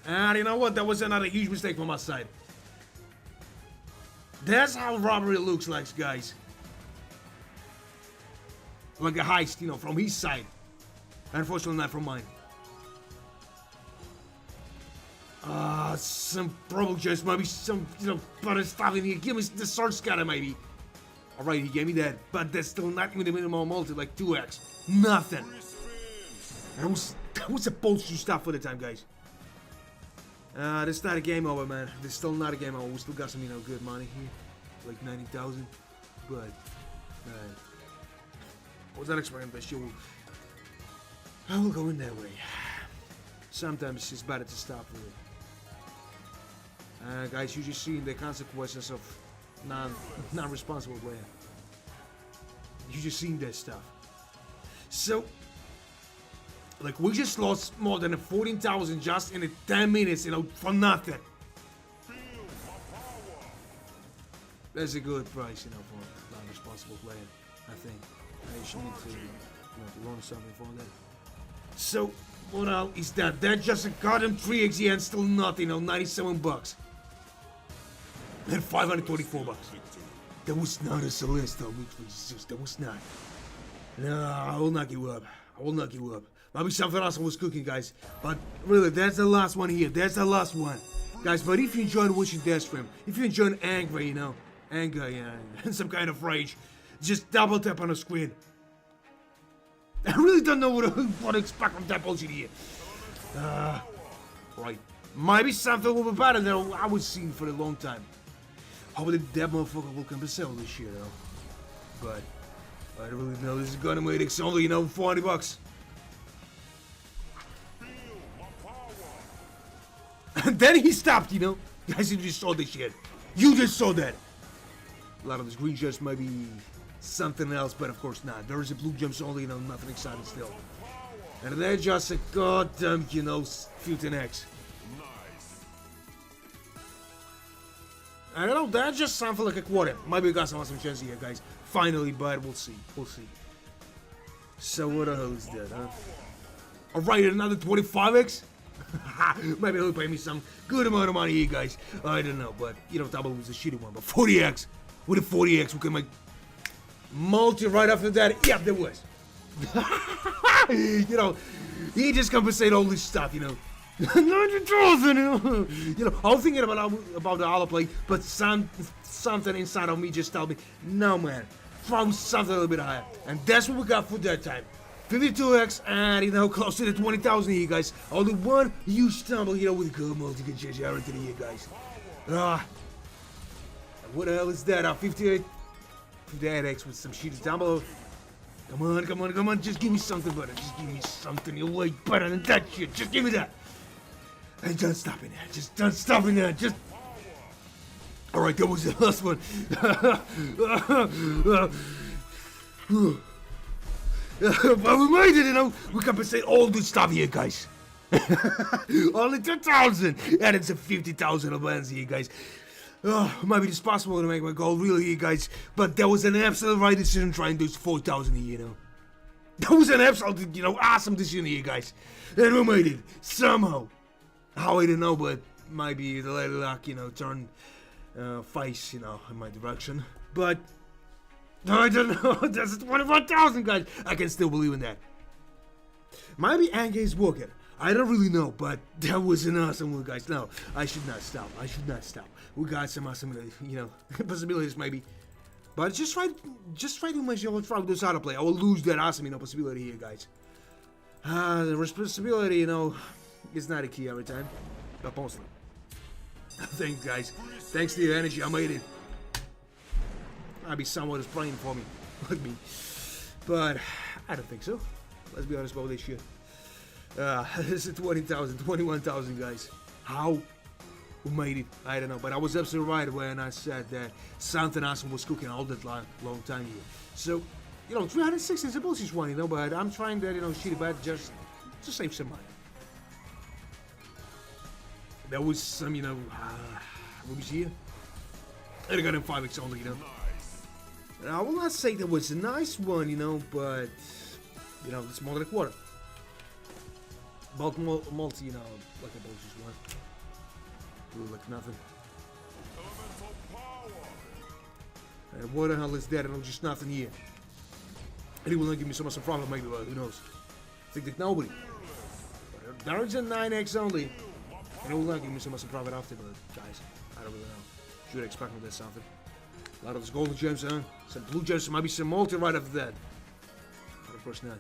And you know what? That was another huge mistake from my side. That's how robbery looks like, guys. Like a heist, you know, from his side. Unfortunately, not from mine. Some probably just maybe some, you know, better stuff in here. Give me the sword scatter, maybe. Alright, he gave me that, but that's still not even the minimum multi, like 2x. Nothing. That was supposed to stop for the time, guys. This is not a game over, man. This is still not a game over. We still got some, you know, good money here. Like 90,000. But, I was not expecting that shit. I will go in that way. Sometimes it's better to stop with it. Guys, you just seen the consequences of non-responsible player. You just seen that stuff. So, like, we just lost more than 14,000 just in 10 minutes, you know, for nothing. That's a good price, you know, for a non-responsible player, I think. I should need to, you know, to learn something from that. So, what else is that? That's just a goddamn 3x and still nothing, you know, 97 bucks. And 524 bucks. That was not a celestial, that was not. No, I will not give up. I will not give up. Maybe something else I was cooking, guys. But really, that's the last one here. That's the last one. Guys, but if you enjoyed watching that stream, if you enjoyed anger, you know, yeah, and some kind of rage, just double tap on the screen. I really don't know what to expect from that bullshit here. Right. Maybe something will be better than I was seeing for a long time. Hopefully that motherfucker will come to sell this shit, though. But I don't really know. This is gonna make it only, you know, 40 bucks. And then he stopped, you know. Guys, you just saw this shit. You just saw that. A lot of this green gems might be something else, but of course not. There is a blue gems only, you know, nothing exciting still. And they're just a goddamn, you know, 15x. I don't know, that just sounds like a quarter. Maybe we got some awesome chance here, guys. Finally, but we'll see. We'll see. So what the hell is that, huh? Alright, another 25x? Maybe he'll pay me some good amount of money here, guys. I don't know, but, you know, double was a shitty one. But 40x. With a 40x, we can make multi right after that. Yeah, there was. You know, he just compensated all this stuff, you know. 90,000, you know, I was thinking about the auto play, but something inside of me just told me, no man, throw something a little bit higher. And that's what we got for that time. 52x and, you know, close to the 20,000 here, guys. Only one huge stumble, you know, with a good multi can change everything here, guys. What the hell is that? 58x with some shit down below. Come on, come on, come on, just give me something better. Just give me something you like better than that shit. Just give me that. And don't stop in there. Just don't stop in there. Just. Alright, that was the last one. But we made it, you know. We compensate all this stuff here, guys. Only 2,000. And it's a 50,000 bonanza here, guys. Maybe it's possible to make my goal real here, guys. But that was an absolute right decision trying those 4,000 here, you know. That was an absolute, you know, awesome decision here, guys. And we made it. Somehow. How I don't know, but maybe the lady luck, you know, turned face, you know, in my direction. But I don't know. That's 21,000, guys. I can still believe in that. Maybe anger is working. I don't really know, but that was an awesome one, guys. No, I should not stop. I should not stop. We got some awesome, you know, possibilities maybe. But just try to make sure try this auto play. I will lose that awesome, you know, possibility here, guys. The responsibility, you know, is not a key every time, but mostly. Thanks, guys. Thanks to your energy, I made it. Maybe someone is praying for me. like me. But I don't think so. Let's be honest about this shit. This is 20,000, 21,000, guys. How? Who made it? I don't know. But I was absolutely right when I said that something awesome was cooking all that long time here. So, you know, 360 is a bullshit one, you know, but I'm trying that, you know, shitty bad just to save some money. There was some, you know, rubies here. And I got him 5x only, you know. And I will not say that was a nice one, you know, but, you know, it's more than a quarter. Bulk multi, you know, like a bullshit one. Ooh, like nothing. And what the hell is that? And just nothing here. And he will not give me so much of a problem, maybe, but who knows? I think that nobody. But there is a 9x only. And it will not give me so much of a profit after, but guys, I don't really know. Should expect me that something. A lot of those golden gems, huh? Some blue gems, maybe some multi right after that. But of course not.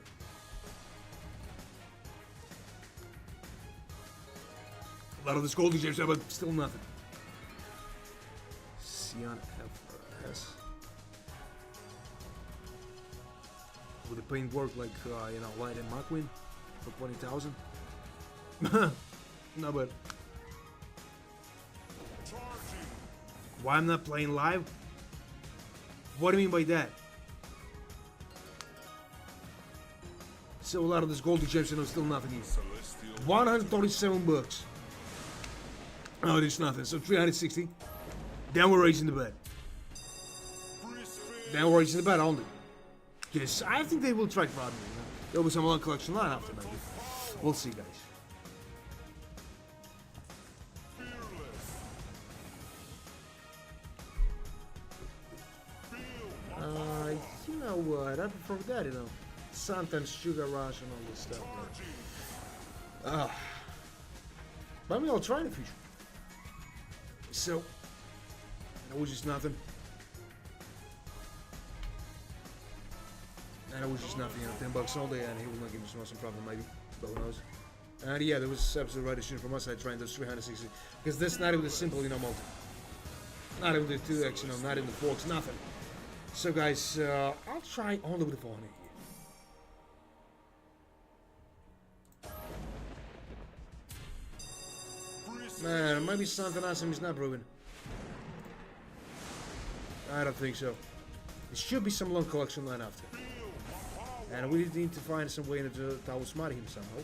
A lot of those golden gems, but still nothing. Cian FRS. Would the paint work like, you know, Light and McQueen for 20,000? No, but why I'm not playing live? What do you mean by that? So a lot of this golden gems, you know, still nothing here. 137 bucks. Oh, there's nothing. So 360. Then we're raising the bet. Then we're raising the bet only. Yes, I think they will try for me. You know? There'll be some long collection line after maybe. We'll see, guys. You know what? I prefer that, you know. Sometimes sugar rush and all this stuff. But maybe I'll try in the future. So, that was just nothing. And it was just nothing, you know, 10 bucks all day, and he will not give me some problem, maybe. But who knows? And yeah, there was absolute right decision from us side trying those 360. Because this not even the simple, you know, multi. Not even the 2x, you know, not even the 4x, nothing. So guys, I'll try only with the 400 here. Man, maybe something awesome is not proven. I don't think so. There should be some long collection line after. And we need to find some way to outsmart him somehow.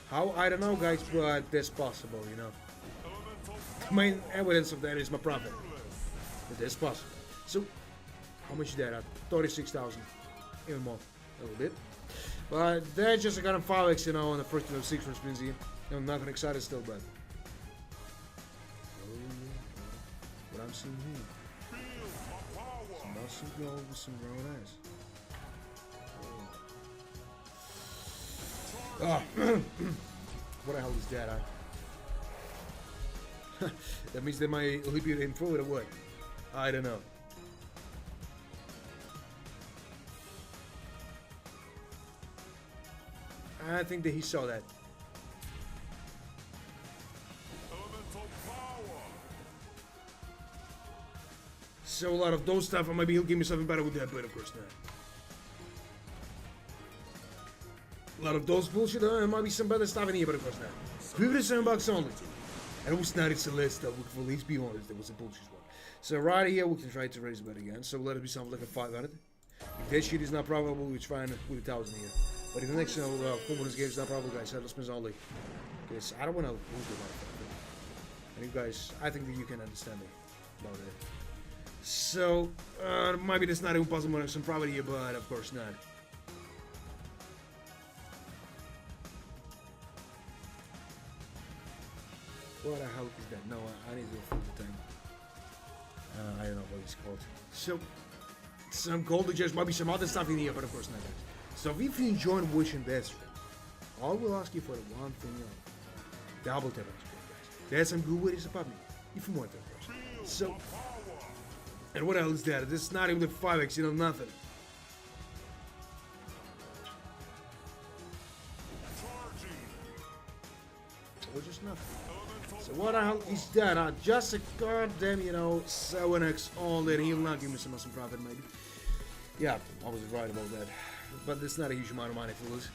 How? I don't know, guys, but that's possible, you know. The main evidence of that is my profit. But that's possible. So, how much is that? 36,000. Even more. A little bit. But that's just a kind of 5x, you know, on the first, you know, 6 spins here. I'm not excited still, but. What I'm seeing here. Some muscle gold with some brown eyes. Oh. What the hell is that? That means they might leave you in forward or what? I don't know. I think that he saw that. So a lot of those stuff, or maybe he'll give me something better with that, but of course not. A lot of those bullshit, there might be some better stuff in here, but of course not. 57 bucks only. And it was not a list that would, for at least be honest, there was a bullshit one. So right here, we can try to raise the bet again. So let it be something like a 500. If that shit is not probable, we're trying with 1,000 here. But if the next bonus game is not probable, guys, settle spins only. Because I don't want to lose the motherfucker. And you guys, I think that you can understand me about it. So, maybe that's not even possible to some profit here, but of course not. What the hell is that? No, I need to flip the thing. I don't know what it's called. So, some golden gems, might be some other stuff in here, but of course not, guys. So if you enjoyed watching that stream, I will ask you for the one thing, double tap on the screen, guys. There's some good ways about me, if you want to, of course. So, and what else is that? This is not even the 5x, you know, nothing. Or just nothing. So what the hell is that? Just a goddamn, you know, 7x only, and he'll not give me some profit, maybe. Yeah, I was right about that. But it's not a huge amount of money for us.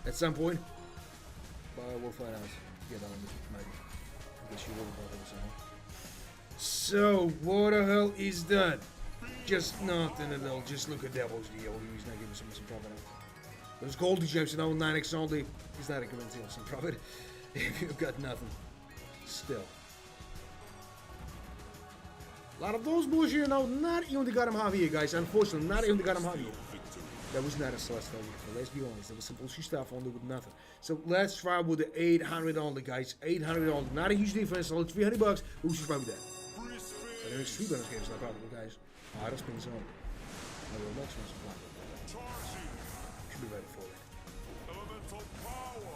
At some point. But we'll find out. Get on with it, maybe. I guess you will about it somehow. So, what the hell is that? Just nothing at all. Just look at Devil's deal. He's not giving some profit out. Those Goldie Gems, you know, 9x only. He's not going to some profit. If you've got nothing. Still. A lot of those bullshit, you know, not even got him heavy here, guys. Unfortunately, not even got him heavy. That was not a celestial victory. Let's be honest. There was some bullshit stuff only with nothing. So let's try with the 800 only, guys. 800 only. Not a huge difference. Only 300 bucks. Who's just with that? And there's 3 bonus games, no problem, guys. Idle spins on. I will not spend some blackjack. Should be ready for it. Elemental power.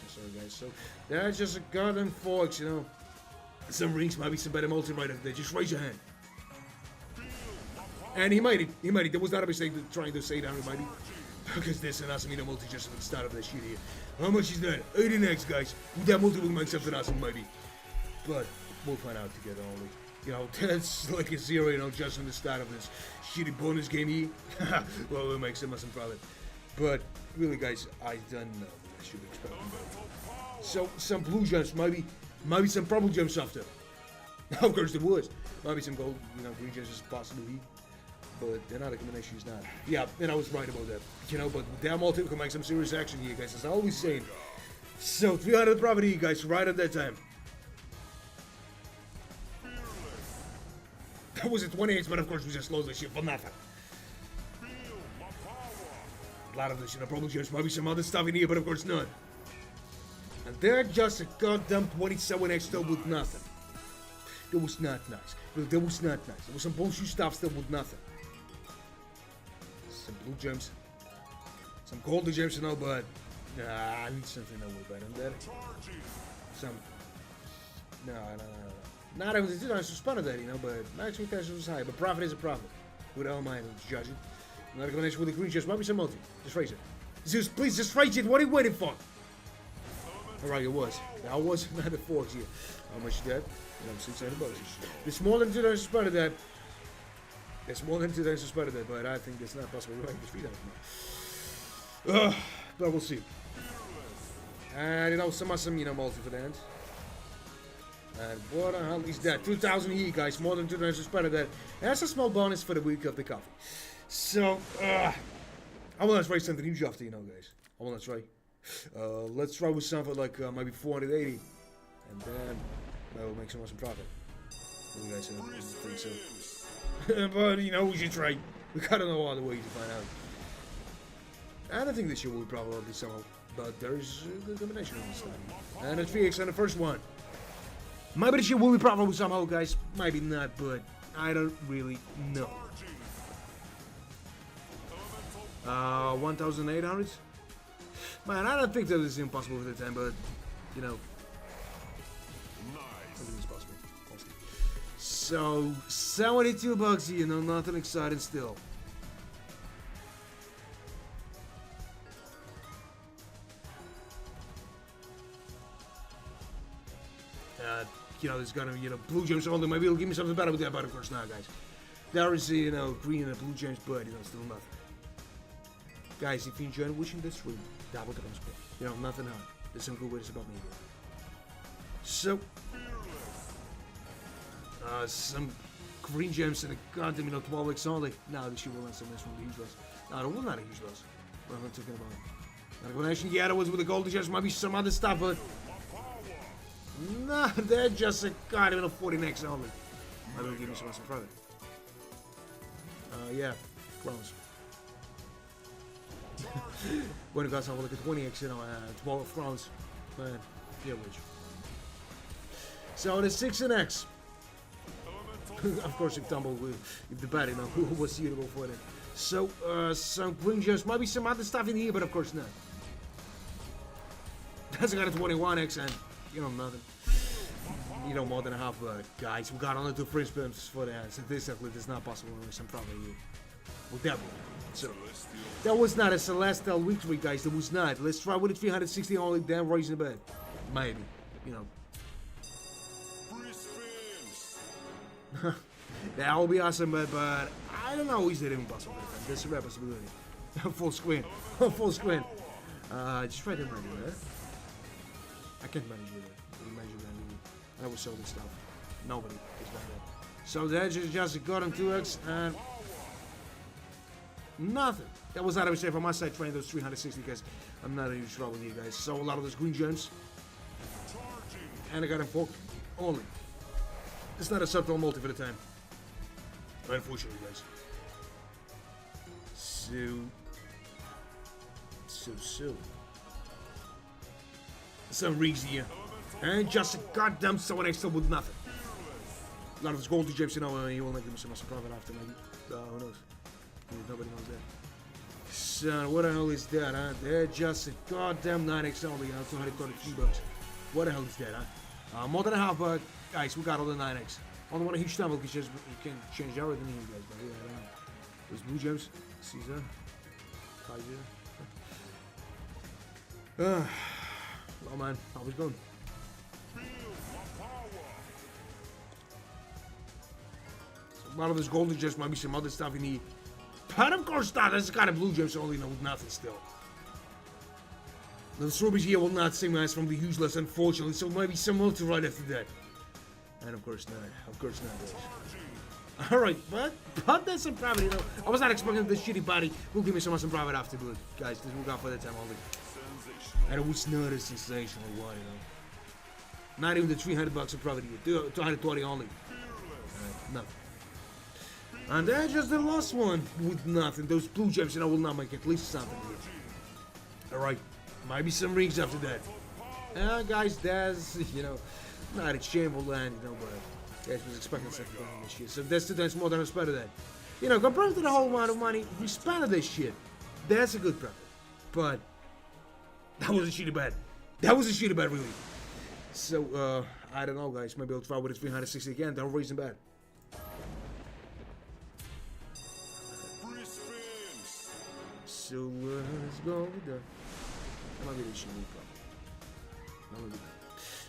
Sorry guys, so that's just a goddamn fox, you know. Some rings might be some better multi right there. Just raise your hand. And he made it. There was not a mistake trying to say down, maybe. Because this and us, multi just at the start of that shit here. How much is that? 18x, guys. With that multi will make something awesome, maybe. But we'll find out together only. You know, that's like a 0, you know, just on the start of this shitty bonus game here. Well, we'll make some awesome profit. But really, guys, I don't know what I should expect. So some blue gems, maybe some purple gems after. Of course, there was. Maybe some gold, you know, green gems is possibly. But they're not a combination, is not. Yeah, and I was right about that. You know, but damn multi can make some serious action here, guys. As I always say. So 300 profit here, guys, right at that time. That was a 28, but of course we just lost the shit for nothing. A lot of this, you know, probably just maybe some other stuff in here, but of course not. And they're just a goddamn 27x still with nothing. That was not nice. That was not nice. There was some bullshit stuff still with nothing. Some blue gems. Some golden gems, you know, but I need something a little better than that. Some. No. Not even the suspended that, you know, but my expectation was high. But profit is a profit. Who the hell am I to judge it? Another combination with the green gems. Maybe some multi. Just raise it. Zeus, please, just raise it. What are you waiting for? Alright, it was. That was not the forks here. How much is that? You know, 600 bucks. It's more than 2 times suspended that. It's more than 2 times suspended that, but I think it's not possible to make this 3 times more. But we'll see. And you know, some awesome, you know, multi for the end. And what the hell is that? 2,000 here, guys. More than 2 times suspended that. And that's a small bonus for the week of the coffee. So, I want to try something huge after, you know, guys. I want to try. Let's try with something like maybe 480. And then we'll make some awesome profit. What do you guys think so? But, you know, we should try. We gotta know other ways to find out. And I think this year will probably be somehow. But there's a good combination of this time. And a 3x on the first one. Maybe this year will be profitable somehow, guys. Maybe not, but I don't really know. 1,800? Man, I don't think that is impossible for the time, but, you know. I think it's possible. So, 72 bucks here, you know, nothing exciting still. You know, there's gonna, you know, blue gems only. Maybe it'll give me something better with that, but of course not, guys. There is, you know, green and blue gems, but, you know, still nothing. Guys, if you enjoyed watching this stream, double the thumbs up. You know, nothing hard. There's some good ways about me. So, some green gems and a goddamn, you know, 12x only. Now this shit will not some nice from the huge loss. No, it will not a huge loss. What am I talking about? Not a combination. Yeah, that was with the golden gems. Might be some other stuff, but no, they're just a goddamn 14x only. Maybe will give me some awesome profit. Yeah, crowns. When you got something like a 20x, you know, 12 crowns, man, yeah, which. So the 6 and X. Of course, if tumble with if the bad, you know, who was suitable for that. So, some green gems, might be some other stuff in here, but of course not. That's got a 21x and, you know, nothing. You know, more than a half, but guys, we got only 2 free spins for that. Statistically, it's not possible to make some profit here. With that one. So, that was not a celestial victory, guys. That was not. Let's try with the 360 only, then raising the bet. Maybe. You know. Free spins. That will be awesome, but I don't know. Is that even possible? There's a possibility. Full screen. Full screen. Just try to manage that. I can't manage that. I will sell this stuff. Nobody is done that. So that's just got on 2x and nothing. That was not a mistake from my side trying those 360 because I'm not in trouble here, guys. So a lot of those green gems. And I got him 4 only. It's not a subtle multi for the time. Unfortunately, guys. So. Some rigs here. And just a goddamn someone extra with nothing. A lot of those gold gems, you know, he will make them some profit after, maybe. Who knows? Nobody knows that. So, what the hell is that, huh? They're just a goddamn 9x only, you know, 233 bucks. What the hell is that, huh? More than a half, but guys, we got all the 9x. Only one a huge stumble because you can change everything here, guys, but yeah, I don't know. Those blue gems, Caesar, Kaiser. Oh man, I was going. So a lot of this golden gems might be some other stuff in here. But of course not, that's the kind of blue gems only know with nothing still. The strawberries here will not sing as from the useless, unfortunately, so maybe some multi right after that. And of course not, guys. Alright, but that's some profit, you know. I was not expecting this shitty body will give me some profit after, but guys, this will go for that time only. And it was not a sensational one, you know. Not even the 300 bucks of profit here, 220 only. Nothing. And then just the last one with nothing. Those blue gems, you know, will not make at least something here. Alright, maybe some rings after that. Guys, that's, you know, not a shameful land, you know, but guys was expecting something on this shit. So that's 2 times more than I spent that. You know, compared to the whole amount of money we spent on this shit, that's a good profit. But that was a shitty bet. That was a shitty bet, really. So, I don't know, guys. Maybe I'll try with the 360 again. Don't raise the bet. So, let's go with that. That might be the shitty problem.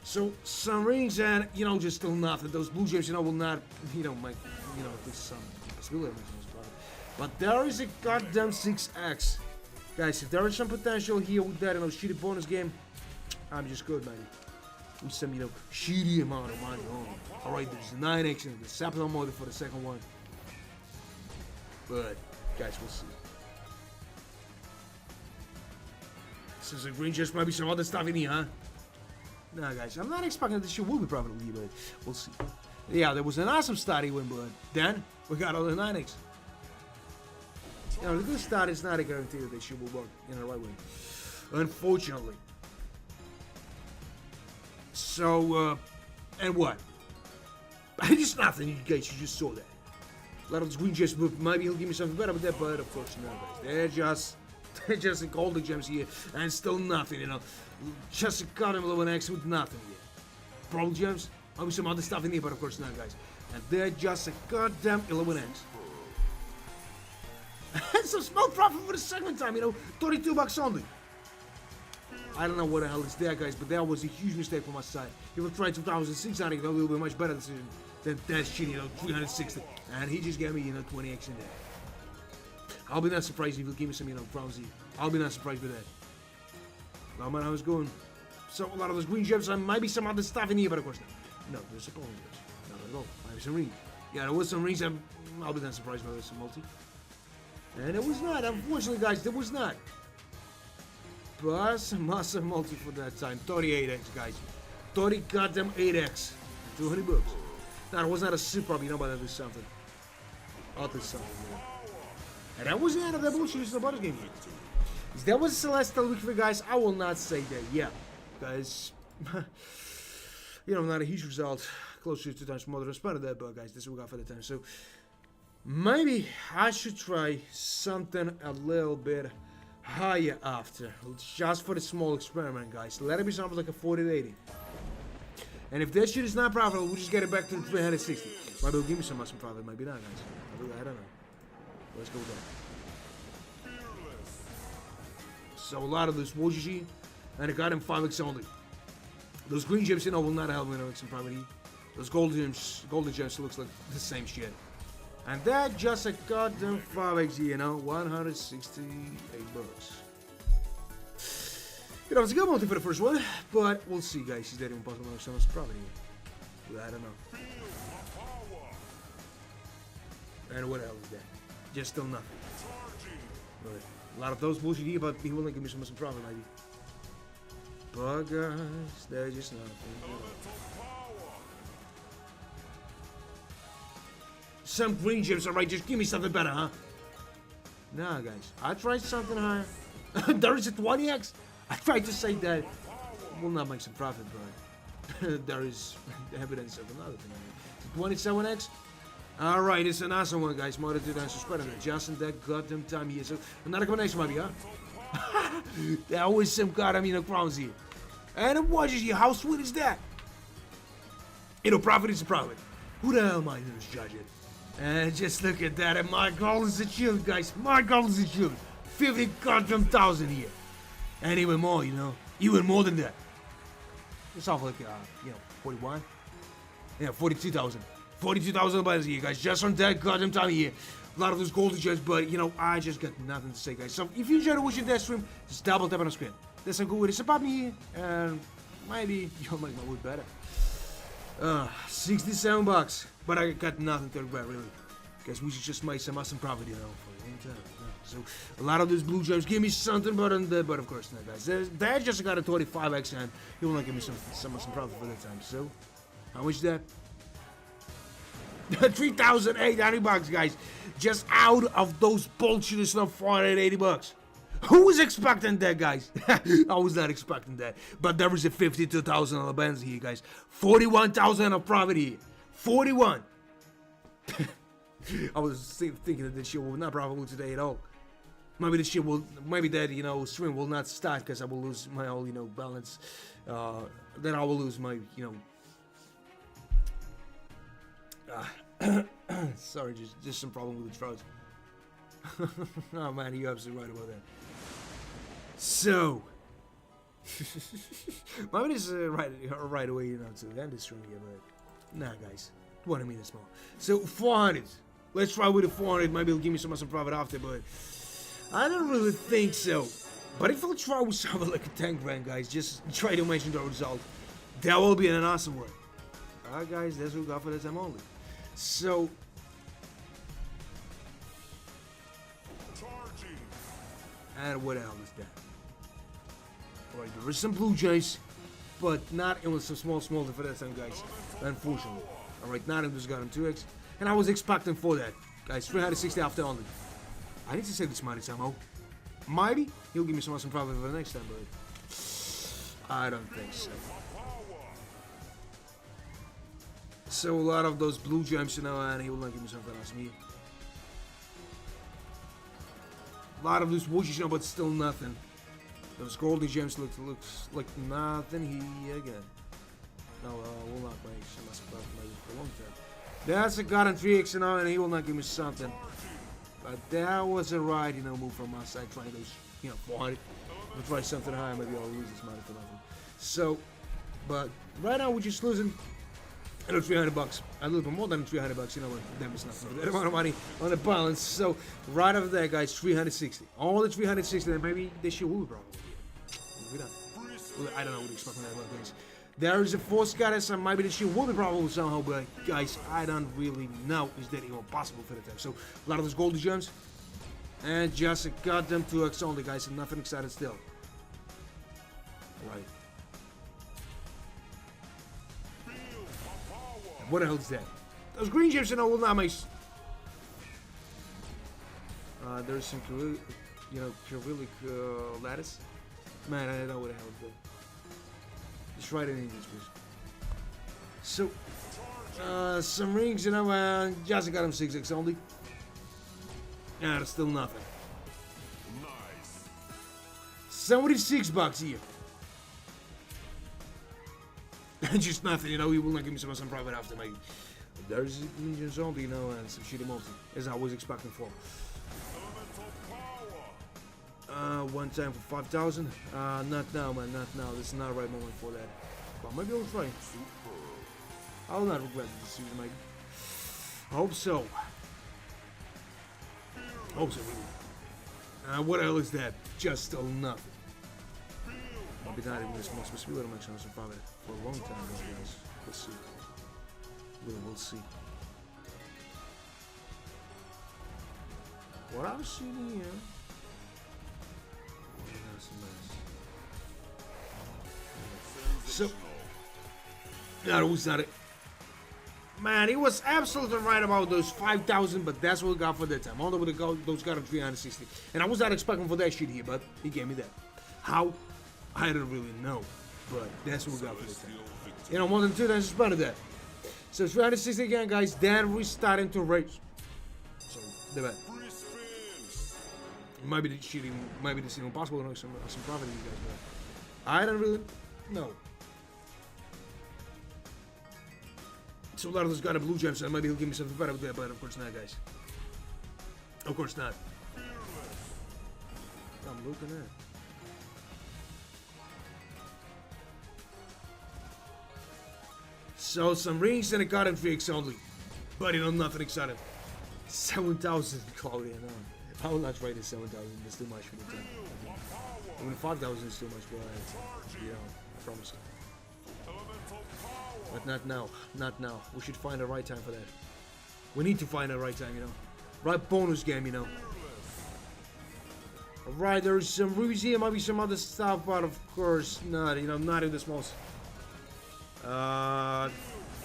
So, some rings and, you know, just still nothing. Those blue gems, you know, will not, you know, make, you know, at least some possibility of making this profit. But there is a goddamn 6x. Guys, if there is some potential here with that, you know, shitty bonus game, I'm just good, man. With some, you know, shitty amount of money only. Alright, there's 9x and the Sapphire mode for the second one. But, guys, we'll see. Since the green just might be some other stuff in here, huh? Nah, guys, I'm not expecting this shit will be profitable here, but we'll see. Yeah, there was an awesome start he went, but then we got all the 9x. You know, the good start is not a guarantee that this shit will work in the right way. Unfortunately. So, and what? Just nothing, you guys, you just saw that. A lot of those green gems, maybe he'll give me something better with that, but of course not, guys. They're just the golden gems here, and still nothing, you know. Just a goddamn 11x with nothing here. Pearl gems, maybe some other stuff in here, but of course not, guys. And they're just a goddamn 11x. And some small profit for the second time, you know, 32 bucks only. I don't know what the hell is there, guys, but that was a huge mistake from my side. If I tried 2,600, that would be a much better decision than that shit, you know, 360. And he just gave me, you know, 20x in there. I'll be not surprised if he'll give me some, you know, bronzy. I'll be not surprised with that. Well, man, I was going. So, a lot of those green gems, and maybe some other stuff in here, but of course not. No, there's a bonus. Not at all. Maybe some rings. Yeah, there was some rings, and I'll be not surprised by some multi. And it was not, unfortunately, guys, there was not. But some awesome multi for that time. 38x, guys. 30 goddamn 8x. 200 bucks. Now, it was not a super, you know, but that was something. I'll do something, man. And that was the end of the bullshit in the bonus game. If that was a celestial victory, guys, I will not say that, yeah. Guys, you know, not a huge result. Close to 2 times more than I spent that, but guys, this is what we got for the time. So, maybe I should try something a little bit higher after. Just for the small experiment, guys. Let it be something like a 40-80. And if that shit is not profitable, we'll just get it back to the 360. Maybe it'll give me some awesome profit. Maybe not, guys. I don't know. Let's go with that. Fearless. So a lot of this Wojiji, and I got him 5x only. Those green gems, you know, will not help me in some property. Those golden gems looks like the same shit. And that just a goddamn 5x, you know, 168 bucks. You know, it's a good multi for the first one, but we'll see, guys. Is that even possible on someone's property? I don't know. Feel my power. And what else is that? Just still nothing. Charging. But a lot of those bullshit here, but he will not give me some problem, maybe. But guys, they're just nothing. Elemental power. Some green gems, alright, just give me something better, huh? Nah, guys, I tried something higher. There is a 20x. I tried to say that will not make some profit, but there is evidence of another thing. 27x. Alright, it's an awesome one, guys. More than 2 times spread on it. Just in that goddamn time here. So another combination, maybe, huh? That was some goddamn, you know, crowns here. And it watches you. How sweet is that? You know, profit is a profit. Who the hell am I to judge it? And just look at that. And my goal is a shield, guys. My goal is a shield. 50 goddamn thousand here. And even more, you know. Even more than that. It's off like, you know, 41. Yeah, 42,000. 42,000 bucks here, guys. Just on that goddamn time here. A lot of those golden gems, but, you know, I just got nothing to say, guys. So, if you enjoyed watching that stream, just double tap on the screen. That's some good way to support me here. And maybe you'll make my mood better. 67 bucks. But I got nothing to regret, really. Guys, we should just make some awesome profit, you know, for a long time. So, a lot of those blue gems give me something, but of course not, guys. That just got a 25x, and he will not give me some profit for that time. So, how much is that? 3,800 bucks, guys. Just out of those bullshit stuff, 480 bucks. Who was expecting that, guys? I was not expecting that. But there was a 52,000 on the bonanza here, guys. 41,000 of profit here. 41. I was thinking that this shit will not profitable today at all. Maybe this shit will, maybe that, you know, stream will not start because I will lose my whole, you know, balance. Then I will lose my, you know. Sorry, just some problem with the throat. Oh man, you're absolutely right about that. So, maybe this is right away, you know, to end this stream here, but nah, guys, 20 minutes more. So 400. Let's try with the 400. Maybe it'll give me some profit after, but I don't really think so. But if I'll try with something like a 10 grand, guys, just try to mention the result. That will be an awesome one. Alright, guys, that's what we got for the time only. So, Charging. and what else is that? Alright, there is some blue jays, but not in with some small for that time, guys. Unfortunately. Alright, not in this got him 2x. And I was expecting for that. Guys, 360 after only. I need to save this money somehow. Maybe he'll give me some profit for the next time, but I don't think so. So a lot of those blue gems, you know, and he will not give me something else. Me. A lot of those whooshes, you know, but still nothing. Those golden gems looks like nothing here again. No, will not make some profit maybe for a long time. That's a god on 3x, you know, and he will not give me something. But that was a right, you know, move from my side, trying those, you know, 400. I'll try something higher, maybe I'll lose this money for nothing. So, but right now we're just losing, you know, 300 bucks. A little bit more than 300 bucks, you know what, that was nothing for that amount of money on the balance. So, right over there, guys, 360. All the 360, then maybe this shit will be probably. Maybe not. I don't know what to expect from that one, guys. There is a force goddess, and maybe this shit will be probable somehow, but guys, I don't really know is that even possible for the time. So, a lot of those golden gems, and just a goddamn 2x only, guys, and nothing excited still. Right. And what the hell is that? Those green gems, you know, will not make. There's some, you know, Cyrillic lattice. Man, I don't know what the hell is that. Just write it in English, please. So, some rings, you know, just got them 6x only. Yeah, that's still nothing. Nice. 76 bucks here. Just nothing, you know, he will not give me some profit after, mate. There's regions only, you know, and some shitty multi, as I was expecting for. One time for 5,000. Not now, man. Not now. This is not the right moment for that. But maybe I'll try. I will not regret the decision, maybe. Hope so. Hope so, really. What the hell is that? Just still nothing. Maybe not even this much, but we'll make some profit for a long time, though, guys. We'll see. We'll see. What I'm seeing here. That's nice. So, no, it was not it. Man, he was absolutely right about those 5,000, but that's what we got for that time. Although those got him 360. And I was not expecting for that shit here, but he gave me that. How? I don't really know. But that's what we got for that time. You know, more than 2 times spent that. So 360 again, guys. Then we starting to race. So, the bet. Might be the cheating, might be this impossible to know some profit, you guys, but I don't really know. So a lot of those got a blue gems, so maybe he'll give me something better with that, but of course not, guys. Of course not. I'm looking at. So some rings and a cotton fix only, but you know nothing exciting. 7,000 Claudia, no. I will not trade this 7,000. That's too much for the time. Even 5,000 is too much, but you know, I promise you. But not now. Not now. We should find the right time for that. We need to find the right time, you know. Right bonus game, you know. Alright, there's some rubies here, might be some other stuff, but of course not, you know, not in this most.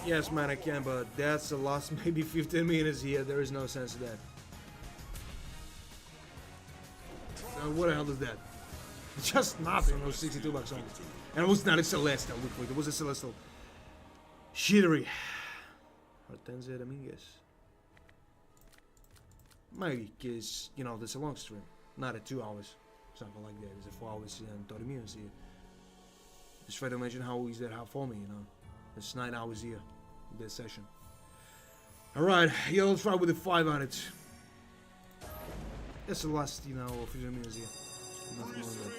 Yes, man, I can, but that's the last maybe 15 minutes here. There is no sense of that. What the hell is that? Just nothing. It was 62 bucks only. And it was not a Celestial. Look for it. It was a Celestial. Shittery. Hortensia Dominguez. Maybe, because, you know, there's a long stream. Not at 2 hours. Something like that. It's a 4 hours and 30 minutes here. Just try to imagine how is that how for me, you know. It's 9 hours here. This session. Alright, yeah, let's try with the 500. That's the last, you know, 15 minutes here. Nothing more than that.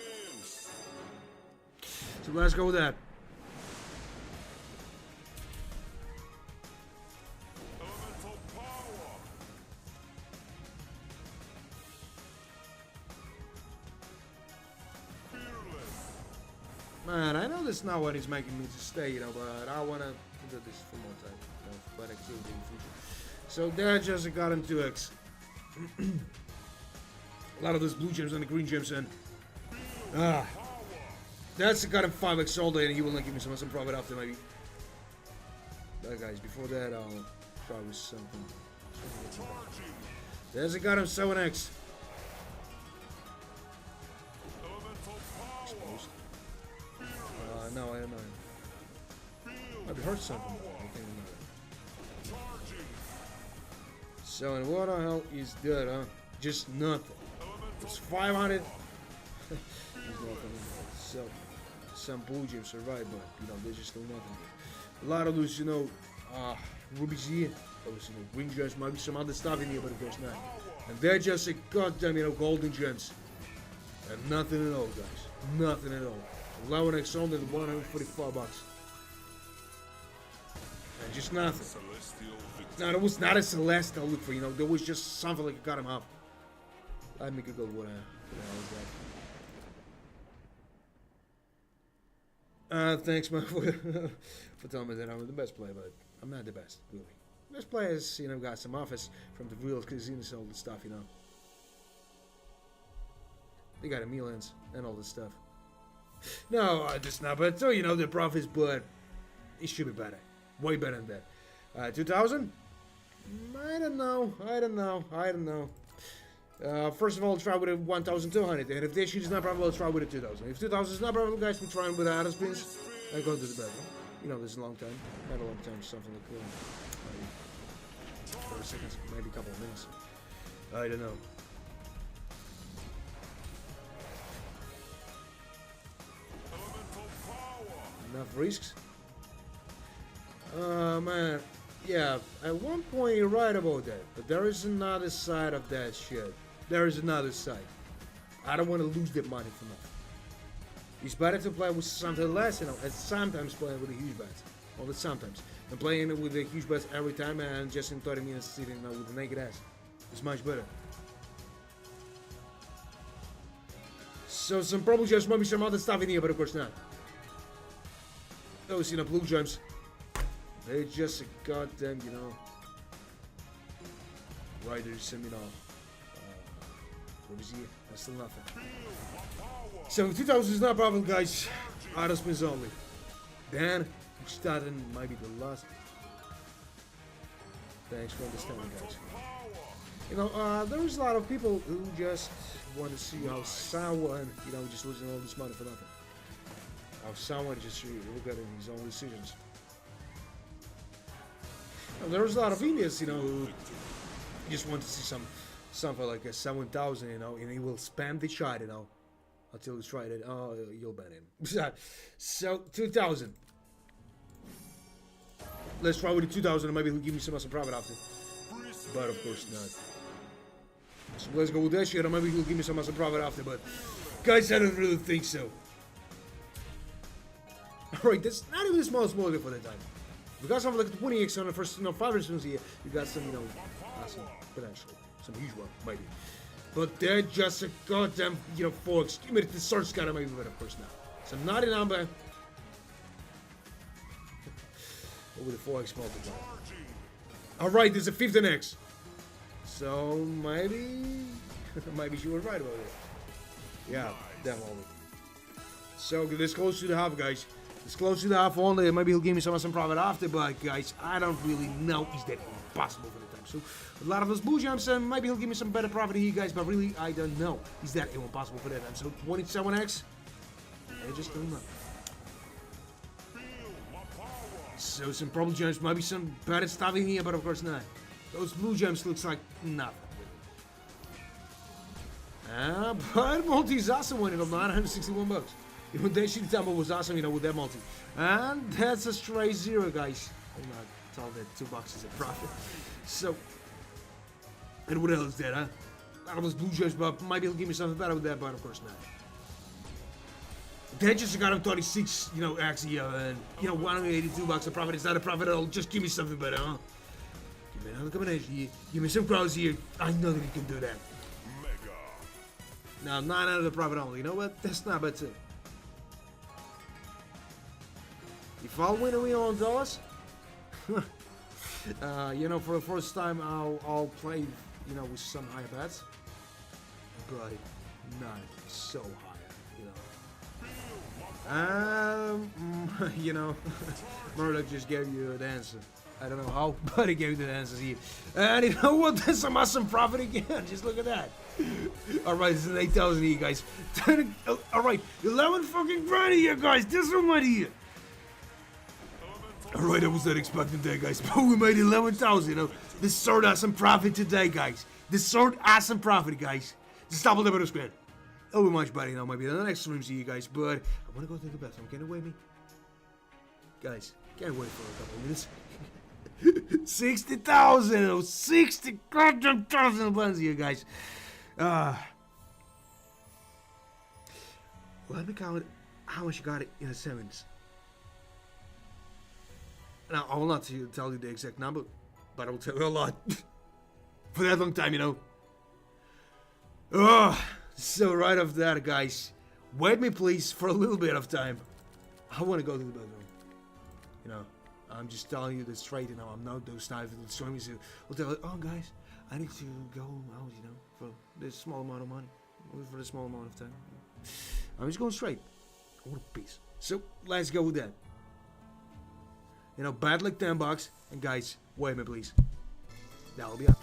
So let's go with that. Man, I know that's not what he's making me to stay, you know, but I want to do this for more time. You know, for better activity in the future. So there just got him 2x. A lot of those blue gems and the green gems, and that's got him 5x all day, and he will not give me some profit after maybe. But guys, before that, I'll try with something. There's a got him 7x. Exposed. No, I don't know. Might be hurt something. I can't remember. So, and what the hell is that, huh? Just nothing. It's 500. So, some blue gems are right, but you know, there's just still nothing. A lot of those, you know, rubies here. Those, you know, green gems, might be some other stuff in here, but of course not. And they're just a goddamn, you know, golden gems. And nothing at all, guys. Nothing at all. 11x only at 145 bucks. And just nothing. No, there was not a Celestial look for, you know, there was just something like it got him up. Let me go what the hell is that? Thanks, man, for telling me that I'm the best player, but I'm not the best, really. Best players, you know, got some office from the real casinos and all this stuff, you know. They got a Milans and all this stuff. No, just not, but so you know the profits, but it should be better, way better than that. 2,000? I don't know. First of all, try with a 1,200, and if this shit is not profitable, let's try with a 2,000. If 2,000 is not profitable, guys, we're trying with the other spins. I go to the bedroom. You know, this is a long time. Not a long time, something like maybe 30 seconds, maybe a couple of minutes. I don't know. Enough risks? Man. Yeah, at one point you're right about that, but there is another side of that shit. There is another side. I don't want to lose that money for nothing. It's better to play with something less, you know, and sometimes playing with a huge bet. Well, that's sometimes. And playing with a huge bet every time and just in 30 minutes sitting with a naked ass. It's much better. So some purple gems, maybe some other stuff in here, but of course not. Those, you know, blue gems. They're just a goddamn, you know. Right, there's some, you know. What is here? That's still nothing. So 2000 is not a problem, guys. Auto spins only. Then starting maybe the last. Thanks for understanding, guys. You know, there's a lot of people who just want to see how someone, you know, just losing all this money for nothing. How someone just regretting his own decisions. And there's a lot of Indians, you know, who just want to see something like a 7,000, you know, and he will spam the shot, you know, until he's tried it. Oh, you'll ban him. So 2,000. Let's try with the 2,000 and maybe he'll give me some profit after. But of course not. So let's go with that shit, or maybe he'll give me some profit after, but guys, I don't really think so. Alright, that's not even the smallest motive for that time. We got something like the 20x on the first, you know, 5 responses here. You got some, you know, awesome potential. Some huge one, maybe. But they're just a goddamn, you know, folks. Give me the search scanner, maybe, but of course not. So not a number. With the 4x multiplier. Alright, there's a 15x. So maybe maybe she was right about it. Yeah, definitely. So this close to the half, guys. It's close to the half only. Maybe he'll give me some profit after, but guys, I don't really know. Is that impossible for the time? So a lot of those blue gems, and maybe he'll give me some better profit here, guys. But really, I don't know. Is that impossible for that time? So 27x. I just don't know. So some purple gems, maybe some better stuff in here, but of course not. Those blue gems looks like nothing. But multi is awesome winning of 961 bucks. Even that shit temple was awesome, you know, with that multi. And that's a straight zero, guys. I'm not tell that 2 bucks is a profit. So, and what else is that, huh? A lot of those blue gems, but maybe he'll give me something better with that, but of course not. They just got him 36, you know, X here, and, you know, 182 bucks a profit. It's not a profit at all. Just give me something better, huh? Give me another combination here. Give me some crowds here. I know that you can do that. Mega. Now, 9 out of the profit only. You know what? That's not bad, too. If I'll win a $1 dollars, you know, for the first time, I'll play, you know, with some higher bets. But not so high, you know. You know, Murdoch just gave you the answer. I don't know how, but he gave you the answers here. And you know what? There's some awesome profit again. Just look at that. Alright, this is 8,000 here, guys. Alright, 11 fucking grand here, guys. This one right here. Alright, I was not expecting that, guys. But we made 11,000, you know. This sort awesome profit today, guys. This sort awesome profit, guys. Just double the better square. It'll be much better, you know, maybe the next stream see you guys, but I want to go to the bathroom. Can you wait me? Guys, can't wait for a couple of minutes. 60,000! Oh, 60 goddamn thousand bucks here, guys. Let me count how much you got it in the 7s. Now, I will not tell you the exact number, but I will tell you a lot. For that long time, you know. So right after that, guys, wait me please for a little bit of time. I want to go to the bedroom. You know, I'm just telling you this straight, you know, I'm not those type of streamers who will tell you, oh guys, I need to go out, you know, for this small amount of money, for this small amount of time. I'm just going straight. I want a piece. So let's go with that. You know, bad like 10 bucks, and guys, wait me please. That'll be up.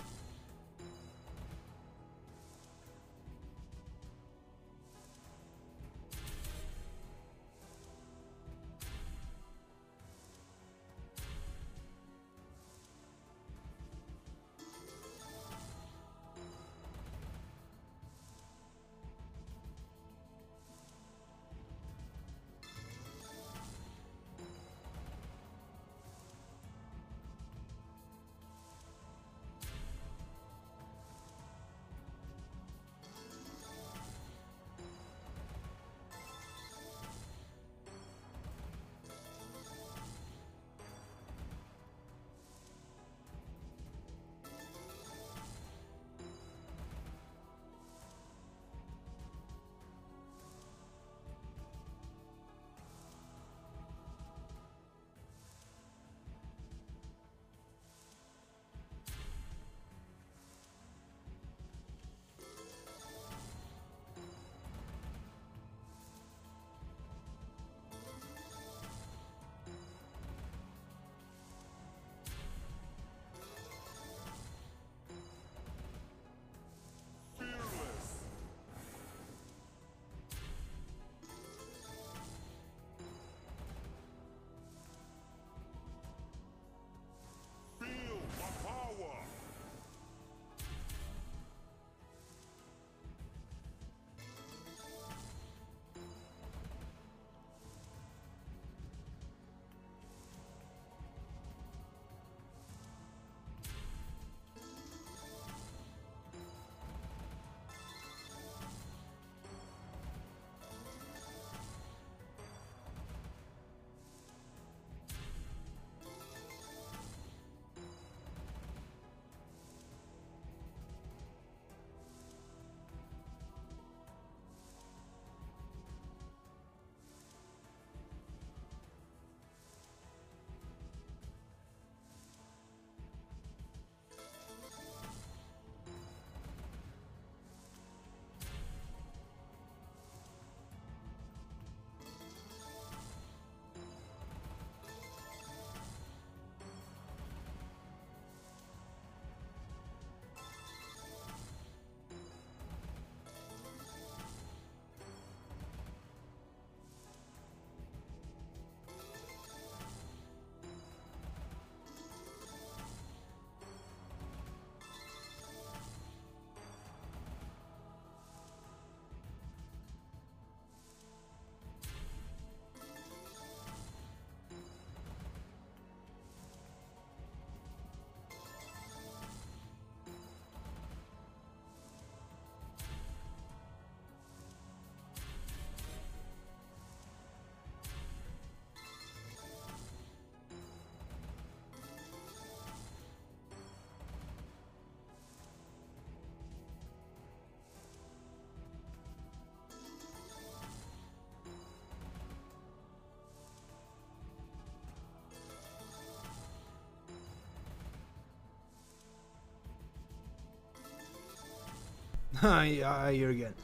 Hi, here again.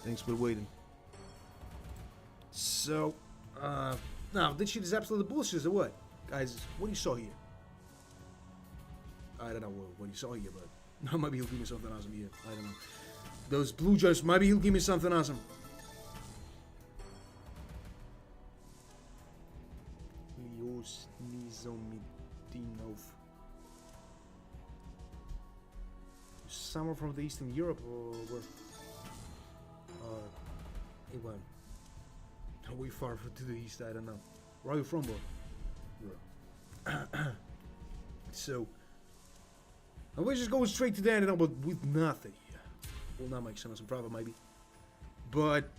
Thanks for waiting. So, now, this shit is absolute bullshit, or what? Guys, what you saw here? I don't know what you saw here, but maybe he'll give me something awesome here. I don't know. Those blue gems, maybe he'll give me something awesome. Somewhere from the Eastern Europe or where? It went way far to the east, I don't know. Where are you from, bro? So, and we're just going straight to that, but with nothing here. Will not make some profit, maybe. But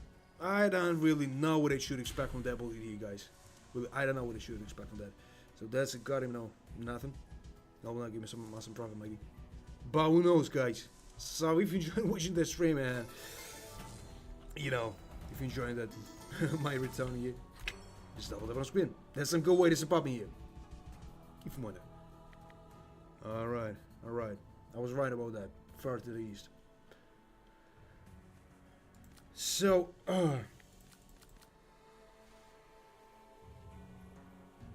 I don't really know what I should expect from that bullshit here, guys. Really, I don't know what I should expect from that. So that's a got him, no, nothing. That will not give me some profit, maybe. But who knows, guys? So if you enjoyed watching this stream, and you know, if you enjoyed that, my return here, just double tap on screen. That's some good way to support me here. If you want that. Alright. I was right about that. Far to the east. So,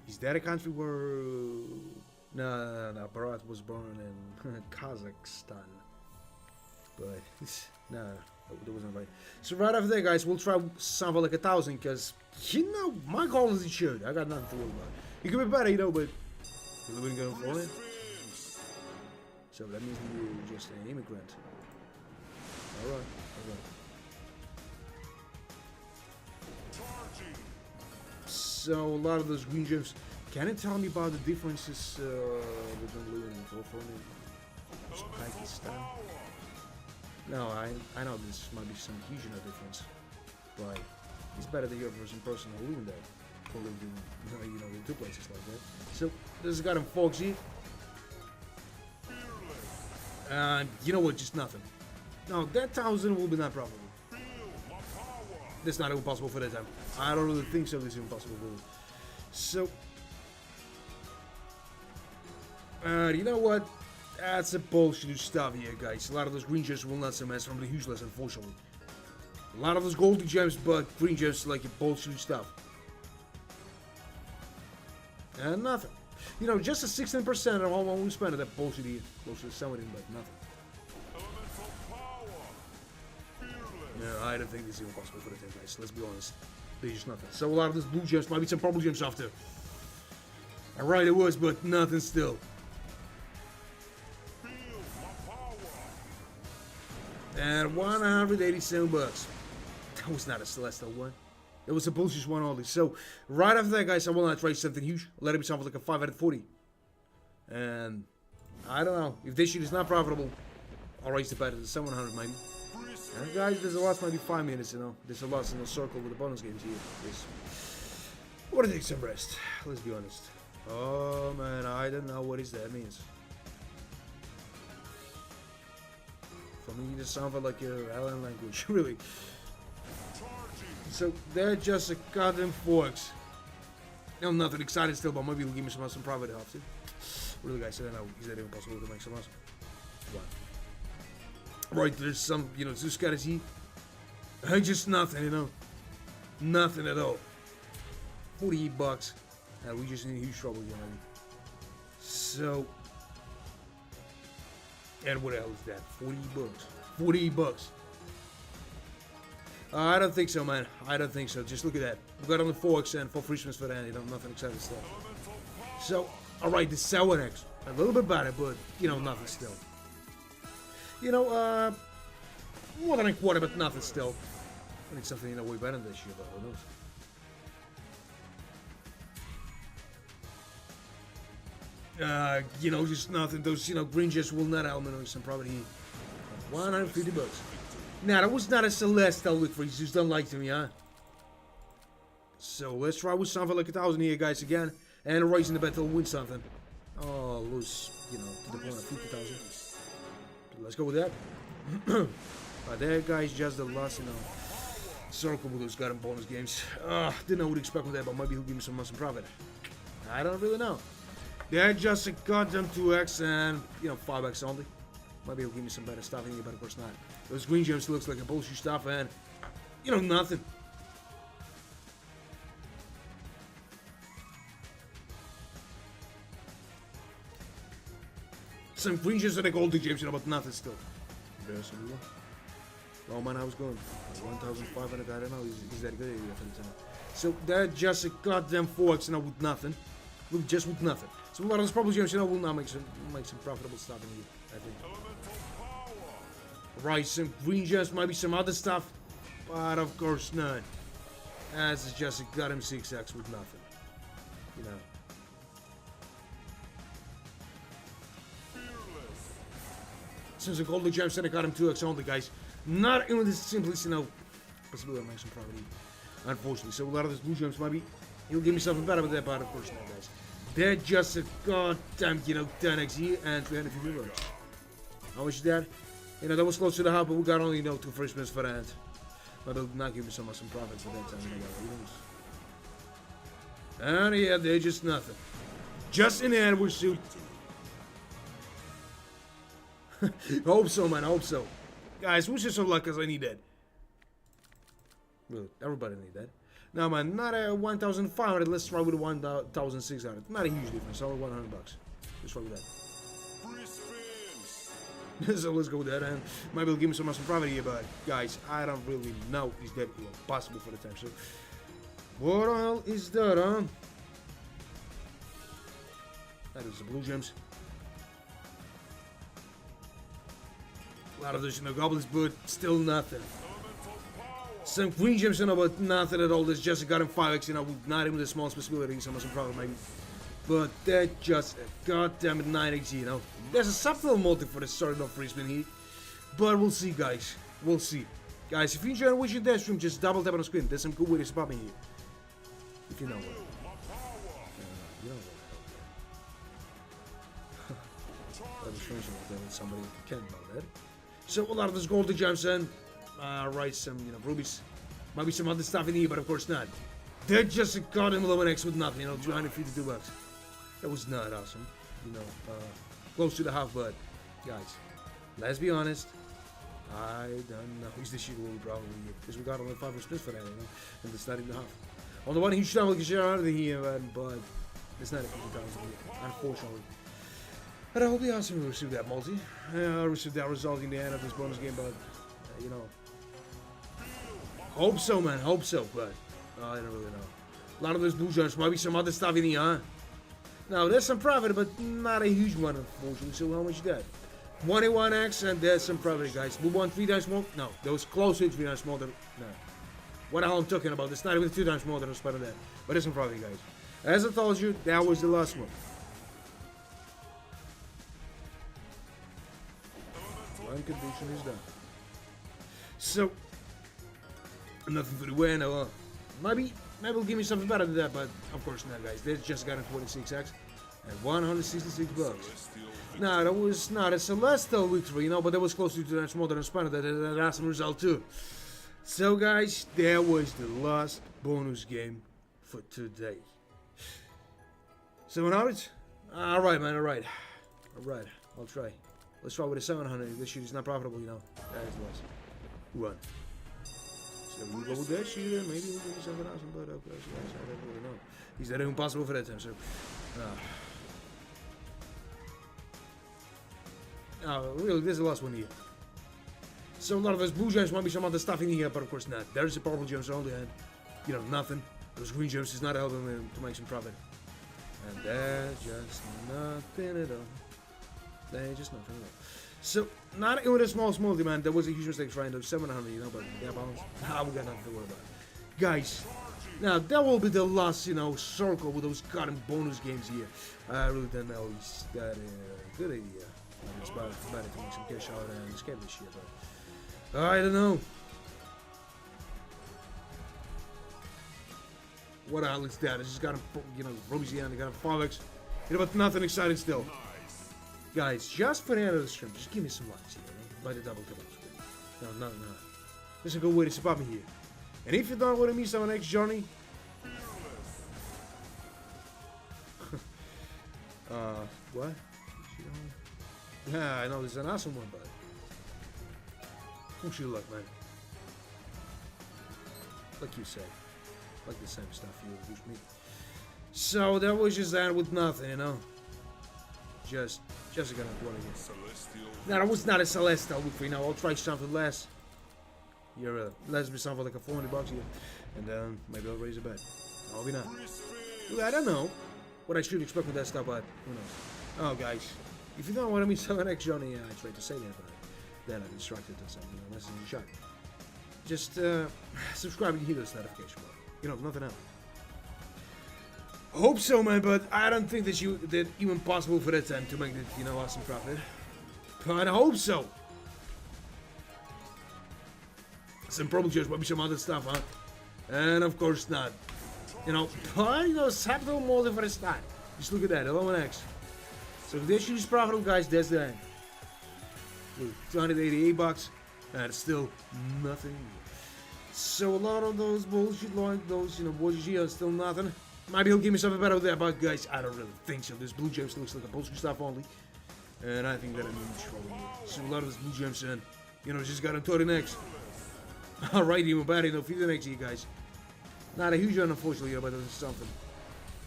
is that a country where... No, Bharat was born in Kazakhstan. But, no, that wasn't right. So right after that, guys, we'll try something like 1,000, because, you know, my goal is it should. I got nothing to worry about. It could be better, you know, but you're living going for it. So that means you're just an immigrant. Alright. So a lot of those green gems. Can you tell me about the differences between blue and California? Pakistan? No, I know this might be some huge difference, but it's better that you're a person who live in there, who lived in, you know, in two places like that. So this guy in Foxy. You know what? Just nothing. No, that 1,000 will be not probable. That's not even possible for that time. I don't really think so. This is impossible for it. So, you know what? That's a bullshit stuff here, guys. A lot of those green gems will not surmess from the useless, unfortunately. A lot of those golden gems, but green gems like a bullshit stuff. And nothing. You know, just a 16% of all we spend on that bullshit here. Bullshit something, but nothing. No, I don't think this is even possible for the team, guys. Let's be honest. There's just nothing. So a lot of those blue gems might be some purple gems after. Alright, it was, but nothing still. And 187 bucks. That was not a celestial one. It was a bullshit one only. So right after that, guys, I will not try something huge. Let it be something like a 5 out of 40. And I don't know. If this shit is not profitable, I'll raise the bet to 700 maybe. And guys, there's a loss maybe 5 minutes, you know. There's a loss in the circle with the bonus games here. What do you think, some rest? Let's be honest. Oh man, I don't know what that means. For me, it sounds like your alien language, really. So they're just a goddamn forks. I'm nothing excited still, but maybe he'll give me some profit help too. Really, guys, I don't know. Is that even possible to make some loss? What? Right, there's some, you know, Zeus got his heat. Just nothing, you know. Nothing at all. 48 bucks. We just in huge trouble here, maybe. So. And what the hell is that? 40 bucks. 48 bucks. I don't think so, man. I don't think so. Just look at that. We got on the 4x and 4 free spins for that. You know, nothing exciting stuff. So, alright, the 7x. A little bit better, but, you know, nothing still. You know, more than a quarter, but nothing still. I need something, you know, way better than this year, but who knows? You know, just nothing. Those, you know, green gems will not help me on some probably 150 bucks. Nah, that was not a celestial look for you. Just don't like to me, huh? So let's try with something like 1,000 here, guys, again, and raising the bet to win something. Oh, lose, you know, to the point of 50,000. Let's go with that. But there, guys, just the last, you know, circle with those goddamn bonus games. Didn't know what to expect with that, but maybe he'll give me some profit. I don't really know. They're just a goddamn 2x and, you know, 5x only. Maybe he'll give me some better stuff in here, but of course not. Those green gems looks like a bullshit stuff, and you know, nothing. Some green gems and a golden gems, you know, but nothing still. There's some more. Oh man, I was going 1,500. I don't know. Is that a good idea for the time? So that just a goddamn 4x, you know, with nothing. Just with nothing. So a lot of those purple gems, you know, will now make some profitable stuff in here, I think. Right, some green gems, maybe some other stuff, but of course not. As it's just a goddamn 6x with nothing, you know. Since the golden gems and I got him 2x only, guys. Not even this simplest, you know, possibility of making some profit, unfortunately. So a lot of those blue gems maybe he'll give me something better with that, but of course not, guys. They're just a goddamn, you know, 10x here and 350 euros. How much is that? You know, that was close to the half, but we got only, you know, 2 first minutes for that. But they'll not give me some profits for that time. And yeah, they're just nothing. Just in the end, we're suit. Hope so, man. Hope so. Guys, wish us some luck, because I need that. Well, everybody need that. Now, man, not a 1,500. Let's try with a 1,600. Not a huge difference. Only 100 bucks. Let's try with that. So let's go with that, and maybe he'll give me some profit here, but guys, I don't really know if that possible for the time. So, what the hell is that, huh? That is the blue gems. A lot of those, you know, goblins, but still nothing. Some green gems, you know, but nothing at all. There's just a goddamn 5x, you know, not even the smallest possibility, some profit maybe. But that's just a goddamn 9x, you know. There's a subtle motive for the starting off free spin here. But we'll see, guys. We'll see. Guys, if you enjoy watching that stream, just double tap on the screen. There's some cool ways to pop in here. If you know what. You know what. That was strange that somebody can know that. So a lot of those golden gems and right, some, you know, rubies. Maybe some other stuff in here, but of course not. They're just a goddamn 11x with nothing, you know, 252 bucks. That was not awesome, you know, close to the half, but guys, let's be honest, I don't know if this shit will probably get, because we got only 5 splits for that, you know, and it's not even the half. On the one huge time, we can share out of here, but it's not a 50,000 here, unfortunately. But I hope the awesome will receive that multi. I'll receive that result in the end of this bonus game, but, you know, hope so, man, hope so, but I don't really know. A lot of those blue gems, might be some other stuff in here, huh? Now, there's some profit, but not a huge one, unfortunately. So, how much is that? 21x, and there's some profit, guys. We won 3 times more. No, that was close to 3 times more than. No. What the hell I'm talking about? It's not even 2 times more than I spent on that. But there's some profit, guys. As I told you, that was the last one. One condition is done. So, nothing to the win, no. Maybe we'll give me something better than that, but of course not, guys. They just got a 46x and 166 bucks. Now, that was not a celestial victory, you know, but that was close to 2 times more than I spent. That awesome result too. So, guys, that was the last bonus game for today. 700? Alright, man, alright. Alright, I'll try. Let's try with a 700. This shit is not profitable, you know. That is lost. Run. So we'll go with that shit, and maybe we'll do something awesome, but of course, guys, I don't really know. He's that impossible for that time, so. Really, this is the last one here. So a lot of those blue gems might be some other stuff in here, but of course not. There's the purple gems on the end. You know, nothing. Those green gems is not helping them to make some profit. And they're just nothing at all. They're just nothing at all. So, not even a small multi, man. There was a huge mistake trying those 700, you know, but yeah, balance. We got nothing to worry about. Guys, now that will be the last, you know, circle with those goddamn bonus games here. I really don't know. Is that a good idea? It's better to make some cash out and escape this shit, but I don't know. What the hell is that? I just got him, you know, rubies here and I got him 5x. You know, but nothing exciting still. Guys, just for the end of the stream, just give me some likes here, right? By the double tap on the screen. No. This is a good way to support me here. And if you don't want to miss our next journey, what? Yeah, I know this is an awesome one, but wish you luck, man. Like you said, like the same stuff you wish me. So that was just that with nothing, you know. Just gonna play it. Celestial. No, that was not a celestial look for you know. I'll try something less. You're let's be something like a $400 here, and then maybe I'll raise a bet. I'll be not. I don't know what I should expect with that stuff, but who knows? Oh, guys, if you don't want me selling X Johnny, I tried to say that, but then I distracted or something. You know, less than a shot. Just subscribe and hit those notification bell. You know, nothing else. Hope so, man, but I don't think that even possible for that time to make it, you know, awesome profit. But I hope so. Some probably just maybe some other stuff, huh? And of course not. You know, but you know, capital more for the start. Just look at that, 11x. So if this is profitable, guys, that's the end. Look, $288, and it's still nothing. So a lot of those bullshit like those, you know, Bourgeois are still nothing. Maybe he'll give me something better there, but guys, I don't really think so. This blue gems looks like a bullshit stuff only. And I think that I'm in trouble here. So a lot of this blue gems and you know, just got a 30x. Alright, even better, no 50x here, guys. Not a huge one, unfortunately, but there's something.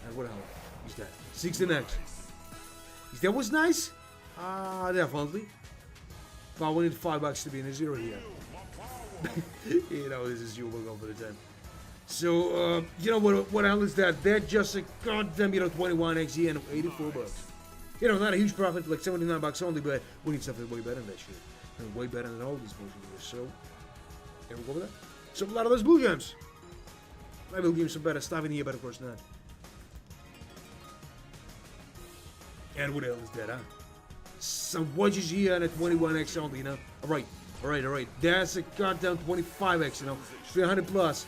And what the hell? Is that? 16x. Is that was nice? Definitely. But we need $5 to be in a zero here. You know, this is you will go for the 10. So, you know what the hell is that? They're just a goddamn, you know, 21x here and $84. You know, not a huge profit, like $79 only, but we need something way better than that shit. And way better than all these bullshit here. So, there we go with that. So, a lot of those blue gems. Maybe we'll give him some better stuff in here, but of course not. And what the hell is that, huh? Some wedges here and a 21x only, you know? Alright. That's a goddamn 25x, you know? 300 plus.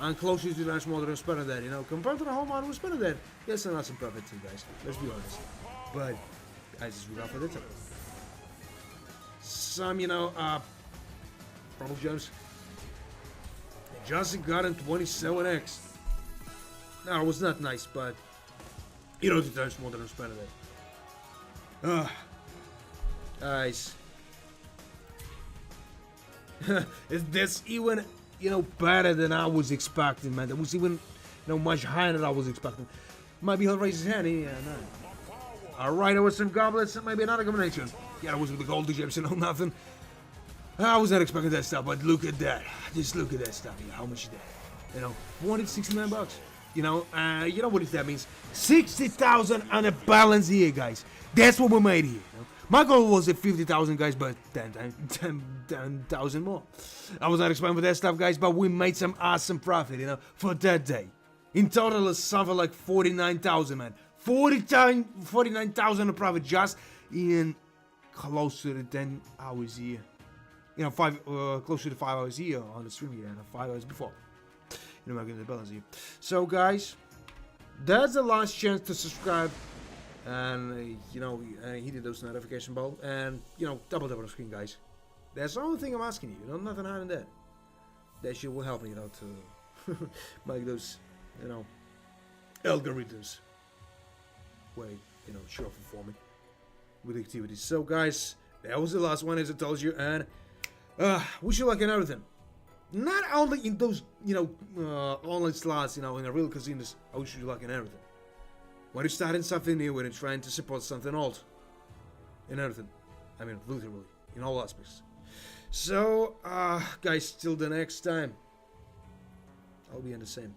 I'm closer to the nice model than spending that, you know? Compared to the whole model, we're spending that. That's an awesome profit too, guys. Let's be honest. But, I just read off for the time. Some, you know, Rumble gems. Just got in 27x. No, it was not nice, but you know, 2 times more than I'm spending it. Guys. That's even, you know, better than I was expecting, man. That was even, you know, much higher than I was expecting. Maybe he'll raise his hand. Yeah, no. Alright, there was some goblets and maybe another combination. Yeah, it was with the gold gems, you know, nothing. I was not expecting that stuff, but look at that. Just look at that stuff here. How much is that? You know, $469. You know what that means? 60,000 on a balance here, guys. That's what we made here. You know? My goal was at 50,000, guys, but 10,000 more. I was not expecting for that stuff, guys, but we made some awesome profit, you know, for that day. In total, it's something like 49,000, man. 49,000 of profit just in closer to 10 hours here. You know, closer to 5 hours here on the stream here, and 5 hours before. You know, I'm getting the balance here. So, guys, that's the last chance to subscribe, and you know, hit those notification bell, and you know, double tap on the screen, guys. That's the only thing I'm asking you. You know, nothing higher than that. That shit will help me, you know, to make those, you know, algorithms way, you know, sure for me with activities. So, guys, that was the last one, as I told you, and wish you luck and everything. Not only in those, you know, online slots, you know, in the real casinos, I wish you luck and everything. When you're starting something new and you're trying to support something old, and everything. I mean, literally, in all aspects. So, guys, till the next time, I'll be in the same.